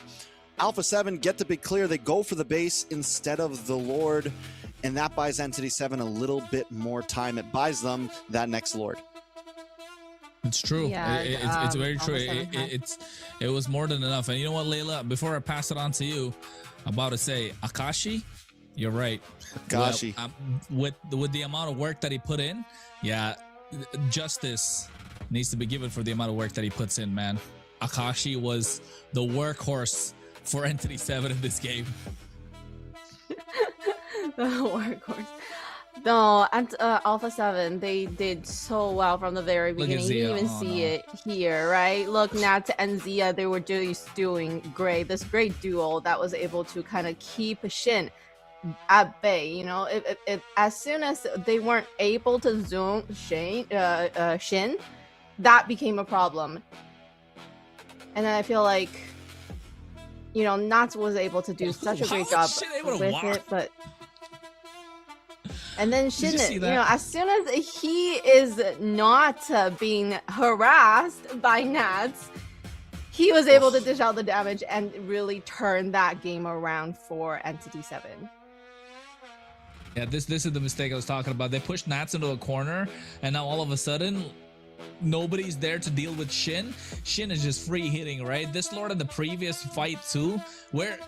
ALPHA7 get the big clear. They go for the base instead of the Lord, and that buys ENTITY7 a little bit more time. It buys them that next Lord. It's true. Yeah, it's very true. It was more than enough. And you know what, Layla? Before I pass it on to you, I'm about to say, Akashi, you're right. Akashi. With the amount of work that he put in, yeah, justice needs to be given for the amount of work that he puts in, man. Akashi was the workhorse for ENTITY7 in this game. The workhorse. No, and ALPHA7, they did so well from the very beginning. You didn't even see it here, right? Look, Nat and Zia, they were just doing great. This great duo that was able to kind of keep Shin at bay. You know, if as soon as they weren't able to zoom Shin, that became a problem. And then I feel like, you know, Nats was able to do such a great job with it, but and then Shin, you know, as soon as he is not being harassed by Nats, he was able to dish out the damage and really turn that game around for ENTITY7. Yeah, this is the mistake I was talking about. They pushed Nats into a corner, and now all of a sudden, nobody's there to deal with Shin. Shin is just free hitting, right? This Lord in the previous fight too, where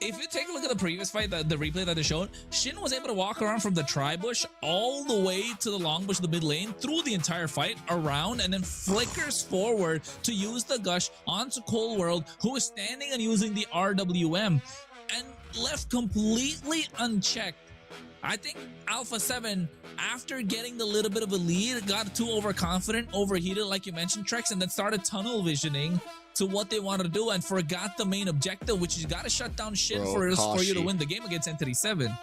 if you take a look at the previous fight, the replay that they showed, Shin was able to walk around from the tri-bush all the way to the long bush, the mid lane, through the entire fight, around, and then flickers forward to use the gush onto Cold World, who is standing and using the RWM, and left completely unchecked. I think ALPHA7, after getting the little bit of a lead, got too overconfident, overheated, like you mentioned, Trex, and then started tunnel visioning to what they wanted to do and forgot the main objective, which is got to shut down Shin for you to win the game against ENTITY7.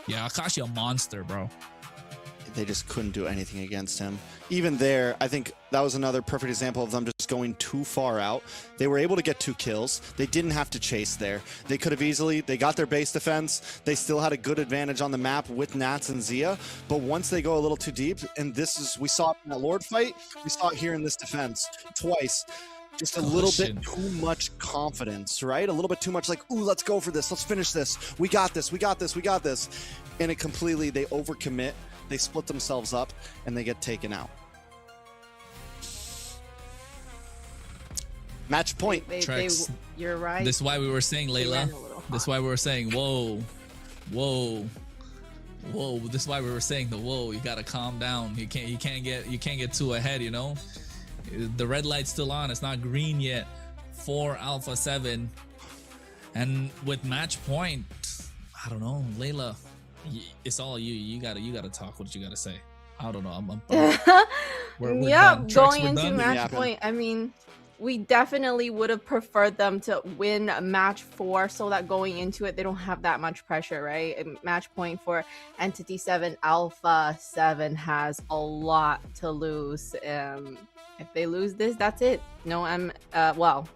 Yeah, Akashi a monster, bro. They just couldn't do anything against him. Even there, I think that was another perfect example of them just going too far out. They were able to get 2 kills. They didn't have to chase there. They could have easily, they got their base defense. They still had a good advantage on the map with Nats and Zia. But once they go a little too deep, and this is, we saw it in that Lord fight, we saw it here in this defense twice. Just a little bit too much confidence, right? A little bit too much like, ooh, let's go for this. Let's finish this. We got this. We got this. We got this. And it completely, they overcommit. They split themselves up and they get taken out. Match point. You're right. This is why we were saying, Layla. This is why we were saying, whoa. This is why we were saying the whoa. You gotta calm down. You can't get too ahead. You know, the red light's still on. It's not green yet for ALPHA7. And with match point, I don't know, Layla. It's all you. You gotta talk what you gotta say. I don't know. We're done. Going into match point. I mean, we definitely would have preferred them to win match 4 so that going into it, they don't have that much pressure, right? Match point for ENTITY7. ALPHA7 has a lot to lose. If they lose this, that's it. No, well,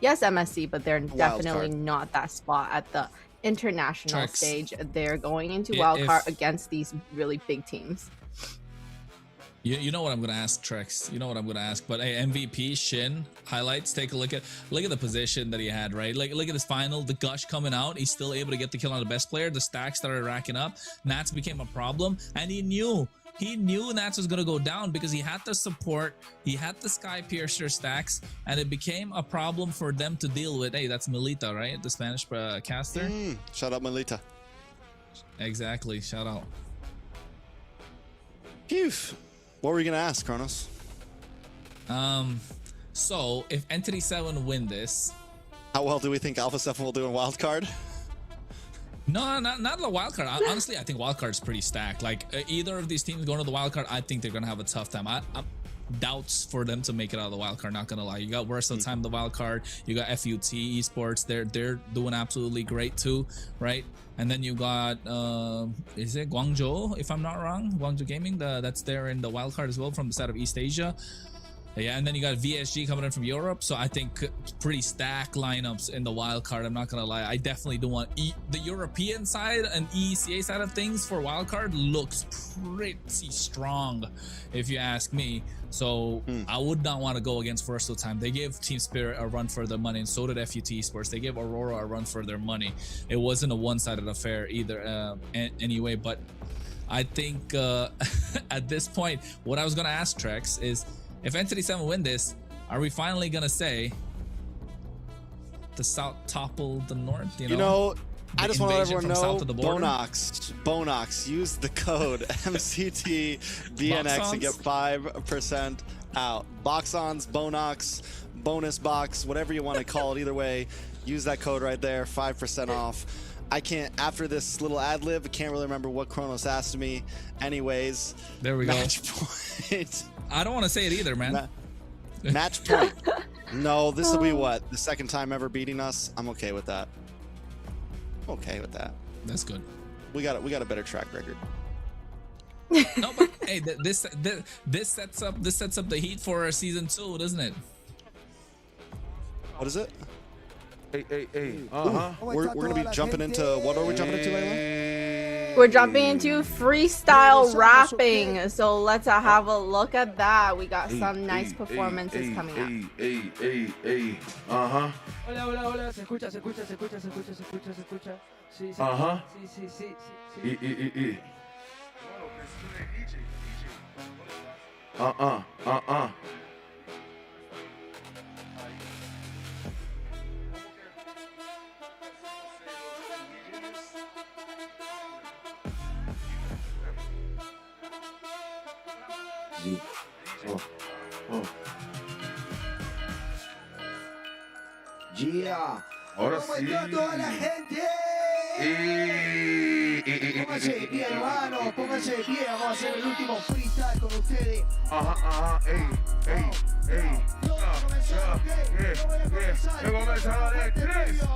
yes, MSC, but they're definitely not that spot at the international stage. They're going into wildcard against these really big teams. You know what I'm gonna ask, Trex. You know what I'm gonna ask. But hey, MVP Shin highlights. Take a look at the position that he had. Right, like look at this final. The gush coming out. He's still able to get the kill on the best player. The stacks started racking up. Nats became a problem, and he knew Nats was gonna go down because he had the support. He had the Sky Piercer stacks, and it became a problem for them to deal with. Hey, that's Melita, right? The Spanish caster. Shout out Melita. Exactly. Shout out. Phew. What were you gonna ask, Kronos? So if ENTITY7 win this, how well do we think ALPHA7 will do in wildcard? No, not the wildcard. Honestly, I think wildcard's pretty stacked. Like either of these teams going to the wildcard, I think they're gonna have a tough time. I'm doubts for them to make it out of the wildcard. Not gonna lie, you got Versatile the wildcard. You got FUT Esports. They're doing absolutely great too, right? And then you got is it Guangzhou? If I'm not wrong, Guangzhou Gaming. That's there in the wildcard as well from the side of East Asia. Yeah, and then you got VSG coming in from Europe, so I think pretty stacked lineups in the wild card. I'm not gonna lie, I definitely do want the European side and ECA side of things for wild card looks pretty strong, if you ask me. So I would not want to go against Versatile Time. They gave Team Spirit a run for their money, and so did FUT Esports. They gave Aurora a run for their money. It wasn't a one-sided affair either, anyway. But I think at this point, what I was gonna ask Trex is, if ENTITY7 win this, are we finally gonna say the South toppled the North? You know, I just want to let everyone know, Bonox, use the code MCTBNX and get 5% out. Box-ons, Bonox, bonus box, whatever you want to call it. Either way, use that code right there, 5% off. I can't, after this little ad lib, I can't really remember what Kronos asked me. Anyways, there we go. Match point. I don't want to say it either, man. Match point. No, this will be what? The second time ever beating us? I'm okay with that. I'm okay with that. That's good. We got a better track record. No, but hey, this sets up the heat for season 2, doesn't it? What is it? Hey. We're gonna be jumping into, what are we jumping into, Layla? We're jumping into freestyle rapping, so let's have a look at that. We got some nice performances coming up. Hola, se escucha. Sí. Sí. Yeah. Ahora ¿Cómo sí. está toda la gente? Pónganse de pie, hermano. Pónganse de pie. Vamos a hacer el último freestyle con ustedes. Ey. Voy a comenzar en 3, 2,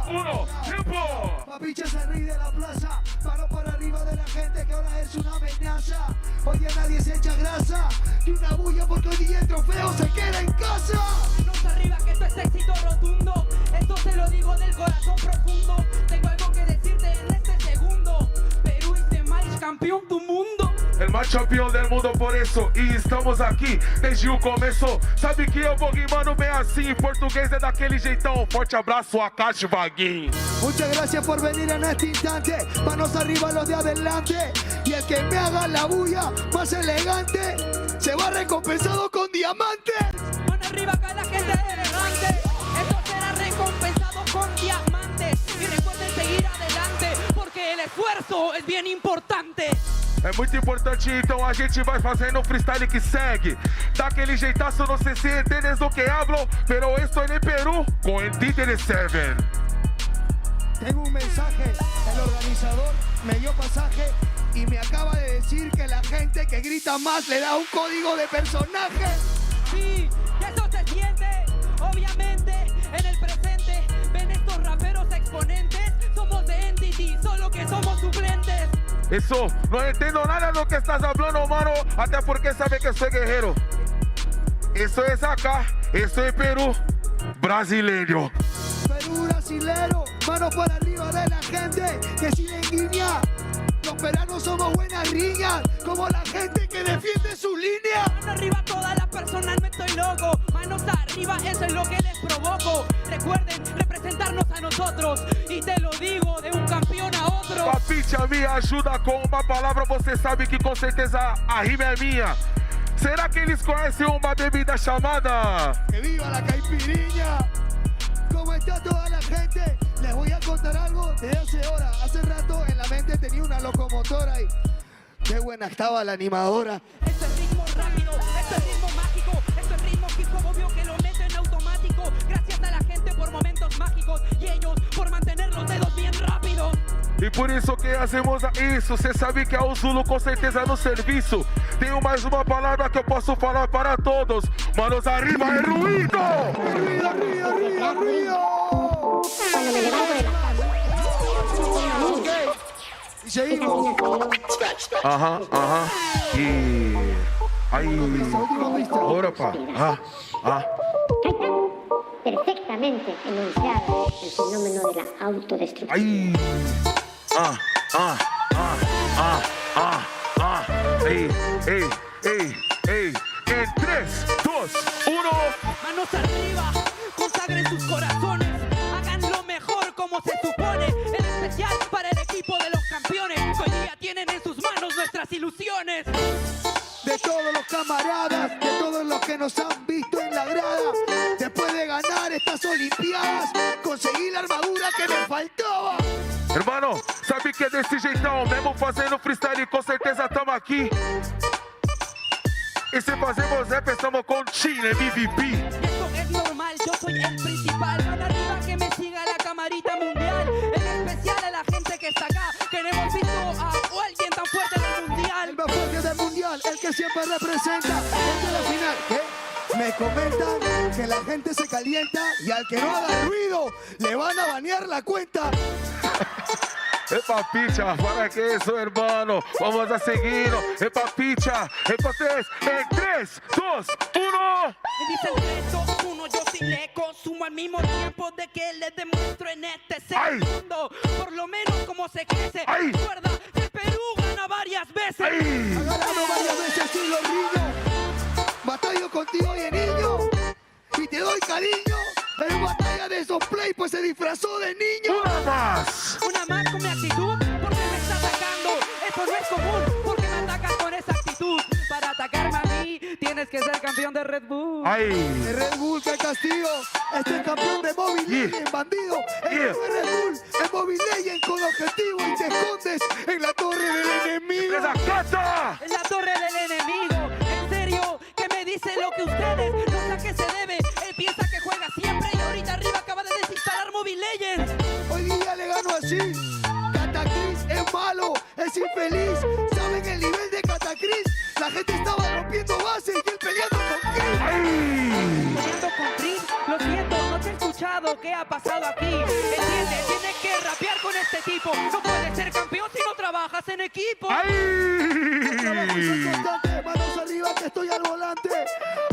1, ¡tiempo! Papiches el rey de la plaza. Paro por arriba de la gente que ahora es una amenaza. Hoy día nadie se echa grasa. Y una bulla porque hoy día el trofeo se queda en casa. Manos arriba, que esto es éxito rotundo. Esto te lo digo del corazón profundo. Tengo algo que decirte en este segundo. Perú es mais campeão do mundo. El más campeão del mundo por eso. E estamos aqui desde o começo. Sabe que eu vou rimando bem assim. Português é daquele jeitão. Forte abraço, Akashi Vaguinho. Muchas gracias por venir en este instante. Manos arriba los de adelante. Y el que me haga la bulla más elegante se va recompensado con diamantes. Mano arriba acá la gente es elegante. Esto será recompensado con diamantes. Y recuerden seguir adelante, porque el esfuerzo es bien importante. É muito importante, então a gente vai fazendo o freestyle que segue. Daquele jeitaço, não sei se entendes do que hablo, pero estoy en Perú con ENTITY7. Tengo un mensaje, el organizador me dio pasaje y me acaba de decir que la gente que grita más le da un código de personaje. Sí, y eso se siente, obviamente, en el presente. Ven estos raperos exponentes, somos de Entity, solo que somos suplentes. Eso, no entiendo nada de lo que estás hablando, mano, até porque sabe que soy guerrero. Eso es acá, eso es Perú, brasileño. Perú brasilero, manos por arriba de la gente que sigue en guiña. Los peruanos somos buenas riñas, como la gente que defiende su línea. Manos arriba todas las personas, no estoy loco. Manos arriba, eso es lo que les provoco. Recuerden representarnos a nosotros. Y te lo digo de un campeón a otro. Papicha, me ajuda com uma palavra, você sabe que com certeza a rima é minha. Será que eles conhecem uma bebida chamada? ¡Que viva la caipirinha! ¿Cómo está toda la gente? Les voy a contar algo de hace horas. Hace rato en la mente tenía una locomotora y qué buena estaba la animadora. Esto es ritmo rápido, esto es ritmo mágico, esto es por isso que hacemos isso. Cê sabe que é o Zulu com certeza no serviço. Tenho mais uma palavra que eu posso falar para todos. Manos arriba é ruído! Arriba, arriba, arriba, arriba. Cuando me levanto de la cama, Y seguimos. Ajá, ajá. Y... Ahí. Ahora, pa. perfectamente enunciado el fenómeno de la autodestrucción. Ahí. Ey. En 3, 2, 1. Manos arriba, consagren sus corazones. Hagan lo mejor como se supone. En especial para el equipo de los campeones. Hoy día tienen en sus manos nuestras ilusiones. De todos los camaradas, de todos los que nos han visto en la grada, después de ganar estas olimpiadas, conseguí la armadura que me faltaba. Hermano, sabe que desse jeitão, mesmo fazendo freestyle, com certeza estamos aqui. E se fazemos rap, estamos com Chile, MLBB. Esto es normal, yo soy el principal. Van arriba que me siga la camarita mundial. En especial a la gente que está acá, que no hemos visto a alguien tan fuerte del mundial. El más fuerte del mundial, el que siempre representa desde la final. ¿Qué? Me comentan que la gente se calienta y al que no haga ruido le van a banear la cuenta. Epa, picha, para que eso, hermano. Vamos a seguirnos. Epa, picha. Epa, 3. En 3, 2, 1. Me dicen 3, 2, 1, yo sí le consumo al mismo tiempo de que les demuestro en este segundo. Por lo menos como se crece. Recuerda, el Perú gana varias veces. Ha ganado varias veces y lo riño. Batallo contigo y niño. Y te doy cariño. En batalla de esos play, pues se disfrazó de niño. Una más con mi actitud, porque me está atacando. Eso no es común, porque me atacas con esa actitud. Para atacarme a mí, tienes que ser campeón de Red Bull. De Red Bull, qué castigo. Este es campeón de Mobile Legends, bandido. El de Red Bull es Mobile Legends con objetivo y te escondes en la torre del enemigo. En la torre del enemigo. En serio, que me dice lo que ustedes no sé a qué se debe. Él piensa que juega siempre y ahorita arriba acaba de desinstalar Mobile Legends. Hoy día le gano así. Catacris es malo, es infeliz. ¿Saben el nivel de Catacris? La gente estaba rompiendo bases y él peleando con Chris. Peleando con Chris, lo siento, no te he escuchado. ¿Qué ha pasado aquí? Entiende, tienes que rapear con este tipo. No puedes ser campeón si no trabajas en equipo. Manos arriba que estoy al volante.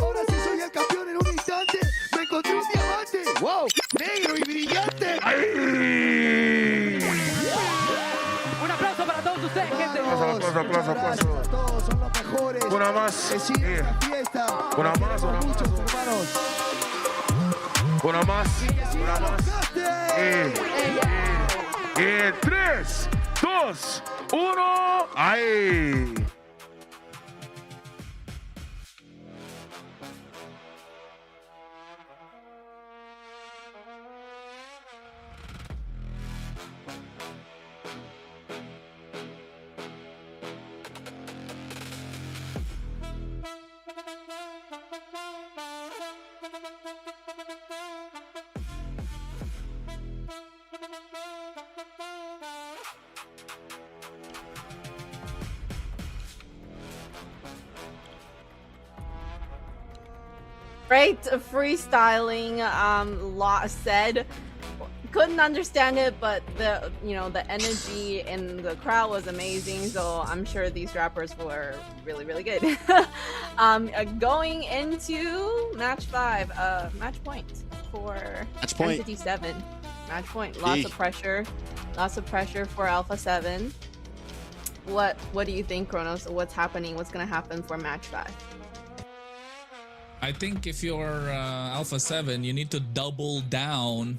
Ahora sí soy el campeón en un instante. Me encontré un diamante. ¡Wow! Negro y brillante. Un aplauso para todos ustedes, gente. Aplauso. Todos son los mejores. Una más. Que sigue la fiesta. Una más. Muchos hermanos. Una más. En 3, 2, 1. ¡Ahí! Great freestyling, lot said. Couldn't understand it, but the energy in the crowd was amazing. So I'm sure these rappers were really good. Going into match 5, match point for ENTITY7. Match point. Lots of pressure for ALPHA7. What do you think, Kronos? What's happening? What's gonna happen for match 5? I think if you're ALPHA7, you need to double down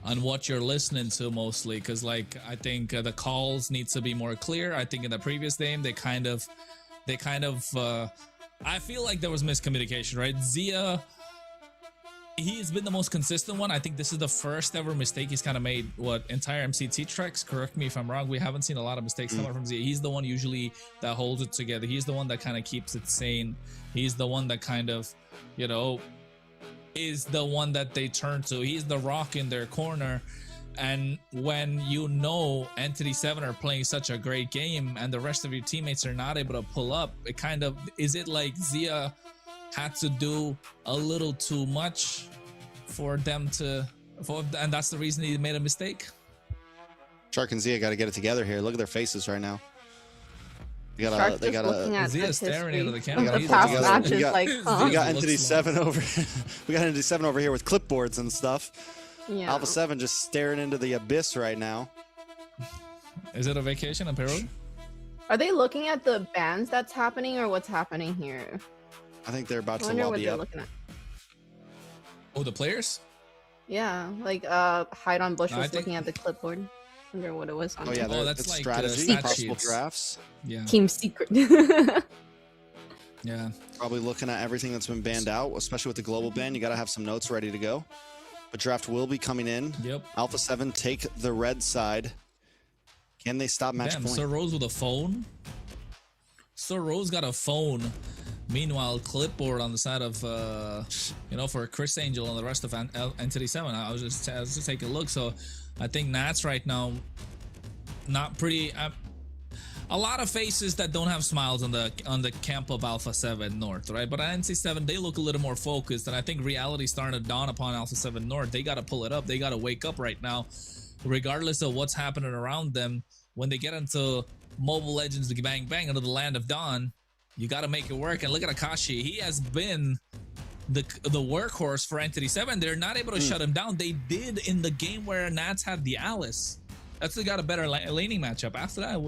on what you're listening to mostly, because like I think the calls needs to be more clear. I think in the previous game they kind of I feel like there was miscommunication, right? Zia, he's been the most consistent one. I think this is the first ever mistake he's kind of made. What entire MCT tracks, correct me if I'm wrong, we haven't seen a lot of mistakes coming from Zia. He's the one usually that holds it together. He's the one that kind of keeps it sane. He's the one that kind of, is the one that they turn to. He's the rock in their corner. And when you know ENTITY7 are playing such a great game and the rest of your teammates are not able to pull up, it kind of, is it like Zia had to do a little too much for them to, and that's the reason he made a mistake? Shark and Zia got to get it together here. Look at their faces right now. They got Zia staring into the camera. The past matches, like, we got ENTITY7 over. We got ENTITY7 over here with clipboards and stuff. Yeah. ALPHA7 just staring into the abyss right now. Is it a vacation in Peru? Are they looking at the bans that's happening or what's happening here? I think they're about I to wonder what lobby they're up. looking at. Oh, the players? Yeah, like Hide on Bush No, I was think- looking at the clipboard. I wonder what it was. Oh yeah, that's it's like strategy, stat possible sheets. drafts. Yeah. Team Secret. Yeah. Probably looking at everything that's been banned out, especially with the global ban. You got to have some notes ready to go. But draft will be coming in. Yep. ALPHA7 take the red side. Can they stop match Damn, point? Sir Rose with a phone. Sir Rose got a phone. Meanwhile, clipboard on the side of, for Chris Angel and the rest of ENTITY7. I was just taking a look. So I think Nats right now, not pretty. A lot of faces that don't have smiles on the camp of ALPHA7 North, right? But at NC7, they look a little more focused, and I think reality starting to dawn upon ALPHA7 North. They got to pull it up. They got to wake up right now, regardless of what's happening around them. When they get into Mobile Legends, the bang bang into the land of dawn, you got to make it work. And look at Akashi. He has been the workhorse for ENTITY7. They're not able to shut him down. They did in the game where Nats had the Alice. That's they got a better laning matchup. After that,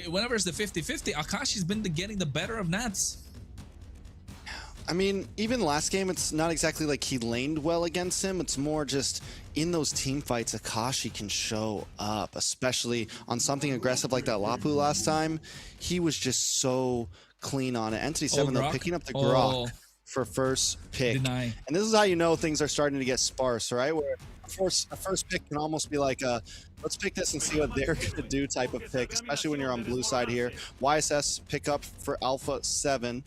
whenever it's the 50-50, Akashi's been getting the better of Nats. I mean, even last game, it's not exactly like he laned well against him. It's more just in those team fights, Akashi can show up, especially on something aggressive like that Lapu last time. He was just so clean on it. ENTITY7, though, picking up the Grok for first pick. And this is how you know things are starting to get sparse, right? Where a first pick can almost be like a, let's pick this and see what they're going to do type of pick, especially when you're on blue side here. YSS pick up for ALPHA7.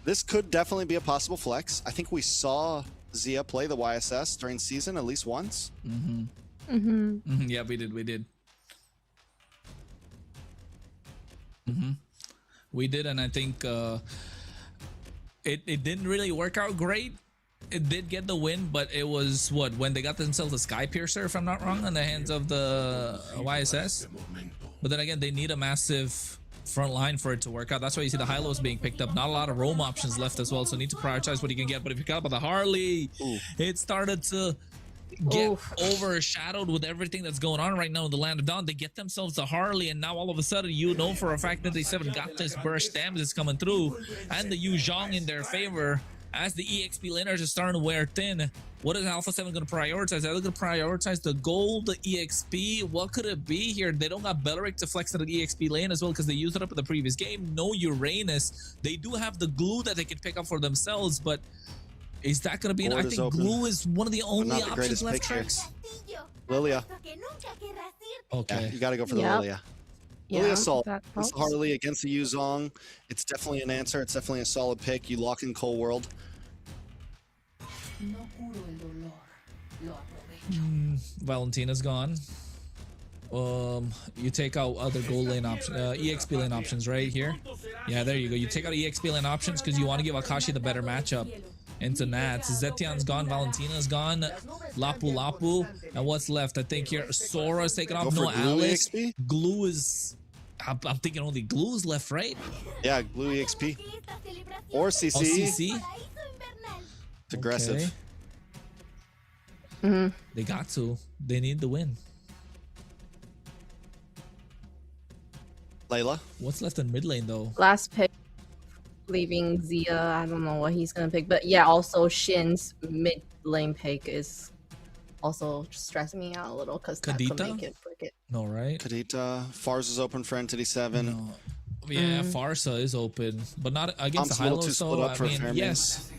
This could definitely be a possible flex. I think we saw Zia play the YSS during season at least once. Yeah, we did. We did, and I think it didn't really work out great. It did get the win, but it was when they got themselves a Sky Piercer, if I'm not wrong, in the hands of the YSS. But then again, they need a massive front line for it to work out. That's why you see the high-lows being picked up. Not a lot of roam options left as well, so need to prioritize what you can get. But if you got about the Harley, it started to get overshadowed with everything that's going on right now in the land of dawn. They get themselves the Harley, and now all of a sudden, you know for a fact that ENTITY7 got this burst damage that's coming through, and the Yu Zhong in their favor. As the EXP laners are starting to wear thin, what is ALPHA7 going to prioritize? Are they going to prioritize the gold, the EXP? What could it be here? They don't got Belleric to flex to the EXP lane as well because they used it up in the previous game. No Uranus. They do have the glue that they can pick up for themselves, but is that going to be? I think open. Glue is one of the only options left. Lilia. Okay. Yeah, you got to go for the Lilia. Lilia Assault. It's Harley against the Yu Zhong. It's definitely an answer. It's definitely a solid pick. You lock in Cold World. Valentina's gone. You take out other gold lane options, EXP lane options right here. Yeah, there you go. You take out EXP lane options because you want to give Akashi the better matchup into Nats. Zetian's gone, Valentina's gone, Lapu, and what's left? I think here Sora's taken off. No Alice. EXP? Glue is. I'm thinking only Glue is left, right? Yeah, Glue EXP or CC. Oh, CC. It's aggressive. Okay. They got to. They need the win. Layla. What's left in mid lane though? Last pick, leaving Zia. I don't know what he's gonna pick, but yeah, also Shin's mid lane pick is also stressing me out a little because that could make it break it. No, right? Kadita. Fars is open for ENTITY7. No. Yeah, Farsa is open, but not against the high-low. So I mean, yes.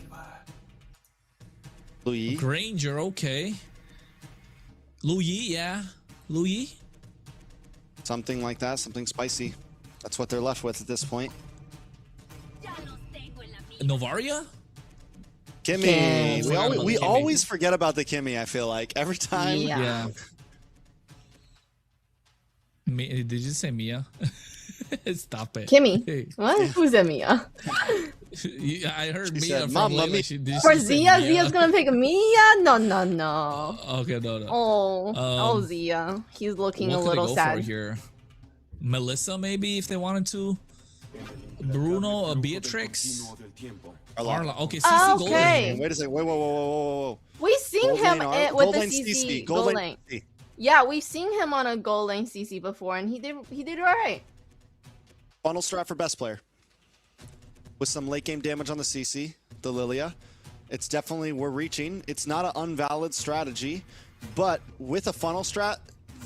Louis. Granger, okay. Louis, yeah. Louis. Something like that, something spicy. That's what they're left with at this point. Novaria? Kimmy. We Kimmy. always forget about the Kimmy, I feel like. Every time. Yeah. Did you say Mia? Stop it. Kimmy. What? Who's that Mia? I heard She Mia said, from "Mamma lately. mia." For Zia? Zia's gonna pick Mia? No, no, no. Okay, no. Oh, Zia. He's looking a What could they little go sad. for here? Melissa, maybe, if they wanted to. Bruno, Beatrix. Arla. Okay, CC Gold Lane. Wait a second. Whoa. We've seen Gold him lane, with Gold the lane CC. Gold Gold lane lane. CC. Yeah, we've seen him on a gold lane CC before, and he did all right. Funnel strat for best player. With some late game damage on the CC, the Lilia. It's definitely, we're reaching. It's not an unvalid strategy, but with a funnel strat,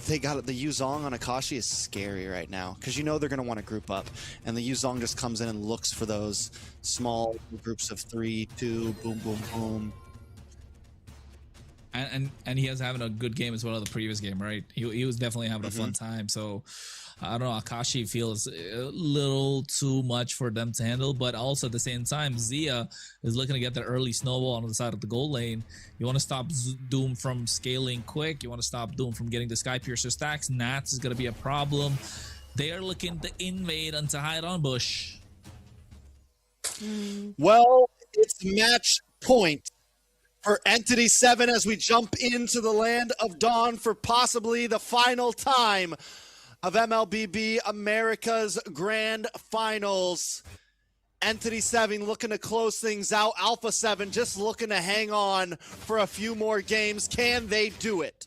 they got it. The Yuzong on Akashi is scary right now because you know they're going to want to group up, and the Yuzong just comes in and looks for those small groups of 3, 2, boom, boom, boom. And he was having a good game as well in the previous game, right? He was definitely having a fun time. So I don't know, Akashi feels a little too much for them to handle, but also at the same time, Zia is looking to get that early snowball on the side of the goal lane. You want to stop Doom from scaling quick. You want to stop Doom from getting the Sky Piercer stacks. Nats is going to be a problem. They are looking to invade and to hide on Bush. Well, it's match point for ENTITY7 as we jump into the land of Dawn for possibly the final time of MLBB America's Grand Finals. ENTITY7 looking to close things out. ALPHA7 just looking to hang on for a few more games. Can they do it?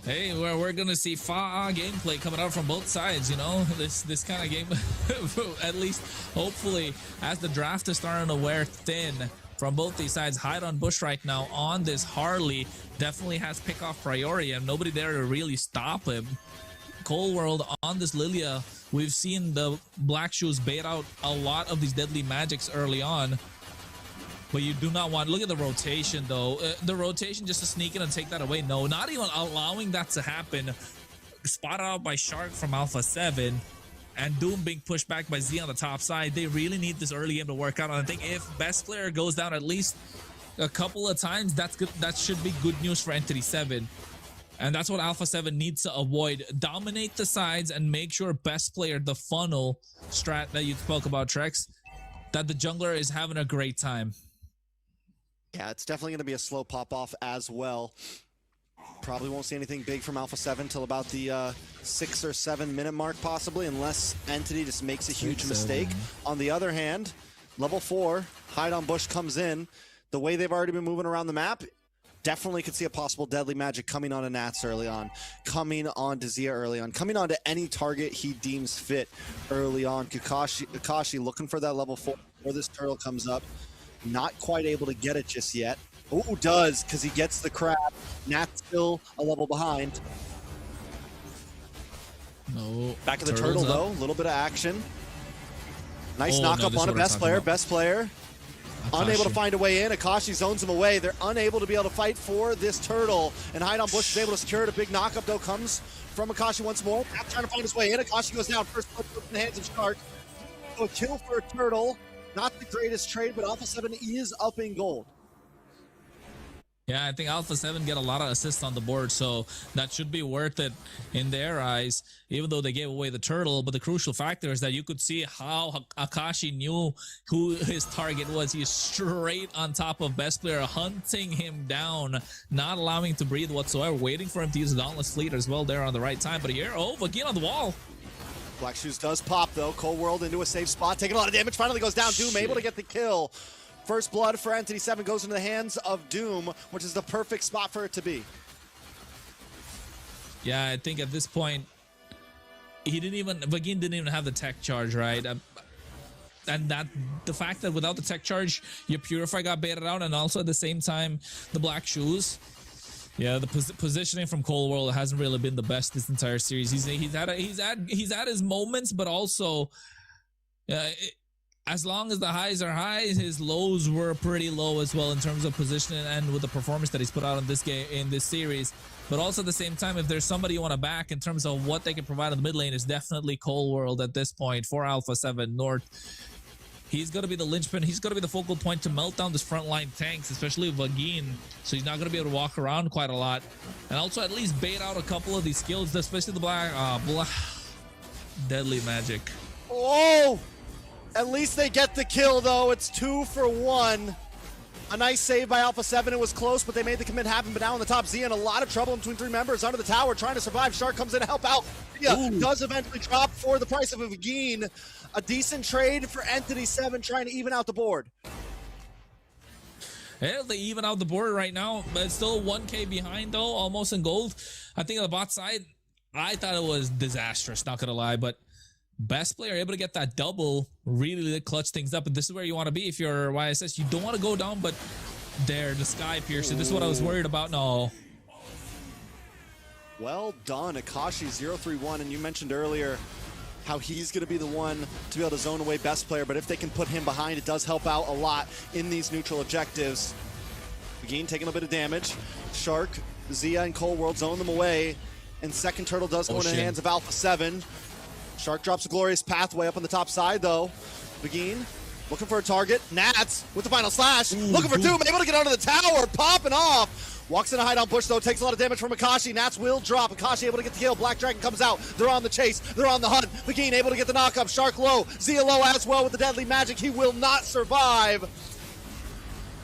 Hey, we're gonna see gameplay coming out from both sides. You know, this kind of game, at least hopefully, as the draft is starting to wear thin from both these sides. Hide on Bush right now on this Harley definitely has pick-off priority and nobody there to really stop him. Cold World on this Lilia. We've seen the Black Shoes bait out a lot of these deadly magics early on. But you do not want, look at the rotation though. The rotation just to sneak in and take that away. No, not even allowing that to happen. Spotted out by Shark from ALPHA7. And Doom being pushed back by Z on the top side. They really need this early game to work out. And I think if best player goes down at least a couple of times, that's good. That should be good news for ENTITY7. And that's what ALPHA7 needs to avoid. Dominate the sides and make sure best player, the funnel strat that you spoke about, Trex, that the jungler is having a great time. Yeah, it's definitely going to be a slow pop-off as well. Probably won't see anything big from ALPHA7 till about the 6 or 7 minute mark possibly, unless Entity just makes a huge mistake. On the other hand, level 4, Hide on Bush comes in. The way they've already been moving around the map, definitely could see a possible deadly magic coming on to Nats early on, coming on to Zia early on, coming on to any target he deems fit early on. Kakashi looking for that level 4 where this turtle comes up. Not quite able to get it just yet. Oh, does, because he gets the crab. Nat's still a level behind. No. Back of the turtle, though. A little bit of action. Nice knock up on a best player. Best player. Akashi. Unable to find a way in. Akashi zones him away. They're unable to be able to fight for this turtle. And Hide on Bush is able to secure it. A big knockup, though, comes from Akashi once more. Not trying to find his way in. Akashi goes down. First blood in the hands of Shark. So a kill for a turtle. Not the greatest trade, but ALPHA7 is up in gold. Yeah, I think ALPHA7 get a lot of assists on the board, so that should be worth it in their eyes, even though they gave away the turtle. But the crucial factor is that you could see how Akashi knew who his target was. He's straight on top of best player, hunting him down, not allowing him to breathe whatsoever, waiting for him to use Dauntless Fleet as well there on the right time. But here, again on the wall. Black Shoes does pop, though. Cold World into a safe spot, taking a lot of damage. Finally goes down. Doom able to get the kill. First blood for ENTITY7 goes into the hands of Doom, which is the perfect spot for it to be. Yeah, I think at this point, Vagin didn't even have the tech charge, right? And that the fact that without the tech charge, your Purify got baited out, and also at the same time, the Black Shoes. Yeah, the positioning from Cold World hasn't really been the best this entire series. He's had his moments, but also, as long as the highs are high, his lows were pretty low as well in terms of positioning and with the performance that he's put out in this game, in this series. But also at the same time, if there's somebody you want to back in terms of what they can provide in the mid lane, is definitely Cold World at this point for ALPHA7 North. He's going to be the linchpin. He's going to be the focal point to melt down this frontline tanks, especially Vagin. So he's not going to be able to walk around quite a lot. And also at least bait out a couple of these skills, especially the black deadly magic. Oh! At least they get the kill, though. It's 2 for 1. A nice save by ALPHA7. It was close, but they made the commit happen. But now on the top, Zia in a lot of trouble between 3 members under the tower trying to survive. Shark comes in to help out. Zia does eventually drop for the price of a Vagin. A decent trade for ENTITY7 trying to even out the board. Yeah, they even out the board right now, but it's still 1K behind, though, almost in gold. I think on the bot side, I thought it was disastrous, not going to lie, but best player able to get that double really clutch things up. And this is where you want to be if you're YSS. You don't want to go down, but there, the Sky Piercer. This is what I was worried about. No. Well done, Akashi 0-3-1, and you mentioned earlier how he's going to be the one to be able to zone away best player, but if they can put him behind, it does help out a lot in these neutral objectives. Vagin taking a bit of damage. Shark, Zia, and Cold World zone them away, and second turtle does go into the hands of ALPHA7. Shark drops a glorious pathway up on the top side, though. Vagin looking for a target. Nats with the final slash. Looking for Doom, able to get under the tower, popping off. Walks in a hideout bush, though, takes a lot of damage from Akashi. Nats will drop. Akashi able to get the kill. Black Dragon comes out. They're on the chase. They're on the hunt. Vagin able to get the knock-up. Shark low. Zia low as well with the deadly magic. He will not survive.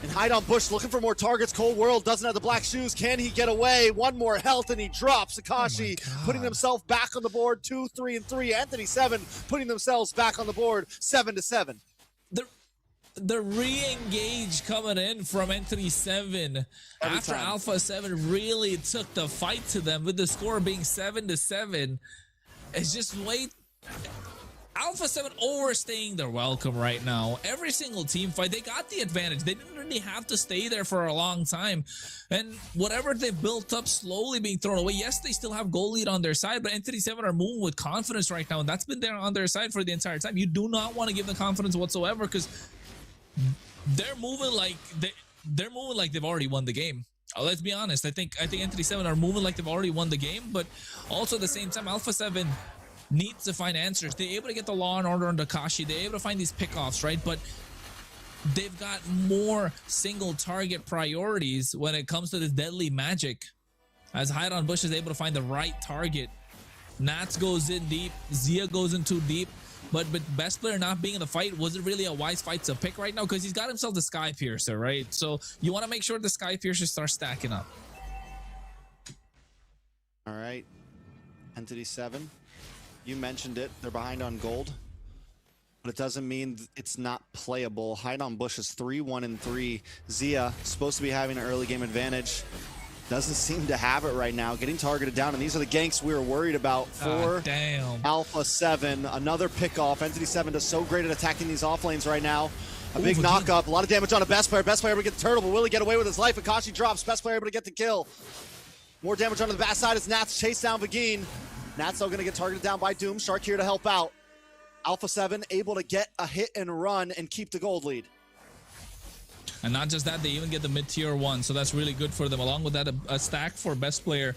And hideout bush looking for more targets. Cold World doesn't have the black shoes. Can he get away? One more health, and he drops. Akashi putting himself back on the board. 2, 3, and 3. ENTITY7 putting themselves back on the board. 7-7. The re-engage coming in from ENTITY7 after ALPHA7 really took the fight to them with the score being 7-7. It's just ALPHA7 overstaying their welcome right now. Every single team fight, they got the advantage. They didn't really have to stay there for a long time. And whatever they built up slowly being thrown away. Yes, they still have goal lead on their side, but ENTITY7 are moving with confidence right now. And that's been there on their side for the entire time. You do not want to give them confidence whatsoever because they're moving like they've already won the game. Let's be honest. I think ENTITY7 are moving like they've already won the game, but also at the same time, ALPHA7 needs to find answers. They're able to get the Law and Order on Akashi. They're able to find these pickoffs, right? But they've got more single target priorities when it comes to this deadly magic. As Hideon Bush is able to find the right target. Nats goes in deep. Zia goes in too deep. But best player not being in the fight, was it really a wise fight to pick right now? Because he's got himself the Sky Piercer, right? So you want to make sure the Sky Piercer starts stacking up. All right. ENTITY7, you mentioned it. They're behind on gold. But it doesn't mean it's not playable. Hideon Bush is 3-1-3. Zia supposed to be having an early game advantage. Doesn't seem to have it right now. Getting targeted down, and these are the ganks we were worried about for ALPHA7. Another pickoff. ENTITY7 does so great at attacking these off lanes right now. A big knock-up. A lot of damage on a best player. Best player able to get the turtle, but will he get away with his life? Akashi drops. Best player able to get the kill. More damage on the back side as Nats chase down Vagin. Nats though going to get targeted down by Doom. Shark here to help out. ALPHA7 able to get a hit and run and keep the gold lead. And not just that, they even get the mid-tier 1, so that's really good for them. Along with that, a stack for best player.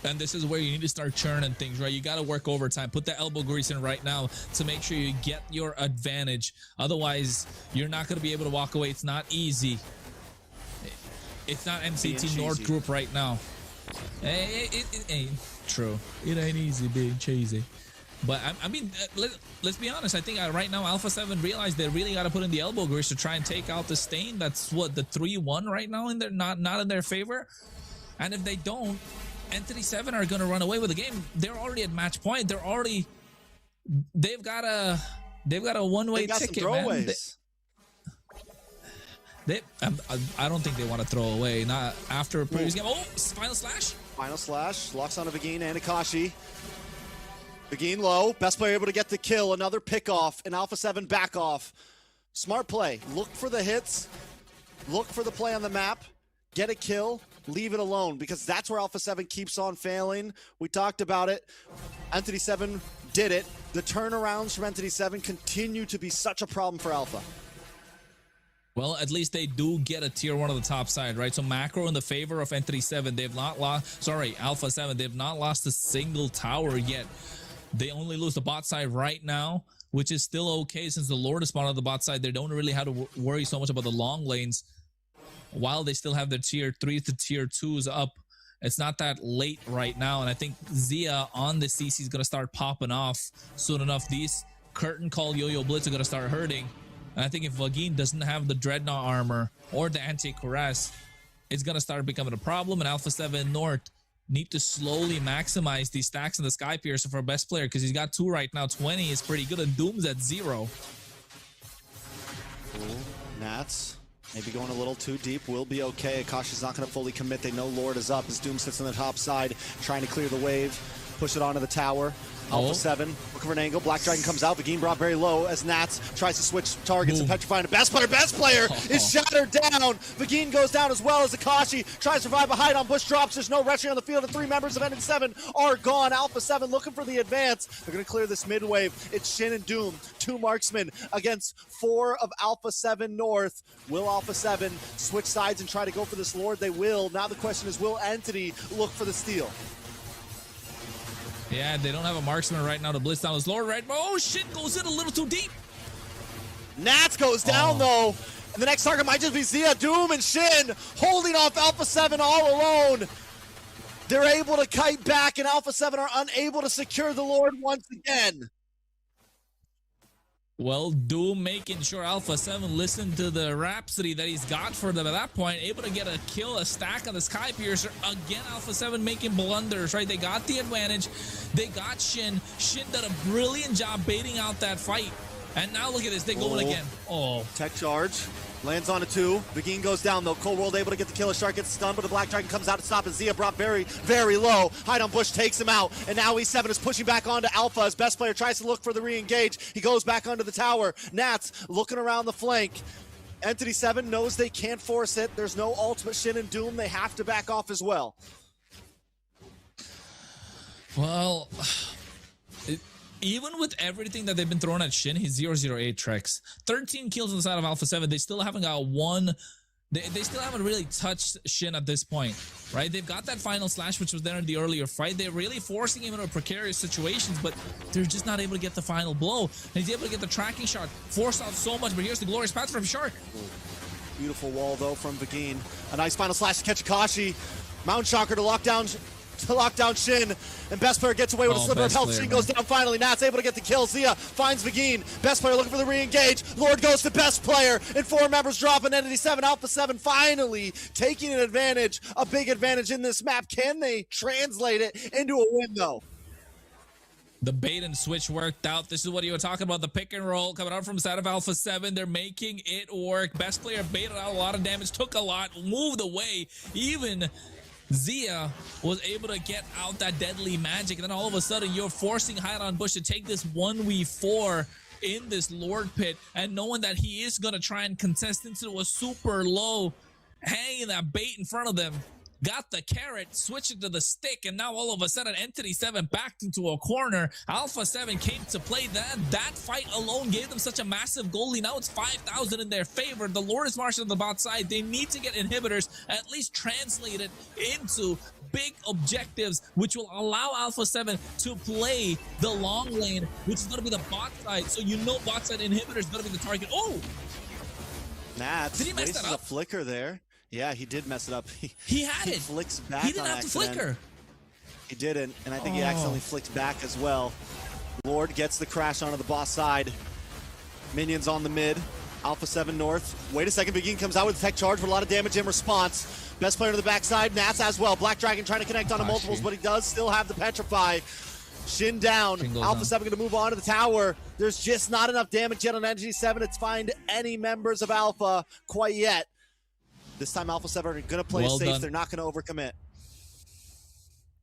And this is where you need to start churning things, right? You got to work overtime. Put the elbow grease in right now to make sure you get your advantage. Otherwise, you're not going to be able to walk away. It's not easy. It's not MCT North group right now. It ain't true. It ain't easy being cheesy. But I mean, let's be honest. I think right now ALPHA7 realized they really got to put in the elbow grease to try and take out the stain. That's what the 3-1 right now in their not in their favor. And if they don't, ENTITY7 are going to run away with the game. They're already at match point. They've got a one-way ticket, man. I don't think they want to throw away. Not after a previous game. Oh, final slash. Final slash. Locks onto Vagin and Akashi. Vagin low. Best player able to get the kill. Another pickoff. And ALPHA7 back off. Smart play. Look for the hits. Look for the play on the map. Get a kill. Leave it alone. Because that's where ALPHA7 keeps on failing. We talked about it. ENTITY7 did it. The turnarounds from ENTITY7 continue to be such a problem for Alpha. Well, at least they do get a tier 1 on the top side, right? So macro in the favor of ENTITY7. They've not lost, sorry, ALPHA7. They've not lost a single tower yet. They only lose the bot side right now which is still okay since the Lord is spawned on the bot side. They don't really have to worry so much about the long lanes while they still have their tier 3s to tier 2s up. It's not that late right now, and I think Zia on the CC is going to start popping off soon enough. These curtain call Yo-Yo Blitz are going to start hurting, and I think if Vagine doesn't have the Dreadnought armor or the anti-Caress, it's going to start becoming a problem, and ALPHA7 North need to slowly maximize these stacks in the Sky Piercer for best player, because he's got 2 right now. 20 is pretty good, and Doom's at 0. Ooh, Nats. Maybe going a little too deep, will be okay. Akashi's not going to fully commit. They know Lord is up as Doom sits on the top side, trying to clear the wave, push it onto the tower. ALPHA7 looking for an angle. Black Dragon comes out. Vagine brought very low as Nats tries to switch targets and petrify. And best player is shattered down. Vagine goes down as well as Akashi tries to revive a hide on Bush drops. There's no rushing on the field, and 3 members of ENTITY7 are gone. ALPHA7 looking for the advance. They're going to clear this mid wave. It's Shin and Doom, 2 marksmen against 4 of ALPHA7 North. Will ALPHA7 switch sides and try to go for this Lord? They will. Now the question is, will Entity look for the steal? Yeah, they don't have a marksman right now to blitz down his Lord, right? Oh, shit, goes in a little too deep. Nats goes down, though. And the next target might just be Zia. Doom and Shin holding off ALPHA7 all alone. They're able to kite back, and ALPHA7 are unable to secure the Lord once again. Well, Doom making sure ALPHA7 listened to the Rhapsody that he's got for them at that point, able to get a kill, a stack on the Sky Piercer. Again, ALPHA7 making blunders, right? They got the advantage. They got Shin. Shin did a brilliant job baiting out that fight. And now look at this, they go in again. Oh. Tech charge. Lands on a 2. Vagine goes down, though. Cold World able to get the killer. Shark gets stunned, but the Black Dragon comes out to stop, and Zia brought very, very low. Hide on Bush takes him out, and now E7 is pushing back onto Alpha as best player tries to look for the re-engage. He goes back onto the tower. Nats looking around the flank. ENTITY7 knows they can't force it. There's no ultimate Shin and Doom. They have to back off as well. Well, even with everything that they've been throwing at Shin, he's 008 Trex. 13 kills on the side of ALPHA7. They still haven't got one. They still haven't really touched Shin at this point, right? They've got that final slash, which was there in the earlier fight. They're really forcing him into precarious situations, but they're just not able to get the final blow. And he's able to get the tracking shot, force out so much, but here's the glorious path from Shark. Beautiful wall, though, from Vagine. A nice final slash to catch Akashi. Mount Shocker to lock down Shin, and best player gets away with a sliver of health. Shin goes down finally. Nat's able to get the kill. Zia finds Vagine. Best player looking for the re-engage. Lord goes to best player, and 4 members drop an ENTITY7. ALPHA7 finally taking an advantage, a big advantage in this map. Can they translate it into a win, though? The bait and switch worked out. This is what you were talking about. The pick and roll coming out from the side of ALPHA7. They're making it work. Best player baited out a lot of damage, took a lot, moved away. Even Zia was able to get out that deadly magic, and then all of a sudden you're forcing Hide on Bush to take this 1v4 in this Lord pit, and knowing that he is going to try and contest into a super low, hanging that bait in front of them. Got the carrot, switched it to the stick, and now all of a sudden ENTITY7 backed into a corner. ALPHA7 came to play. That fight alone gave them such a massive goalie. Now it's 5,000 in their favor. The Lord is marching on the bot side. They need to get inhibitors, at least translate it into big objectives, which will allow ALPHA7 to play the long lane, which is going to be the bot side. So you know bot side inhibitor is going to be the target. Oh! Nats, did he mess that up? A flicker there. Yeah, he did mess it up. He had it. Flicks back. He didn't have to flicker. He didn't, and I think he accidentally flicked back as well. Lord gets the crash onto the boss side. Minions on the mid. ALPHA7 North. Wait a second, Vagine comes out with a tech charge with a lot of damage in response. Best player to the backside, Nats as well. Black Dragon trying to connect onto multiples, but he does still have the petrify. Shin down. ALPHA7 going to move on to the tower. There's just not enough damage yet on ENTITY7 to find any members of Alpha quite yet. This time ALPHA7 are going to play safe. They're not going to overcommit.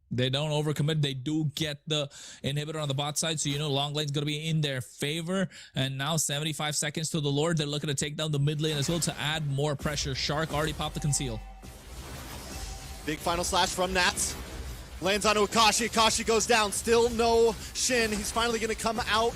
They don't overcommit. They do get the inhibitor on the bot side, so you know long lane's going to be in their favor. And now 75 seconds to the Lord. They're looking to take down the mid lane as well to add more pressure. Shark already popped the conceal. Big final slash from Nats. Lands onto Akashi. Akashi goes down. Still no Shin. He's finally going to come out.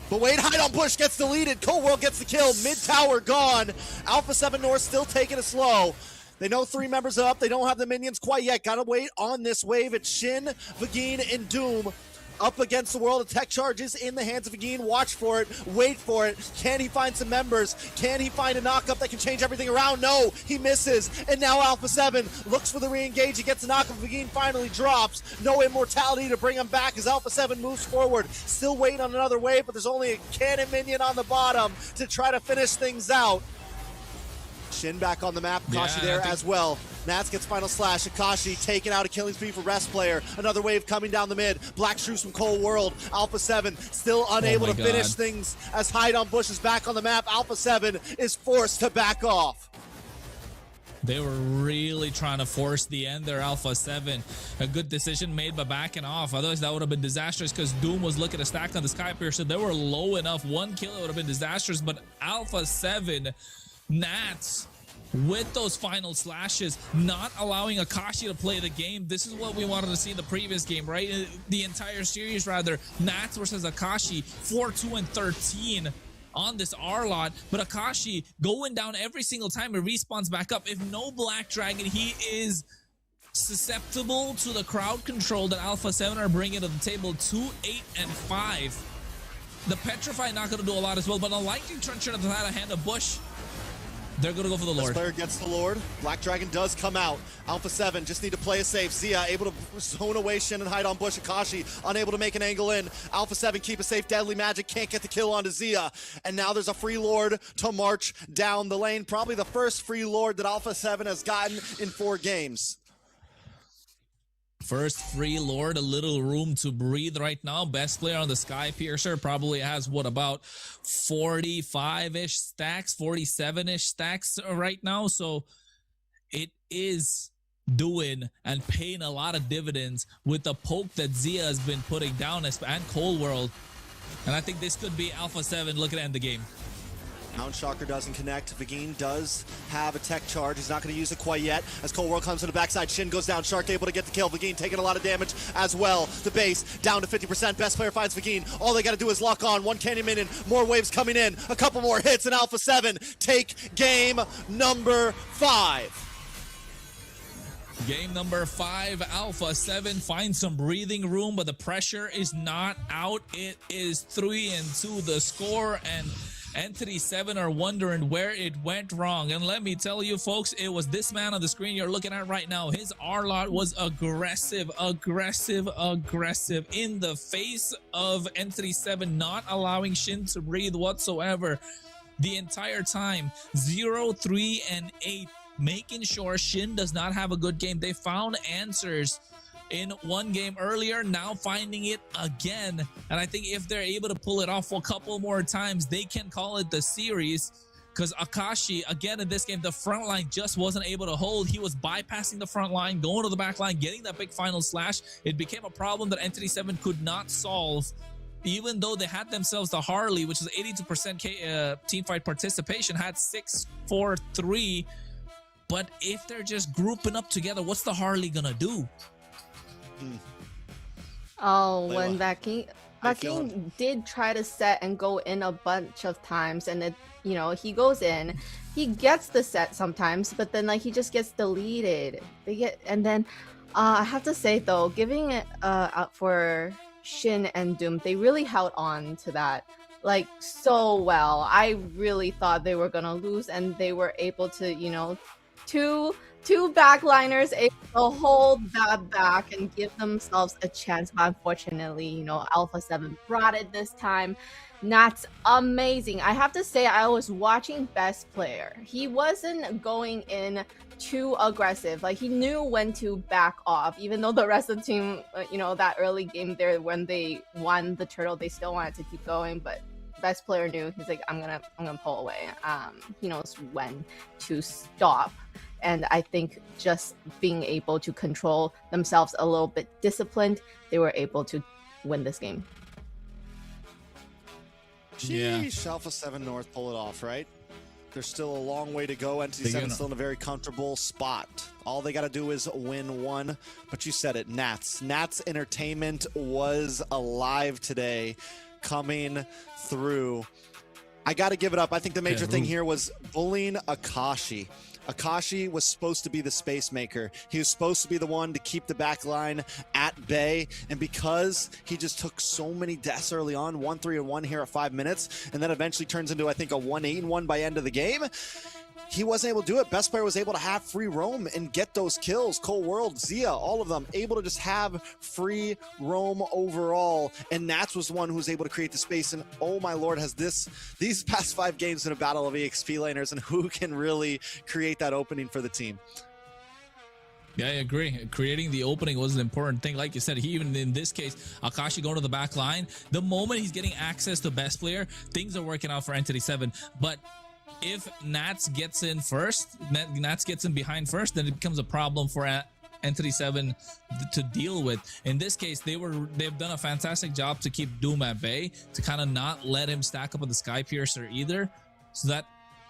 But wait, Hide on Bush gets deleted. Cold World gets the kill. Mid-tower gone. ALPHA7 North still taking it slow. They know 3 members are up. They don't have the minions quite yet. Gotta wait on this wave. It's Shin, Vagine, and Doom. up against the world of tech charges in the hands of Vagine. Watch for it, wait for it. Can he find some members? Can he find a knockup that can change everything around? No, he misses. And now ALPHA7 looks for the re-engage. He gets a knockup. Vagine finally drops. No immortality to bring him back as ALPHA7 moves forward. Still waiting on another wave, but there's only a cannon minion on the bottom to try to finish things out. Shin back on the map, Akashi there as well. Nats gets final slash. Akashi taken out a killing spree for rest player. Another wave coming down the mid. Black Shrews from Cold World. ALPHA7 still unable to finish things as Hide on Bush is back on the map. ALPHA7 is forced to back off. They were really trying to force the end there, ALPHA7. A good decision made by backing off. Otherwise, that would have been disastrous because Doom was looking to stack on the Skypiercer. They were low enough. One kill would have been disastrous, but ALPHA7, Nats, with those final slashes, not allowing Akashi to play the game. This is what we wanted to see in the previous game, right? The entire series, rather. Nats versus Akashi, 4-2 and 13 on this R lot, but Akashi going down every single time he respawns back up. If no Black Dragon, he is susceptible to the crowd control that ALPHA7 are bringing to the table. 2, 8, and 5. The Petrify not going to do a lot as well, but unlike Trencher that had a hand of Bush, they're going to go for the Lord. This player gets the Lord. Black Dragon does come out. ALPHA7 just need to play it safe. Zia able to zone away Shin and hide on Bush. Akashi unable to make an angle in. ALPHA7 keep it safe. Deadly Magic can't get the kill onto Zia. And now there's a free Lord to march down the lane. Probably the first free Lord that ALPHA7 has gotten in 4 games. First free Lord, a little room to breathe right now. Best player on the Skypiercer probably has, what, about 45-ish stacks, 47-ish stacks right now. So it is doing and paying a lot of dividends with the poke that Zia has been putting down and Cold World. And I think this could be ALPHA7 looking to end the game. Mount Shocker doesn't connect. Vagine does have a tech charge. He's not going to use it quite yet. As Cold World comes to the backside, Shin goes down. Shark able to get the kill. Vagine taking a lot of damage as well. The base down to 50%. Best player finds Vagine. All they got to do is lock on. 1 cannon minion. More waves coming in. A couple more hits, and ALPHA7 take game number 5. Game number 5, ALPHA7 finds some breathing room, but the pressure is not out. It is 3-2 the score, and ENTITY7 are wondering where it went wrong. And let me tell you, folks, it was this man on the screen you're looking at right now. His R-lot was aggressive in the face of ENTITY7, not allowing Shin to breathe whatsoever the entire time. 0, 3, and 8, making sure Shin does not have a good game. They found answers in one game earlier, now finding it again. And I think if they're able to pull it off a couple more times, they can call it the series. Because Akashi, again in this game, the front line just wasn't able to hold. He was bypassing the front line, going to the back line, getting that big final slash. It became a problem that ENTITY7 could not solve, even though they had themselves the Harley, which is 82% teamfight participation, had 6-4-3. But if they're just grouping up together, what's the Harley gonna do? Oh, when Vaking did try to set and go in a bunch of times, and it, you know, he goes in, he gets the set sometimes, but then like he just gets deleted. And then I have to say though, giving it out for Shin and Doom, they really held on to that like so well. I really thought they were gonna lose, and they were able to, you know, two backliners able to hold that back and give themselves a chance. But unfortunately, you know, ALPHA7 brought it this time. That's amazing. I have to say, I was watching Best Player. He wasn't going in too aggressive. Like, he knew when to back off, even though the rest of the team, you know, that early game there when they won the turtle, they still wanted to keep going. But Best Player knew, he's like, I'm gonna pull away. He knows when to stop. And I think just being able to control themselves a little bit disciplined, they were able to win this game. Yeah. ALPHA7 North pull it off, right? There's still a long way to go. ENTITY7 still in a very comfortable spot. All they got to do is win one. But you said it, Nats. Nats Entertainment was alive today, coming through. I got to give it up. I think the major thing here was bullying Akashi. Akashi was supposed to be the space maker. He was supposed to be the one to keep the back line at bay. And because he just took so many deaths early on, 1-3-1 here at 5 minutes, and then eventually turns into, I think, a 1-8-1 by end of the game, he wasn't able to do it. Best player was able to have free roam and get those kills. Cole World, Zia, all of them able to just have free roam overall. And Nats was the one who was able to create the space. And oh my lord, has these past 5 games been a battle of EXP laners and who can really create that opening for the team. Yeah, I agree. Creating the opening was an important thing. Like you said, he even in this case, Akashi going to the back line. The moment he's getting access to best player, things are working out for ENTITY7. But if Nats gets in first, Nats gets in behind first, then it becomes a problem for ENTITY7 to deal with. In this case, they've done a fantastic job to keep Doom at bay, to kind of not let him stack up with the Sky Piercer either. So that,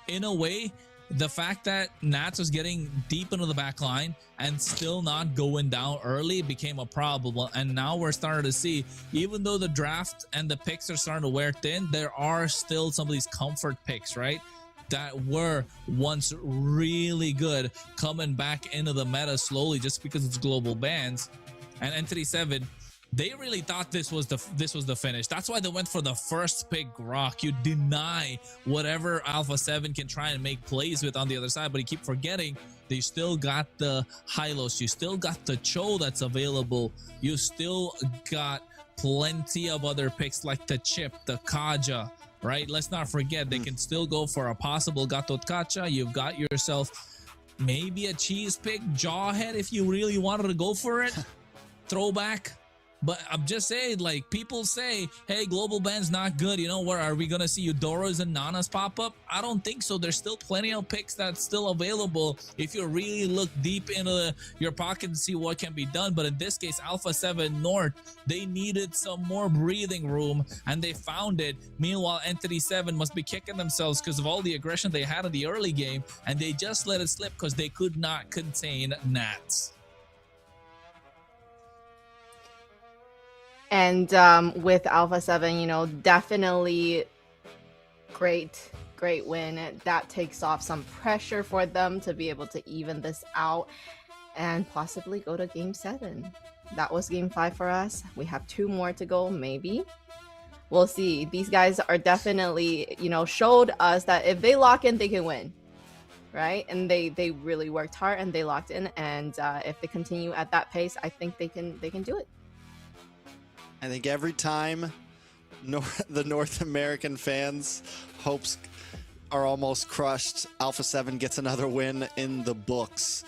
in a way, the fact that Nats was getting deep into the back line and still not going down early became a problem. And now we're starting to see, even though the draft and the picks are starting to wear thin, there are still some of these comfort picks, right, that were once really good coming back into the meta slowly just because it's global bans. And ENTITY7, they really thought this was the finish. That's why they went for the first pick Grok. You deny whatever ALPHA7 can try and make plays with on the other side, but you keep forgetting they still got the Hylos, you still got the Cho that's available, you still got plenty of other picks like the Chip, the Kaja, right? Let's not forget they can still go for a possible Gatot Kacha. You've got yourself maybe a cheese pick, Jawhead if you really wanted to go for it. Throwback. But I'm just saying, like, people say, hey, global ban's not good. You know, where are we going to see Eudoras and Nanas pop up? I don't think so. There's still plenty of picks that's still available if you really look deep into your pocket and see what can be done. But in this case, ALPHA7 North, they needed some more breathing room, and they found it. Meanwhile, ENTITY7 must be kicking themselves because of all the aggression they had in the early game, and they just let it slip because they could not contain Nats. And with ALPHA7, you know, definitely great win. That takes off some pressure for them to be able to even this out and possibly go to game 7. That was game 5 for us. We have 2 more to go, maybe. We'll see. These guys are definitely, you know, showed us that if they lock in, they can win, right? And they really worked hard and they locked in. And if they continue at that pace, I think they can do it. I think every time the North American fans' hopes are almost crushed, ALPHA7 gets another win in the books.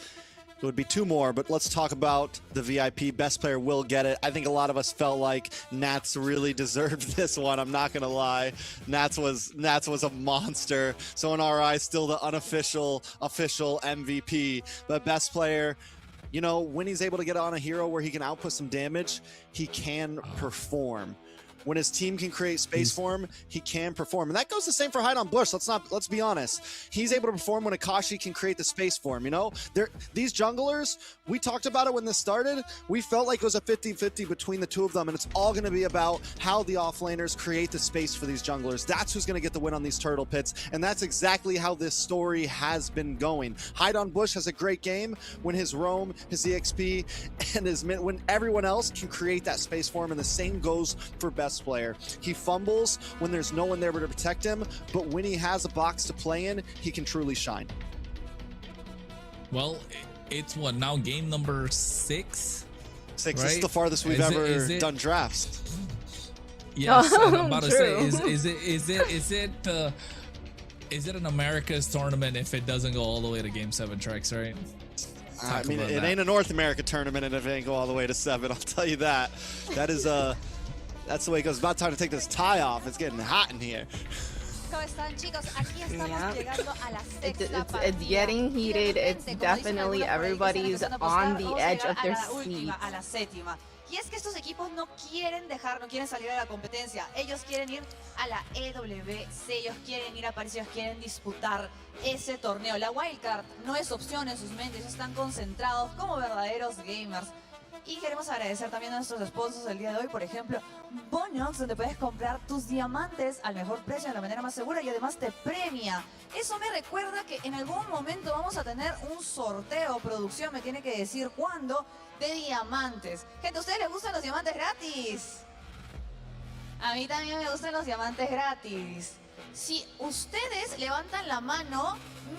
It would be 2 more, but let's talk about the VIP. Best player will get it. I think a lot of us felt like Nats really deserved this one. I'm not going to lie. Nats was a monster. So in our eyes, still the official MVP. But best player, you know, when he's able to get on a hero where he can output some damage, he can perform. When his team can create space for him, he can perform. And that goes the same for Hide on Bush. Let's be honest. He's able to perform when Akashi can create the space for him. You know, these junglers, we talked about it when this started. We felt like it was a 50-50 between the 2 of them. And it's all going to be about how the offlaners create the space for these junglers. That's who's going to get the win on these turtle pits. And that's exactly how this story has been going. Hide on Bush has a great game when his roam, his EXP, and when everyone else can create that space for him. And the same goes for best player. He fumbles when there's no one there to protect him, but when he has a box to play in, he can truly shine. Well, it's what now, game number 6? 6. Right? This is the farthest we've ever done drafts. Yes, and I'm about to say, is it an America's tournament if it doesn't go all the way to game 7, Trex, right? I mean, it ain't a North America tournament and if it ain't go all the way to 7, I'll tell you that. That is that's the way it goes. It's about time to take this tie off. It's getting hot in here. It's getting heated. It's definitely everybody's on the edge of their seat. Y es que estos equipos no quieren salir a la competencia. Ellos quieren ir a la EWC, ellos quieren ir a París, ellos quieren disputar ese torneo. La wildcard no es opción en sus mentes, están concentrados como verdaderos gamers. Y queremos agradecer también a nuestros sponsors del día de hoy, por ejemplo, Bonox, donde puedes comprar tus diamantes al mejor precio de la manera más segura y además te premia. Eso me recuerda que en algún momento vamos a tener un sorteo, producción me tiene que decir cuándo, de diamantes. Gente, ¿a ustedes les gustan los diamantes gratis? A mí también me gustan los diamantes gratis. Si ustedes levantan la mano,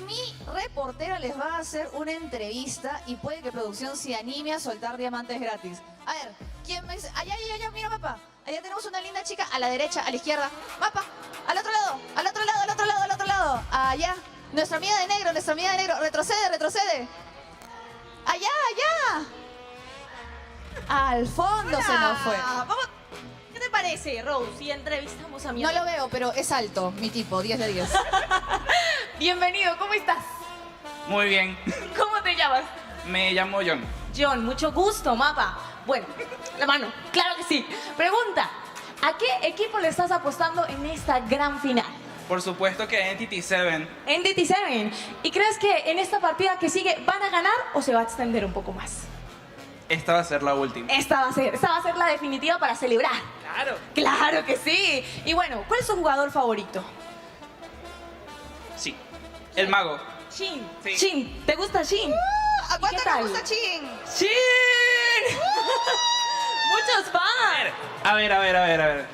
mi reportera les va a hacer una entrevista y puede que producción se anime a soltar diamantes gratis. A ver, ¿quién me dice? Allá, mira, mapa. Allá tenemos una linda chica a la derecha, a la izquierda. Mapa, al otro lado, al otro lado, al otro lado, al otro lado. Allá, nuestra amiga de negro, retrocede, retrocede. Allá, allá. Al fondo. Hola. Se nos fue. Vamos. ¿Qué te parece, Rose, si entrevistamos a mi No amigo? lo veo, pero es alto, mi tipo, 10 de 10. Bienvenido, ¿cómo estás? Muy bien. ¿Cómo te llamas? Me llamo John. John, mucho gusto, mapa. Bueno, la mano, claro que sí. Pregunta, ¿a qué equipo le estás apostando en esta gran final? Por supuesto que ENTITY7. ENTITY7. ¿Y crees que en esta partida que sigue van a ganar o se va a extender un poco más? Esta va a ser la última. Esta va a ser la definitiva para celebrar. Claro. Claro que sí. Y bueno, ¿cuál es tu jugador favorito? Sí. El mago. Shin. Sí. Shin. ¿Te gusta Shin? ¿A ¿Y cuánto qué te tal? gusta Chin? ¡Shin! ¡Muchos fans! A ver.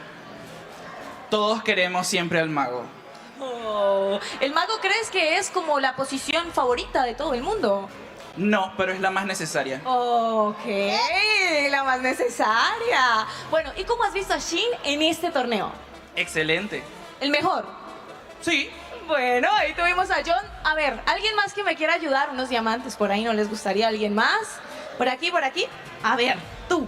Todos queremos siempre al mago. Oh, ¿el mago crees que es como la posición favorita de todo el mundo? No, pero es la más necesaria. Ok, la más necesaria. Bueno, ¿y cómo has visto a Shin en este torneo? Excelente. ¿El mejor? Sí. Bueno, ahí tuvimos a John. A ver, ¿alguien más que me quiera ayudar? Unos diamantes por ahí, ¿no les gustaría alguien más? ¿Por aquí, por aquí? A ver, tú.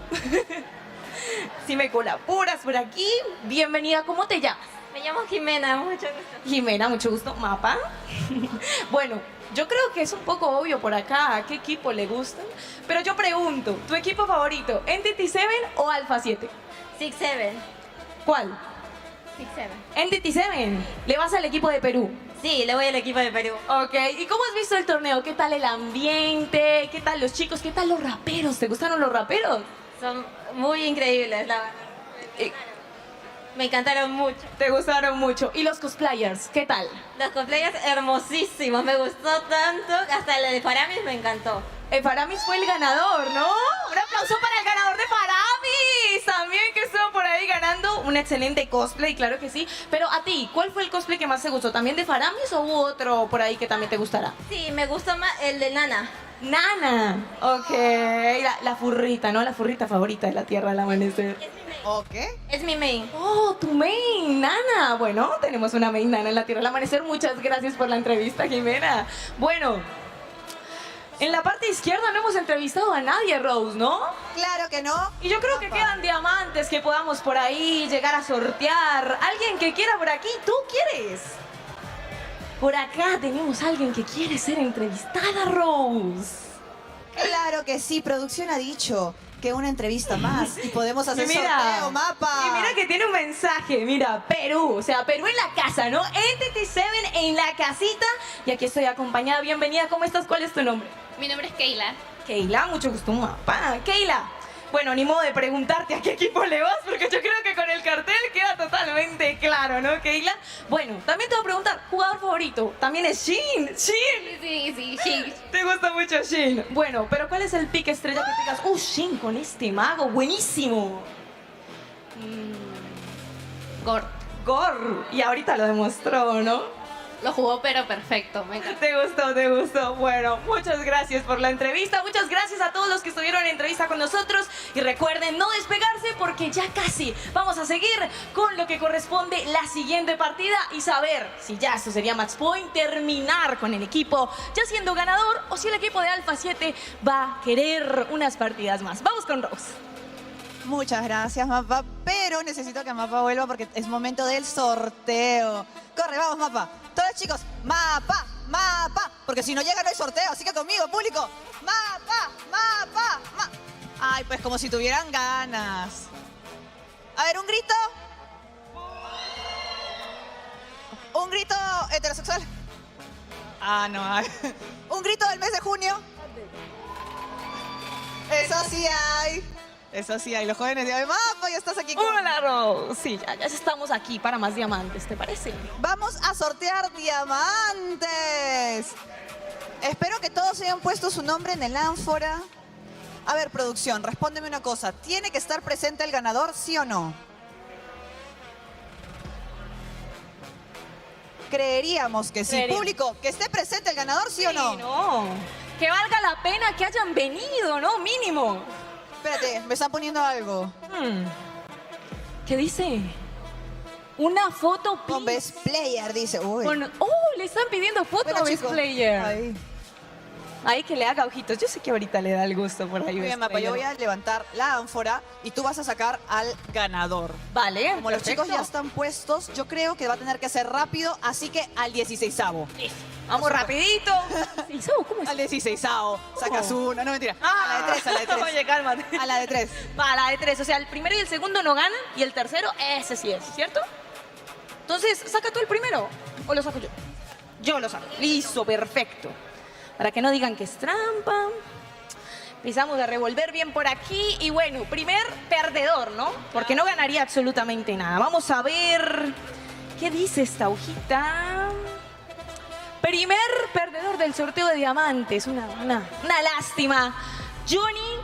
Si me colaboras por aquí, bienvenida. ¿Cómo te llamas? Me llamo Jimena, mucho gusto. Jimena, mucho gusto. ¿Mapa? Bueno, yo creo que es un poco obvio por acá a qué equipo le gustan. Pero yo pregunto, ¿tu equipo favorito, ENTITY7 o ALPHA7? 6-7. ¿Cuál? 6-7. ENTITY7. ¿Le vas al equipo de Perú? Sí, le voy al equipo de Perú. Ok, ¿y cómo has visto el torneo? ¿Qué tal el ambiente? ¿Qué tal los chicos? ¿Qué tal los raperos? ¿Te gustaron los raperos? Son muy increíbles, la verdad. Me encantaron mucho. ¿Te gustaron mucho? ¿Y los cosplayers? ¿Qué tal? Los cosplayers hermosísimos, me gustó tanto. Hasta el de Faramis me encantó. Faramis fue el ganador, ¿no? Un aplauso para el ganador de Faramis. También que estuvo por ahí ganando un excelente cosplay, claro que sí. Pero a ti, ¿cuál fue el cosplay que más te gustó? ¿También de Faramis o hubo otro por ahí que también te gustará? Sí, me gustó más el de Nana. Nana. Ok, la furrita, ¿no? La furrita favorita de la Tierra al amanecer. ¿Ok? Es mi main. Oh, tu main, Nana. Bueno, tenemos una main Nana en la Tierra al amanecer. Muchas gracias por la entrevista, Jimena. Bueno, en la parte izquierda no hemos entrevistado a nadie, Rose, ¿no? Claro que no. Y yo creo que quedan diamantes que podamos por ahí llegar a sortear. ¿Alguien que quiera por aquí? ¿Tú quieres? Por acá tenemos a alguien que quiere ser entrevistada, Rose. Claro que sí, producción ha dicho que una entrevista más y podemos hacer Y mira, sorteo, mapa. Y mira que tiene un mensaje, mira, Perú, o sea, Perú en la casa, ¿no? ENTITY7 en la casita. Y aquí estoy acompañada, bienvenida, ¿cómo estás? ¿Cuál es tu nombre? Mi nombre es Keila. Keila, mucho gusto, mapa. Keila, bueno, ni modo de preguntarte a qué equipo le vas, porque yo creo que con el cartel queda totalmente claro, ¿no, Keila? Bueno, también te voy a preguntar, ¿jugador favorito? También es Shin. Shin. Sí, Shin. ¿Te gusta mucho Shin? Bueno, pero ¿cuál es el pick estrella que te digas? Shin con este mago, buenísimo. Gor. Y ahorita lo demostró, ¿no? Lo jugó pero perfecto, me encantó. Te gustó. Bueno, muchas gracias por la entrevista. Muchas gracias a todos los que estuvieron en entrevista con nosotros. Y recuerden no despegarse porque ya casi vamos a seguir con lo que corresponde la siguiente partida y saber si ya esto sería match point, terminar con el equipo ya siendo ganador o si el equipo de ALPHA7 va a querer unas partidas más. Vamos con Rose. Muchas gracias, Mapa, pero necesito que Mapa vuelva porque es momento del sorteo. Corre, vamos, Mapa. Todos los chicos, Mapa, porque si no llega no hay sorteo, así que conmigo, público. Mapa. Ay, pues como si tuvieran ganas. A ver, un grito. Un grito heterosexual. Ah, no. Un grito del mes de junio. Eso sí hay. Eso sí hay. Los jóvenes de Mapa, ya estás aquí. Hola, Rose. Sí, ya estamos aquí para más diamantes, ¿te parece? Vamos a sortear diamantes. Espero que todos hayan puesto su nombre en el ánfora. A ver, producción, respóndeme una cosa. ¿Tiene que estar presente el ganador, sí o no? Creeríamos que sí. Público, que esté presente el ganador, sí o no. No. Que valga la pena que hayan venido, ¿no? Mínimo. Espérate, me están poniendo algo. ¿Qué dice? Una foto con Best Player, dice. Uy. Le están pidiendo foto Bueno, a Best chicos, Player. Ahí que le haga ojitos. Yo sé que ahorita le da el gusto por ahí. Muy bien, Mapa, yo voy a levantar la ánfora y tú vas a sacar al ganador. Vale, Como los chicos ya están puestos, yo creo que va a tener que ser rápido, así que al 16avo. Vamos rapidito. ¿Cómo es? Al 16avo. Sacas uno, no mentira. A la de 3, a la de 3. Oye, cálmate. A la de 3. Va, a la de 3. O sea, el primero y el segundo no ganan y el tercero, ese sí es, ¿cierto? Entonces, ¿saca tú el primero o lo saco yo? Yo lo saco. Listo, perfecto. Para que no digan que es trampa. Empezamos a revolver bien por aquí. Y bueno, primer perdedor, ¿no? Porque no ganaría absolutamente nada. Vamos a ver qué dice esta hojita. Primer perdedor del sorteo de diamantes. Una lástima. Johnny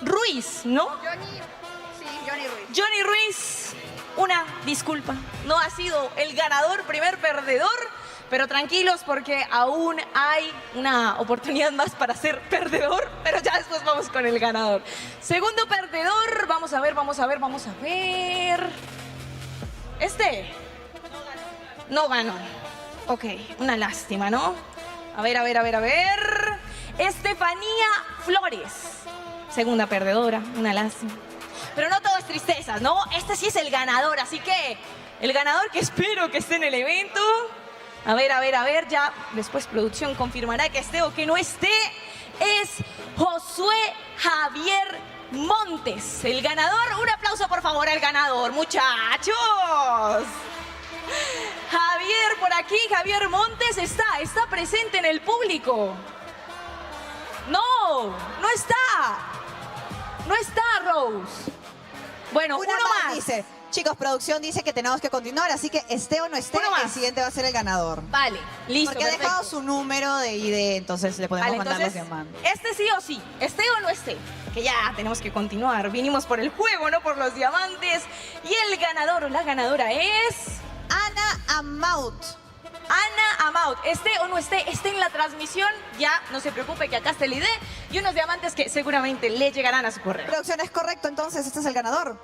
Ruiz, ¿no? Johnny Ruiz. Johnny Ruiz, una disculpa. No ha sido el ganador, primer perdedor. Pero tranquilos porque aún hay una oportunidad más para ser perdedor, pero ya después vamos con el ganador. Segundo perdedor, vamos a ver. Este no ganó. Ok, una lástima, ¿no? A ver. Estefanía Flores, segunda perdedora, una lástima. Pero no todo es tristezas, ¿no? Este sí es el ganador, así que el ganador que espero que esté en el evento. A ver, ya después producción confirmará que esté o que no esté. Es Josué Javier Montes, el ganador. Un aplauso por favor al ganador, muchachos. Javier por aquí, Javier Montes está presente en el público. No está Rose. Bueno, uno más. Dice. Chicos, producción dice que tenemos que continuar, así que esté o no esté, el siguiente va a ser el ganador. Vale, listo. Porque ha dejado su número de ID, entonces le podemos mandar los diamantes. Este sí o sí, esté o no esté, que ya tenemos que continuar. Vinimos por el juego, no por los diamantes. Y el ganador o la ganadora es... Ana Amaut. Ana Amaut, esté o no esté en la transmisión, ya no se preocupe que acá está el ID y unos diamantes que seguramente le llegarán a su correo. Producción, ¿es correcto entonces? ¿Este es el ganador?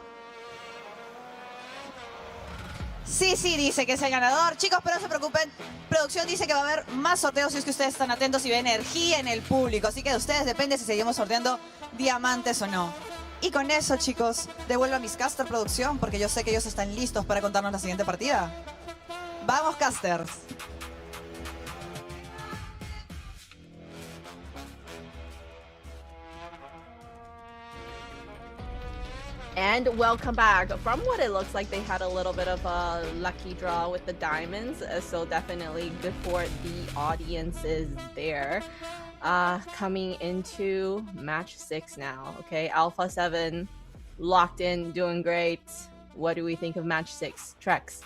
Sí, dice que es el ganador. Chicos, pero no se preocupen. Producción dice que va a haber más sorteos si es que ustedes están atentos y ve energía en el público. Así que de ustedes depende si seguimos sorteando diamantes o no. Y con eso, chicos, devuelvo a mis casters, producción, porque yo sé que ellos están listos para contarnos la siguiente partida. ¡Vamos, casters! And welcome back. From what it looks like, they had a little bit of a lucky draw with the diamonds, so definitely good for the audiences there. Coming into match 6 now, okay? ALPHA7 locked in, doing great. What do we think of match 6? Trex.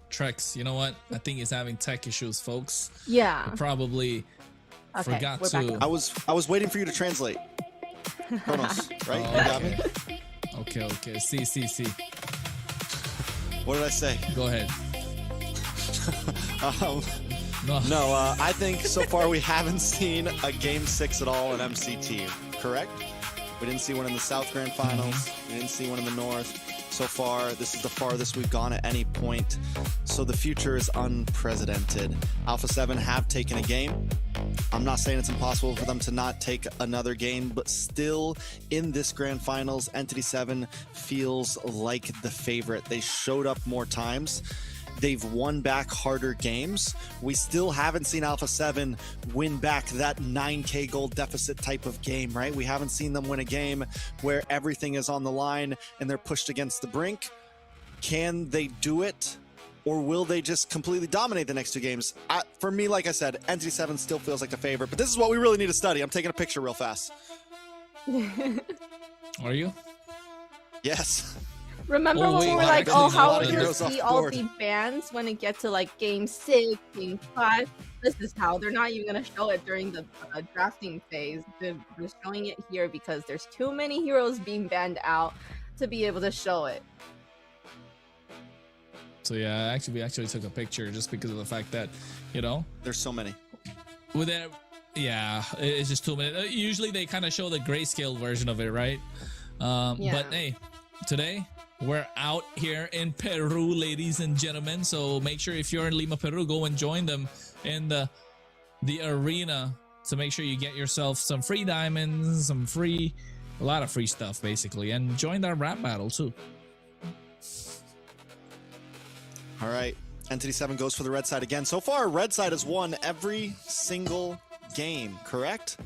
Trex, you know what? I think he's having tech issues, folks. Yeah. He probably forgot to. I was waiting for you to translate. Kronos, right? You got me. Okay. See. What did I say? Go ahead. No, I think so far we haven't seen a Game 6 at all in MCT, correct? We didn't see one in the South Grand Finals. We didn't see one in the North. So far, this is the farthest we've gone at any point. So the future is unprecedented. ALPHA7 have taken a game. I'm not saying it's impossible for them to not take another game, but still in this Grand Finals, ENTITY7 feels like the favorite. They showed up more times. They've won back harder games. We still haven't seen ALPHA7 win back that 9K gold deficit type of game, right? We haven't seen them win a game where everything is on the line and they're pushed against the brink. Can they do it or will they just completely dominate the next two games? For me, like I said, ENTITY7 still feels like a favorite, but this is what we really need to study. I'm taking a picture real fast. Are you? Yes. Remember when we were like, oh, how are we going to see all the bans when it gets to like game 6, game 5? This is how. They're not even going to show it during the drafting phase. They're showing it here because there's too many heroes being banned out to be able to show it. So yeah, we actually took a picture just because of the fact that, you know, there's so many. With that, yeah, it's just too many. Usually they kind of show the grayscale version of it, right? But hey, today we're out here in Peru, ladies and gentlemen. So make sure if you're in Lima, Peru, go and join them in the arena to make sure you get yourself some free diamonds, a lot of free stuff basically, and join that rap battle too. All right, ENTITY7 goes for the red side again. So far, red side has won every single game, correct?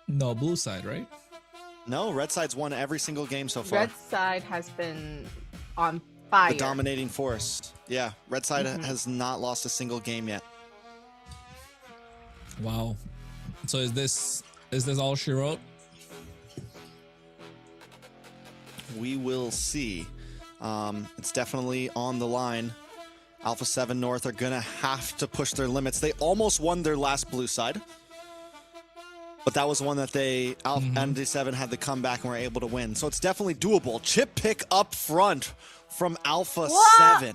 No, blue side, right? No, red side's won every single game so far. Red side has been on fire. The dominating force. Yeah, red side has not lost a single game yet. Wow. So is this all she wrote? We will see. It's definitely on the line. ALPHA7 North are gonna have to push their limits. They almost won their last blue side, but that was one that ENTITY7 had the comeback and were able to win. So it's definitely doable. Chip pick up front from ALPHA7.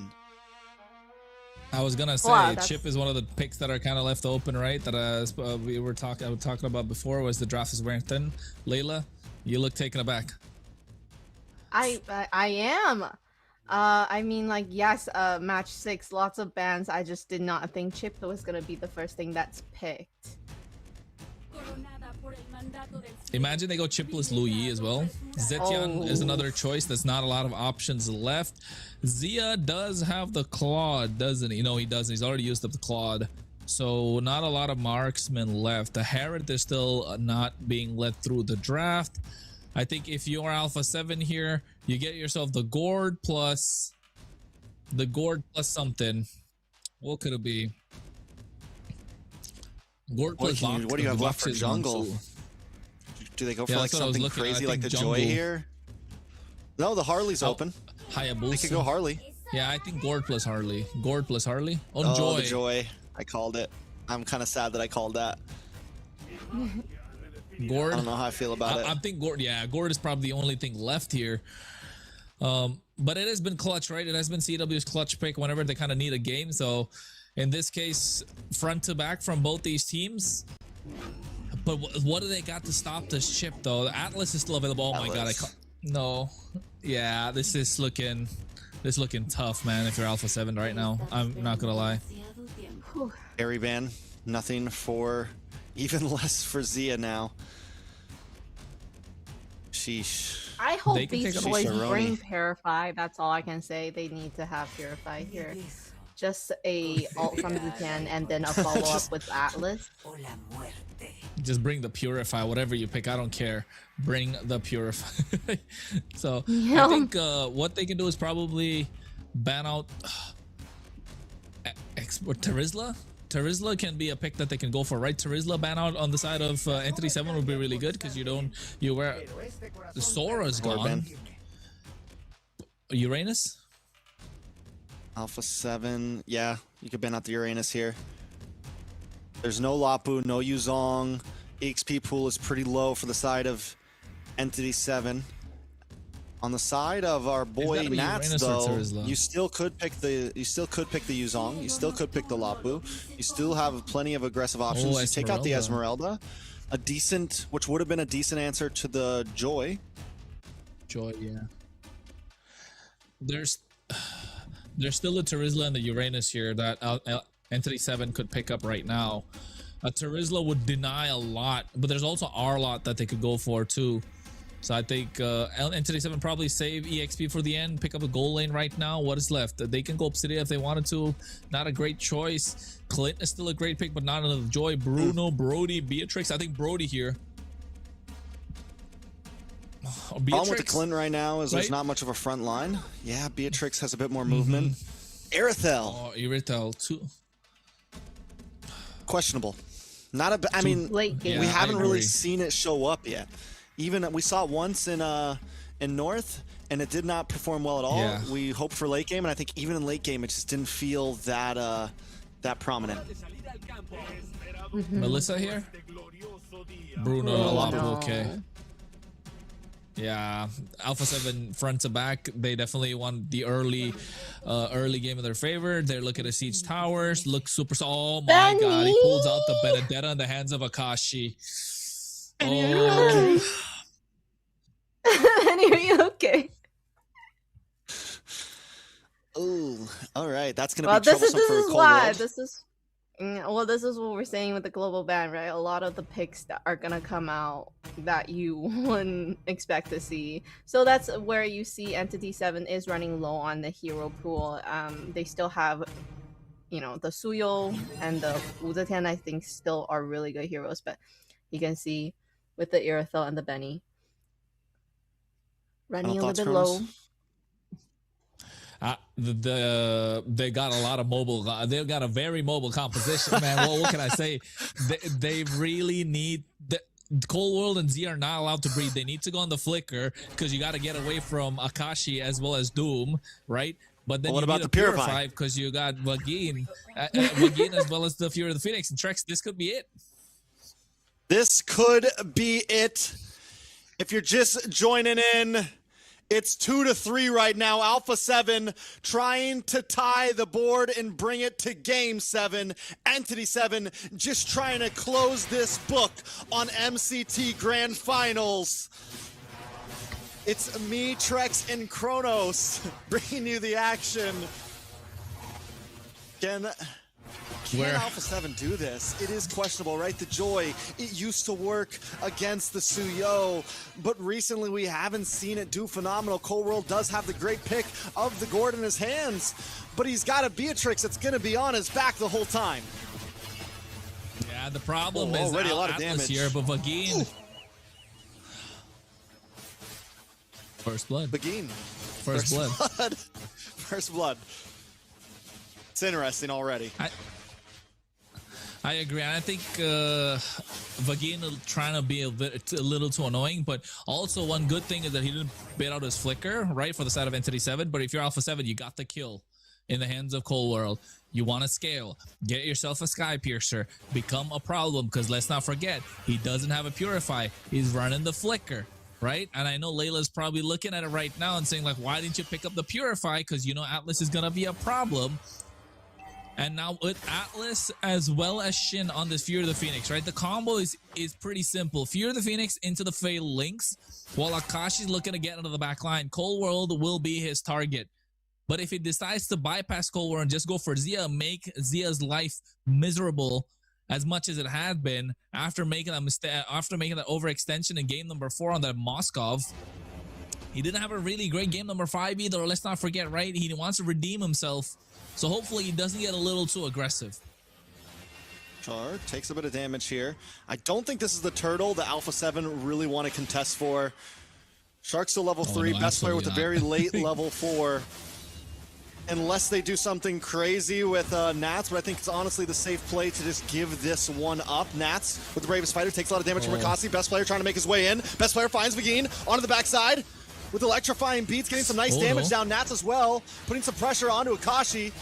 I was gonna say Chip is one of the picks that are kind of left open, right? That I was talking about before was the draft is wearing thin. Layla, you look taken aback. I am. I mean, like, yes, match 6, lots of bans. I just did not think Chip was gonna be the first thing that's picked. Imagine they go chipless Lu Yi as well. Zetian is another choice. There's not a lot of options left. Zia does have the Claude, doesn't he? No, he doesn't. He's already used up the Claude. So not a lot of marksmen left. The Herod is still not being let through the draft. I think if you're ALPHA7 here, you get yourself the Gourd plus something. What could it be? Gourd plus what do you have left for jungle? Do they go for like something crazy like the jungle. Joy here? No, the Harley's open. Hayabusa. They could go Harley. Yeah, I think Gourd plus Harley. Gourd plus Harley. Oh, Joy. The Joy. I called it. I'm kind of sad that I called that. Gourd. I don't know how I feel about it. I think Gourd. Yeah, Gourd is probably the only thing left here. But it has been clutch, right? It has been CW's clutch pick whenever they kind of need a game. So in this case, front to back from both these teams. But what do they got to stop this chip though? The Atlas is still available. Oh my god! No. Yeah, this is looking tough, man. If you're ALPHA7 right now, I'm not gonna lie. Airy ban, nothing for, even less for Zia now. Sheesh. I hope these boys bring Purify. That's all I can say. They need to have Purify here. Just a ult from Zetian and then a follow up with Atlas. Just bring the Purify, whatever you pick. I don't care. Bring the Purify. So I think what they can do is probably ban out Terizla. Terizla can be a pick that they can go for, right? Terizla ban out on the side of ENTITY7 would be really good because you wear the Sora's gone. Uranus? ALPHA7, yeah, you could ban out the Uranus here. There's no Lapu, no Yuzong. EXP pool is pretty low for the side of ENTITY7. On the side of our boy Nats, though, you still could pick the Yuzong, you still could pick the Lapu, you still have plenty of aggressive options. You take out the Esmeralda, which would have been a decent answer to the Joy. Joy, yeah. There's still a Terizla and the Uranus here that ENTITY7 could pick up right now. A Terizla would deny a lot, but there's also R-Lot that they could go for too. So I think ENTITY7 probably save EXP for the end, pick up a goal lane right now. What is left? They can go Obsidian if they wanted to. Not a great choice. Clint is still a great pick, but not another Joy. Bruno, Brody, Beatrix. I think Brody here. Problem with the Clint right now is there's not much of a front line. Yeah, Beatrix has a bit more movement. Irithel. Oh, Irithel too. Questionable. Not a. I mean, late game. We haven't really seen it show up yet. Even we saw it once in North, and it did not perform well at all. Yeah. We hoped for late game, and I think even in late game, it just didn't feel that that prominent. Melissa here. Bruno, okay. Yeah, ALPHA7 front to back. They definitely want the early game in their favor. They're looking to siege towers. Look super. Oh my god, he pulls out the Benedetta in the hands of Akashi. Oh. Benny, are you okay? Ooh, all right. That's gonna be troublesome for Cold World. This is what we're saying with the global ban, right? A lot of the picks that are gonna come out that you wouldn't expect to see. So that's where you see ENTITY7 is running low on the hero pool. They still have, the Suyo and the Wuzetian, I think, still are really good heroes, but you can see with the Irithel and the Benny running a little bit low. They got a lot of mobile. They've got a very mobile composition, man. Well, what can I say? They really need. Cold World and Z are not allowed to breed. They need to go on the Flicker because you got to get away from Akashi as well as Doom, right? But then what you about need the to Purify because you got Vagine as well as the Fury of the Phoenix and Trex. This could be it. This could be it. If you're just joining in, it's 2-3 right now. ALPHA7 trying to tie the board and bring it to Game 7. ENTITY7 just trying to close this book on MCT Grand Finals. It's me, Trex, and Kronos bringing you the action. Can ALPHA7 do this? It is questionable, right? The Joy, it used to work against the Suyo, but recently we haven't seen it do phenomenal. Cold World does have the great pick of the Gord in his hands, but he's got a Beatrix that's going to be on his back the whole time. Yeah, the problem is already a lot of Atlas damage here, but Vagine. First blood. Vagine. First blood. First blood. It's interesting already. I agree. And I think Vagine trying to be a little too annoying, but also one good thing is that he didn't bait out his Flicker, right, for the side of ENTITY7. But if you're ALPHA7, you got the kill in the hands of Cold World. You want to scale. Get yourself a Sky Piercer. Become a problem, because let's not forget, he doesn't have a Purify. He's running the Flicker, right? And I know Layla's probably looking at it right now and saying, like, why didn't you pick up the Purify? Because, Atlas is going to be a problem. And now with Atlas as well as Shin on this Fury of the Phoenix, right? The combo is pretty simple. Fury of the Phoenix into the Fae links, while Akashi's looking to get into the back line. Cold World will be his target. But if he decides to bypass Cold World and just go for Zia, make Zia's life miserable as much as it had been after making that mistake, after making that overextension in game number 4 on that Moskov. He didn't have a really great game number 5 either. Let's not forget, right? He wants to redeem himself. So hopefully he doesn't get a little too aggressive. Char takes a bit of damage here. I don't think this is the turtle that ALPHA7 really want to contest for. Shark's still level 3, no, best player with a very late I think level 4. Unless they do something crazy with Nats, but I think it's honestly the safe play to just give this one up. Nats with the Bravest Fighter takes a lot of damage from Rakasi. Best player trying to make his way in. Best player finds Vagine onto the backside with electrifying beats, getting some nice damage down. Nats as well, putting some pressure onto Akashi.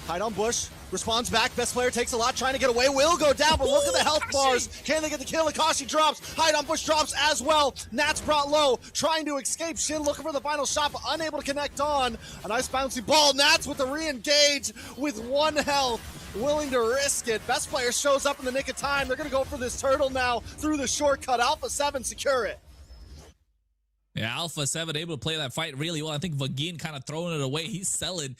Hide on Bush, responds back. Best player takes a lot, trying to get away. Will go down, but look at the health bars. Can they get the kill? Akashi drops. Hide on Bush drops as well. Nats brought low, trying to escape. Shin looking for the final shot, but unable to connect on. A nice bouncy ball. Nats with the re-engage with 1 health. Willing to risk it. Best player shows up in the nick of time. They're going to go for this turtle now through the shortcut. ALPHA7 secure it. Yeah, ALPHA7 able to play that fight really well. I think Vagine kind of throwing it away. He's selling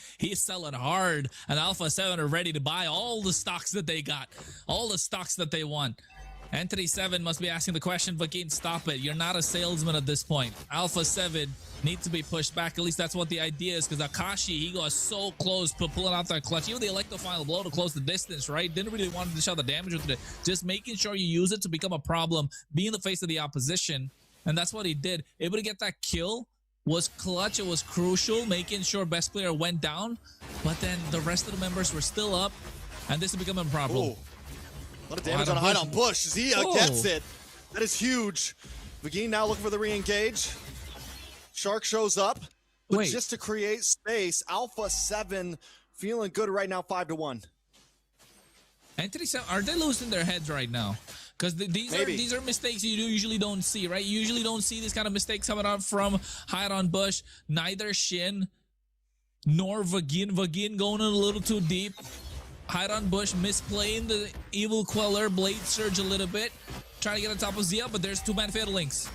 hard, and ALPHA7 are ready to buy all the stocks that they got, all the stocks that they want. ENTITY7 must be asking the question, Vagine, stop it. You're not a salesman at this point. ALPHA7 need to be pushed back. At least that's what the idea is, because Akashi, he got so close to pulling out that clutch. Even the Electro final blow to close the distance, right? Didn't really want to dish out the damage with it. Just making sure you use it to become a problem, be in the face of the opposition. And that's what he did. Able to get that kill was clutch. It was crucial, making sure best player went down. But then the rest of the members were still up. And this is becoming a problem. Ooh. A lot of damage on a hide on Bush. Zia gets it. That is huge. Vagine now looking for the re-engage. Shark shows up. But just to create space, ALPHA7 feeling good right now, 5-1. ENTITY7, are they losing their heads right now? Because these are mistakes you usually don't see, right? You usually don't see these kind of mistakes coming out from hide on Bush. Neither Shin nor Vagine. Vagine going a little too deep. Hide on Bush misplaying the Evil Queller Blade Surge a little bit. Trying to get on top of Zia, but there's two-man Fatal Links.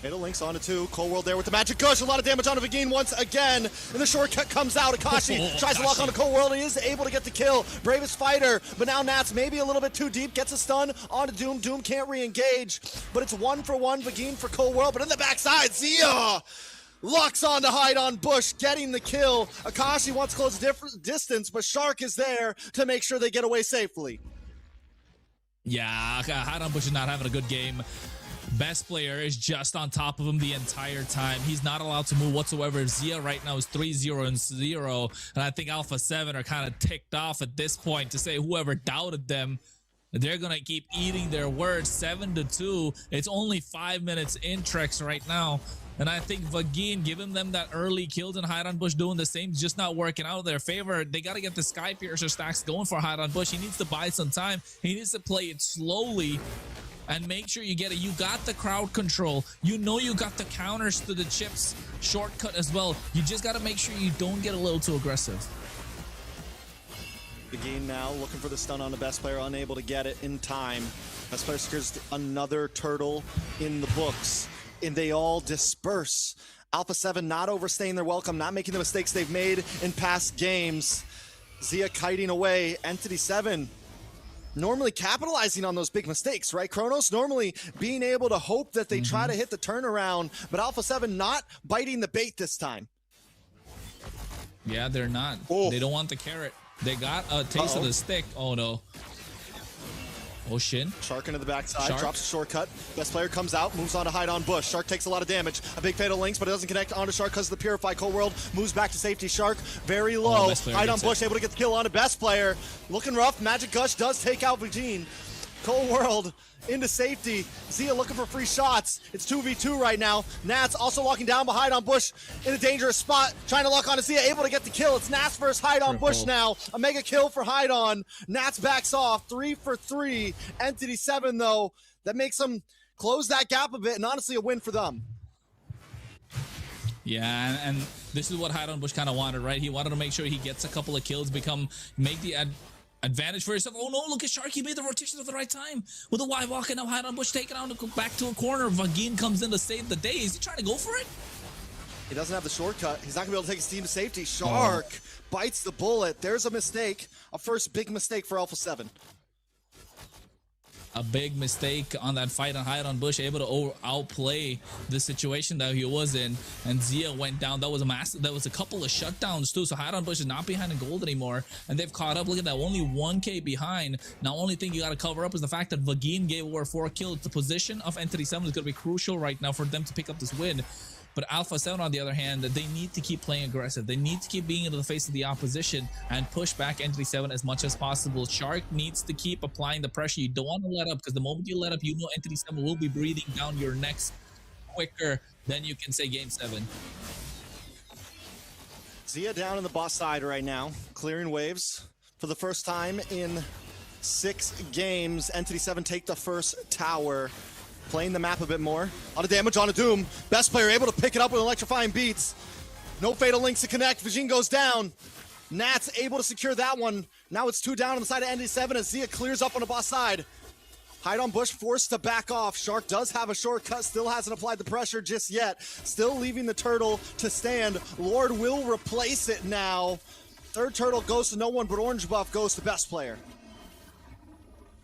Fatal Links onto 2. Cold World there with the Magic Gush. A lot of damage onto Vagine once again. And the shortcut comes out. Akashi tries to lock onto Cold World. He is able to get the kill. Bravest fighter. But now Nats maybe a little bit too deep. Gets a stun onto Doom. Doom can't re-engage. But it's 1-for-1 Vagine for Cold World. But in the backside, Zia locks on to hide on Bush, getting the kill. Akashi wants to close distance, but Shark is there to make sure they get away safely. Yeah, hide on Bush is not having a good game. Best player is just on top of him the entire time. He's not allowed to move whatsoever. Zia right now is 3-0-0. And I think ALPHA7 are kind of ticked off at this point to say whoever doubted them, they're going to keep eating their words. 7-2. It's only 5 minutes in Trex right now. And I think Vagine giving them that early kills and hide on Bush doing the same, just not working out in their favor. They got to get the Sky Piercer stacks going for hide on Bush. He needs to buy some time. He needs to play it slowly and make sure you get it. You got the crowd control. You know you got the counters to the chips shortcut as well. You just got to make sure you don't get a little too aggressive. Vagine now looking for the stun on the best player, unable to get it in time. Best player secures another turtle in the books. And they all disperse. ALPHA7 not overstaying their welcome, not making the mistakes they've made in past games. Zia kiting away. ENTITY7 normally capitalizing on those big mistakes, right? Kronos normally being able to hope that they try to hit the turnaround, but ALPHA7 not biting the bait this time. Yeah, they're not. They don't want the carrot. They got a taste of the stick. Oh, no. Oh, Shin. Shark into the backside, drops a shortcut. Best player comes out, moves on to hide on Bush. Shark takes a lot of damage. A big Fatal Links, but it doesn't connect onto Shark because of the Purify. Cold World moves back to safety. Shark very low. Hide on Bush, able to get the kill on a best player. Looking rough. Magic Gush does take out Vagine. Cold World into safety. Zia looking for free shots. It's 2v2 right now. Nats also locking down behind on Bush in a dangerous spot. Trying to lock on to Zia, able to get the kill. It's Nats versus Hide on Bush now. A mega kill for Hide on. Nats backs off. 3 for 3. ENTITY7 though, that makes them close that gap a bit, and honestly a win for them. Yeah, and this is what Hide on Bush kind of wanted, right? He wanted to make sure he gets a couple of kills, make the advantage for yourself. Oh no, look at Shark. He made the rotation at the right time. With a wide walk and now hide on Bush taken out to go back to a corner. Vagine comes in to save the day. Is he trying to go for it? He doesn't have the shortcut. He's not going to be able to take his team to safety. Shark bites the bullet. There's a mistake. A first big mistake for ALPHA7. A big mistake on that fight on hide on Bush, able to outplay the situation that he was in, and Zia went down. That was a massive. That was a couple of shutdowns too. So hide on Bush is not behind in gold anymore, and they've caught up. Look at that, only 1K behind. Now, only thing you got to cover up is the fact that Vagine gave away 4 kills. The position of ENTITY7 is going to be crucial right now for them to pick up this win. But ALPHA7, on the other hand, they need to keep playing aggressive. They need to keep being into the face of the opposition and push back ENTITY7 as much as possible. Shark needs to keep applying the pressure. You don't want to let up, because the moment you let up, you know ENTITY7 will be breathing down your necks quicker than you can say Game 7. Zia down in the boss side right now, clearing waves for the first time in 6 games. ENTITY7 take the first tower. Playing the map a bit more. A lot of damage on a Doom. Best player able to pick it up with electrifying beats. No Fatal Links to connect. Vagine goes down. Nats able to secure that one. Now it's 2 down on the side of ENTITY7 as Zia clears up on the boss side. Hide on Bush forced to back off. Shark does have a shortcut. Still hasn't applied the pressure just yet. Still leaving the turtle to stand. Lord will replace it now. Third turtle goes to no one, but orange buff goes to best player.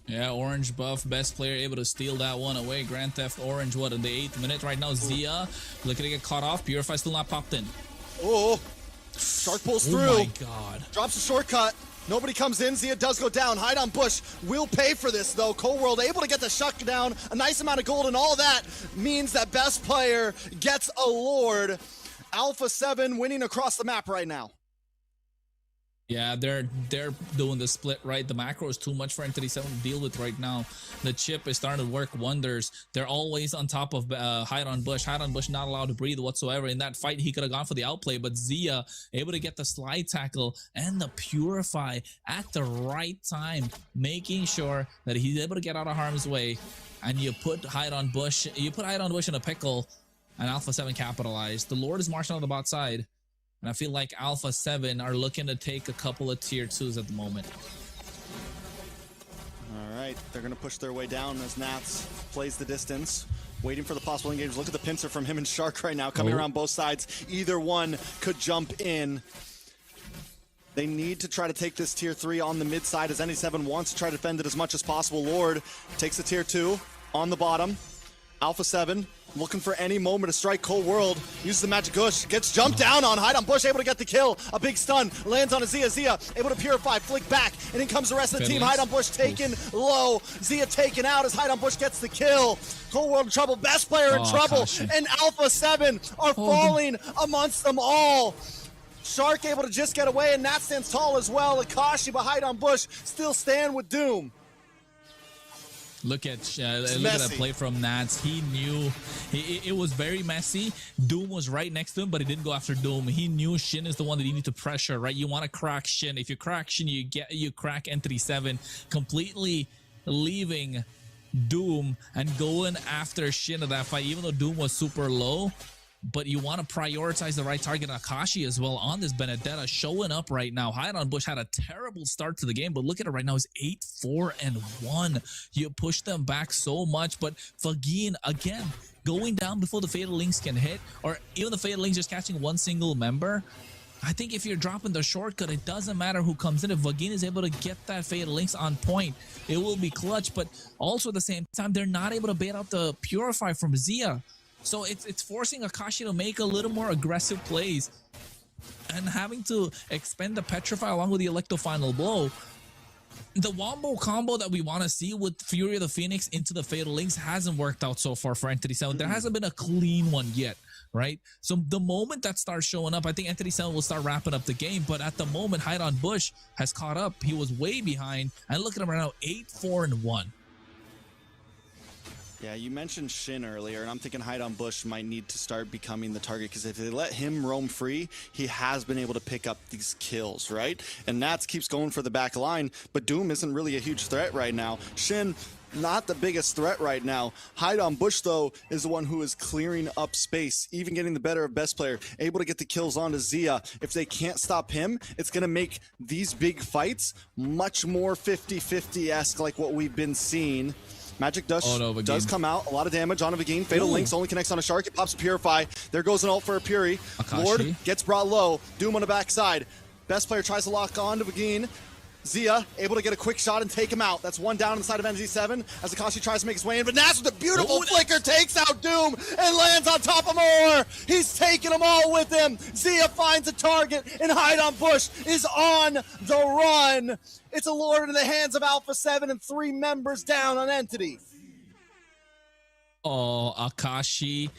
Yeah, orange buff, best player able to steal that one away. Grand Theft Orange, what, in the 8th minute right now? Zia looking to get caught off. Purify still not popped in. Oh, Shark pulls through. Oh my god. Drops a shortcut. Nobody comes in. Zia does go down. Hide on Bush will pay for this, though. Cold World able to get the shut down. A nice amount of gold, and all that means that best player gets a Lord. ALPHA7 winning across the map right now. Yeah, they're doing the split right. The macro is too much for ENTITY7 to deal with right now. The chip is starting to work wonders. They're always on top of Hide on Bush. Hide on Bush not allowed to breathe whatsoever. In that fight, he could have gone for the outplay, but Zia able to get the slide tackle and the Purify at the right time, making sure that he's able to get out of harm's way. And you put Hide on Bush in a pickle, and ALPHA7 capitalized. The Lord is marching on the bot side. And I feel like ALPHA7 are looking to take a couple of tier 2s at the moment. All right, they're going to push their way down as Nats plays the distance, waiting for the possible engage. Look at the pincer from him and Shark right now, coming around both sides. Either one could jump in. They need to try to take this tier 3 on the mid side, as ENTITY7 wants to try to defend it as much as possible. Lord takes the tier 2 on the bottom. ALPHA7 looking for any moment to strike. Cold World uses the magic gush, gets jumped down on. Hide on Bush, able to get the kill. A big stun, lands on a Zia. Zia able to purify, flick back, and in comes the rest of the team. Hide on Bush taken low. Zia taken out as Hide on Bush gets the kill. Cold World in trouble, best player in trouble, and ALPHA7 are falling amongst them all. Shark able to just get away, and Nat stands tall as well. Akashi behind on Bush still stand with Doom. Look at that play from Nats. He knew it was very messy. Doom was right next to him, but he didn't go after Doom. He knew Shin is the one that you need to pressure, right? You want to crack Shin. If you crack Shin, you crack ENTITY7, completely leaving Doom and going after Shin of that fight, even though Doom was super low. But you want to prioritize the right target. Akashi as well on this Benedetta showing up right now. Hide on Bush had a terrible start to the game, but look at it right now. It's 8-4-1. You push them back so much, but Vagin again going down before the Fatal Links can hit, or even the Fatal Links just catching one single member. I think if you're dropping the shortcut, it doesn't matter who comes in. If Vagin is able to get that Fatal Links on point, it will be clutch. But also at the same time, they're not able to bait out the Purify from Zia. So it's forcing Akashi to make a little more aggressive plays and having to expend the Petrify along with the Electo Final Blow. The Wombo combo that we want to see with Fury of the Phoenix into the Fatal Links hasn't worked out so far for ENTITY7. There hasn't been a clean one yet, right? So the moment that starts showing up, I think ENTITY7 will start wrapping up the game. But at the moment, Hide on Bush has caught up. He was way behind. And look at him right now, 8-4-1. Yeah, you mentioned Shin earlier, and I'm thinking Hide on Bush might need to start becoming the target, because if they let him roam free, he has been able to pick up these kills, right? And Nats keeps going for the back line, but Doom isn't really a huge threat right now. Shin, not the biggest threat right now. Hide on Bush, though, is the one who is clearing up space, even getting the better of best player, able to get the kills onto Zia. If they can't stop him, it's going to make these big fights much more 50-50-esque like what we've been seeing. Magic Dust does come out. A lot of damage on a Vagin. Fatal Links only connects on a Shark. It pops a Purify. There goes an ult for a Puri. Akashi. Lord gets brought low. Doom on the backside. Best player tries to lock on to Vagin. Zia able to get a quick shot and take him out. That's one down inside of NZ7 as Akashi tries to make his way in. But Nats with a beautiful flicker takes out Doom and lands on top of more. He's taking them all with him. Zia finds a target, and Hide on Bush is on the run. It's a Lord in the hands of ALPHA7 and 3 members down on Entity. Oh, Akashi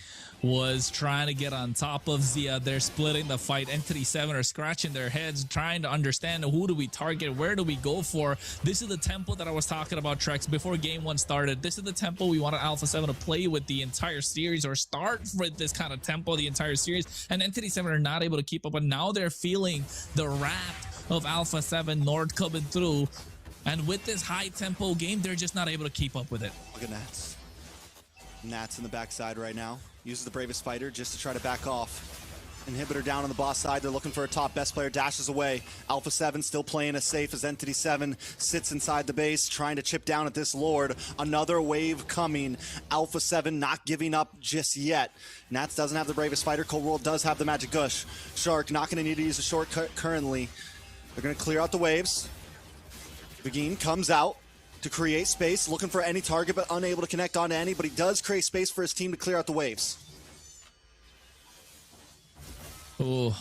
was trying to get on top of Zia. They're splitting the fight. ENTITY7 are scratching their heads, trying to understand who do we target, where do we go for. This is the tempo that I was talking about, Trex, before game 1 started. This is the tempo we wanted ALPHA7 to play with the entire series, or start with this kind of tempo the entire series. And ENTITY7 are not able to keep up, and now they're feeling the wrath of ALPHA7 Nord coming through. And with this high tempo game, they're just not able to keep up with it. Look at Nats. Nats in the backside right now. Uses the Bravest Fighter just to try to back off. Inhibitor down on the boss side. They're looking for a top. Best player dashes away. ALPHA7 still playing as safe as ENTITY7 sits inside the base, trying to chip down at this Lord. Another wave coming. ALPHA7 not giving up just yet. Nats doesn't have the Bravest Fighter. Cold World does have the Magic Gush. Shark not going to need to use a shortcut currently. They're going to clear out the waves. Vagin comes out to create space, looking for any target, but unable to connect onto any, but he does create space for his team to clear out the waves. Oh,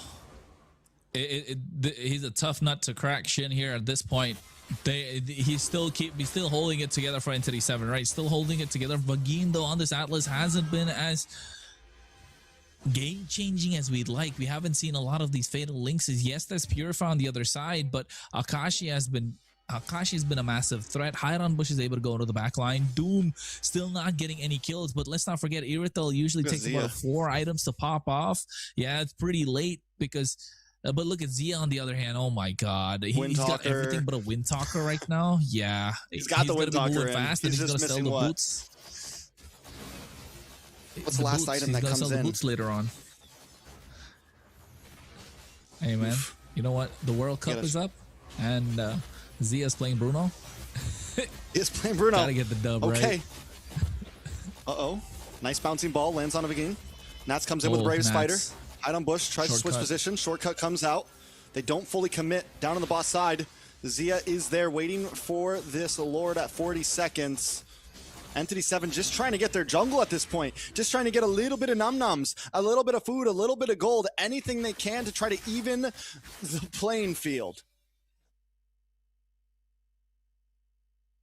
He's a tough nut to crack. Shin here at this point. He's still holding it together for ENTITY7, right? Still holding it together. Vagin, though, on this Atlas hasn't been as game-changing as we'd like. We haven't seen a lot of these fatal links. Yes, there's Purify on the other side, but Akashi has been a massive threat. Hiron Bush is able to go into the back line. Doom still not getting any kills, but let's not forget Irithel usually takes about 4 items to pop off. Yeah, it's pretty late because... but look at Zia on the other hand. Oh my God, he's got everything but a Wind Talker right now. Yeah, he's got the Wind Talker fast, and he's just gonna sell the boots. What's the last item that comes in? He's gonna sell the boots later on. Hey man, you know what? The World Cup is up, and Zia's playing Bruno. He's playing Bruno. Gotta get the dub, right? Okay. Nice bouncing ball lands on a Vagin. Nats comes in with the Bravest Fighter. Hide on Bush, tries to switch position. Shortcut comes out. They don't fully commit. Down on the boss side, Zia is there waiting for this Lord at 40 seconds. ENTITY7 just trying to get their jungle at this point. Just trying to get a little bit of num-nums, a little bit of food, a little bit of gold, anything they can to try to even the playing field.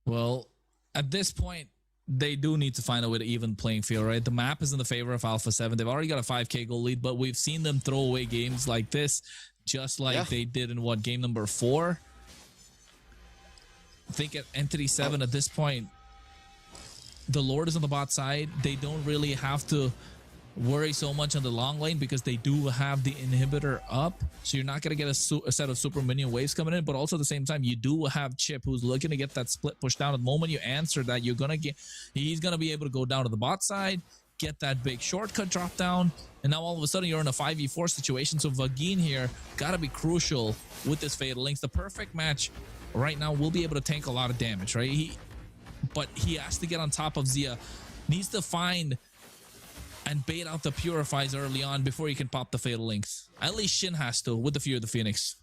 Well, at this point, they do need to find a way to even playing field, right? The map is in the favor of ALPHA7. They've already got a 5K goal lead, but we've seen them throw away games like this, just like they did in game number 4. I think at ENTITY7 at this point, the Lord is on the bot side. They don't really have to worry so much on the long lane because they do have the inhibitor up, so you're not going to get a set of super minion waves coming in, but also at the same time you do have Chip who's looking to get that split pushed down. At the moment you answer that, he's going to be able to go down to the bot side, get that big shortcut drop down, and now all of a sudden you're in a 5v4 situation. So Vagin here got to be crucial with this fatal links. The perfect match right now will be able to tank a lot of damage, right? But he has to get on top of Zia, needs to find and bait out the Purifies early on before he can pop the fatal links. At least Shin has to, with the Fear of the Phoenix.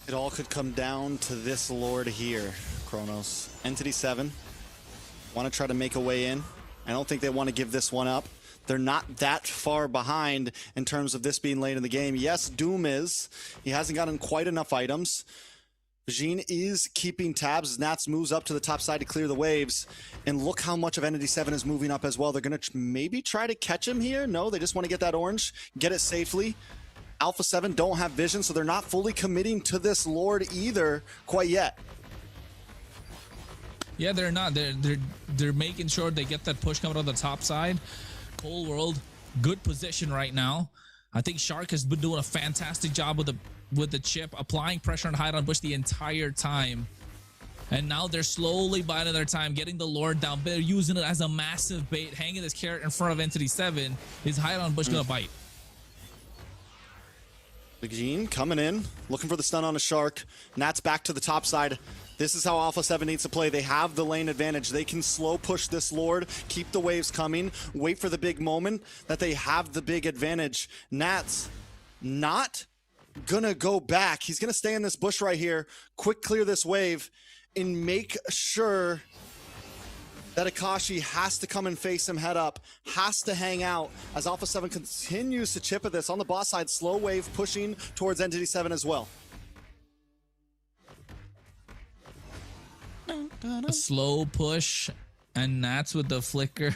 It all could come down to this Lord here, Kronos. ENTITY7 want to try to make a way in. I don't think they want to give this one up. They're not that far behind in terms of this being late in the game. Yes, Doom is. He hasn't gotten quite enough items. Vagin is keeping tabs as Nats moves up to the top side to clear the waves. And look how much of ENTITY7 is moving up as well. They're going to maybe try to catch him here. No, they just want to get that orange, get it safely. ALPHA7 don't have vision, so they're not fully committing to this Lord either quite yet. Yeah, they're not. They're making sure they get that push coming on the top side. Cold World, good position right now. I think Shark has been doing a fantastic job with the chip, applying pressure on Hide on Bush the entire time. And now they're slowly biding their time, getting the Lord down. They're using it as a massive bait, hanging this carrot in front of ENTITY7. Is Hide on Bush gonna bite? Vagin coming in, looking for the stun on a Shark. Nats back to the top side. This is how ALPHA7 needs to play. They have the lane advantage. They can slow push this Lord, keep the waves coming, wait for the big moment that they have the big advantage. Nats not gonna go back. He's gonna stay in this bush right here, quick clear this wave, and make sure that Akashi has to come and face him head up, has to hang out as ALPHA7 continues to chip at this on the boss side. Slow wave pushing towards ENTITY7 as well. A slow push, and Nats with the flicker.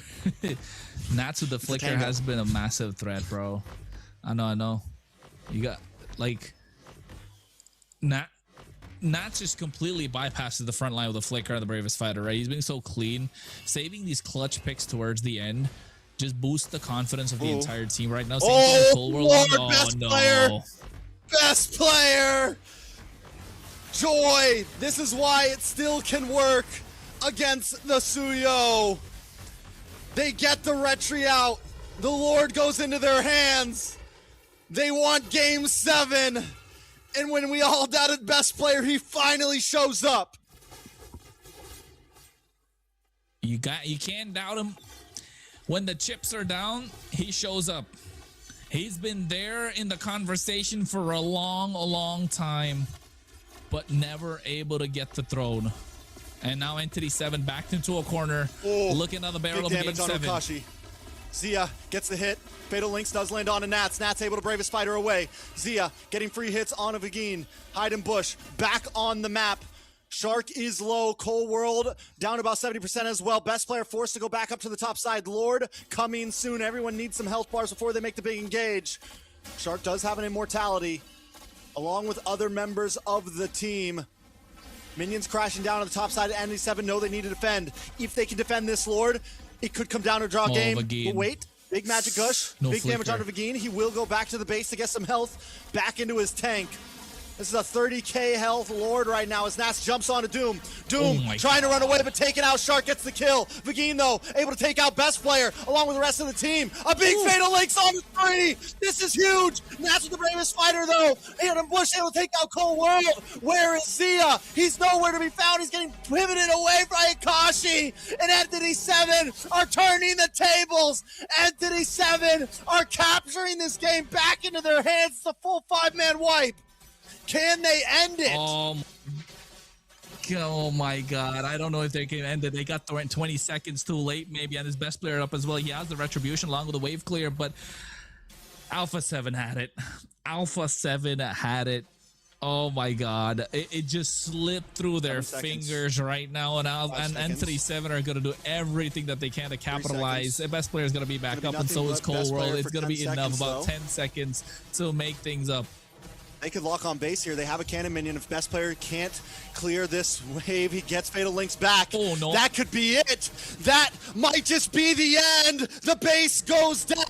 Nats with the flicker has been a massive threat, bro. I know. You got, like, Nats just completely bypasses the front line with a flicker of the Bravest Fighter, right? He's being so clean. Saving these clutch picks towards the end just boosts the confidence of the entire team right now. Best player! Best player! Joy! This is why it still can work against the Suyo. They get the Retri out. The Lord goes into their hands. They want Game 7. And when we all doubted best player, he finally shows up. You can't doubt him. When the chips are down, he shows up. He's been there in the conversation for a long time, but never able to get the throne. And now ENTITY7 backed into a corner, looking on the barrel of Game 7. Akashi. Zia gets the hit. Fatal Links does land on a Nats. Nats able to brave his spider away. Zia getting free hits on a Vagine. Hide and Bush back on the map. Shark is low. Cole World down about 70% as well. Best player forced to go back up to the top side. Lord coming soon. Everyone needs some health bars before they make the big engage. Shark does have an immortality along with other members of the team. Minions crashing down on the top side of ENTITY7 know they need to defend. If they can defend this Lord, it could come down to a draw game. Vagine. But wait, big magic gush, big damage onto Vagine. He will go back to the base to get some health back into his tank. This is a 30k health Lord right now as Nats jumps onto Doom. Doom trying to run away but taken out. Shark gets the kill. Vagine though able to take out best player along with the rest of the team. A big Fatal Links on the 3. This is huge. Nats with the bravest fighter though. And Bush able to take out Cole World. Where is Zia? He's nowhere to be found. He's getting pivoted away from Akashi. And ENTITY7 are turning the tables. ENTITY7 are capturing this game back into their hands. It's a full 5-man wipe. Can they end it? Oh my God. I don't know if they can end it. They got 20 seconds too late maybe, and his best player up as well. He has the Retribution along with the wave clear, but ALPHA7 had it. ALPHA7 had it. Oh my God. It just slipped through their fingers right now, and ENTITY7 are going to do everything that they can to capitalize. The best player is going to be back up, and so is Cole World. It's going to be enough, about 10 seconds to make things up. They could lock on base here. They have a cannon minion. If best player can't clear this wave, he gets Fatal Links back. Oh, no. That could be it. That might just be the end. The base goes down.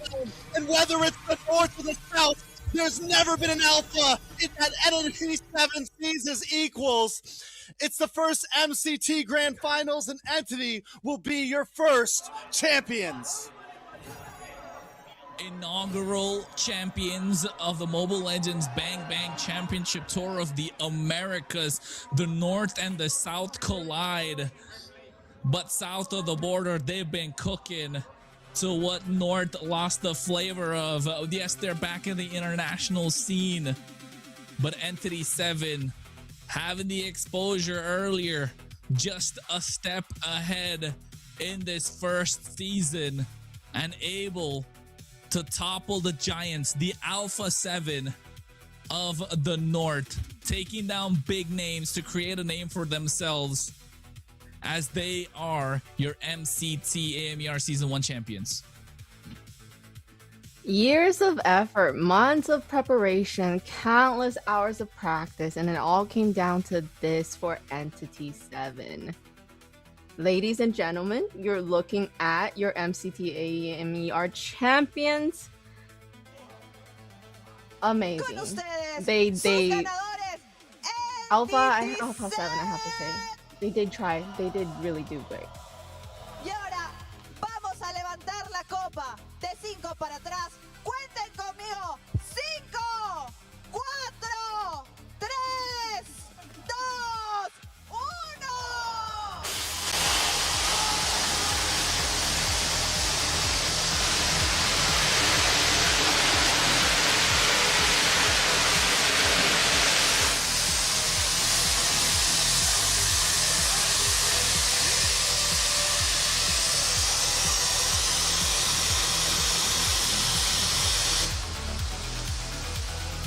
And whether it's the north or the south, there's never been an alpha in that ENTITY7 sees as equals. It's the first MCT Grand Finals, and Entity will be your first champions. Inaugural champions of the Mobile Legends Bang Bang Championship Tour of the Americas. The North and the South collide, but south of the border, they've been cooking to what North lost the flavor of. Yes, they're back in the international scene, but ENTITY7 having the exposure earlier, just a step ahead in this first season, and able to topple the giants, the ALPHA7 of the North, taking down big names to create a name for themselves as they are your MCT AMER Season 1 champions. Years of effort, months of preparation, countless hours of practice, and it all came down to this for ENTITY7. Ladies and gentlemen, you're looking at your MCT AMER champions. Amazing. They ALPHA7, I have to say. They did try. They did really do great. Y ahora vamos a levantar la copa de 5 para atrás. Cuenten conmigo. 5, 4, 3, 2, 1.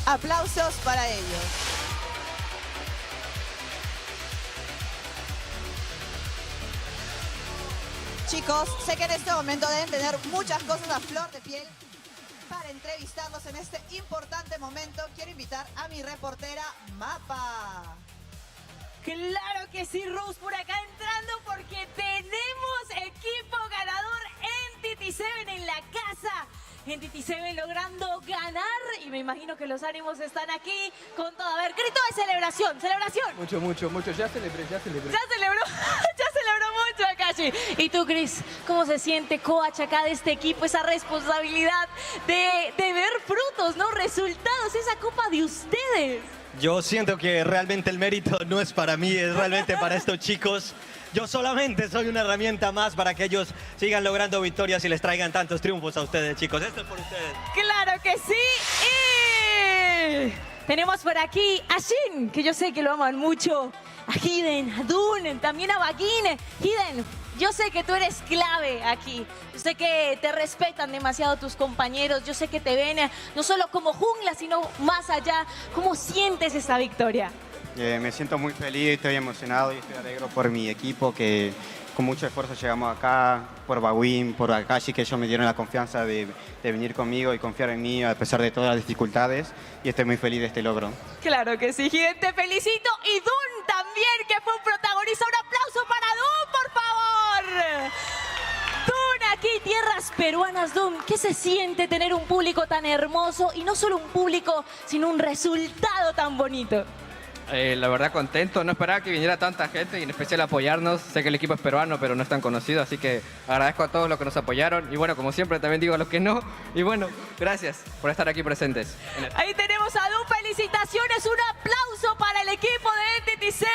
Aplausos para ellos. Chicos, sé que en este momento deben tener muchas cosas a flor de piel. Para entrevistarlos en este importante momento, quiero invitar a mi reportera Mapa. Claro que sí, Rose, por acá entrando porque tenemos equipo ganador ENTITY7 en la casa. ENTITY7 logrando ganar y me imagino que los ánimos están aquí con todo. A ver, grito de celebración, celebración. Mucho. Ya celebré. Ya celebró mucho, Akashi. Y tú, Chris, ¿cómo se siente coach acá de este equipo? Esa responsabilidad de ver frutos, ¿no? Resultados, esa copa de ustedes. Yo siento que realmente el mérito no es para mí, es realmente para estos chicos. Yo solamente soy una herramienta más para que ellos sigan logrando victorias y les traigan tantos triunfos a ustedes, chicos. Esto es por ustedes. ¡Claro que sí! Y tenemos por aquí a Shin, que yo sé que lo aman mucho. a Hiden, a Dun, también a Bagine. Hiden, yo sé que tú eres clave aquí. Yo sé que te respetan demasiado tus compañeros. Yo sé que te ven no solo como jungla, sino más allá. ¿Cómo sientes esta victoria? Me siento muy feliz, estoy emocionado y estoy alegre por mi equipo que con mucho esfuerzo llegamos acá, por Bawin, por Akashi, que ellos me dieron la confianza de venir conmigo y confiar en mí a pesar de todas las dificultades y estoy muy feliz de este logro. Claro que sí, Hiden, te felicito. Y Dun también, que fue un protagonista. Un aplauso para Dun, por favor. Dun, aquí, tierras peruanas, Dun. ¿Qué se siente tener un público tan hermoso? Y no solo un público, sino un resultado tan bonito. La verdad contento, no esperaba que viniera tanta gente y en especial apoyarnos. Sé que el equipo es peruano, pero no es tan conocido, así que agradezco a todos los que nos apoyaron y bueno, como siempre también digo a los que no. Y bueno, gracias por estar aquí presentes. Ahí tenemos a Dun, felicitaciones, un aplauso para el equipo de ENTITY7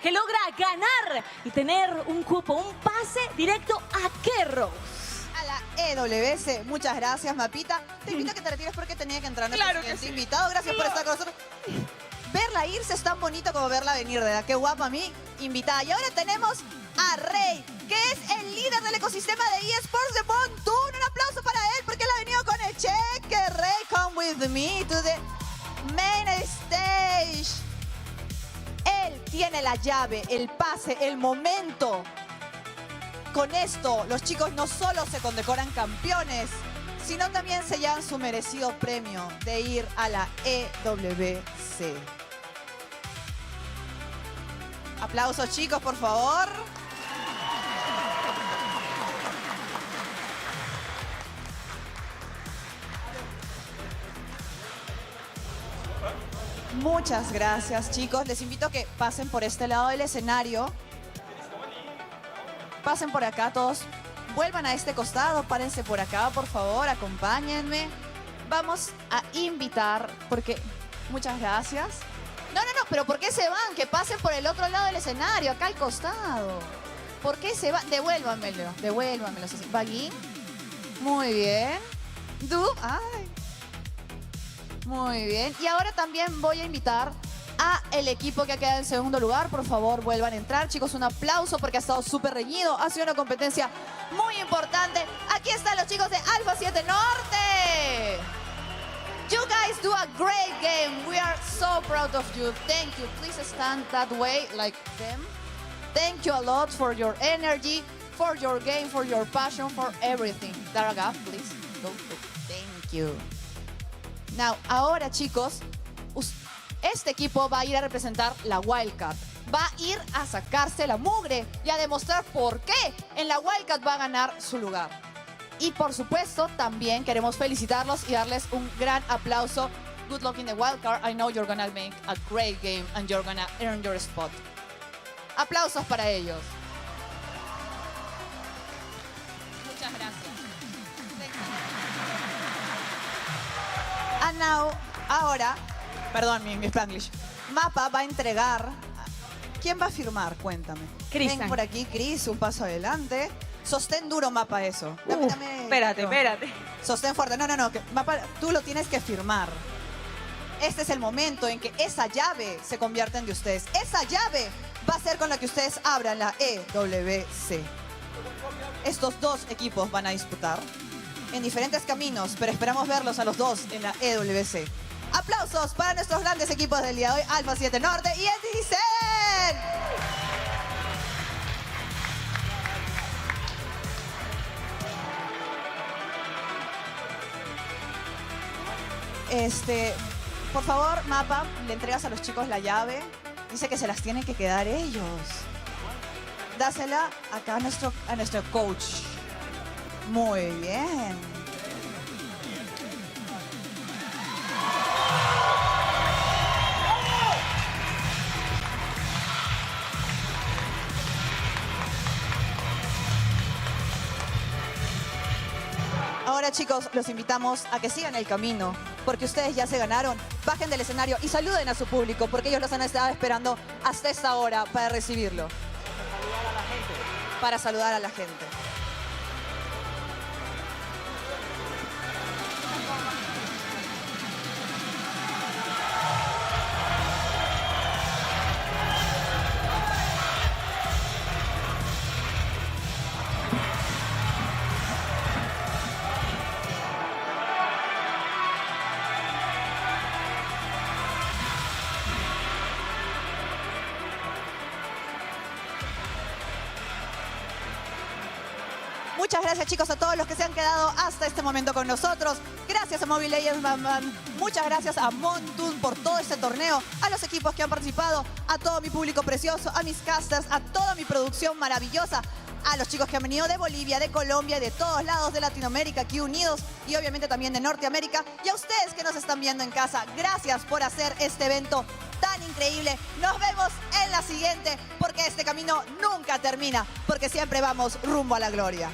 que logra ganar y tener un cupo, un pase directo a Kerros. A la EWC, muchas gracias, Mapita. Te invito a que te retires porque tenía que entrar nuestro siguiente invitado. Gracias por estar con nosotros. Verla irse es tan bonito como verla venir, ¿verdad? Qué guapa mi invitada. Y ahora tenemos a Rey, que es el líder del ecosistema de eSports de Montún. Un aplauso para él porque él ha venido con el cheque. Rey, come with me to the main stage. Él tiene la llave, el pase, el momento. Con esto, los chicos no solo se condecoran campeones, sino también se llevan su merecido premio de ir a la EWC. Aplausos, chicos, por favor. Muchas gracias, chicos. Les invito a que pasen por este lado del escenario. Pasen por acá todos. Vuelvan a este costado, párense por acá, por favor, acompáñenme. Vamos a invitar, porque... Muchas gracias. No, pero ¿por qué se van? Que pasen por el otro lado del escenario, acá al costado. ¿Por qué se van? Devuélvanmelo. Bagui. Muy bien. Ay. Muy bien. Y ahora también voy a invitar a el equipo que ha quedado en segundo lugar. Por favor, vuelvan a entrar. Chicos, un aplauso porque ha estado súper reñido. Ha sido una competencia muy importante. Aquí están los chicos de ALPHA7 Norte. You guys do a great game. We are so proud of you. Thank you. Please stand that way like them. Thank you a lot for your energy, for your game, for your passion, for everything. Daraga, please. Go. Thank you. Now, ahora, chicos, este equipo va a ir a representar la WildCard. Va a ir a sacarse la mugre y a demostrar por qué en la WildCard va a ganar su lugar. Y por supuesto, también queremos felicitarlos y darles un gran aplauso. Good luck in the wildcard. I know you're gonna make a great game and you're gonna earn your spot. Aplausos para ellos. Muchas gracias. And now, ahora, perdón mi Spanglish, Mapa va a entregar. ¿Quién va a firmar? Cuéntame. Cristian. Ven por aquí, Cris, un paso adelante. Sostén duro, Mapa, eso. Dame. Espérate. Sostén fuerte. No. Mapa, tú lo tienes que firmar. Este es el momento en que esa llave se convierta en de ustedes. Esa llave va a ser con la que ustedes abran la EWC. Estos dos equipos van a disputar en diferentes caminos, pero esperamos verlos a los dos en la EWC. Aplausos para nuestros grandes equipos del día de hoy, ALPHA7 Norte y ENTITY7. Por favor, Mapa, le entregas a los chicos la llave. Dice que se las tienen que quedar ellos. Dásela acá a nuestro coach. Muy bien. Ahora, chicos, los invitamos a que sigan el camino, porque ustedes ya se ganaron. Bajen del escenario y saluden a su público, porque ellos los han estado esperando hasta esta hora para recibirlo. Para saludar a la gente. Muchas gracias, chicos, a todos los que se han quedado hasta este momento con nosotros. Gracias a Mobile Legends, muchas gracias a Montun por todo este torneo, a los equipos que han participado, a todo mi público precioso, a mis casters, a toda mi producción maravillosa, a los chicos que han venido de Bolivia, de Colombia, de todos lados de Latinoamérica, aquí unidos, y obviamente también de Norteamérica, y a ustedes que nos están viendo en casa. Gracias por hacer este evento tan increíble. Nos vemos en la siguiente, porque este camino nunca termina, porque siempre vamos rumbo a la gloria.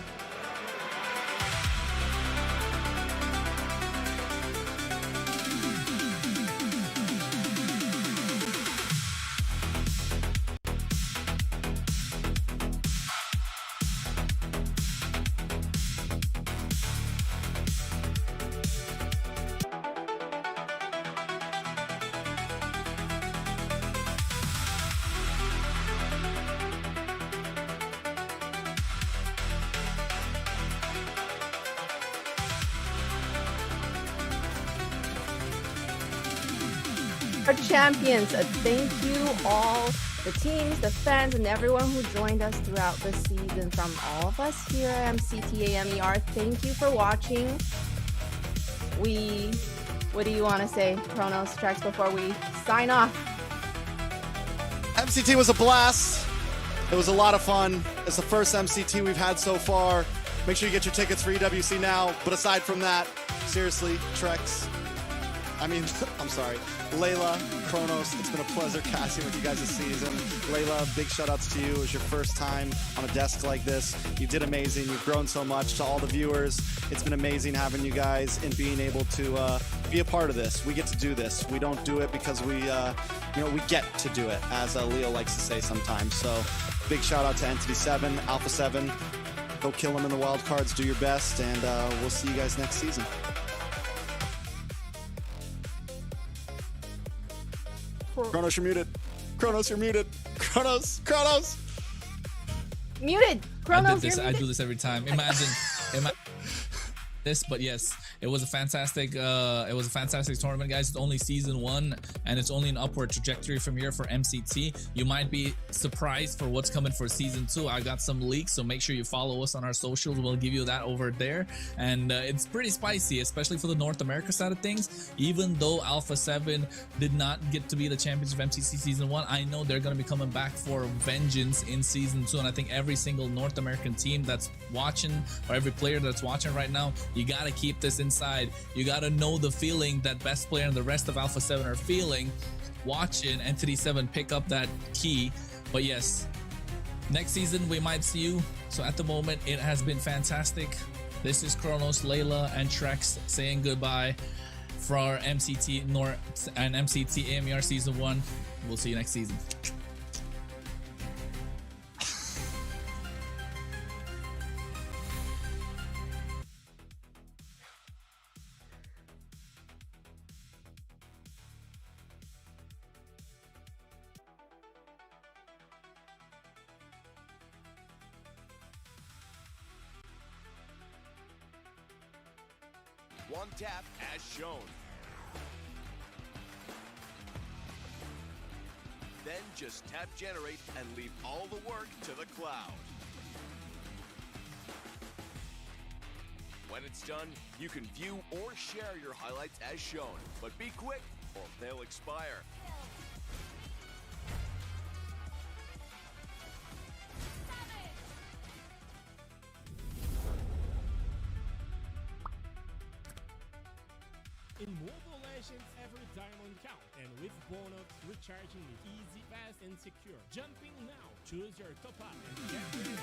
Our champions, thank you all, the teams, the fans, and everyone who joined us throughout the season. From all of us here at MCT AMER, thank you for watching. What do you want to say, Kronos, Trax, before we sign off? MCT was a blast. It was a lot of fun. It's the first MCT we've had so far. Make sure you get your tickets for EWC now. But aside from that, seriously, Trex, I'm sorry, Layla, Kronos, it's been a pleasure casting with you guys this season. Layla, big shout outs to you. It was your first time on a desk like this. You did amazing. You've grown so much. To all the viewers, it's been amazing having you guys and being able to be a part of this. We get to do this. We don't do it because we get to do it, as Leo likes to say sometimes. So big shout out to ENTITY7, ALPHA7. Go kill them in the wild cards. Do your best, and we'll see you guys next season. Kronos, you're muted. Kronos, you're muted. Kronos. Muted. Kronos, you're muted. I do this every time. Imagine this, but yes, it was a fantastic tournament, guys. It's only season 1, and it's only an upward trajectory from here for MCT. You might be surprised for what's coming for season 2. I got some leaks, so make sure you follow us on our socials. We'll give you that over there, and it's pretty spicy, especially for the North America side of things. Even though ALPHA7 did not get to be the champions of MCT season 1, I know they're going to be coming back for vengeance in season 2, and I think every single North American team that's watching, or every player that's watching right now, you got to keep this inside. You got to know the feeling that Best Player and the rest of ALPHA7 are feeling watching ENTITY7 pick up that key. But yes, next season we might see you. So at the moment, it has been fantastic. This is Kronos, Layla, and Trex saying goodbye for our MCT North and MCT AMER season 1. We'll see you next season. One tap as shown. Then just tap generate and leave all the work to the cloud. When it's done, you can view or share your highlights as shown, but be quick or they'll expire. In Mobile Legends, every diamond counts, and with bonus, recharging is easy, fast, and secure. Jumping now, choose your top up and get ready.